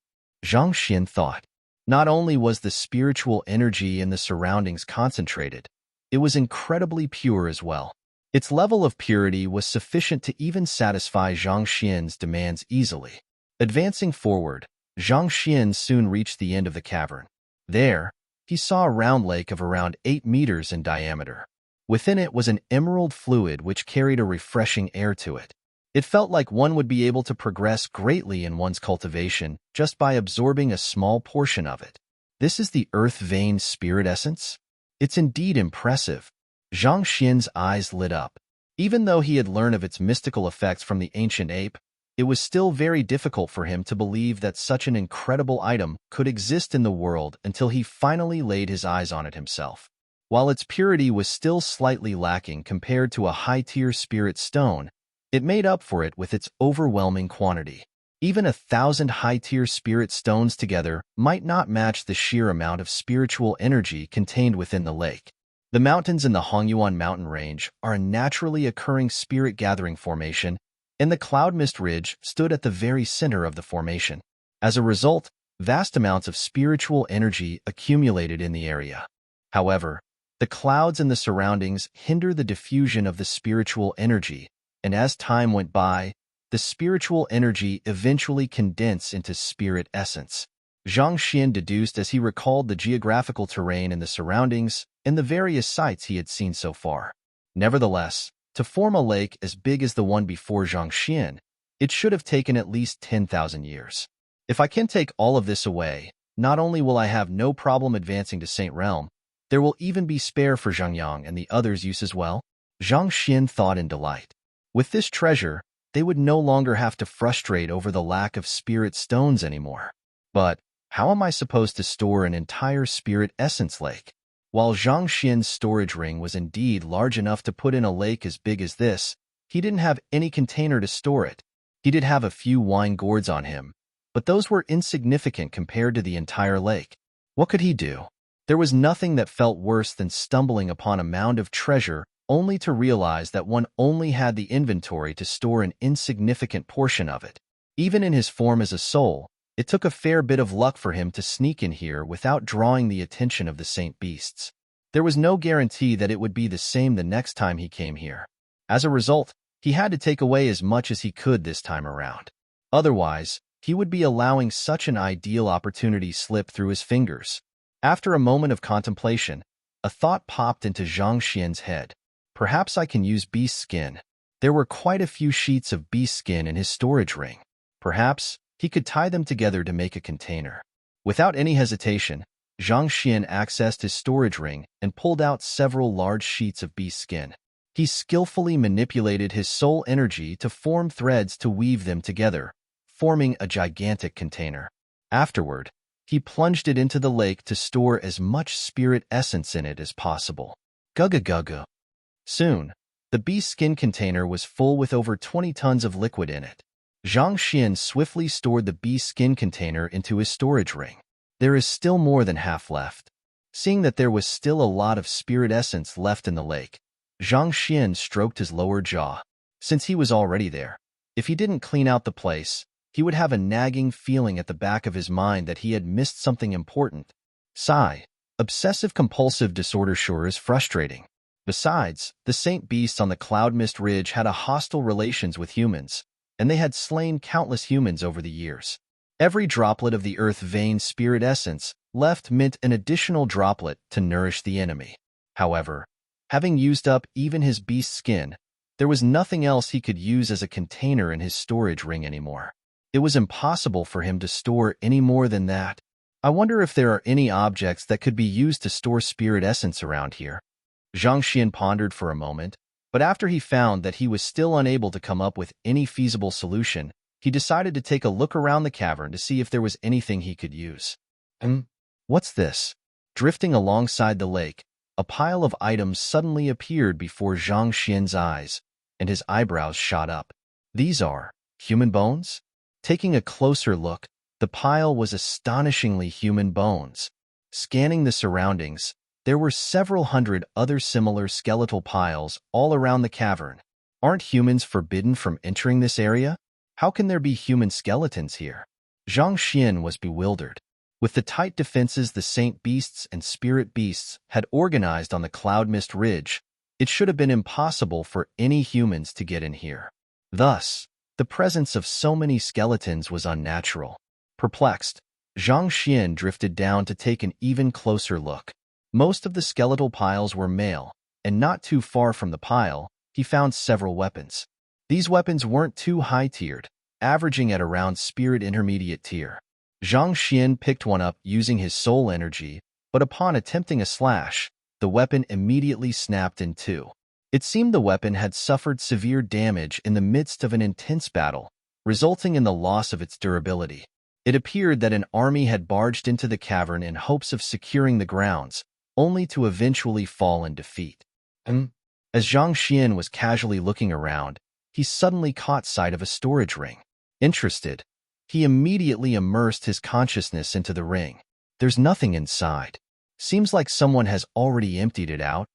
Zhang Xian thought. Not only was the spiritual energy in the surroundings concentrated, it was incredibly pure as well. Its level of purity was sufficient to even satisfy Zhang Xian's demands easily. Advancing forward, Zhang Xian soon reached the end of the cavern. There, he saw a round lake of around 8 meters in diameter. Within it was an emerald fluid which carried a refreshing air to it. It felt like one would be able to progress greatly in one's cultivation just by absorbing a small portion of it. This is the earth vein spirit essence? It's indeed impressive. Zhang Xian's eyes lit up. Even though he had learned of its mystical effects from the ancient ape, it was still very difficult for him to believe that such an incredible item could exist in the world until he finally laid his eyes on it himself. While its purity was still slightly lacking compared to a high-tier spirit stone, it made up for it with its overwhelming quantity. Even 1,000 high-tier spirit stones together might not match the sheer amount of spiritual energy contained within the lake. The mountains in the Hongyuan mountain range are a naturally occurring spirit-gathering formation, and the Cloud Mist Ridge stood at the very center of the formation. As a result, vast amounts of spiritual energy accumulated in the area. However, the clouds and the surroundings hinder the diffusion of the spiritual energy, and as time went by, the spiritual energy eventually condensed into spirit essence. Zhang Xian deduced as he recalled the geographical terrain and the surroundings and the various sights he had seen so far. Nevertheless, to form a lake as big as the one before Zhang Xian, it should have taken at least 10,000 years. If I can take all of this away, not only will I have no problem advancing to Saint Realm, there will even be spare for Zhangyang and the others' use as well. Zhang Xian thought in delight. With this treasure, they would no longer have to frustrate over the lack of spirit stones anymore. But how am I supposed to store an entire spirit essence lake? While Zhang Xian's storage ring was indeed large enough to put in a lake as big as this, he didn't have any container to store it. He did have a few wine gourds on him, but those were insignificant compared to the entire lake. What could he do? There was nothing that felt worse than stumbling upon a mound of treasure only to realize that one only had the inventory to store an insignificant portion of it. Even in his form as a soul, it took a fair bit of luck for him to sneak in here without drawing the attention of the Saint Beasts. There was no guarantee that it would be the same the next time he came here. As a result, he had to take away as much as he could this time around. Otherwise, he would be allowing such an ideal opportunity slip through his fingers. After a moment of contemplation, a thought popped into Zhang Xian's head. Perhaps I can use beast skin. There were quite a few sheets of beast skin in his storage ring. Perhaps he could tie them together to make a container. Without any hesitation, Zhang Xian accessed his storage ring and pulled out several large sheets of beast skin. He skillfully manipulated his soul energy to form threads to weave them together, forming a gigantic container. Afterward, he plunged it into the lake to store as much spirit essence in it as possible. Gugga gugga. Soon, the beast skin container was full with over 20 tons of liquid in it. Zhang Xian swiftly stored the beast skin container into his storage ring. There is still more than half left. Seeing that there was still a lot of spirit essence left in the lake, Zhang Xian stroked his lower jaw. Since he was already there, if he didn't clean out the place, he would have a nagging feeling at the back of his mind that he had missed something important. Sigh. Obsessive-compulsive disorder sure is frustrating. Besides, the Saint Beasts on the Cloud Mist Ridge had a hostile relations with humans, and they had slain countless humans over the years. Every droplet of the earth vein spirit essence left meant an additional droplet to nourish the enemy. However, having used up even his beast skin, there was nothing else he could use as a container in his storage ring anymore. It was impossible for him to store any more than that. I wonder if there are any objects that could be used to store spirit essence around here. Zhang Xian pondered for a moment, but after he found that he was still unable to come up with any feasible solution, he decided to take a look around the cavern to see if there was anything he could use. What's this? Drifting alongside the lake, a pile of items suddenly appeared before Zhang Xian's eyes, and his eyebrows shot up. These are human bones? Taking a closer look, the pile was astonishingly human bones. Scanning the surroundings, there were several hundred other similar skeletal piles all around the cavern. Aren't humans forbidden from entering this area? How can there be human skeletons here? Zhang Xian was bewildered. With the tight defenses the saint beasts and spirit beasts had organized on the cloud mist ridge, it should have been impossible for any humans to get in here. Thus, the presence of so many skeletons was unnatural. Perplexed, Zhang Xian drifted down to take an even closer look. Most of the skeletal piles were male, and not too far from the pile, he found several weapons. These weapons weren't too high-tiered, averaging at around spirit intermediate tier. Zhang Xian picked one up using his soul energy, but upon attempting a slash, the weapon immediately snapped in two. It seemed the weapon had suffered severe damage in the midst of an intense battle, resulting in the loss of its durability. It appeared that an army had barged into the cavern in hopes of securing the grounds, only to eventually fall in defeat. As Zhang Xian was casually looking around, he suddenly caught sight of a storage ring. Interested, he immediately immersed his consciousness into the ring. There's nothing inside. Seems like someone has already emptied it out.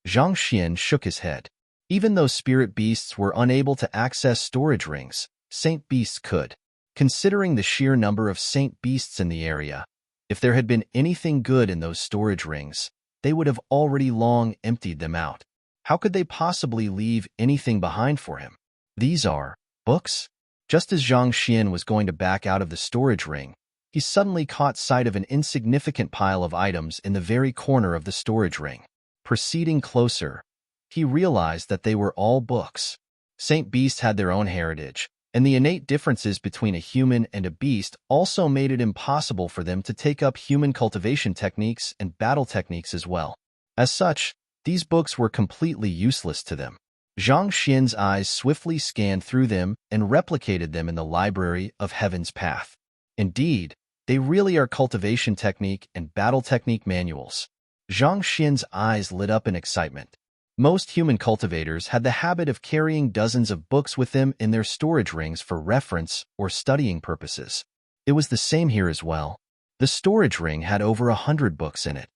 Zhang Xian shook his head. Even though spirit beasts were unable to access storage rings, saint beasts could. Considering the sheer number of saint beasts in the area, if there had been anything good in those storage rings, they would have already long emptied them out. How could they possibly leave anything behind for him? These are books? Just as Zhang Xian was going to back out of the storage ring, he suddenly caught sight of an insignificant pile of items in the very corner of the storage ring. Proceeding closer, he realized that they were all books. Saint beasts had their own heritage, and the innate differences between a human and a beast also made it impossible for them to take up human cultivation techniques and battle techniques as well. As such, these books were completely useless to them. Zhang Xian's eyes swiftly scanned through them and replicated them in the library of Heaven's Path. Indeed, they really are cultivation technique and battle technique manuals. Zhang Xian's eyes lit up in excitement. Most human cultivators had the habit of carrying dozens of books with them in their storage rings for reference or studying purposes. It was the same here as well. The storage ring had over 100 books in it.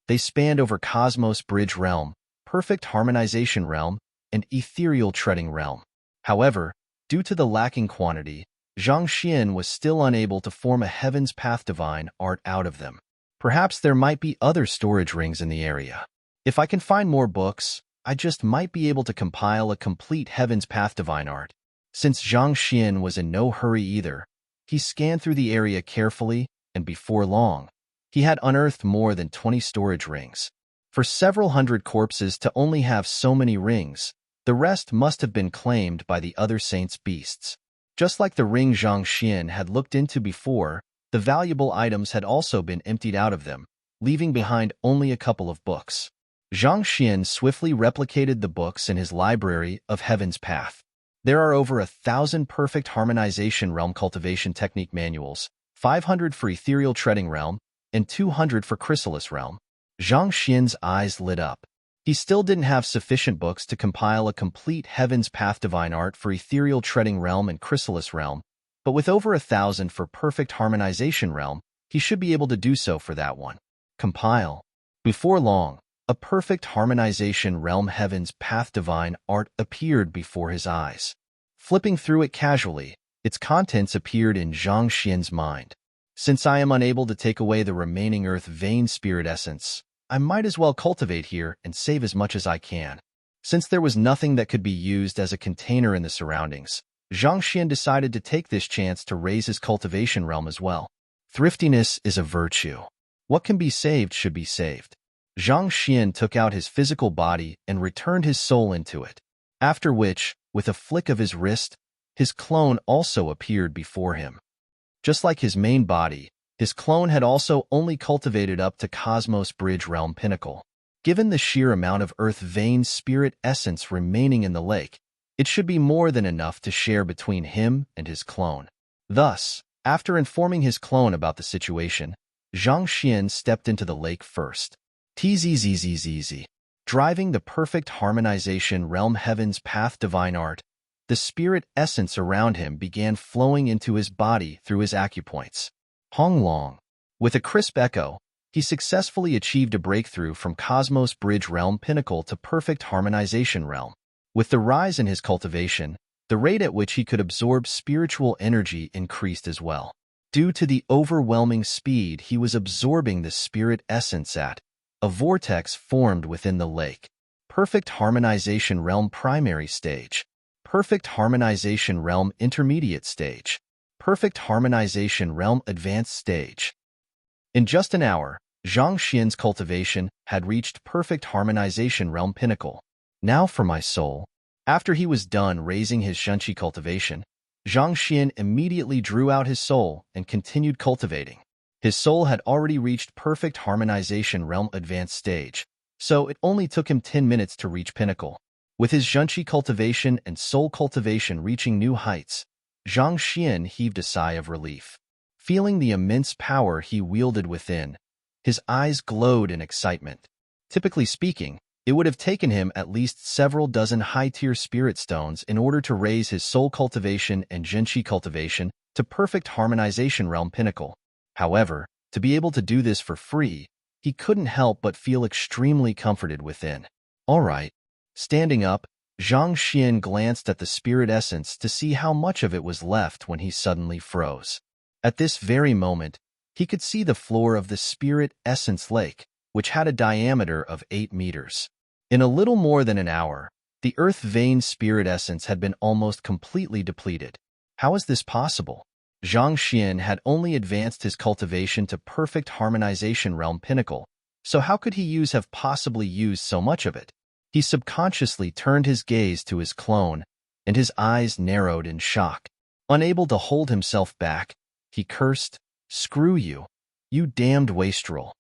They spanned over Cosmos Bridge Realm, Perfect Harmonization Realm, and Ethereal Treading Realm. However, due to the lacking quantity, Zhang Xian was still unable to form a Heaven's Path Divine art out of them. Perhaps there might be other storage rings in the area. If I can find more books, I just might be able to compile a complete Heaven's Path Divine art. Since Zhang Xian was in no hurry either, he scanned through the area carefully, and before long, he had unearthed more than 20 storage rings. For several hundred corpses to only have so many rings, the rest must have been claimed by the other saints' beasts. Just like the ring Zhang Xian had looked into before, the valuable items had also been emptied out of them, leaving behind only a couple of books. Zhang Xian swiftly replicated the books in his library of Heaven's Path. There are over 1,000 Perfect Harmonization Realm cultivation technique manuals, 500 for Ethereal Treading Realm, and 200 for Chrysalis Realm. Zhang Xian's eyes lit up. He still didn't have sufficient books to compile a complete Heaven's Path Divine art for Ethereal Treading Realm and Chrysalis Realm, but with over 1,000 for Perfect Harmonization Realm, he should be able to do so for that one. Compile. Before long, a Perfect Harmonization Realm Heaven's Path Divine art appeared before his eyes. Flipping through it casually, its contents appeared in Zhang Xian's mind. Since I am unable to take away the remaining Earth Vein Spirit Essence, I might as well cultivate here and save as much as I can. Since there was nothing that could be used as a container in the surroundings, Zhang Xian decided to take this chance to raise his cultivation realm as well. Thriftiness is a virtue. What can be saved should be saved. Zhang Xian took out his physical body and returned his soul into it, after which, with a flick of his wrist, his clone also appeared before him. Just like his main body, his clone had also only cultivated up to Cosmos Bridge Realm Pinnacle. Given the sheer amount of Earth Vein spirit essence remaining in the lake, it should be more than enough to share between him and his clone. Thus, after informing his clone about the situation, Zhang Xian stepped into the lake first. Tzzzzzz. Driving the perfect harmonization realm heaven's path divine art, the spirit essence around him began flowing into his body through his acupoints. Hong Long. With a crisp echo, he successfully achieved a breakthrough from Cosmos Bridge Realm Pinnacle to perfect harmonization realm. With the rise in his cultivation, the rate at which he could absorb spiritual energy increased as well. Due to the overwhelming speed he was absorbing the spirit essence at, a vortex formed within the lake. Perfect harmonization realm primary stage. Perfect harmonization realm intermediate stage. Perfect harmonization realm advanced stage. In just an hour, Zhang Xian's cultivation had reached perfect harmonization realm pinnacle. Now for my soul. After he was done raising his Shunqi cultivation, Zhang Xian immediately drew out his soul and continued cultivating. His soul had already reached perfect harmonization realm advanced stage, so it only took him 10 minutes to reach pinnacle. With his Zhunqi cultivation and soul cultivation reaching new heights, Zhang Xian heaved a sigh of relief. Feeling the immense power he wielded within, his eyes glowed in excitement. Typically speaking, it would have taken him at least several dozen high-tier spirit stones in order to raise his soul cultivation and Zhunqi cultivation to perfect harmonization realm pinnacle. However, to be able to do this for free, he couldn't help but feel extremely comforted within. All right. Standing up, Zhang Xian glanced at the spirit essence to see how much of it was left when he suddenly froze. At this very moment, he could see the floor of the spirit essence lake, which had a diameter of 8 meters. In a little more than an hour, the earth vein spirit essence had been almost completely depleted. How is this possible? Zhang Xian had only advanced his cultivation to perfect harmonization realm pinnacle, so how could he have possibly used so much of it? He subconsciously turned his gaze to his clone, and his eyes narrowed in shock. Unable to hold himself back, he cursed, "Screw you, you damned wastrel."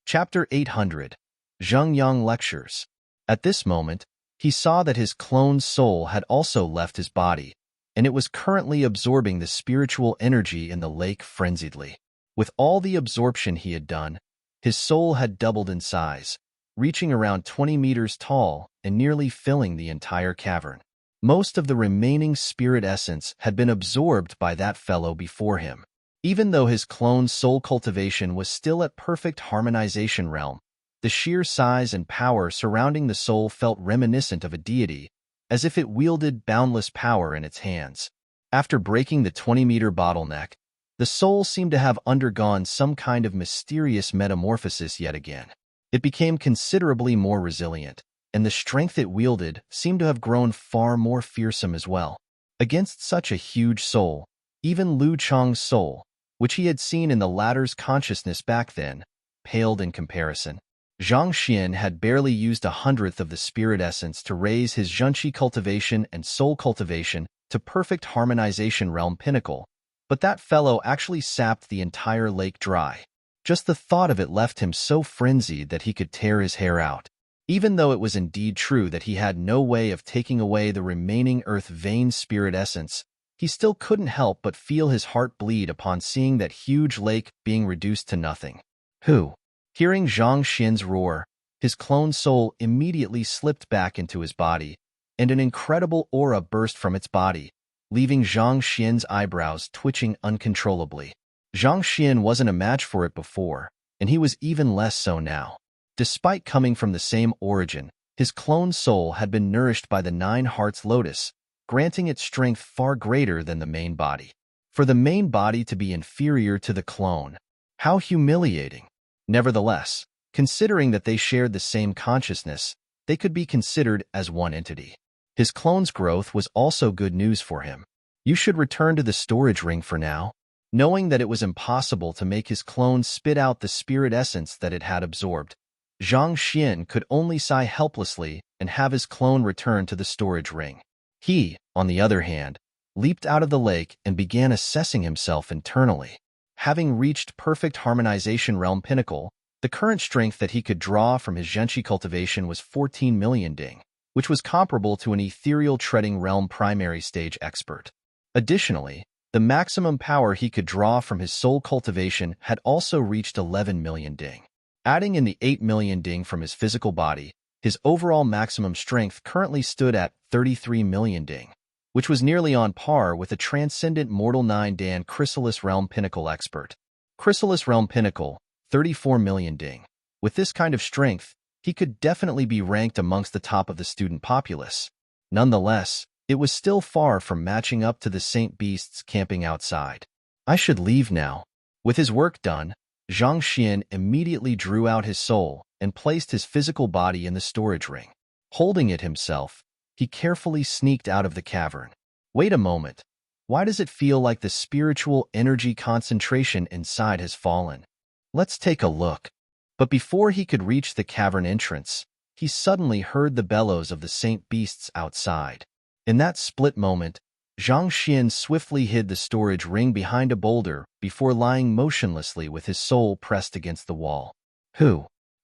Chapter 800. Zhengyang Lectures. At this moment, he saw that his clone's soul had also left his body, and it was currently absorbing the spiritual energy in the lake frenziedly. With all the absorption he had done, his soul had doubled in size, reaching around 20 meters tall and nearly filling the entire cavern. Most of the remaining spirit essence had been absorbed by that fellow before him. Even though his clone's soul cultivation was still at perfect harmonization realm, the sheer size and power surrounding the soul felt reminiscent of a deity, as if it wielded boundless power in its hands. After breaking the 20-meter bottleneck, the soul seemed to have undergone some kind of mysterious metamorphosis yet again. It became considerably more resilient, and the strength it wielded seemed to have grown far more fearsome as well. Against such a huge soul, even Lu Chang's soul, which he had seen in the latter's consciousness back then, paled in comparison. Zhang Xian had barely used 1/100th of the spirit essence to raise his Zhunqi cultivation and soul cultivation to perfect harmonization realm pinnacle, but that fellow actually sapped the entire lake dry. Just the thought of it left him so frenzied that he could tear his hair out. Even though it was indeed true that he had no way of taking away the remaining earth vein spirit essence, he still couldn't help but feel his heart bleed upon seeing that huge lake being reduced to nothing. Who? Hearing Zhang Xian's roar, his clone soul immediately slipped back into his body, and an incredible aura burst from its body, leaving Zhang Xian's eyebrows twitching uncontrollably. Zhang Xian wasn't a match for it before, and he was even less so now. Despite coming from the same origin, his clone soul had been nourished by the 9 Hearts Lotus, granting it strength far greater than the main body. For the main body to be inferior to the clone, how humiliating! Nevertheless, Considering that they shared the same consciousness, they could be considered as one entity. His clone's growth was also good news for him. You should return to the storage ring for now. Knowing that it was impossible to make his clone spit out the spirit essence that it had absorbed, Zhang Xian could only sigh helplessly and have his clone return to the storage ring. He, on the other hand, leaped out of the lake and began assessing himself internally. Having reached perfect harmonization realm pinnacle, the current strength that he could draw from his Zhenqi cultivation was 14 million ding, which was comparable to an ethereal treading realm primary stage expert. Additionally, the maximum power he could draw from his soul cultivation had also reached 11 million ding. Adding in the 8 million ding from his physical body, his overall maximum strength currently stood at 33 million ding, which was nearly on par with a transcendent mortal 9 Dan Chrysalis Realm Pinnacle expert. Chrysalis Realm Pinnacle, 34 million ding. With this kind of strength, he could definitely be ranked amongst the top of the student populace. Nonetheless, it was still far from matching up to the Saint Beasts camping outside. I should leave now. With his work done, Zhang Xian immediately drew out his soul and placed his physical body in the storage ring. Holding it himself, he carefully sneaked out of the cavern. Wait a moment. Why does it feel like the spiritual energy concentration inside has fallen? Let's take a look. But before he could reach the cavern entrance, he suddenly heard the bellows of the Saint Beasts outside. In that split moment, Zhang Xian swiftly hid the storage ring behind a boulder before lying motionlessly with his soul pressed against the wall.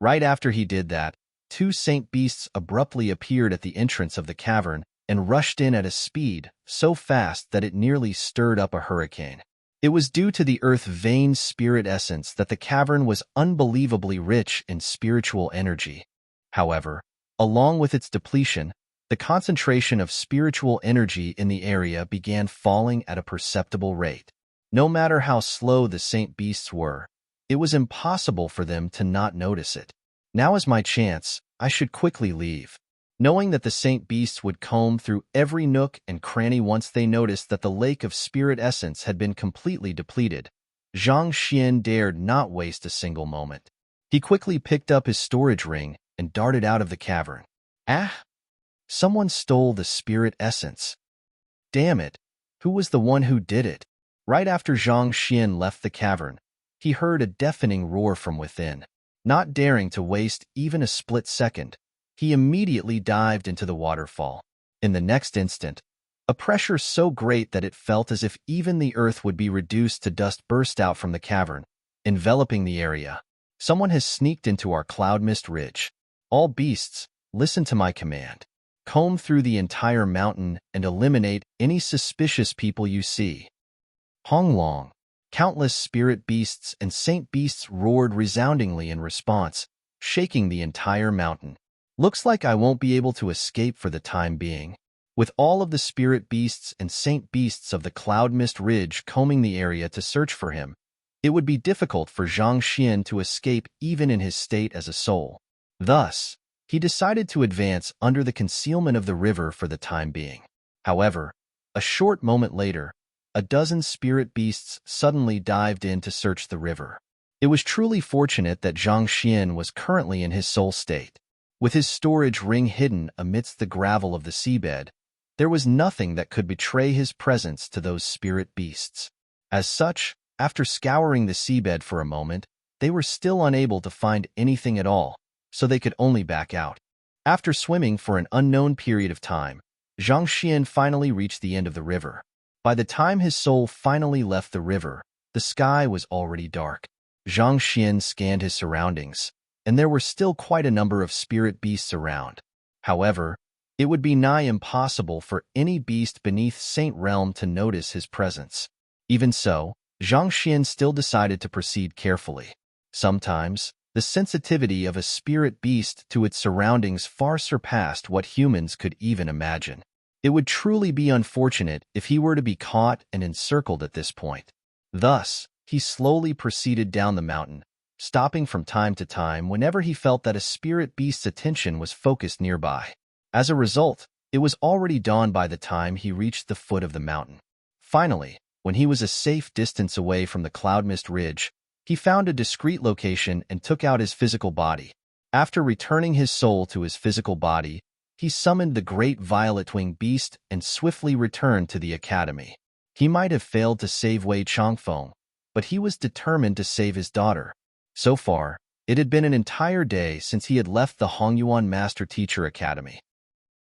Right after he did that, 2 Saint Beasts abruptly appeared at the entrance of the cavern and rushed in at a speed so fast that it nearly stirred up a hurricane. It was due to the earth vein spirit essence that the cavern was unbelievably rich in spiritual energy. However, along with its depletion, the concentration of spiritual energy in the area began falling at a perceptible rate. No matter how slow the Saint Beasts were, it was impossible for them to not notice it. Now is my chance. I should quickly leave. Knowing that the Saint Beasts would comb through every nook and cranny once they noticed that the lake of spirit essence had been completely depleted, Zhang Xian dared not waste a single moment. He quickly picked up his storage ring and darted out of the cavern. Someone stole the spirit essence. Damn it, who was the one who did it? Right after Zhang Xian left the cavern, he heard a deafening roar from within. Not daring to waste even a split second, he immediately dived into the waterfall. In the next instant, a pressure so great that it felt as if even the earth would be reduced to dust burst out from the cavern, enveloping the area. Someone has sneaked into our cloud mist ridge. All beasts, listen to my command. Comb through the entire mountain and eliminate any suspicious people you see. Honglong. Countless spirit beasts and saint beasts roared resoundingly in response, shaking the entire mountain. Looks like I won't be able to escape for the time being. With all of the spirit beasts and saint beasts of the Cloud Mist Ridge combing the area to search for him, it would be difficult for Zhang Xian to escape even in his state as a soul. Thus, he decided to advance under the concealment of the river for the time being. However, a short moment later, a dozen spirit beasts suddenly dived in to search the river. It was truly fortunate that Zhang Xian was currently in his soul state. With his storage ring hidden amidst the gravel of the seabed, there was nothing that could betray his presence to those spirit beasts. As such, after scouring the seabed for a moment, they were still unable to find anything at all, so they could only back out. After swimming for an unknown period of time, Zhang Xian finally reached the end of the river. By the time his soul finally left the river, the sky was already dark. Zhang Xian scanned his surroundings, and there were still quite a number of spirit beasts around. However, it would be nigh impossible for any beast beneath Saint Realm to notice his presence. Even so, Zhang Xian still decided to proceed carefully. Sometimes, the sensitivity of a spirit beast to its surroundings far surpassed what humans could even imagine. It would truly be unfortunate if he were to be caught and encircled at this point. Thus, he slowly proceeded down the mountain, stopping from time to time whenever he felt that a spirit beast's attention was focused nearby. As a result, it was already dawn by the time he reached the foot of the mountain. Finally, when he was a safe distance away from the Cloud Mist Ridge, He found a discreet location and took out his physical body. After returning his soul to his physical body, he summoned the great violet-winged beast and swiftly returned to the academy. He might have failed to save Wei Changfeng, but he was determined to save his daughter. So far, it had been an entire day since he had left the Hongyuan Master Teacher Academy.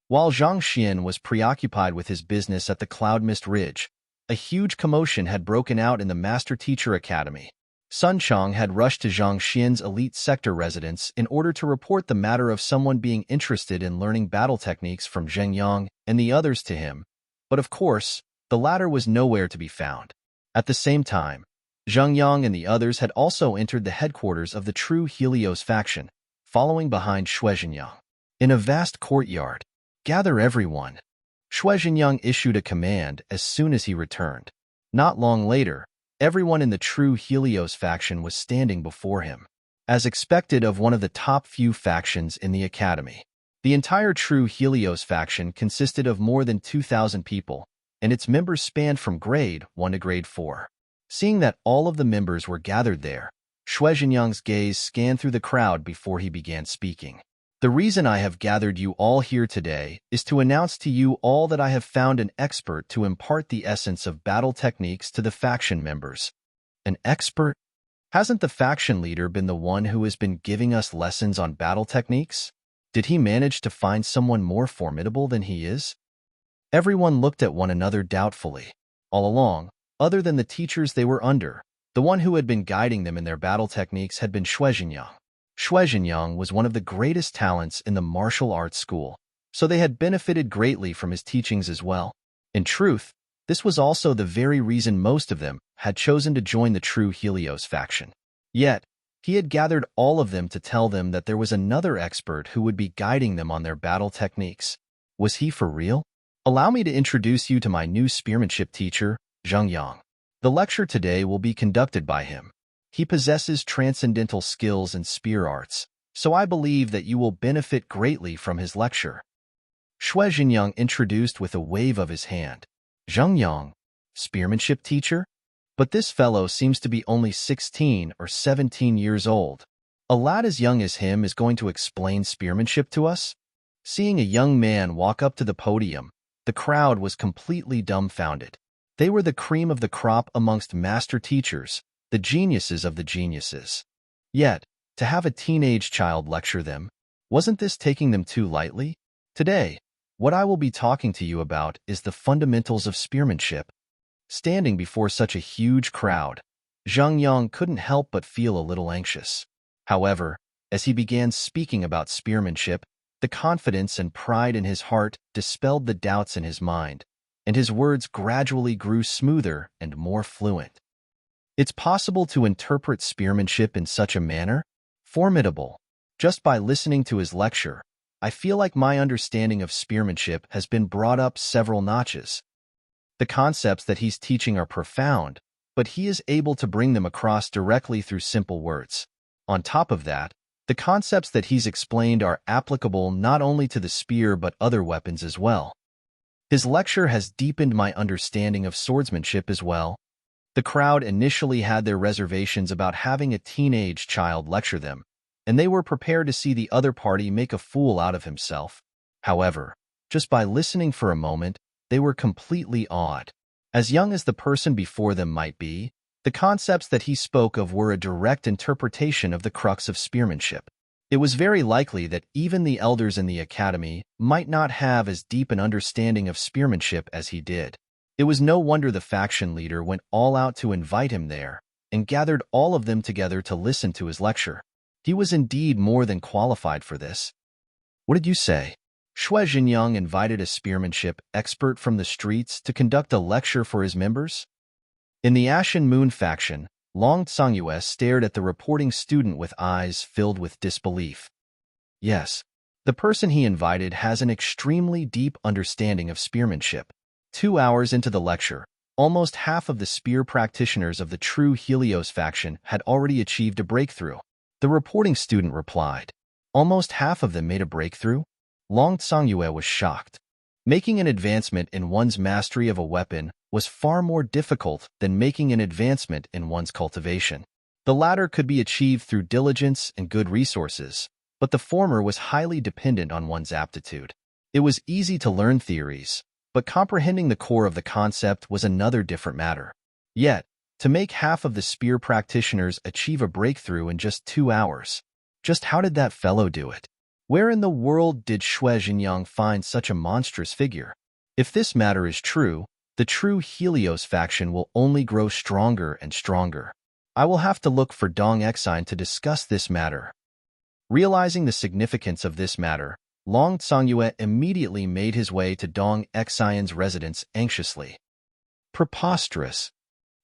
While Zhang Xian was preoccupied with his business at the Cloud Mist Ridge, a huge commotion had broken out in the Master Teacher Academy. Sun Chong had rushed to Zhang Xian's elite sector residence in order to report the matter of someone being interested in learning battle techniques from Zheng Yang and the others to him, but of course, the latter was nowhere to be found. At the same time, Zheng Yang and the others had also entered the headquarters of the true Helios faction, following behind Shui Zhenyang. In a vast courtyard, "Gather everyone." Shui Zhenyang issued a command as soon as he returned. Not long later, everyone in the true Helios faction was standing before him. As expected of one of the top few factions in the academy, the entire true Helios faction consisted of more than 2,000 people, and its members spanned from grade 1 to grade 4. Seeing that all of the members were gathered there, Shui Zhenyang's gaze scanned through the crowd before he began speaking. "The reason I have gathered you all here today is to announce to you all that I have found an expert to impart the essence of battle techniques to the faction members." An expert? Hasn't the faction leader been the one who has been giving us lessons on battle techniques? Did he manage to find someone more formidable than he is? Everyone looked at one another doubtfully. All along, other than the teachers they were under, the one who had been guiding them in their battle techniques had been Shui Zhenyang. Shui Zhenyang was one of the greatest talents in the martial arts school, so they had benefited greatly from his teachings as well. In truth, this was also the very reason most of them had chosen to join the true Helios faction. Yet, he had gathered all of them to tell them that there was another expert who would be guiding them on their battle techniques. Was he for real? Allow me to introduce you to my new spearmanship teacher, Zheng Yang. The lecture today will be conducted by him. He possesses transcendental skills in spear arts, so I believe that you will benefit greatly from his lecture. Shui Zhenyang introduced with a wave of his hand. Zheng Yang, spearmanship teacher? But this fellow seems to be only 16 or 17 years old. A lad as young as him is going to explain spearmanship to us? Seeing a young man walk up to the podium, the crowd was completely dumbfounded. They were the cream of the crop amongst master teachers, the geniuses of the geniuses. Yet, to have a teenage child lecture them, wasn't this taking them too lightly? Today, what I will be talking to you about is the fundamentals of spearmanship. Standing before such a huge crowd, Zheng Yang couldn't help but feel a little anxious. However, as he began speaking about spearmanship, the confidence and pride in his heart dispelled the doubts in his mind, and his words gradually grew smoother and more fluent. It's possible to interpret spearmanship in such a manner? Formidable. Just by listening to his lecture, I feel like my understanding of spearmanship has been brought up several notches. The concepts that he's teaching are profound, but he is able to bring them across directly through simple words. On top of that, the concepts that he's explained are applicable not only to the spear but other weapons as well. His lecture has deepened my understanding of swordsmanship as well. The crowd initially had their reservations about having a teenage child lecture them, and they were prepared to see the other party make a fool out of himself. However, just by listening for a moment, they were completely awed. As young as the person before them might be, the concepts that he spoke of were a direct interpretation of the crux of spearmanship. It was very likely that even the elders in the academy might not have as deep an understanding of spearmanship as he did. It was no wonder the faction leader went all out to invite him there and gathered all of them together to listen to his lecture. He was indeed more than qualified for this. What did you say? Shui Zhenyang invited a spearmanship expert from the streets to conduct a lecture for his members? In the Ashen Moon faction, Long Tsangyue stared at the reporting student with eyes filled with disbelief. Yes, the person he invited has an extremely deep understanding of spearmanship. 2 hours into the lecture, almost half of the spear practitioners of the true Helios faction had already achieved a breakthrough. The reporting student replied. Almost half of them made a breakthrough? Long Tsangyue was shocked. Making an advancement in one's mastery of a weapon was far more difficult than making an advancement in one's cultivation. The latter could be achieved through diligence and good resources, but the former was highly dependent on one's aptitude. It was easy to learn theories, but comprehending the core of the concept was another different matter. Yet, to make half of the spear practitioners achieve a breakthrough in just 2 hours, just how did that fellow do it? Where in the world did Shui Jinyang find such a monstrous figure? If this matter is true, the true Helios faction will only grow stronger and stronger. I will have to look for Dong Exine to discuss this matter. Realizing the significance of this matter, Long Tsangyue immediately made his way to Dong Exine's residence anxiously. Preposterous.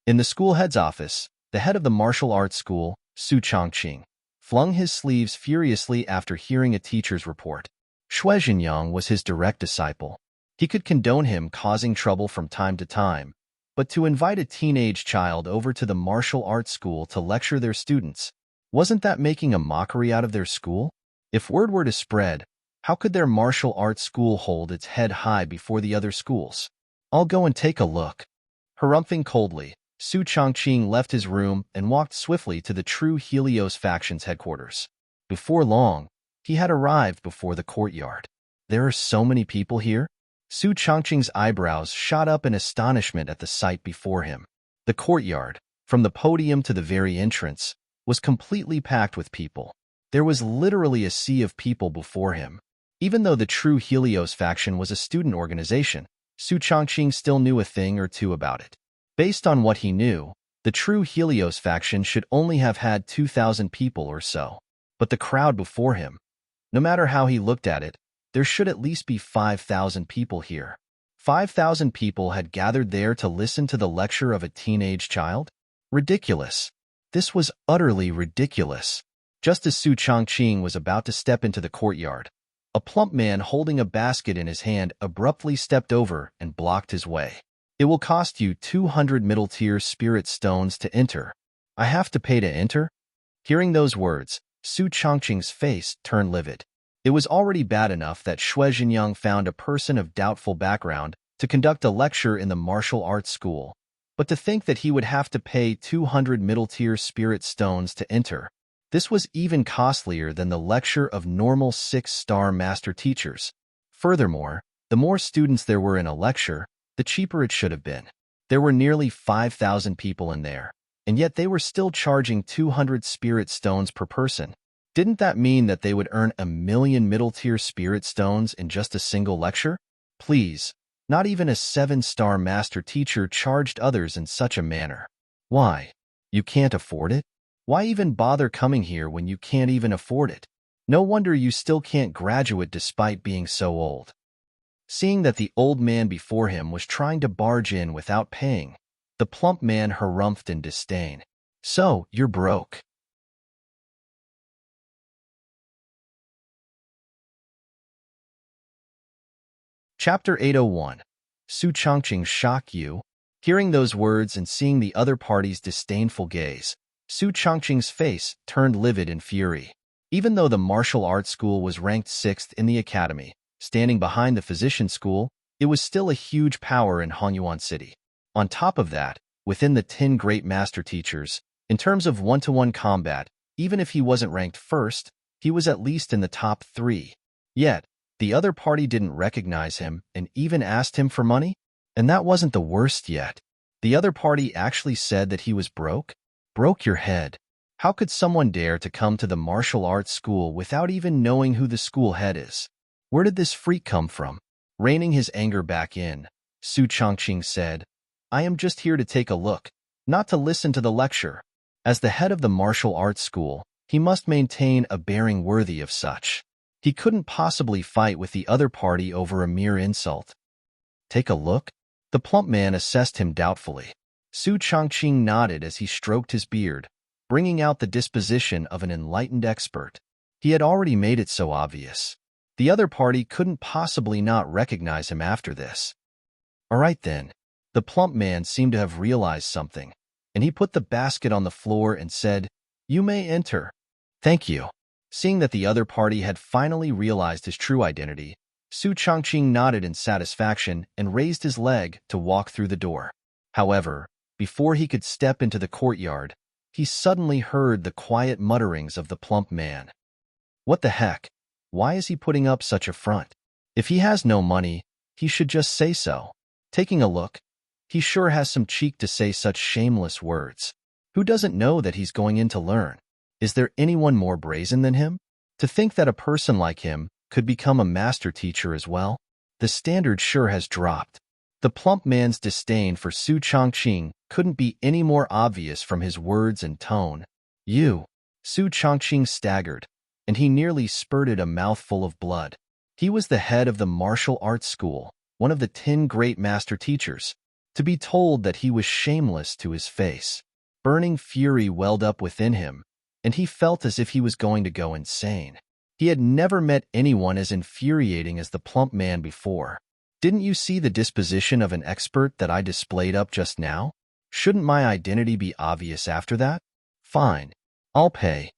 In the school head's office, the head of the martial arts school, Su Chongqing, flung his sleeves furiously after hearing a teacher's report. Shui Jinyang was his direct disciple. He could condone him causing trouble from time to time, but to invite a teenage child over to the martial arts school to lecture their students, wasn't that making a mockery out of their school? If word were to spread, how could their martial arts school hold its head high before the other schools? I'll go and take a look. Harumphing coldly, Su Chongqing left his room and walked swiftly to the true Helios faction's headquarters. Before long, he had arrived before the courtyard. There are so many people here? Su Chongqing's eyebrows shot up in astonishment at the sight before him. The courtyard, from the podium to the very entrance, was completely packed with people. There was literally a sea of people before him. Even though the true Helios faction was a student organization, Su Chongqing still knew a thing or two about it. Based on what he knew, the true Helios faction should only have had 2,000 people or so. But the crowd before him, no matter how he looked at it, there should at least be 5,000 people here. 5,000 people had gathered there to listen to the lecture of a teenage child? Ridiculous. This was utterly ridiculous. Just as Su Chongqing was about to step into the courtyard, a plump man holding a basket in his hand abruptly stepped over and blocked his way. It will cost you 200 middle-tier spirit stones to enter. I have to pay to enter? Hearing those words, Su Chongqing's face turned livid. It was already bad enough that Shui Jinyang found a person of doubtful background to conduct a lecture in the martial arts school, but to think that he would have to pay 200 middle-tier spirit stones to enter. This was even costlier than the lecture of normal 6-star master teachers. Furthermore, the more students there were in a lecture, the cheaper it should have been. There were nearly 5,000 people in there, and yet they were still charging 200 spirit stones per person. Didn't that mean that they would earn 1,000,000 middle-tier spirit stones in just a single lecture? Please, not even a 7-star master teacher charged others in such a manner. Why? You can't afford it? Why even bother coming here when you can't even afford it? No wonder you still can't graduate despite being so old. Seeing that the old man before him was trying to barge in without paying, the plump man harumphed in disdain. So, you're broke. Chapter 801. Su Chongqing shock you? Hearing those words and seeing the other party's disdainful gaze, Su Chongqing's face turned livid in fury. Even though the martial arts school was ranked 6th in the academy, standing behind the physician school, it was still a huge power in Hongyuan City. On top of that, within the 10 great master teachers, in terms of one-to-one combat, even if he wasn't ranked first, he was at least in the top 3. Yet, the other party didn't recognize him and even asked him for money? And that wasn't the worst yet. The other party actually said that he was broke? Broke your head. How could someone dare to come to the martial arts school without even knowing who the school head is? Where did this freak come from? Reining his anger back in, Su Chongqing said, I am just here to take a look, not to listen to the lecture. As the head of the martial arts school, he must maintain a bearing worthy of such. He couldn't possibly fight with the other party over a mere insult. Take a look? The plump man assessed him doubtfully. Su Chongqing nodded as he stroked his beard, bringing out the disposition of an enlightened expert. He had already made it so obvious. The other party couldn't possibly not recognize him after this. All right then. The plump man seemed to have realized something, and he put the basket on the floor and said, You may enter. Thank you. Seeing that the other party had finally realized his true identity, Su Chongqing nodded in satisfaction and raised his leg to walk through the door. However, before he could step into the courtyard, he suddenly heard the quiet mutterings of the plump man. What the heck? Why is he putting up such a front? If he has no money, he should just say so. Taking a look, he sure has some cheek to say such shameless words. Who doesn't know that he's going in to learn? Is there anyone more brazen than him? To think that a person like him could become a master teacher as well? The standard sure has dropped. The plump man's disdain for Su Chongqing couldn't be any more obvious from his words and tone. You. Su Chongqing staggered, and he nearly spurted a mouthful of blood. He was the head of the martial arts school, one of the 10 great master teachers. To be told that he was shameless to his face. Burning fury welled up within him, and he felt as if he was going to go insane. He had never met anyone as infuriating as the plump man before. Didn't you see the disposition of an expert that I displayed up just now? Shouldn't my identity be obvious after that? Fine, I'll pay.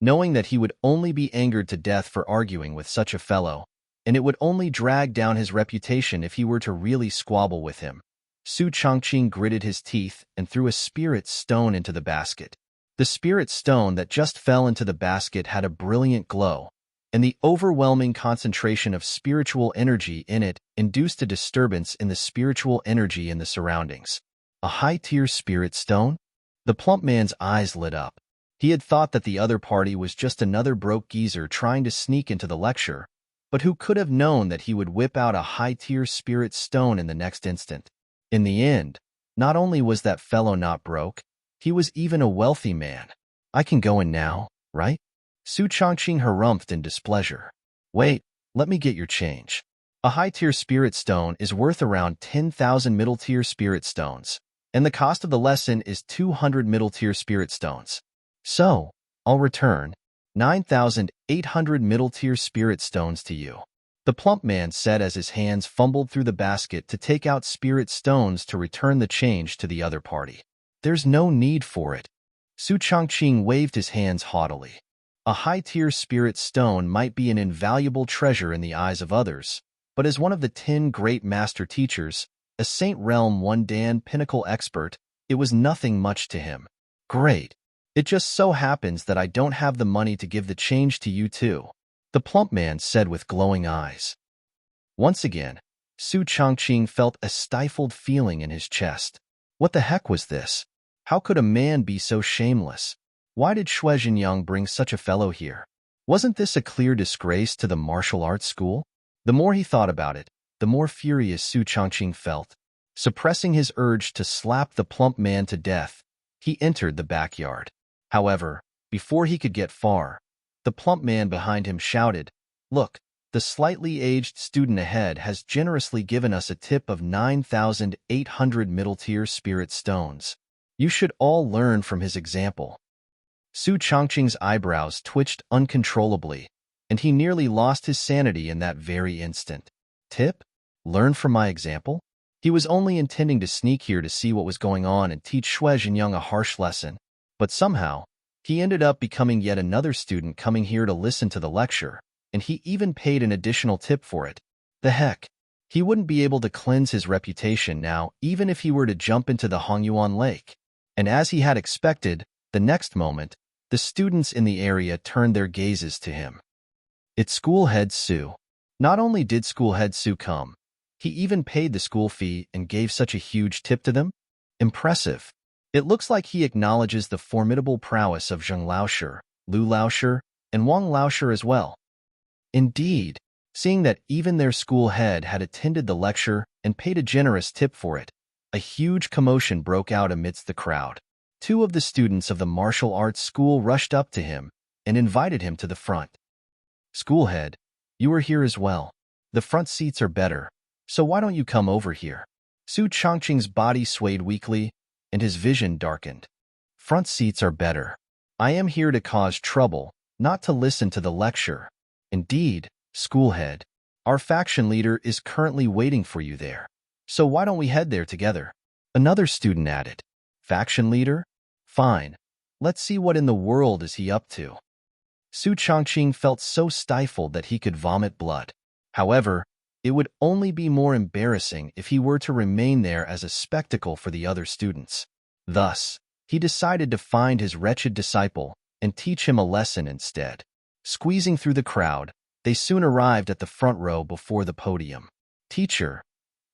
Knowing that he would only be angered to death for arguing with such a fellow, and it would only drag down his reputation if he were to really squabble with him, Su Chongqing gritted his teeth and threw a spirit stone into the basket. The spirit stone that just fell into the basket had a brilliant glow, and the overwhelming concentration of spiritual energy in it induced a disturbance in the spiritual energy in the surroundings. A high-tier spirit stone? The plump man's eyes lit up. He had thought that the other party was just another broke geezer trying to sneak into the lecture, but who could have known that he would whip out a high-tier spirit stone in the next instant? In the end, not only was that fellow not broke, he was even a wealthy man. I can go in now, right? Su Chongqing harumphed in displeasure. Wait, let me get your change. A high-tier spirit stone is worth around 10,000 middle-tier spirit stones, and the cost of the lesson is 200 middle-tier spirit stones. So, I'll return 9,800 middle-tier spirit stones to you. The plump man said as his hands fumbled through the basket to take out spirit stones to return the change to the other party. There's no need for it. Su Chongqing waved his hands haughtily. A high-tier spirit stone might be an invaluable treasure in the eyes of others, but as one of the 10 great master teachers, a Saint Realm 1 Dan pinnacle expert, it was nothing much to him. Great. It just so happens that I don't have the money to give the change to you too, the plump man said with glowing eyes. Once again, Su Chongqing felt a stifled feeling in his chest. What the heck was this? How could a man be so shameless? Why did Shui Jinyang bring such a fellow here? Wasn't this a clear disgrace to the martial arts school? The more he thought about it, the more furious Su Chongqing felt. Suppressing his urge to slap the plump man to death, he entered the backyard. However, before he could get far, the plump man behind him shouted, "Look, the slightly aged student ahead has generously given us a tip of 9,800 middle-tier spirit stones. You should all learn from his example." Su Chongqing's eyebrows twitched uncontrollably, and he nearly lost his sanity in that very instant. Tip? Learn from my example? He was only intending to sneak here to see what was going on and teach Shui Jinyang a harsh lesson, but somehow, he ended up becoming yet another student coming here to listen to the lecture, and he even paid an additional tip for it. The heck? He wouldn't be able to cleanse his reputation now even if he were to jump into the Hongyuan Lake. And as he had expected, the next moment, the students in the area turned their gazes to him. It's school head Su. Not only did school head Su come, he even paid the school fee and gave such a huge tip to them. Impressive. It looks like he acknowledges the formidable prowess of Zheng Laoshi, Lu Laoshi, and Wang Laoshi as well. Indeed, seeing that even their school head had attended the lecture and paid a generous tip for it, a huge commotion broke out amidst the crowd. 2 of the students of the martial arts school rushed up to him and invited him to the front. Schoolhead, you are here as well. The front seats are better, so why don't you come over here? Su Chongqing's body swayed weakly, and his vision darkened. Front seats are better. I am here to cause trouble, not to listen to the lecture. Indeed, schoolhead, our faction leader is currently waiting for you there. So why don't we head there together? Another student added. Faction leader? Fine. Let's see what in the world is he up to. Su Chongqing felt so stifled that he could vomit blood. However, it would only be more embarrassing if he were to remain there as a spectacle for the other students. Thus, he decided to find his wretched disciple and teach him a lesson instead. Squeezing through the crowd, they soon arrived at the front row before the podium. "Teacher,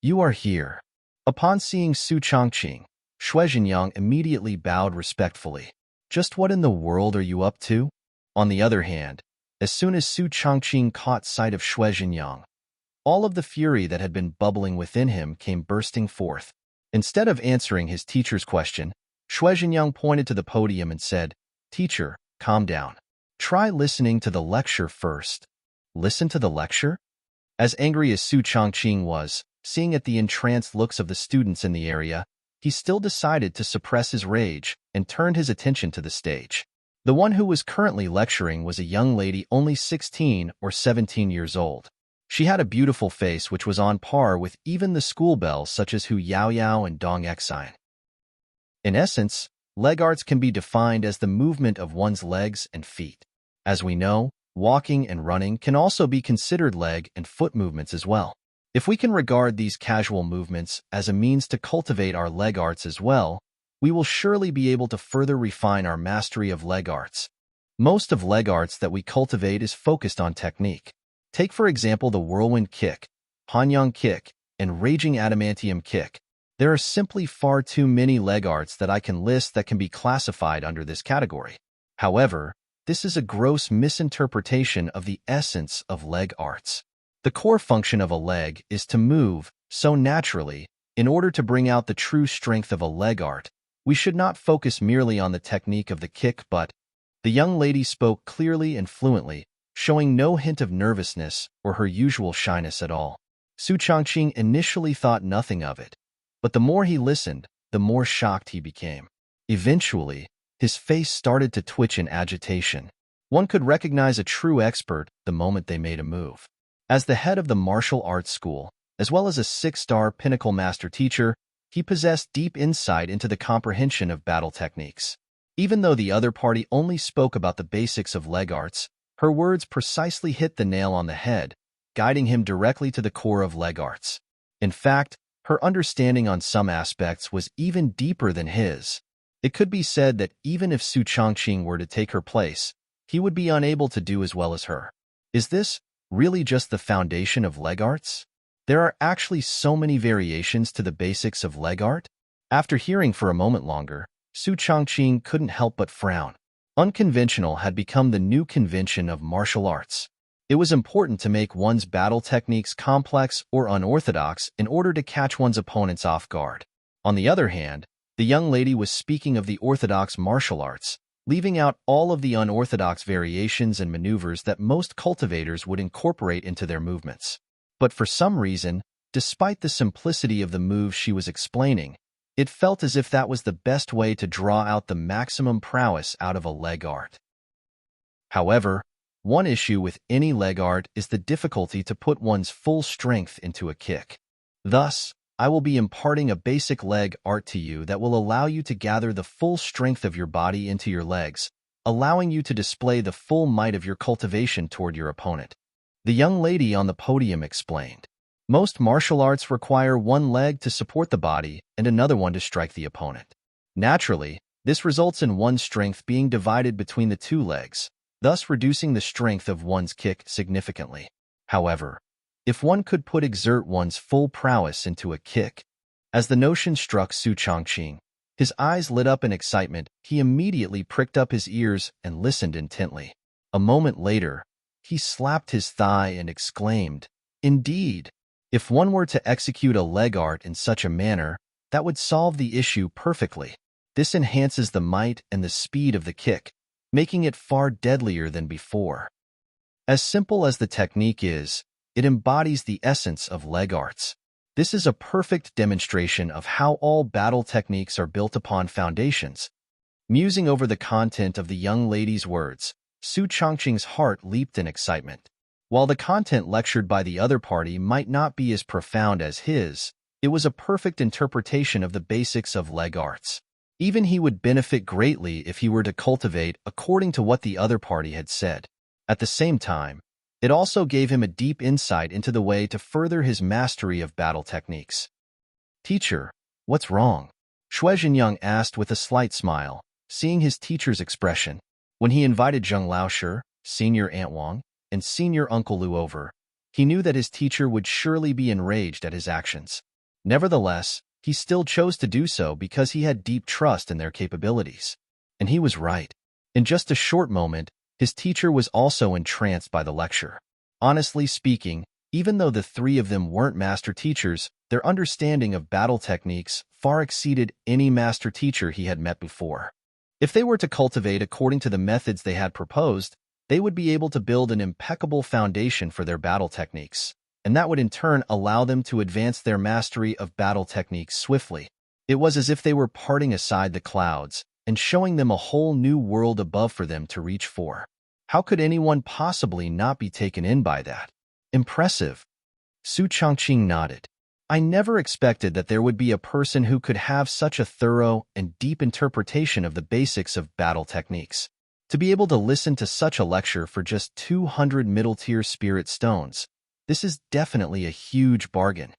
you are here." Upon seeing Su Chongqing, Xue Zhenyang immediately bowed respectfully. "Just what in the world are you up to?" On the other hand, as soon as Su Chongqing caught sight of Xue Zhenyang, all of the fury that had been bubbling within him came bursting forth. Instead of answering his teacher's question, Xue Zhenyang pointed to the podium and said, "Teacher, calm down. Try listening to the lecture first." Listen to the lecture? As angry as Su Chongqing was, seeing at the entranced looks of the students in the area, he still decided to suppress his rage and turned his attention to the stage. The one who was currently lecturing was a young lady only 16 or 17 years old. She had a beautiful face which was on par with even the school bells such as Hu Yaoyao and Dong Exine. In essence, leg arts can be defined as the movement of one's legs and feet. As we know, walking and running can also be considered leg and foot movements as well. If we can regard these casual movements as a means to cultivate our leg arts as well, we will surely be able to further refine our mastery of leg arts. Most of leg arts that we cultivate is focused on technique. Take for example the whirlwind kick, Hanyang kick, and raging adamantium kick. There are simply far too many leg arts that I can list that can be classified under this category. However, this is a gross misinterpretation of the essence of leg arts. The core function of a leg is to move so naturally. In order to bring out the true strength of a leg art, we should not focus merely on the technique of the kick, but the young lady spoke clearly and fluently, showing no hint of nervousness or her usual shyness at all. Su Chongqing initially thought nothing of it, but the more he listened, the more shocked he became. Eventually, his face started to twitch in agitation. One could recognize a true expert the moment they made a move. As the head of the martial arts school, as well as a 6-star pinnacle master teacher, he possessed deep insight into the comprehension of battle techniques. Even though the other party only spoke about the basics of leg arts, her words precisely hit the nail on the head, guiding him directly to the core of leg arts. In fact, her understanding on some aspects was even deeper than his. It could be said that even if Su Chongqing were to take her place, he would be unable to do as well as her. Is this really just the foundation of leg arts? There are actually so many variations to the basics of leg art. After hearing for a moment longer, Su Chongqing couldn't help but frown. Unconventional had become the new convention of martial arts. It was important to make one's battle techniques complex or unorthodox in order to catch one's opponents off guard. On the other hand, the young lady was speaking of the orthodox martial arts, leaving out all of the unorthodox variations and maneuvers that most cultivators would incorporate into their movements. But for some reason, despite the simplicity of the moves she was explaining, it felt as if that was the best way to draw out the maximum prowess out of a leg art. However, one issue with any leg art is the difficulty to put one's full strength into a kick. Thus, I will be imparting a basic leg art to you that will allow you to gather the full strength of your body into your legs, allowing you to display the full might of your cultivation toward your opponent. The young lady on the podium explained. Most martial arts require one leg to support the body and another one to strike the opponent. Naturally, this results in one's strength being divided between the two legs, thus reducing the strength of one's kick significantly. However, if one could exert one's full prowess into a kick, as the notion struck Su Chongqing, his eyes lit up in excitement. He immediately pricked up his ears and listened intently. A moment later, he slapped his thigh and exclaimed, "Indeed, if one were to execute a leg art in such a manner, that would solve the issue perfectly. This enhances the might and the speed of the kick, making it far deadlier than before." As simple as the technique is, it embodies the essence of leg arts. This is a perfect demonstration of how all battle techniques are built upon foundations. Musing over the content of the young lady's words, Su Chongqing's heart leaped in excitement. While the content lectured by the other party might not be as profound as his, it was a perfect interpretation of the basics of leg arts. Even he would benefit greatly if he were to cultivate according to what the other party had said. At the same time, it also gave him a deep insight into the way to further his mastery of battle techniques. "Teacher, what's wrong?" Shui Jinyang asked with a slight smile, seeing his teacher's expression. When he invited Zheng Laoshi, Senior Aunt Wang, and Senior Uncle Lu over, he knew that his teacher would surely be enraged at his actions. Nevertheless, he still chose to do so because he had deep trust in their capabilities. And he was right. In just a short moment, his teacher was also entranced by the lecture. Honestly speaking, even though the three of them weren't master teachers, their understanding of battle techniques far exceeded any master teacher he had met before. If they were to cultivate according to the methods they had proposed, they would be able to build an impeccable foundation for their battle techniques, and that would in turn allow them to advance their mastery of battle techniques swiftly. It was as if they were parting aside the clouds and showing them a whole new world above for them to reach for. How could anyone possibly not be taken in by that? Impressive. Su Changqing nodded. I never expected that there would be a person who could have such a thorough and deep interpretation of the basics of battle techniques. To be able to listen to such a lecture for just 200 middle-tier spirit stones, this is definitely a huge bargain.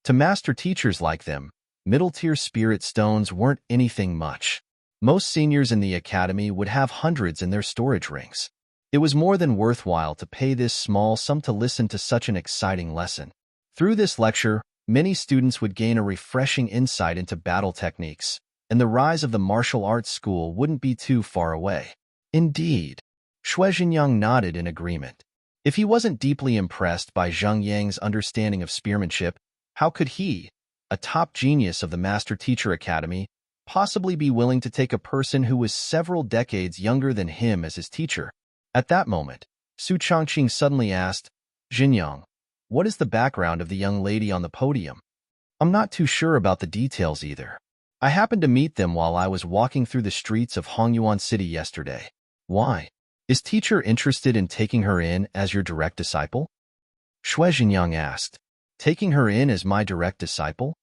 To master teachers like them, middle-tier spirit stones weren't anything much. Most seniors in the academy would have hundreds in their storage rings. It was more than worthwhile to pay this small sum to listen to such an exciting lesson. Through this lecture, many students would gain a refreshing insight into battle techniques, and the rise of the martial arts school wouldn't be too far away. Indeed. Shui Jinyang nodded in agreement. If he wasn't deeply impressed by Zheng Yang's understanding of spearmanship, how could he, a top genius of the Master Teacher Academy, possibly be willing to take a person who was several decades younger than him as his teacher? At that moment, Su Changqing suddenly asked, Jinyang, what is the background of the young lady on the podium? I'm not too sure about the details either. I happened to meet them while I was walking through the streets of Hongyuan City yesterday. Why? Is teacher interested in taking her in as your direct disciple? Shui Jinyang asked. Taking her in as my direct disciple?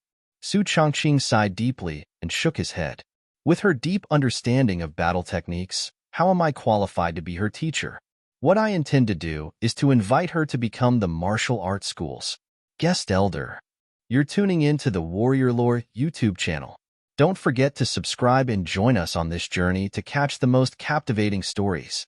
Su Changqing sighed deeply and shook his head. With her deep understanding of battle techniques, how am I qualified to be her teacher? What I intend to do is to invite her to become the martial arts school's guest elder. You're tuning in to the Warrior Lore YouTube channel. Don't forget to subscribe and join us on this journey to catch the most captivating stories.